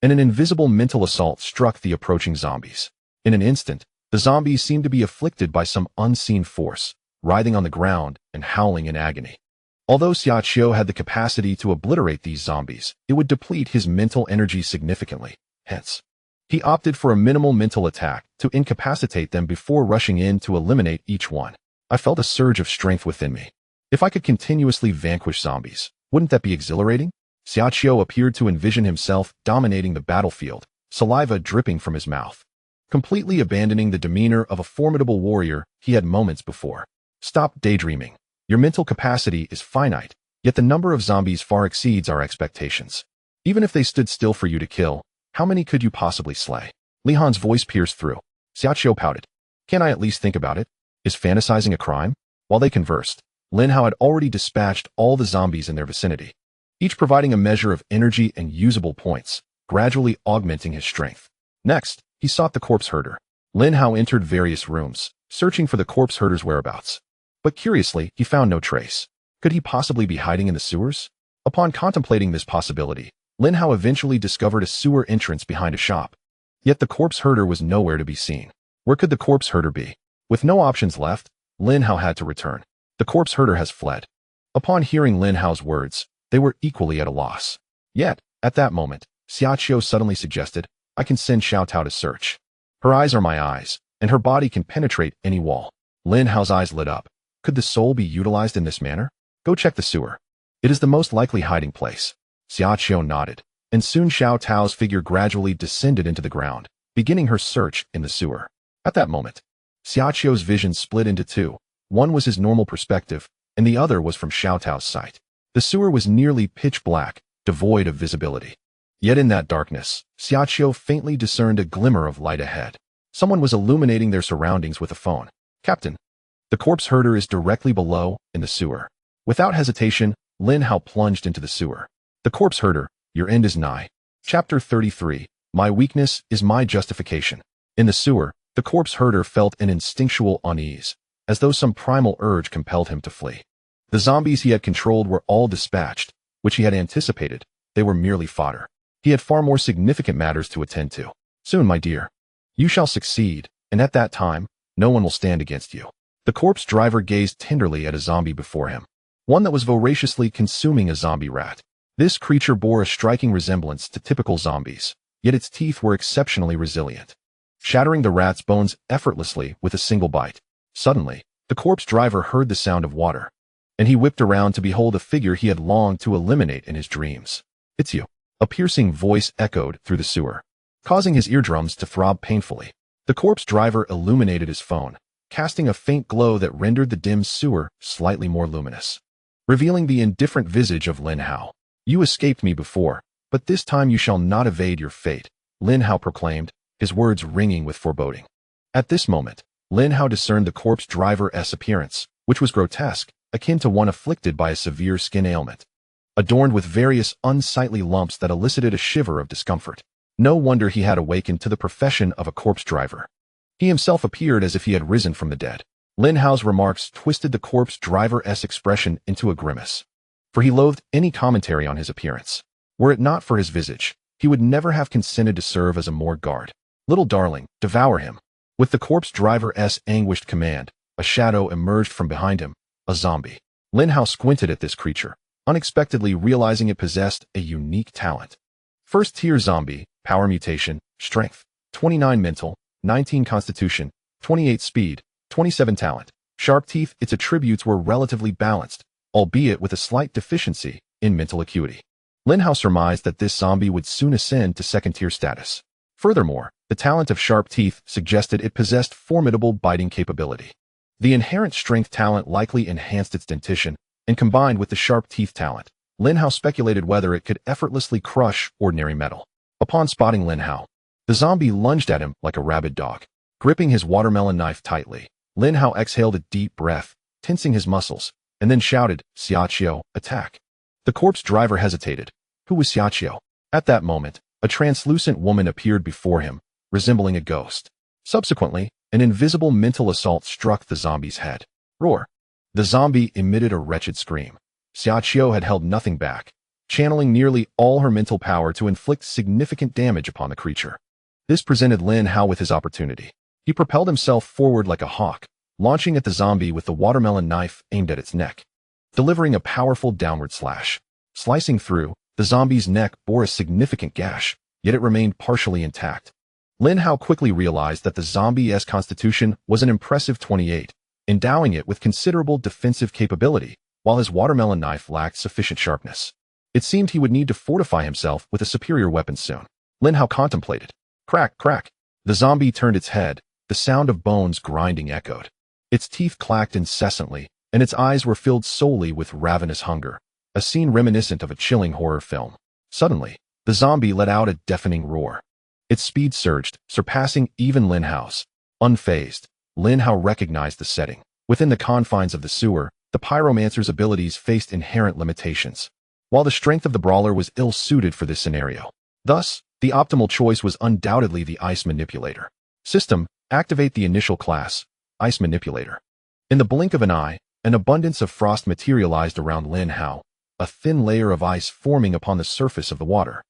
and an invisible mental assault struck the approaching zombies. In an instant, the zombies seemed to be afflicted by some unseen force, writhing on the ground and howling in agony. Although Xiaoqiu had the capacity to obliterate these zombies, it would deplete his mental energy significantly. Hence, he opted for a minimal mental attack to incapacitate them before rushing in to eliminate each one. I felt a surge of strength within me. If I could continuously vanquish zombies, wouldn't that be exhilarating? Xiaoqiu appeared to envision himself dominating the battlefield, saliva dripping from his mouth, completely abandoning the demeanor of a formidable warrior he had moments before. Stop daydreaming. Your mental capacity is finite, yet the number of zombies far exceeds our expectations. Even if they stood still for you to kill, how many could you possibly slay? Li Han's voice pierced through. Xiaoqiu pouted. Can't I at least think about it? Is fantasizing a crime? While they conversed, Lin Hao had already dispatched all the zombies in their vicinity, each providing a measure of energy and usable points, gradually augmenting his strength. Next, he sought the corpse herder. Lin Hao entered various rooms, searching for the corpse herder's whereabouts. But curiously, he found no trace. Could he possibly be hiding in the sewers? Upon contemplating this possibility, Lin Hao eventually discovered a sewer entrance behind a shop. Yet the corpse herder was nowhere to be seen. Where could the corpse herder be? With no options left, Lin Hao had to return. The corpse herder has fled. Upon hearing Lin Hao's words, they were equally at a loss. Yet, at that moment, Xiaoqiu suddenly suggested, I can send Xiao Tao to search. Her eyes are my eyes, and her body can penetrate any wall. Lin Hao's eyes lit up. Could the soul be utilized in this manner? Go check the sewer. It is the most likely hiding place. Xiaoqiu nodded, and soon Xiao Tao's figure gradually descended into the ground, beginning her search in the sewer. At that moment, Xiaoqiu's vision split into two. One was his normal perspective, and the other was from Xiao Tao's sight. The sewer was nearly pitch black, devoid of visibility. Yet in that darkness, Xiaoqiu faintly discerned a glimmer of light ahead. Someone was illuminating their surroundings with a phone. Captain, the corpse herder is directly below, in the sewer. Without hesitation, Lin Hao plunged into the sewer. The corpse herder, your end is nigh. Chapter 33, My weakness is my justification. In the sewer, the corpse herder felt an instinctual unease, as though some primal urge compelled him to flee. The zombies he had controlled were all dispatched, which he had anticipated. They were merely fodder. He had far more significant matters to attend to. Soon, my dear, you shall succeed, and at that time, no one will stand against you. The corpse driver gazed tenderly at a zombie before him, one that was voraciously consuming a zombie rat. This creature bore a striking resemblance to typical zombies, yet its teeth were exceptionally resilient, shattering the rat's bones effortlessly with a single bite. Suddenly, the corpse driver heard the sound of water, and he whipped around to behold a figure he had longed to eliminate in his dreams. It's you. A piercing voice echoed through the sewer, causing his eardrums to throb painfully. The corpse driver illuminated his phone, casting a faint glow that rendered the dim sewer slightly more luminous, revealing the indifferent visage of Lin Hao. You escaped me before, but this time you shall not evade your fate, Lin Hao proclaimed, his words ringing with foreboding. At this moment, Lin Hao discerned the corpse driver's appearance, which was grotesque, akin to one afflicted by a severe skin ailment, adorned with various unsightly lumps that elicited a shiver of discomfort. No wonder he had awakened to the profession of a corpse driver. He himself appeared as if he had risen from the dead. Lin Hao's remarks twisted the corpse driver's expression into a grimace, for he loathed any commentary on his appearance. Were it not for his visage, he would never have consented to serve as a morgue guard. Little darling, devour him. With the corpse driver's anguished command, a shadow emerged from behind him, a zombie. Lin Hao squinted at this creature, unexpectedly realizing it possessed a unique talent. First-tier zombie, power mutation, strength, 29 mental, 19 constitution, 28 speed, 27 talent. Sharp teeth. Its attributes were relatively balanced, albeit with a slight deficiency in mental acuity. Lin Hao surmised that this zombie would soon ascend to second-tier status. Furthermore, the talent of sharp teeth suggested it possessed formidable biting capability. The inherent strength talent likely enhanced its dentition, and combined with the sharp teeth talent, Lin Hao speculated whether it could effortlessly crush ordinary metal. Upon spotting Lin Hao, the zombie lunged at him like a rabid dog. Gripping his watermelon knife tightly, Lin Hao exhaled a deep breath, tensing his muscles, and then shouted, Xiaoqiu, attack. The corpse driver hesitated. Who was Xiaoqiu? At that moment, a translucent woman appeared before him, resembling a ghost. Subsequently, an invisible mental assault struck the zombie's head. Roar! The zombie emitted a wretched scream. Xiaoqiu had held nothing back, channeling nearly all her mental power to inflict significant damage upon the creature. This presented Lin Hao with his opportunity. He propelled himself forward like a hawk, launching at the zombie with the watermelon knife aimed at its neck, delivering a powerful downward slash. Slicing through, the zombie's neck bore a significant gash, yet it remained partially intact. Lin Hao quickly realized that the zombie's constitution was an impressive 28, endowing it with considerable defensive capability, while his watermelon knife lacked sufficient sharpness. It seemed he would need to fortify himself with a superior weapon soon. Lin Hao contemplated. Crack, crack. The zombie turned its head. The sound of bones grinding echoed. Its teeth clacked incessantly, and its eyes were filled solely with ravenous hunger, a scene reminiscent of a chilling horror film. Suddenly, the zombie let out a deafening roar. Its speed surged, surpassing even Lin Hao's. Unfazed, Lin Hao recognized the setting. Within the confines of the sewer, the pyromancer's abilities faced inherent limitations, while the strength of the brawler was ill-suited for this scenario. Thus, the optimal choice was undoubtedly the ice manipulator. System, activate the initial class, Ice Manipulator. In the blink of an eye, an abundance of frost materialized around Lin Hao, a thin layer of ice forming upon the surface of the water.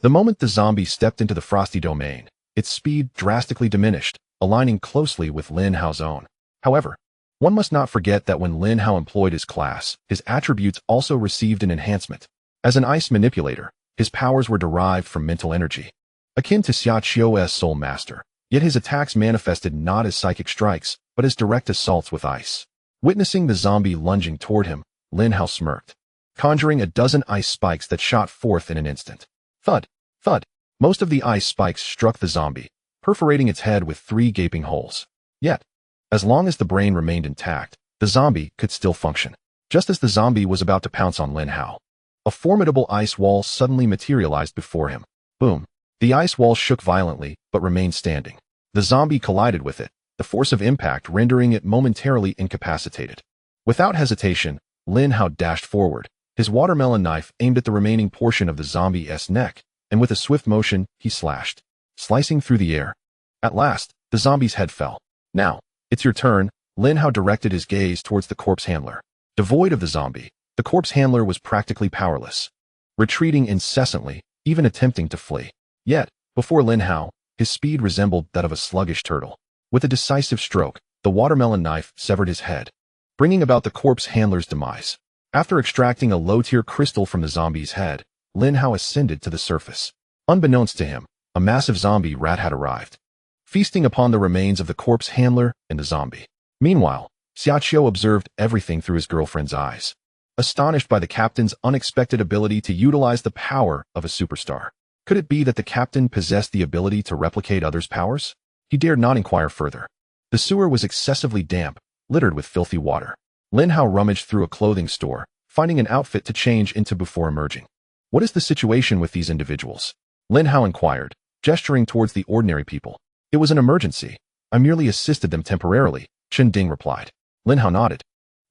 The moment the zombie stepped into the frosty domain, its speed drastically diminished, aligning closely with Lin Hao's own. However, one must not forget that when Lin Hao employed his class, his attributes also received an enhancement. As an ice manipulator, his powers were derived from mental energy, akin to Xiaoqiu's Soul Master, yet his attacks manifested not as psychic strikes, but as direct assaults with ice. Witnessing the zombie lunging toward him, Lin Hao smirked, conjuring a dozen ice spikes that shot forth in an instant. Thud! Thud! Most of the ice spikes struck the zombie, perforating its head with 3 gaping holes. Yet, as long as the brain remained intact, the zombie could still function. Just as the zombie was about to pounce on Lin Hao, a formidable ice wall suddenly materialized before him. Boom! The ice wall shook violently, but remained standing. The zombie collided with it, the force of impact rendering it momentarily incapacitated. Without hesitation, Lin Hao dashed forward, his watermelon knife aimed at the remaining portion of the zombie's neck, and with a swift motion, he slashed, slicing through the air. At last, the zombie's head fell. Now, it's your turn. Lin Hao directed his gaze towards the corpse handler. Devoid of the zombie, the corpse handler was practically powerless, retreating incessantly, even attempting to flee. Yet, before Lin Hao, his speed resembled that of a sluggish turtle. With a decisive stroke, the watermelon knife severed his head, bringing about the corpse handler's demise. After extracting a low-tier crystal from the zombie's head, Lin Hao ascended to the surface. Unbeknownst to him, a massive zombie rat had arrived, feasting upon the remains of the corpse handler and the zombie. Meanwhile, Xiaoqiu observed everything through his girlfriend's eyes, astonished by the captain's unexpected ability to utilize the power of a superstar. Could it be that the captain possessed the ability to replicate others' powers? He dared not inquire further. The sewer was excessively damp, littered with filthy water. Lin Hao rummaged through a clothing store, finding an outfit to change into before emerging. What is the situation with these individuals? Lin Hao inquired, gesturing towards the ordinary people. It was an emergency. I merely assisted them temporarily, Chen Ding replied. Lin Hao nodded,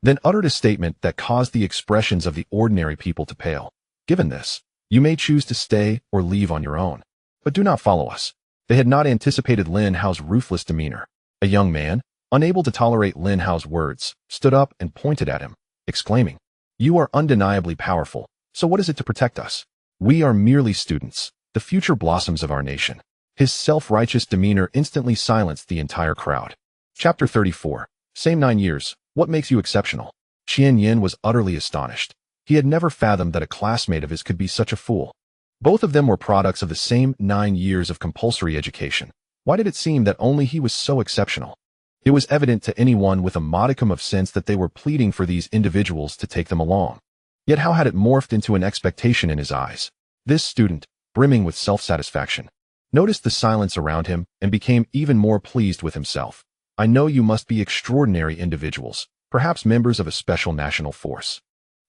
then uttered a statement that caused the expressions of the ordinary people to pale. Given this, you may choose to stay or leave on your own, but do not follow us. They had not anticipated Lin Hao's ruthless demeanor. A young man, unable to tolerate Lin Hao's words, stood up and pointed at him, exclaiming, "You are undeniably powerful, so what is it to protect us? We are merely students, the future blossoms of our nation." His self-righteous demeanor instantly silenced the entire crowd. Chapter 34. Same 9 years, what makes you exceptional? Qian Yin was utterly astonished. He had never fathomed that a classmate of his could be such a fool. Both of them were products of the same 9 years of compulsory education. Why did it seem that only he was so exceptional? It was evident to anyone with a modicum of sense that they were pleading for these individuals to take them along. Yet how had it morphed into an expectation in his eyes? This student, brimming with self-satisfaction, noticed the silence around him and became even more pleased with himself. I know you must be extraordinary individuals, perhaps members of a special national force.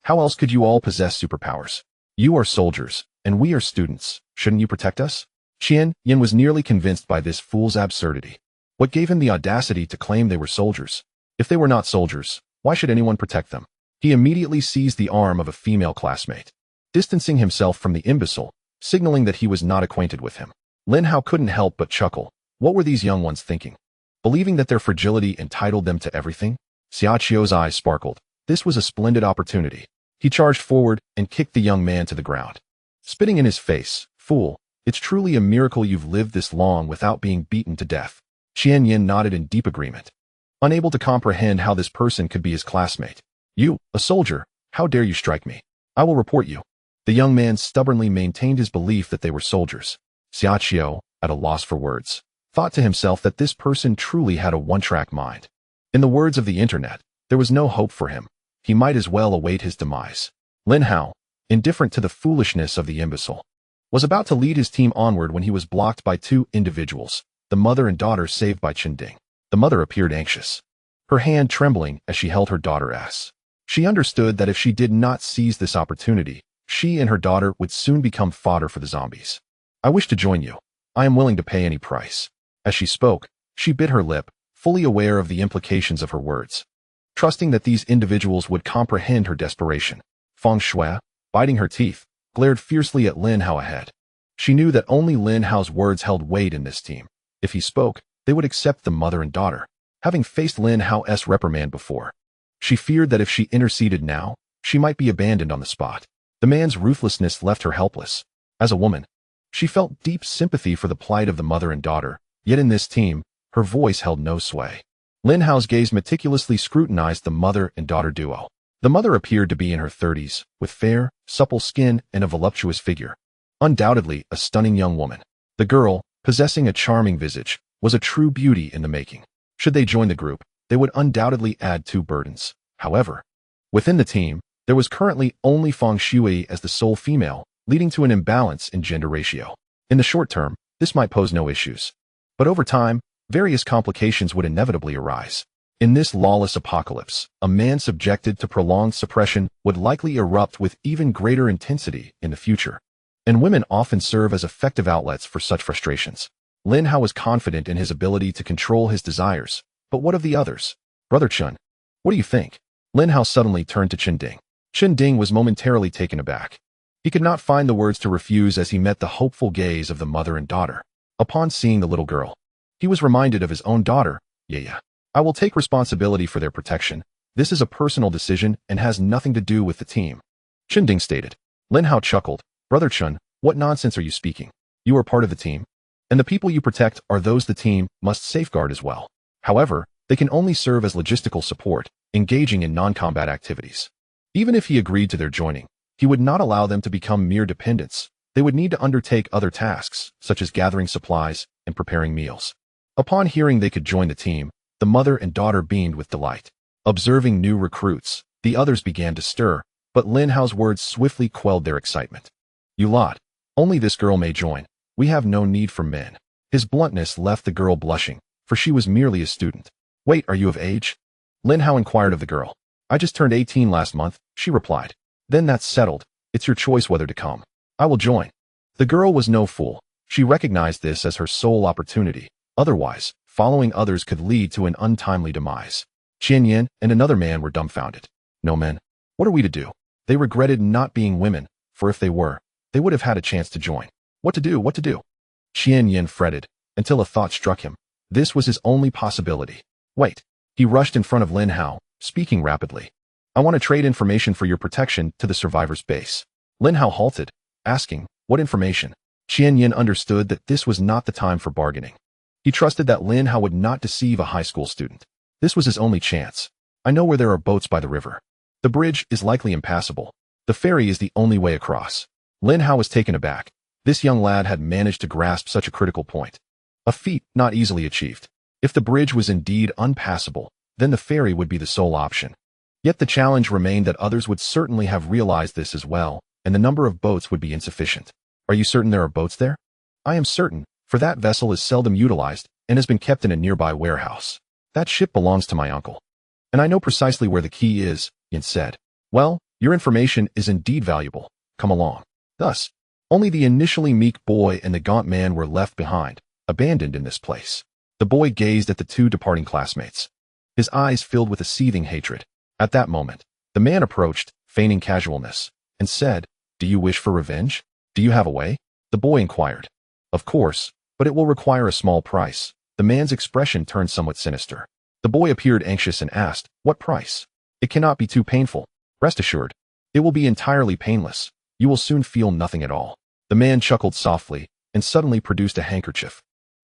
How else could you all possess superpowers? You are soldiers, and we are students. Shouldn't you protect us? Qian Yin was nearly convinced by this fool's absurdity. What gave him the audacity to claim they were soldiers? If they were not soldiers, why should anyone protect them? He immediately seized the arm of a female classmate, distancing himself from the imbecile, signaling that he was not acquainted with him. Lin Hao couldn't help but chuckle. What were these young ones thinking? Believing that their fragility entitled them to everything? Xiaoqiu's eyes sparkled. This was a splendid opportunity. He charged forward and kicked the young man to the ground. Spitting in his face, "Fool, it's truly a miracle you've lived this long without being beaten to death." Qian Yin nodded in deep agreement, unable to comprehend how this person could be his classmate. "You, a soldier, how dare you strike me? I will report you." The young man stubbornly maintained his belief that they were soldiers. Xiaoqiu, at a loss for words, thought to himself that this person truly had a one-track mind. In the words of the internet, there was no hope for him. He might as well await his demise. Lin Hao, indifferent to the foolishness of the imbecile, was about to lead his team onward when he was blocked by two individuals, the mother and daughter saved by Qinding. The mother appeared anxious, her hand trembling as she held her daughter's. She understood that if she did not seize this opportunity, she and her daughter would soon become fodder for the zombies. "I wish to join you. I am willing to pay any price." As she spoke, she bit her lip, fully aware of the implications of her words, trusting that these individuals would comprehend her desperation. Feng Shui, biting her teeth, glared fiercely at Lin Hao ahead. She knew that only Lin Hao's words held weight in this team. If he spoke, they would accept the mother and daughter, having faced Lin Hao's reprimand before. She feared that if she interceded now, she might be abandoned on the spot. The man's ruthlessness left her helpless. As a woman, she felt deep sympathy for the plight of the mother and daughter, yet in this team, her voice held no sway. Lin Hao's gaze meticulously scrutinized the mother and daughter duo. The mother appeared to be in her 30s, with fair, supple skin and a voluptuous figure. Undoubtedly a stunning young woman. The girl, possessing a charming visage, was a true beauty in the making. Should they join the group, they would undoubtedly add two burdens. However, within the team, there was currently only Feng Shui as the sole female, leading to an imbalance in gender ratio. In the short term, this might pose no issues. But over time, various complications would inevitably arise. In this lawless apocalypse, a man subjected to prolonged suppression would likely erupt with even greater intensity in the future. And women often serve as effective outlets for such frustrations. Lin Hao was confident in his ability to control his desires, but what of the others? "Brother Chun, what do you think?" Lin Hao suddenly turned to Qinding. Qinding was momentarily taken aback. He could not find the words to refuse as he met the hopeful gaze of the mother and daughter. Upon seeing the little girl, he was reminded of his own daughter. Yeah. "I will take responsibility for their protection. This is a personal decision and has nothing to do with the team," Qinding stated. Lin Hao chuckled. "Brother Chun, what nonsense are you speaking? You are part of the team, and the people you protect are those the team must safeguard as well. However, they can only serve as logistical support, engaging in non-combat activities." Even if he agreed to their joining, he would not allow them to become mere dependents. They would need to undertake other tasks, such as gathering supplies and preparing meals. Upon hearing they could join the team, the mother and daughter beamed with delight. Observing new recruits, the others began to stir, but Lin Hao's words swiftly quelled their excitement. "You lot, only this girl may join. We have no need for men." His bluntness left the girl blushing, for she was merely a student. "Wait, are you of age?" Lin Hao inquired of the girl. "I just turned 18 last month," she replied. "Then that's settled. It's your choice whether to come. I will join." The girl was no fool. She recognized this as her sole opportunity. Otherwise, following others could lead to an untimely demise. Qian Yin and another man were dumbfounded. "No men? What are we to do?" They regretted not being women, for if they were, they would have had a chance to join. What to do? What to do? Qian Yin fretted, until a thought struck him. This was his only possibility. "Wait." He rushed in front of Lin Hao, speaking rapidly. "I want to trade information for your protection to the survivor's base." Lin Hao halted, asking, "What information?" Qian Yin understood that this was not the time for bargaining. He trusted that Lin Hao would not deceive a high school student. This was his only chance. "I know where there are boats by the river. The bridge is likely impassable. The ferry is the only way across." Lin Hao was taken aback. This young lad had managed to grasp such a critical point. A feat not easily achieved. If the bridge was indeed unpassable, then the ferry would be the sole option. Yet the challenge remained that others would certainly have realized this as well, and the number of boats would be insufficient. "Are you certain there are boats there?" "I am certain, for that vessel is seldom utilized and has been kept in a nearby warehouse. That ship belongs to my uncle. And I know precisely where the key is," Yin said. "Well, your information is indeed valuable. Come along." Thus, only the initially meek boy and the gaunt man were left behind, abandoned in this place. The boy gazed at the two departing classmates, his eyes filled with a seething hatred. At that moment, the man approached, feigning casualness, and said, "Do you wish for revenge? Do you have a way?" The boy inquired. "Of course, but it will require a small price. The man's expression turned somewhat sinister. The boy appeared anxious and asked, "What price?" "It cannot be too painful. Rest assured. It will be entirely painless. You will soon feel nothing at all." The man chuckled softly and suddenly produced a handkerchief,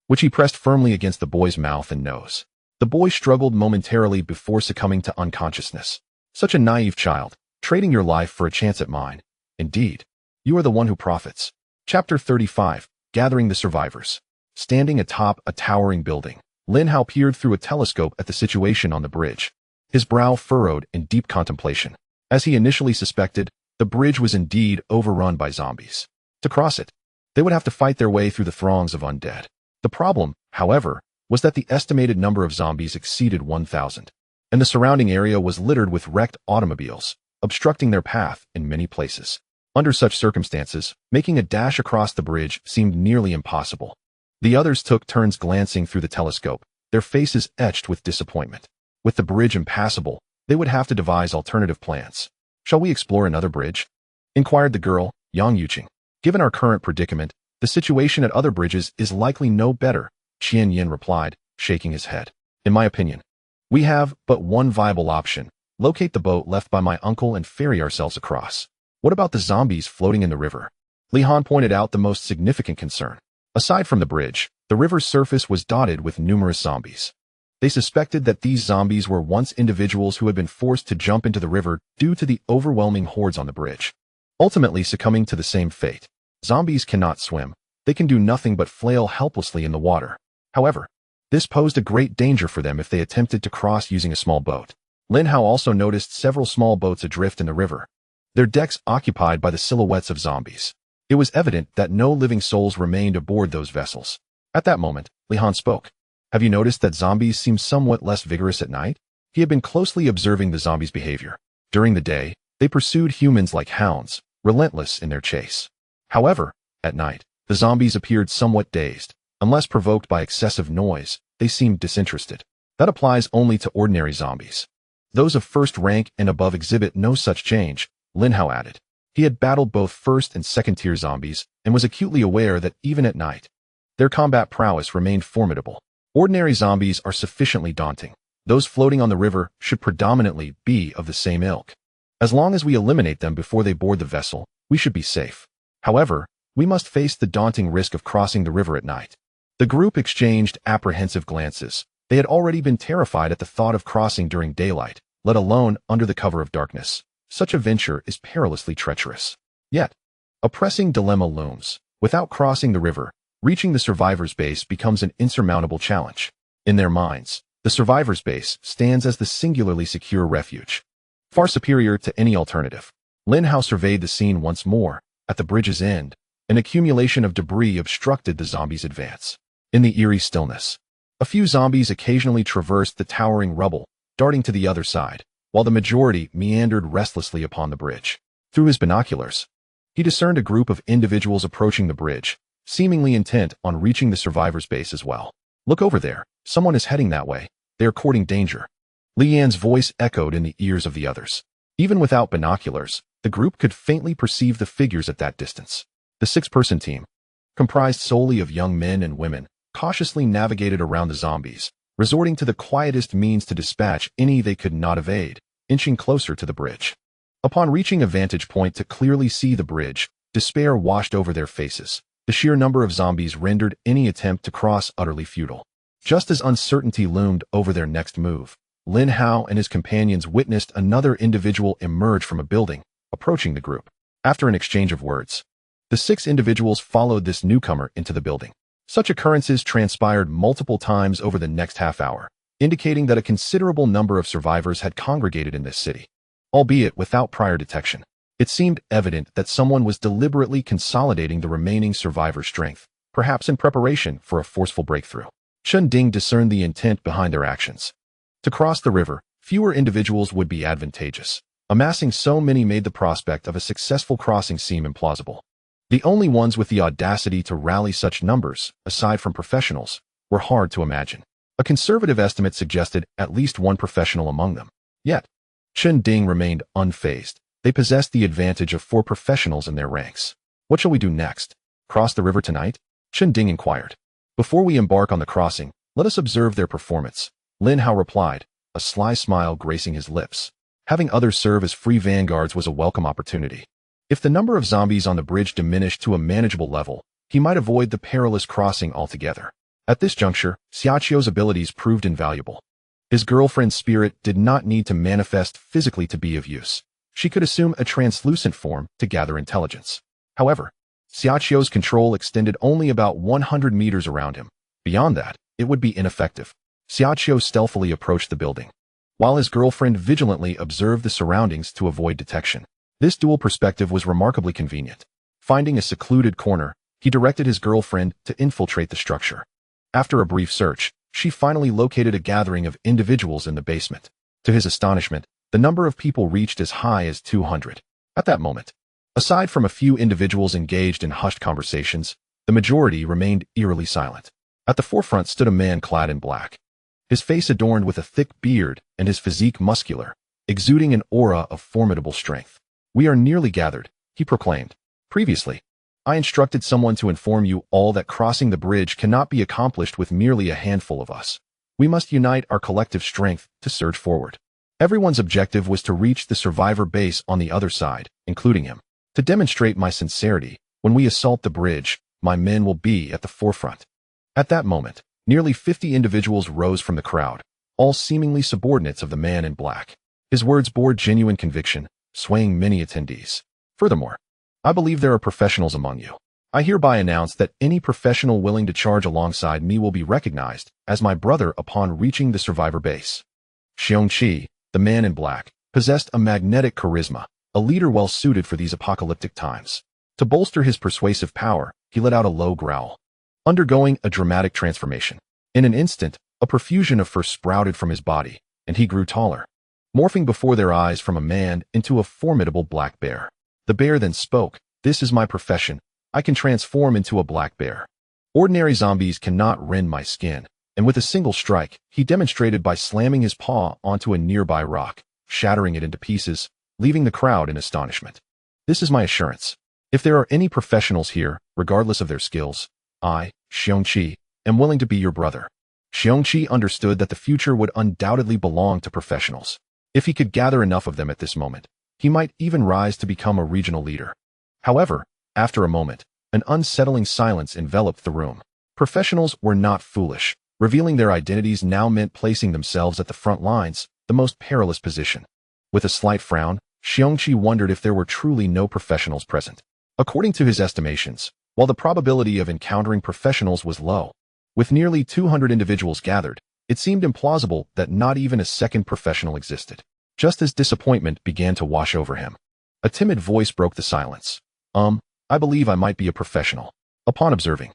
which he pressed firmly against the boy's mouth and nose. The boy struggled momentarily before succumbing to unconsciousness. Such a naive child, trading your life for a chance at mine. Indeed, you are the one who profits. Chapter 35, Gathering the Survivors. Standing atop a towering building, Lin Hao peered through a telescope at the situation on the bridge. His brow furrowed in deep contemplation. As he initially suspected, the bridge was indeed overrun by zombies. To cross it, they would have to fight their way through the throngs of undead. The problem, however, was that the estimated number of zombies exceeded 1,000, and the surrounding area was littered with wrecked automobiles, obstructing their path in many places. Under such circumstances, making a dash across the bridge seemed nearly impossible. The others took turns glancing through the telescope, their faces etched with disappointment. With the bridge impassable, they would have to devise alternative plans. "Shall we explore another bridge?" inquired the girl, Yang Yuqing. "Given our current predicament, the situation at other bridges is likely no better," Qian Yin replied, shaking his head. "In my opinion, we have but one viable option: locate the boat left by my uncle and ferry ourselves across." "What about the zombies floating in the river?" Li Han pointed out the most significant concern. Aside from the bridge, the river's surface was dotted with numerous zombies. They suspected that these zombies were once individuals who had been forced to jump into the river due to the overwhelming hordes on the bridge, ultimately succumbing to the same fate. Zombies cannot swim. They can do nothing but flail helplessly in the water. However, this posed a great danger for them if they attempted to cross using a small boat. Lin Hao also noticed several small boats adrift in the river, their decks occupied by the silhouettes of zombies. It was evident that no living souls remained aboard those vessels. At that moment, Li Han spoke. "Have you noticed that zombies seem somewhat less vigorous at night?" He had been closely observing the zombies' behavior. During the day, they pursued humans like hounds, relentless in their chase. However, at night, the zombies appeared somewhat dazed. Unless provoked by excessive noise, they seemed disinterested. That applies only to ordinary zombies. Those of first rank and above exhibit no such change, Lin Hao added. He had battled both first and second-tier zombies and was acutely aware that even at night, their combat prowess remained formidable. Ordinary zombies are sufficiently daunting. Those floating on the river should predominantly be of the same ilk. As long as we eliminate them before they board the vessel, we should be safe. However, we must face the daunting risk of crossing the river at night. The group exchanged apprehensive glances. They had already been terrified at the thought of crossing during daylight, let alone under the cover of darkness. Such a venture is perilously treacherous. Yet, a pressing dilemma looms. Without crossing the river, reaching the survivors' base becomes an insurmountable challenge. In their minds, the survivors' base stands as the singularly secure refuge, far superior to any alternative. Lin Hao surveyed the scene once more. At the bridge's end, an accumulation of debris obstructed the zombies' advance. In the eerie stillness, a few zombies occasionally traversed the towering rubble, darting to the other side, while the majority meandered restlessly upon the bridge. Through his binoculars, he discerned a group of individuals approaching the bridge, seemingly intent on reaching the survivors' base as well. "Look over there. Someone is heading that way. They are courting danger." Li Yan's voice echoed in the ears of the others. Even without binoculars, the group could faintly perceive the figures at that distance. The six-person team, comprised solely of young men and women, cautiously navigated around the zombies, resorting to the quietest means to dispatch any they could not evade, inching closer to the bridge. Upon reaching a vantage point to clearly see the bridge, despair washed over their faces. The sheer number of zombies rendered any attempt to cross utterly futile. Just as uncertainty loomed over their next move, Lin Hao and his companions witnessed another individual emerge from a building, approaching the group. After an exchange of words, the 6 individuals followed this newcomer into the building. Such occurrences transpired multiple times over the next half hour, indicating that a considerable number of survivors had congregated in this city, albeit without prior detection. It seemed evident that someone was deliberately consolidating the remaining survivor strength, perhaps in preparation for a forceful breakthrough. Chen Ding discerned the intent behind their actions. To cross the river, fewer individuals would be advantageous. Amassing so many made the prospect of a successful crossing seem implausible. The only ones with the audacity to rally such numbers, aside from professionals, were hard to imagine. A conservative estimate suggested at least one professional among them. Yet, Chen Ding remained unfazed. They possessed the advantage of 4 professionals in their ranks. "What shall we do next? Cross the river tonight?" Chen Ding inquired. Before we embark on the crossing, let us observe their performance, Lin Hao replied, a sly smile gracing his lips. Having others serve as free vanguards was a welcome opportunity. If the number of zombies on the bridge diminished to a manageable level, he might avoid the perilous crossing altogether. At this juncture, Xiaoqiu's abilities proved invaluable. His girlfriend's spirit did not need to manifest physically to be of use. She could assume a translucent form to gather intelligence. However, Xiaoqiu's control extended only about 100 meters around him. Beyond that, it would be ineffective. Xiaoqiu stealthily approached the building, while his girlfriend vigilantly observed the surroundings to avoid detection. This dual perspective was remarkably convenient. Finding a secluded corner, he directed his girlfriend to infiltrate the structure. After a brief search, she finally located a gathering of individuals in the basement. To his astonishment, the number of people reached as high as 200. At that moment, aside from a few individuals engaged in hushed conversations, the majority remained eerily silent. At the forefront stood a man clad in black, his face adorned with a thick beard and his physique muscular, exuding an aura of formidable strength. "We are nearly gathered," he proclaimed. "Previously, I instructed someone to inform you all that crossing the bridge cannot be accomplished with merely a handful of us. We must unite our collective strength to surge forward." Everyone's objective was to reach the survivor base on the other side, including him. "To demonstrate my sincerity, when we assault the bridge, my men will be at the forefront." At that moment, nearly 50 individuals rose from the crowd, all seemingly subordinates of the man in black. His words bore genuine conviction, swaying many attendees. "Furthermore, I believe there are professionals among you. I hereby announce that any professional willing to charge alongside me will be recognized as my brother upon reaching the survivor base." Xiongqi, the man in black, possessed a magnetic charisma, a leader well suited for these apocalyptic times. To bolster his persuasive power, he let out a low growl, undergoing a dramatic transformation. In an instant, a profusion of fur sprouted from his body, and he grew taller, morphing before their eyes from a man into a formidable black bear. The bear then spoke, "This is my profession. I can transform into a black bear. Ordinary zombies cannot rend my skin." And with a single strike, he demonstrated by slamming his paw onto a nearby rock, shattering it into pieces, leaving the crowd in astonishment. "This is my assurance. If there are any professionals here, regardless of their skills, I, Xiongqi, am willing to be your brother." Xiongqi understood that the future would undoubtedly belong to professionals. If he could gather enough of them at this moment, he might even rise to become a regional leader. However, after a moment, an unsettling silence enveloped the room. Professionals were not foolish. Revealing their identities now meant placing themselves at the front lines, the most perilous position. With a slight frown, Xiongqi wondered if there were truly no professionals present. According to his estimations, while the probability of encountering professionals was low, with nearly 200 individuals gathered, it seemed implausible that not even a second professional existed. Just as disappointment began to wash over him, a timid voice broke the silence. I believe I might be a professional." Upon observing,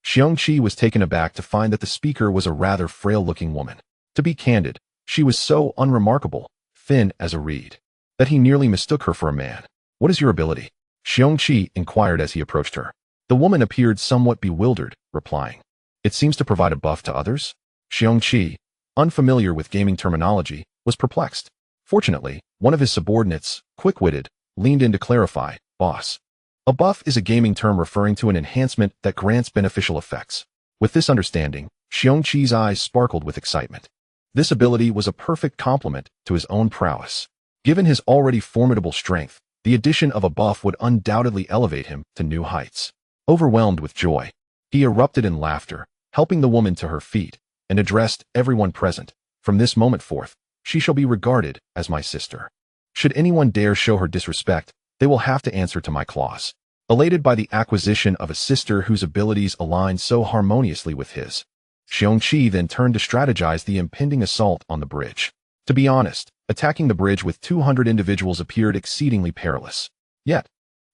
Xiongqi was taken aback to find that the speaker was a rather frail-looking woman. To be candid, she was so unremarkable, thin as a reed, that he nearly mistook her for a man. "What is your ability?" Xiongqi inquired as he approached her. The woman appeared somewhat bewildered, replying, "It seems to provide a buff to others." Xiongqi, unfamiliar with gaming terminology, was perplexed. Fortunately, one of his subordinates, quick-witted, leaned in to clarify, "Boss, a buff is a gaming term referring to an enhancement that grants beneficial effects." With this understanding, Xiongqi's eyes sparkled with excitement. This ability was a perfect complement to his own prowess. Given his already formidable strength, the addition of a buff would undoubtedly elevate him to new heights. Overwhelmed with joy, he erupted in laughter, helping the woman to her feet, and addressed everyone present. "From this moment forth, she shall be regarded as my sister. Should anyone dare show her disrespect, they will have to answer to my claws." Elated by the acquisition of a sister whose abilities aligned so harmoniously with his, Xiongqi then turned to strategize the impending assault on the bridge. To be honest, attacking the bridge with 200 individuals appeared exceedingly perilous. Yet,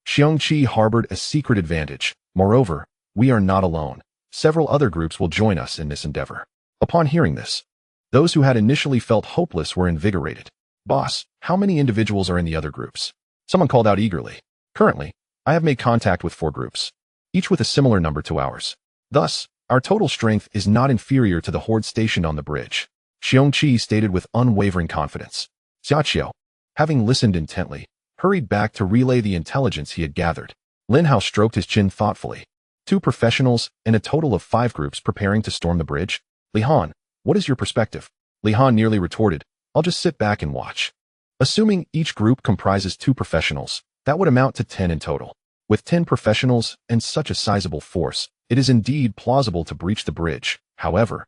Xiongqi harbored a secret advantage. Moreover, we are not alone. Several other groups will join us in this endeavor. Upon hearing this, those who had initially felt hopeless were invigorated. "Boss, how many individuals are in the other groups?" Someone called out eagerly. "Currently, I have made contact with 4 groups, each with a similar number to ours. Thus, our total strength is not inferior to the horde stationed on the bridge," Xiongqi stated with unwavering confidence. Xiaoqiu, having listened intently, hurried back to relay the intelligence he had gathered. Lin Hao stroked his chin thoughtfully. 2 professionals and a total of 5 groups preparing to storm the bridge? Li Han, what is your perspective? Li Han nearly retorted, I'll just sit back and watch. Assuming each group comprises 2 professionals, that would amount to 10 in total. With 10 professionals and such a sizable force, it is indeed plausible to breach the bridge. However,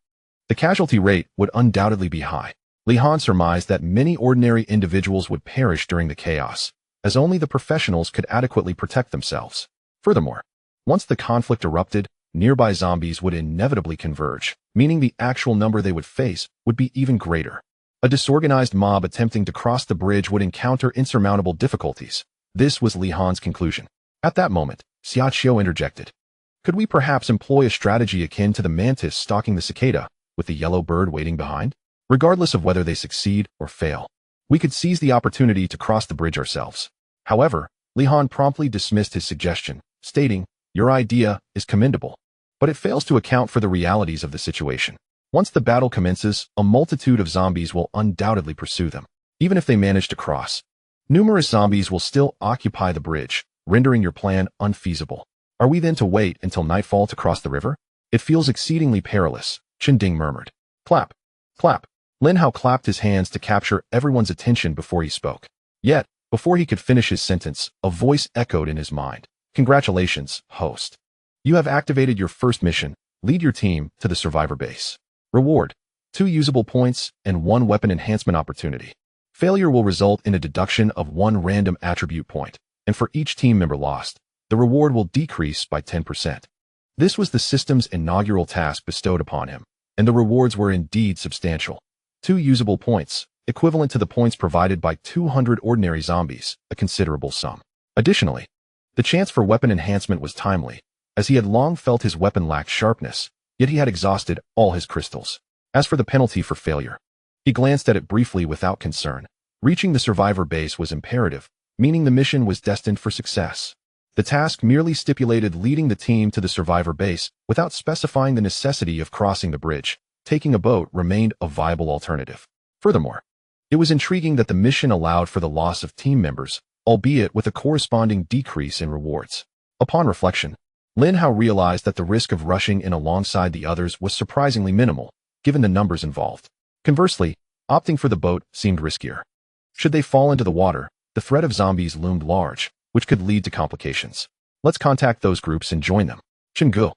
the casualty rate would undoubtedly be high. Li Han surmised that many ordinary individuals would perish during the chaos, as only the professionals could adequately protect themselves. Furthermore, once the conflict erupted, nearby zombies would inevitably converge, meaning the actual number they would face would be even greater. A disorganized mob attempting to cross the bridge would encounter insurmountable difficulties. This was Li Han's conclusion. At that moment, Xiaoqiu interjected. Could we perhaps employ a strategy akin to the mantis stalking the cicada, with the yellow bird waiting behind? Regardless of whether they succeed or fail, we could seize the opportunity to cross the bridge ourselves. However, Li Han promptly dismissed his suggestion, stating, your idea is commendable, but it fails to account for the realities of the situation. Once the battle commences, a multitude of zombies will undoubtedly pursue them. Even if they manage to cross, numerous zombies will still occupy the bridge, rendering your plan unfeasible. Are we then to wait until nightfall to cross the river? It feels exceedingly perilous, Chen Ding murmured. Clap. Clap. Lin Hao clapped his hands to capture everyone's attention before he spoke. Yet, before he could finish his sentence, a voice echoed in his mind. Congratulations, host. You have activated your first mission. Lead your team to the survivor base. Reward: 2 usable points and 1 weapon enhancement opportunity. Failure will result in a deduction of 1 random attribute point, and for each team member lost, the reward will decrease by 10%. This was the system's inaugural task bestowed upon him, and the rewards were indeed substantial. 2 usable points, equivalent to the points provided by 200 ordinary zombies, a considerable sum. Additionally, the chance for weapon enhancement was timely, as he had long felt his weapon lacked sharpness, yet he had exhausted all his crystals. As for the penalty for failure, he glanced at it briefly without concern. Reaching the survivor base was imperative, meaning the mission was destined for success. The task merely stipulated leading the team to the survivor base without specifying the necessity of crossing the bridge. Taking a boat remained a viable alternative. Furthermore, it was intriguing that the mission allowed for the loss of team members, albeit with a corresponding decrease in rewards. Upon reflection, Lin Hao realized that the risk of rushing in alongside the others was surprisingly minimal, given the numbers involved. Conversely, opting for the boat seemed riskier. Should they fall into the water, the threat of zombies loomed large, which could lead to complications. Let's contact those groups and join them. Chen Gu,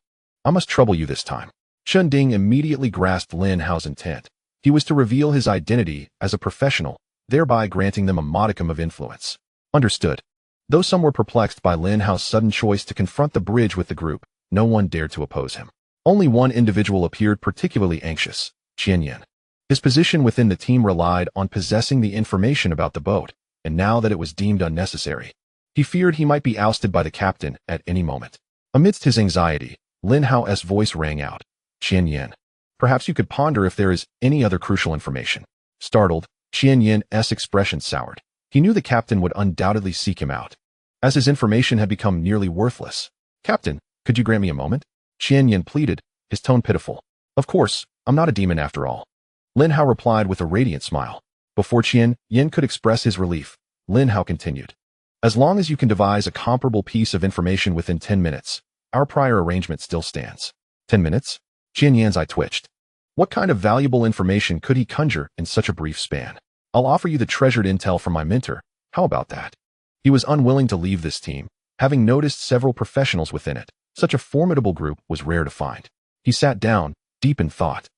I must trouble you this time. Chen Ding immediately grasped Lin Hao's intent. He was to reveal his identity as a professional, thereby granting them a modicum of influence. Understood. Though some were perplexed by Lin Hao's sudden choice to confront the bridge with the group, no one dared to oppose him. Only one individual appeared particularly anxious, Qian Yan. His position within the team relied on possessing the information about the boat, and now that it was deemed unnecessary, he feared he might be ousted by the captain at any moment. Amidst his anxiety, Lin Hao's voice rang out. Qian Yan, perhaps you could ponder if there is any other crucial information. Startled, Qian Yan's expression soured. He knew the captain would undoubtedly seek him out, as his information had become nearly worthless. Captain, could you grant me a moment? Qian Yan pleaded, his tone pitiful. Of course, I'm not a demon after all. Lin Hao replied with a radiant smile. Before Qian Yan could express his relief, Lin Hao continued. As long as you can devise a comparable piece of information within 10 minutes, our prior arrangement still stands. 10 minutes? Qian Yan's eye twitched. What kind of valuable information could he conjure in such a brief span? I'll offer you the treasured intel from my mentor. How about that? He was unwilling to leave this team, having noticed several professionals within it. Such a formidable group was rare to find. He sat down, deep in thought,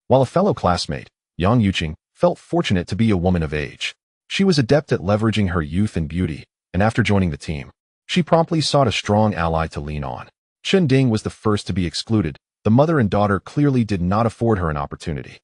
while a fellow classmate, Yang Yuqing, felt fortunate to be a woman of age. She was adept at leveraging her youth and beauty, and after joining the team, she promptly sought a strong ally to lean on. Chen Ding was the first to be excluded. The mother and daughter clearly did not afford her an opportunity.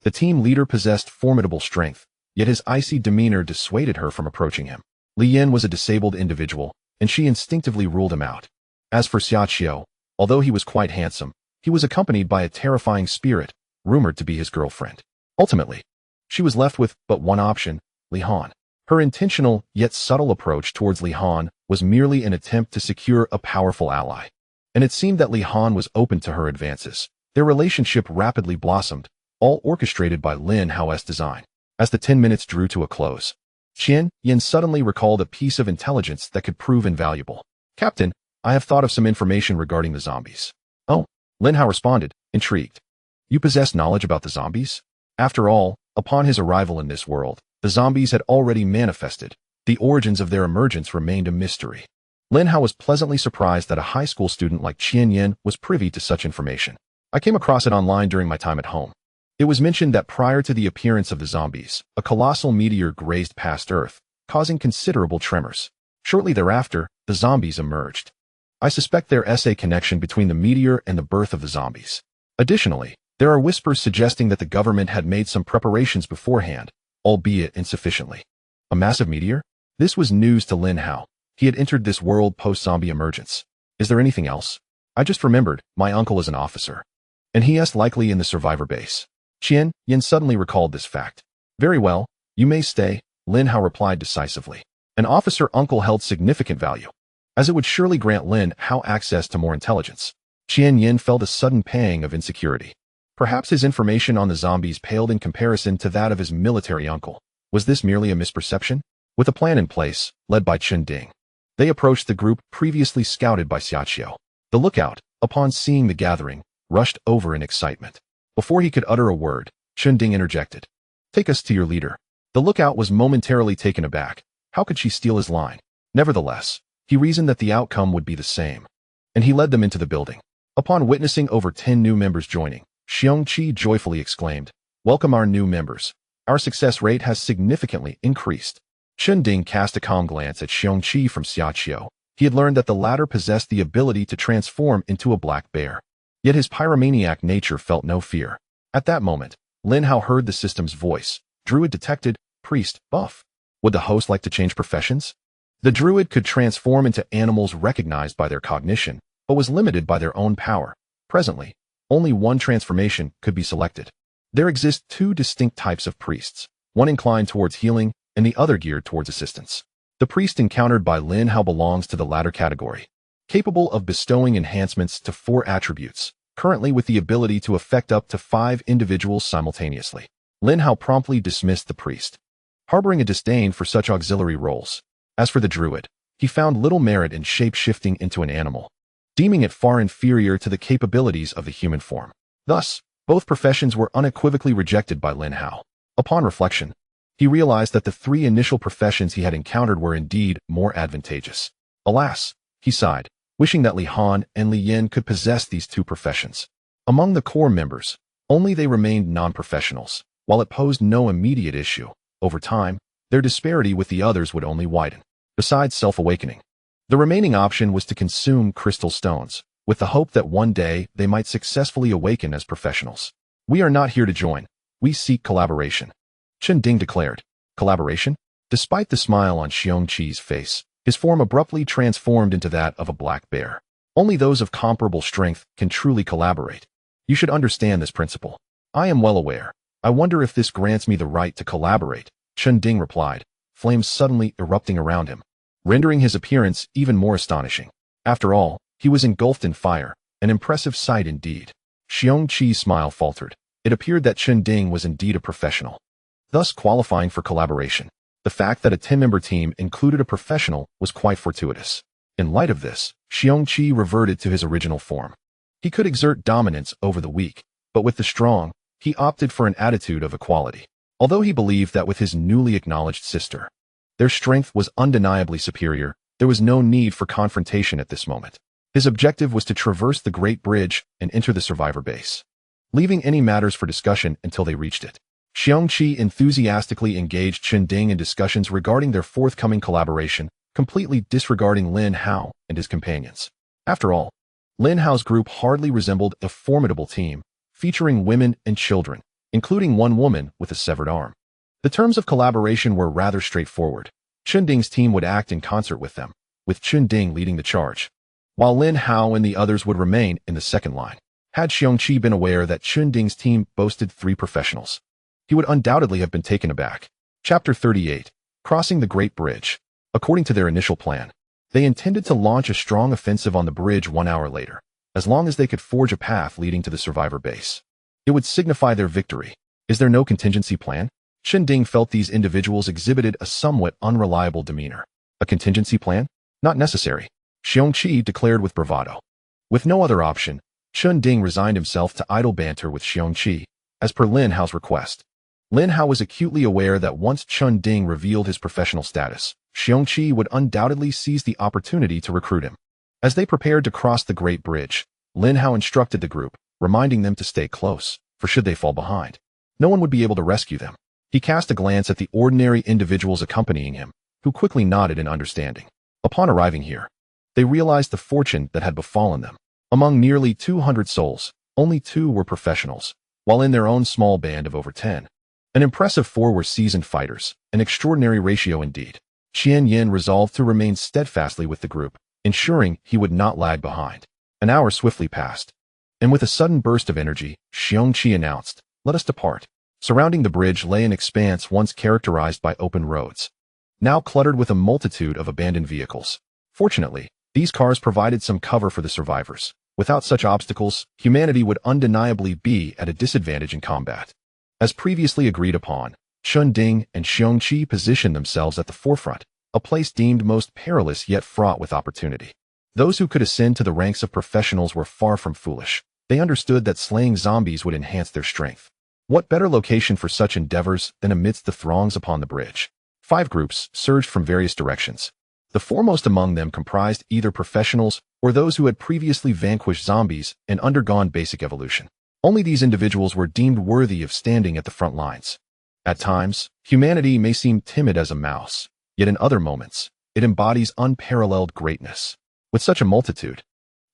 The team leader possessed formidable strength, yet his icy demeanor dissuaded her from approaching him. Li Yin was a disabled individual, and she instinctively ruled him out. As for Xiaoqiu, although he was quite handsome, he was accompanied by a terrifying spirit, rumored to be his girlfriend. Ultimately, she was left with but one option, Li Han. Her intentional yet subtle approach towards Li Han was merely an attempt to secure a powerful ally, and it seemed that Li Han was open to her advances. Their relationship rapidly blossomed, all orchestrated by Lin Hao's design. As the 10 minutes drew to a close, Qian Yan suddenly recalled a piece of intelligence that could prove invaluable. Captain, I have thought of some information regarding the zombies. Oh, Lin Hao responded, intrigued. You possess knowledge about the zombies? After all, upon his arrival in this world, the zombies had already manifested. The origins of their emergence remained a mystery. Lin Hao was pleasantly surprised that a high school student like Qian Yin was privy to such information. I came across it online during my time at home. It was mentioned that prior to the appearance of the zombies, a colossal meteor grazed past Earth, causing considerable tremors. Shortly thereafter, the zombies emerged. I suspect there is a connection between the meteor and the birth of the zombies. Additionally, there are whispers suggesting that the government had made some preparations beforehand, albeit insufficiently. A massive meteor? This was news to Lin Hao. He had entered this world post-zombie emergence. Is there anything else? I just remembered, my uncle is an officer. And he is likely in the survivor base. Qian Yin suddenly recalled this fact. Very well, you may stay, Lin Hao replied decisively. An officer uncle held significant value, as it would surely grant Lin Hao access to more intelligence. Qian Yin felt a sudden pang of insecurity. Perhaps his information on the zombies paled in comparison to that of his military uncle. Was this merely a misperception? With a plan in place, led by Chen Ding, they approached the group previously scouted by Xiaqiu. The lookout, upon seeing the gathering, rushed over in excitement. Before he could utter a word, Chen Ding interjected. Take us to your leader. The lookout was momentarily taken aback. How could she steal his line? Nevertheless, he reasoned that the outcome would be the same. And he led them into the building. Upon witnessing over 10 new members joining, Xiongqi joyfully exclaimed, Welcome our new members. Our success rate has significantly increased. Chen Ding cast a calm glance at Xiongqi from Xiaqiu. He had learned that the latter possessed the ability to transform into a black bear. Yet his pyromaniac nature felt no fear. At that moment, Lin Hao heard the system's voice. Druid detected, priest, buff. Would the host like to change professions? The druid could transform into animals recognized by their cognition, but was limited by their own power. Presently, only one transformation could be selected. There exist two distinct types of priests, one inclined towards healing and the other geared towards assistance. The priest encountered by Lin Hao belongs to the latter category, capable of bestowing enhancements to 4 attributes, currently with the ability to affect up to 5 individuals simultaneously. Lin Hao promptly dismissed the priest, harboring a disdain for such auxiliary roles. As for the druid, he found little merit in shape-shifting into an animal, deeming it far inferior to the capabilities of the human form. Thus, both professions were unequivocally rejected by Lin Hao. Upon reflection, he realized that the 3 initial professions he had encountered were indeed more advantageous. Alas, he sighed, wishing that Li Han and Li Yin could possess these 2 professions. Among the core members, only they remained non-professionals. While it posed no immediate issue, over time, their disparity with the others would only widen. Besides self-awakening, the remaining option was to consume crystal stones, with the hope that one day they might successfully awaken as professionals. We are not here to join. We seek collaboration, Chen Ding declared. Collaboration? Despite the smile on Xiongqi's face, his form abruptly transformed into that of a black bear. Only those of comparable strength can truly collaborate. You should understand this principle. I am well aware. I wonder if this grants me the right to collaborate, Chen Ding replied, flames suddenly erupting around him, rendering his appearance even more astonishing. After all, he was engulfed in fire, an impressive sight indeed. Xiongqi's smile faltered. It appeared that Chen Ding was indeed a professional, thus qualifying for collaboration. The fact that a 10-member team included a professional was quite fortuitous. In light of this, Xiongqi reverted to his original form. He could exert dominance over the weak, but with the strong, he opted for an attitude of equality. Although he believed that with his newly acknowledged sister, their strength was undeniably superior, there was no need for confrontation at this moment. His objective was to traverse the Great Bridge and enter the survivor base, leaving any matters for discussion until they reached it. Xiongqi enthusiastically engaged Chen Ding in discussions regarding their forthcoming collaboration, completely disregarding Lin Hao and his companions. After all, Lin Hao's group hardly resembled a formidable team, featuring women and children, including one woman with a severed arm. The terms of collaboration were rather straightforward. Chen Ding's team would act in concert with them, with Chen Ding leading the charge, while Lin Hao and the others would remain in the second line. Had Xiongqi been aware that Chen Ding's team boasted 3 professionals, he would undoubtedly have been taken aback. Chapter 38. Crossing the Great Bridge. According to their initial plan, they intended to launch a strong offensive on the bridge 1 hour later, as long as they could forge a path leading to the survivor base. It would signify their victory. Is there no contingency plan? Chen Ding felt these individuals exhibited a somewhat unreliable demeanor. A contingency plan? Not necessary. Xiongqi declared with bravado. With no other option, Chun Ding resigned himself to idle banter with Xiongqi, as per Lin Hao's request. Lin Hao was acutely aware that once Chun Ding revealed his professional status, Xiongqi would undoubtedly seize the opportunity to recruit him. As they prepared to cross the Great Bridge, Lin Hao instructed the group, reminding them to stay close, for should they fall behind, no one would be able to rescue them. He cast a glance at the ordinary individuals accompanying him, who quickly nodded in understanding. Upon arriving here, they realized the fortune that had befallen them. Among nearly 200 souls, only 2 were professionals, while in their own small band of over 10. An impressive 4 were seasoned fighters, an extraordinary ratio indeed. Qian Yin resolved to remain steadfastly with the group, ensuring he would not lag behind. An hour swiftly passed, and with a sudden burst of energy, Xiongqi announced, "Let us depart." Surrounding the bridge lay an expanse once characterized by open roads, now cluttered with a multitude of abandoned vehicles. Fortunately, these cars provided some cover for the survivors. Without such obstacles, humanity would undeniably be at a disadvantage in combat. As previously agreed upon, Chun Ding and Xiongqi positioned themselves at the forefront, a place deemed most perilous yet fraught with opportunity. Those who could ascend to the ranks of professionals were far from foolish. They understood that slaying zombies would enhance their strength. What better location for such endeavors than amidst the throngs upon the bridge? 5 groups surged from various directions. The foremost among them comprised either professionals or those who had previously vanquished zombies and undergone basic evolution. Only these individuals were deemed worthy of standing at the front lines. At times, humanity may seem timid as a mouse, yet in other moments, it embodies unparalleled greatness. With such a multitude,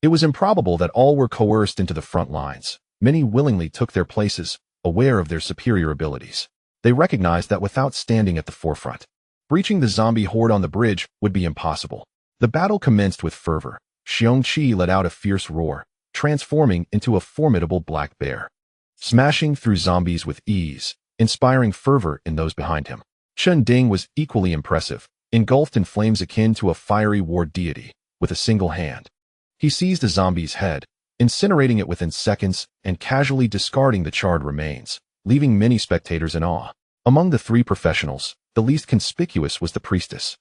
it was improbable that all were coerced into the front lines. Many willingly took their places, aware of their superior abilities. They recognized that without standing at the forefront, breaching the zombie horde on the bridge would be impossible. The battle commenced with fervor. Xiongqi let out a fierce roar, transforming into a formidable black bear, smashing through zombies with ease, inspiring fervor in those behind him. Chun Ding was equally impressive, engulfed in flames akin to a fiery war deity, with a single hand. He seized a zombie's head, incinerating it within seconds and casually discarding the charred remains, leaving many spectators in awe. Among the 3 professionals, the least conspicuous was the priestess,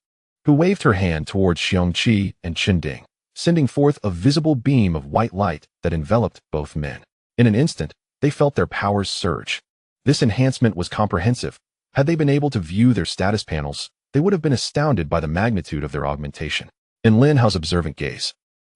who waved her hand towards Xiongqi and Chun Ding, sending forth a visible beam of white light that enveloped both men. In an instant, they felt their powers surge. This enhancement was comprehensive. Had they been able to view their status panels, they would have been astounded by the magnitude of their augmentation. In Lin Hao's observant gaze,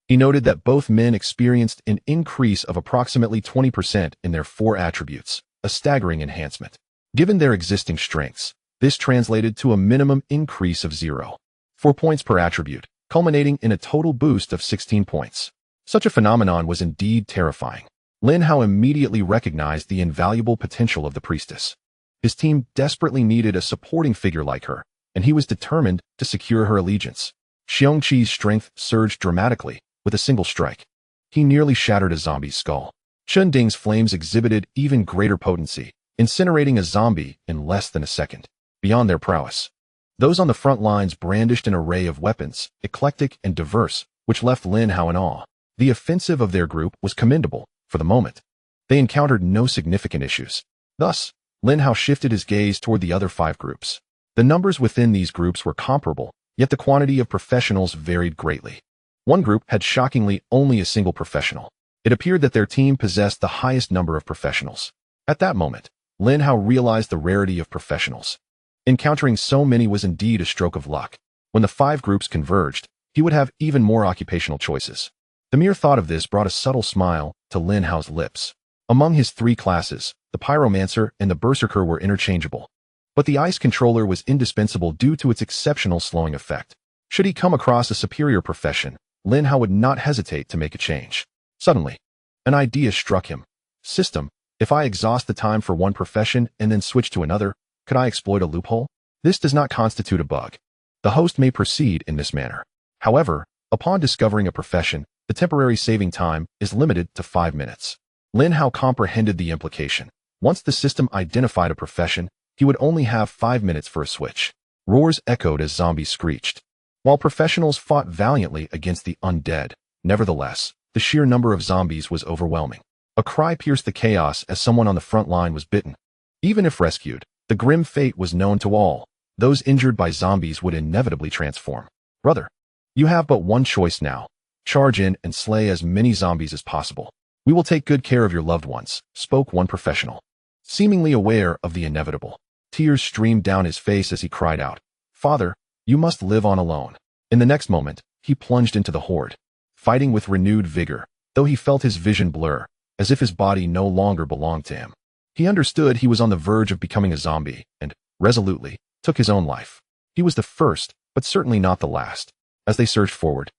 he noted that both men experienced an increase of approximately 20% in their 4 attributes, a staggering enhancement. Given their existing strengths, this translated to a minimum increase of 0.4 points per attribute, culminating in a total boost of 16 points. Such a phenomenon was indeed terrifying. Lin Hao immediately recognized the invaluable potential of the priestess. His team desperately needed a supporting figure like her, and he was determined to secure her allegiance. Xiongqi's strength surged dramatically with a single strike. He nearly shattered a zombie's skull. Chun Ding's flames exhibited even greater potency, incinerating a zombie in less than a second. Beyond their prowess, those on the front lines brandished an array of weapons, eclectic and diverse, which left Lin Hao in awe. The offensive of their group was commendable. For the moment, they encountered no significant issues. Thus, Lin Hao shifted his gaze toward the other 5 groups. The numbers within these groups were comparable, yet the quantity of professionals varied greatly. One group had shockingly only a single professional. It appeared that their team possessed the highest number of professionals. At that moment, Lin Hao realized the rarity of professionals. Encountering so many was indeed a stroke of luck. When the 5 groups converged, he would have even more occupational choices. The mere thought of this brought a subtle smile to Lin Hao's lips. Among his 3 classes, the pyromancer and the berserker were interchangeable, but the ice controller was indispensable due to its exceptional slowing effect. Should he come across a superior profession, Lin Hao would not hesitate to make a change. Suddenly, an idea struck him. System, if I exhaust the time for one profession and then switch to another, could I exploit a loophole? This does not constitute a bug. The host may proceed in this manner. However, upon discovering a profession, the temporary saving time is limited to 5 minutes. Lin Hao comprehended the implication. Once the system identified a profession, he would only have 5 minutes for a switch. Roars echoed as zombies screeched, while professionals fought valiantly against the undead. Nevertheless, the sheer number of zombies was overwhelming. A cry pierced the chaos as someone on the front line was bitten. Even if rescued, the grim fate was known to all. Those injured by zombies would inevitably transform. Brother, You have but one choice now. Charge in and slay as many zombies as possible. We will take good care of your loved ones, spoke one professional. Seemingly aware of the inevitable, tears streamed down his face as he cried out, "Father, you must live on alone." In the next moment, he plunged into the horde, fighting with renewed vigor, though he felt his vision blur, as if his body no longer belonged to him. He understood he was on the verge of becoming a zombie, and, resolutely, took his own life. He was the first, but certainly not the last. As they surged forward,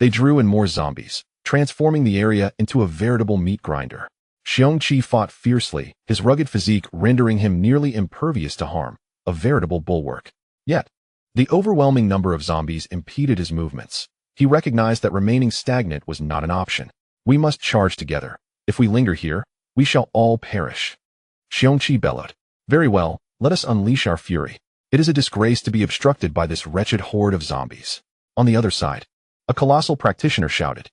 they drew in more zombies, transforming the area into a veritable meat grinder. Xiongqi fought fiercely, his rugged physique rendering him nearly impervious to harm, a veritable bulwark. Yet, the overwhelming number of zombies impeded his movements. He recognized that remaining stagnant was not an option. We must charge together. If we linger here, we shall all perish. Xiongqi bellowed. Very well, let us unleash our fury. It is a disgrace to be obstructed by this wretched horde of zombies. On the other side, a colossal practitioner shouted,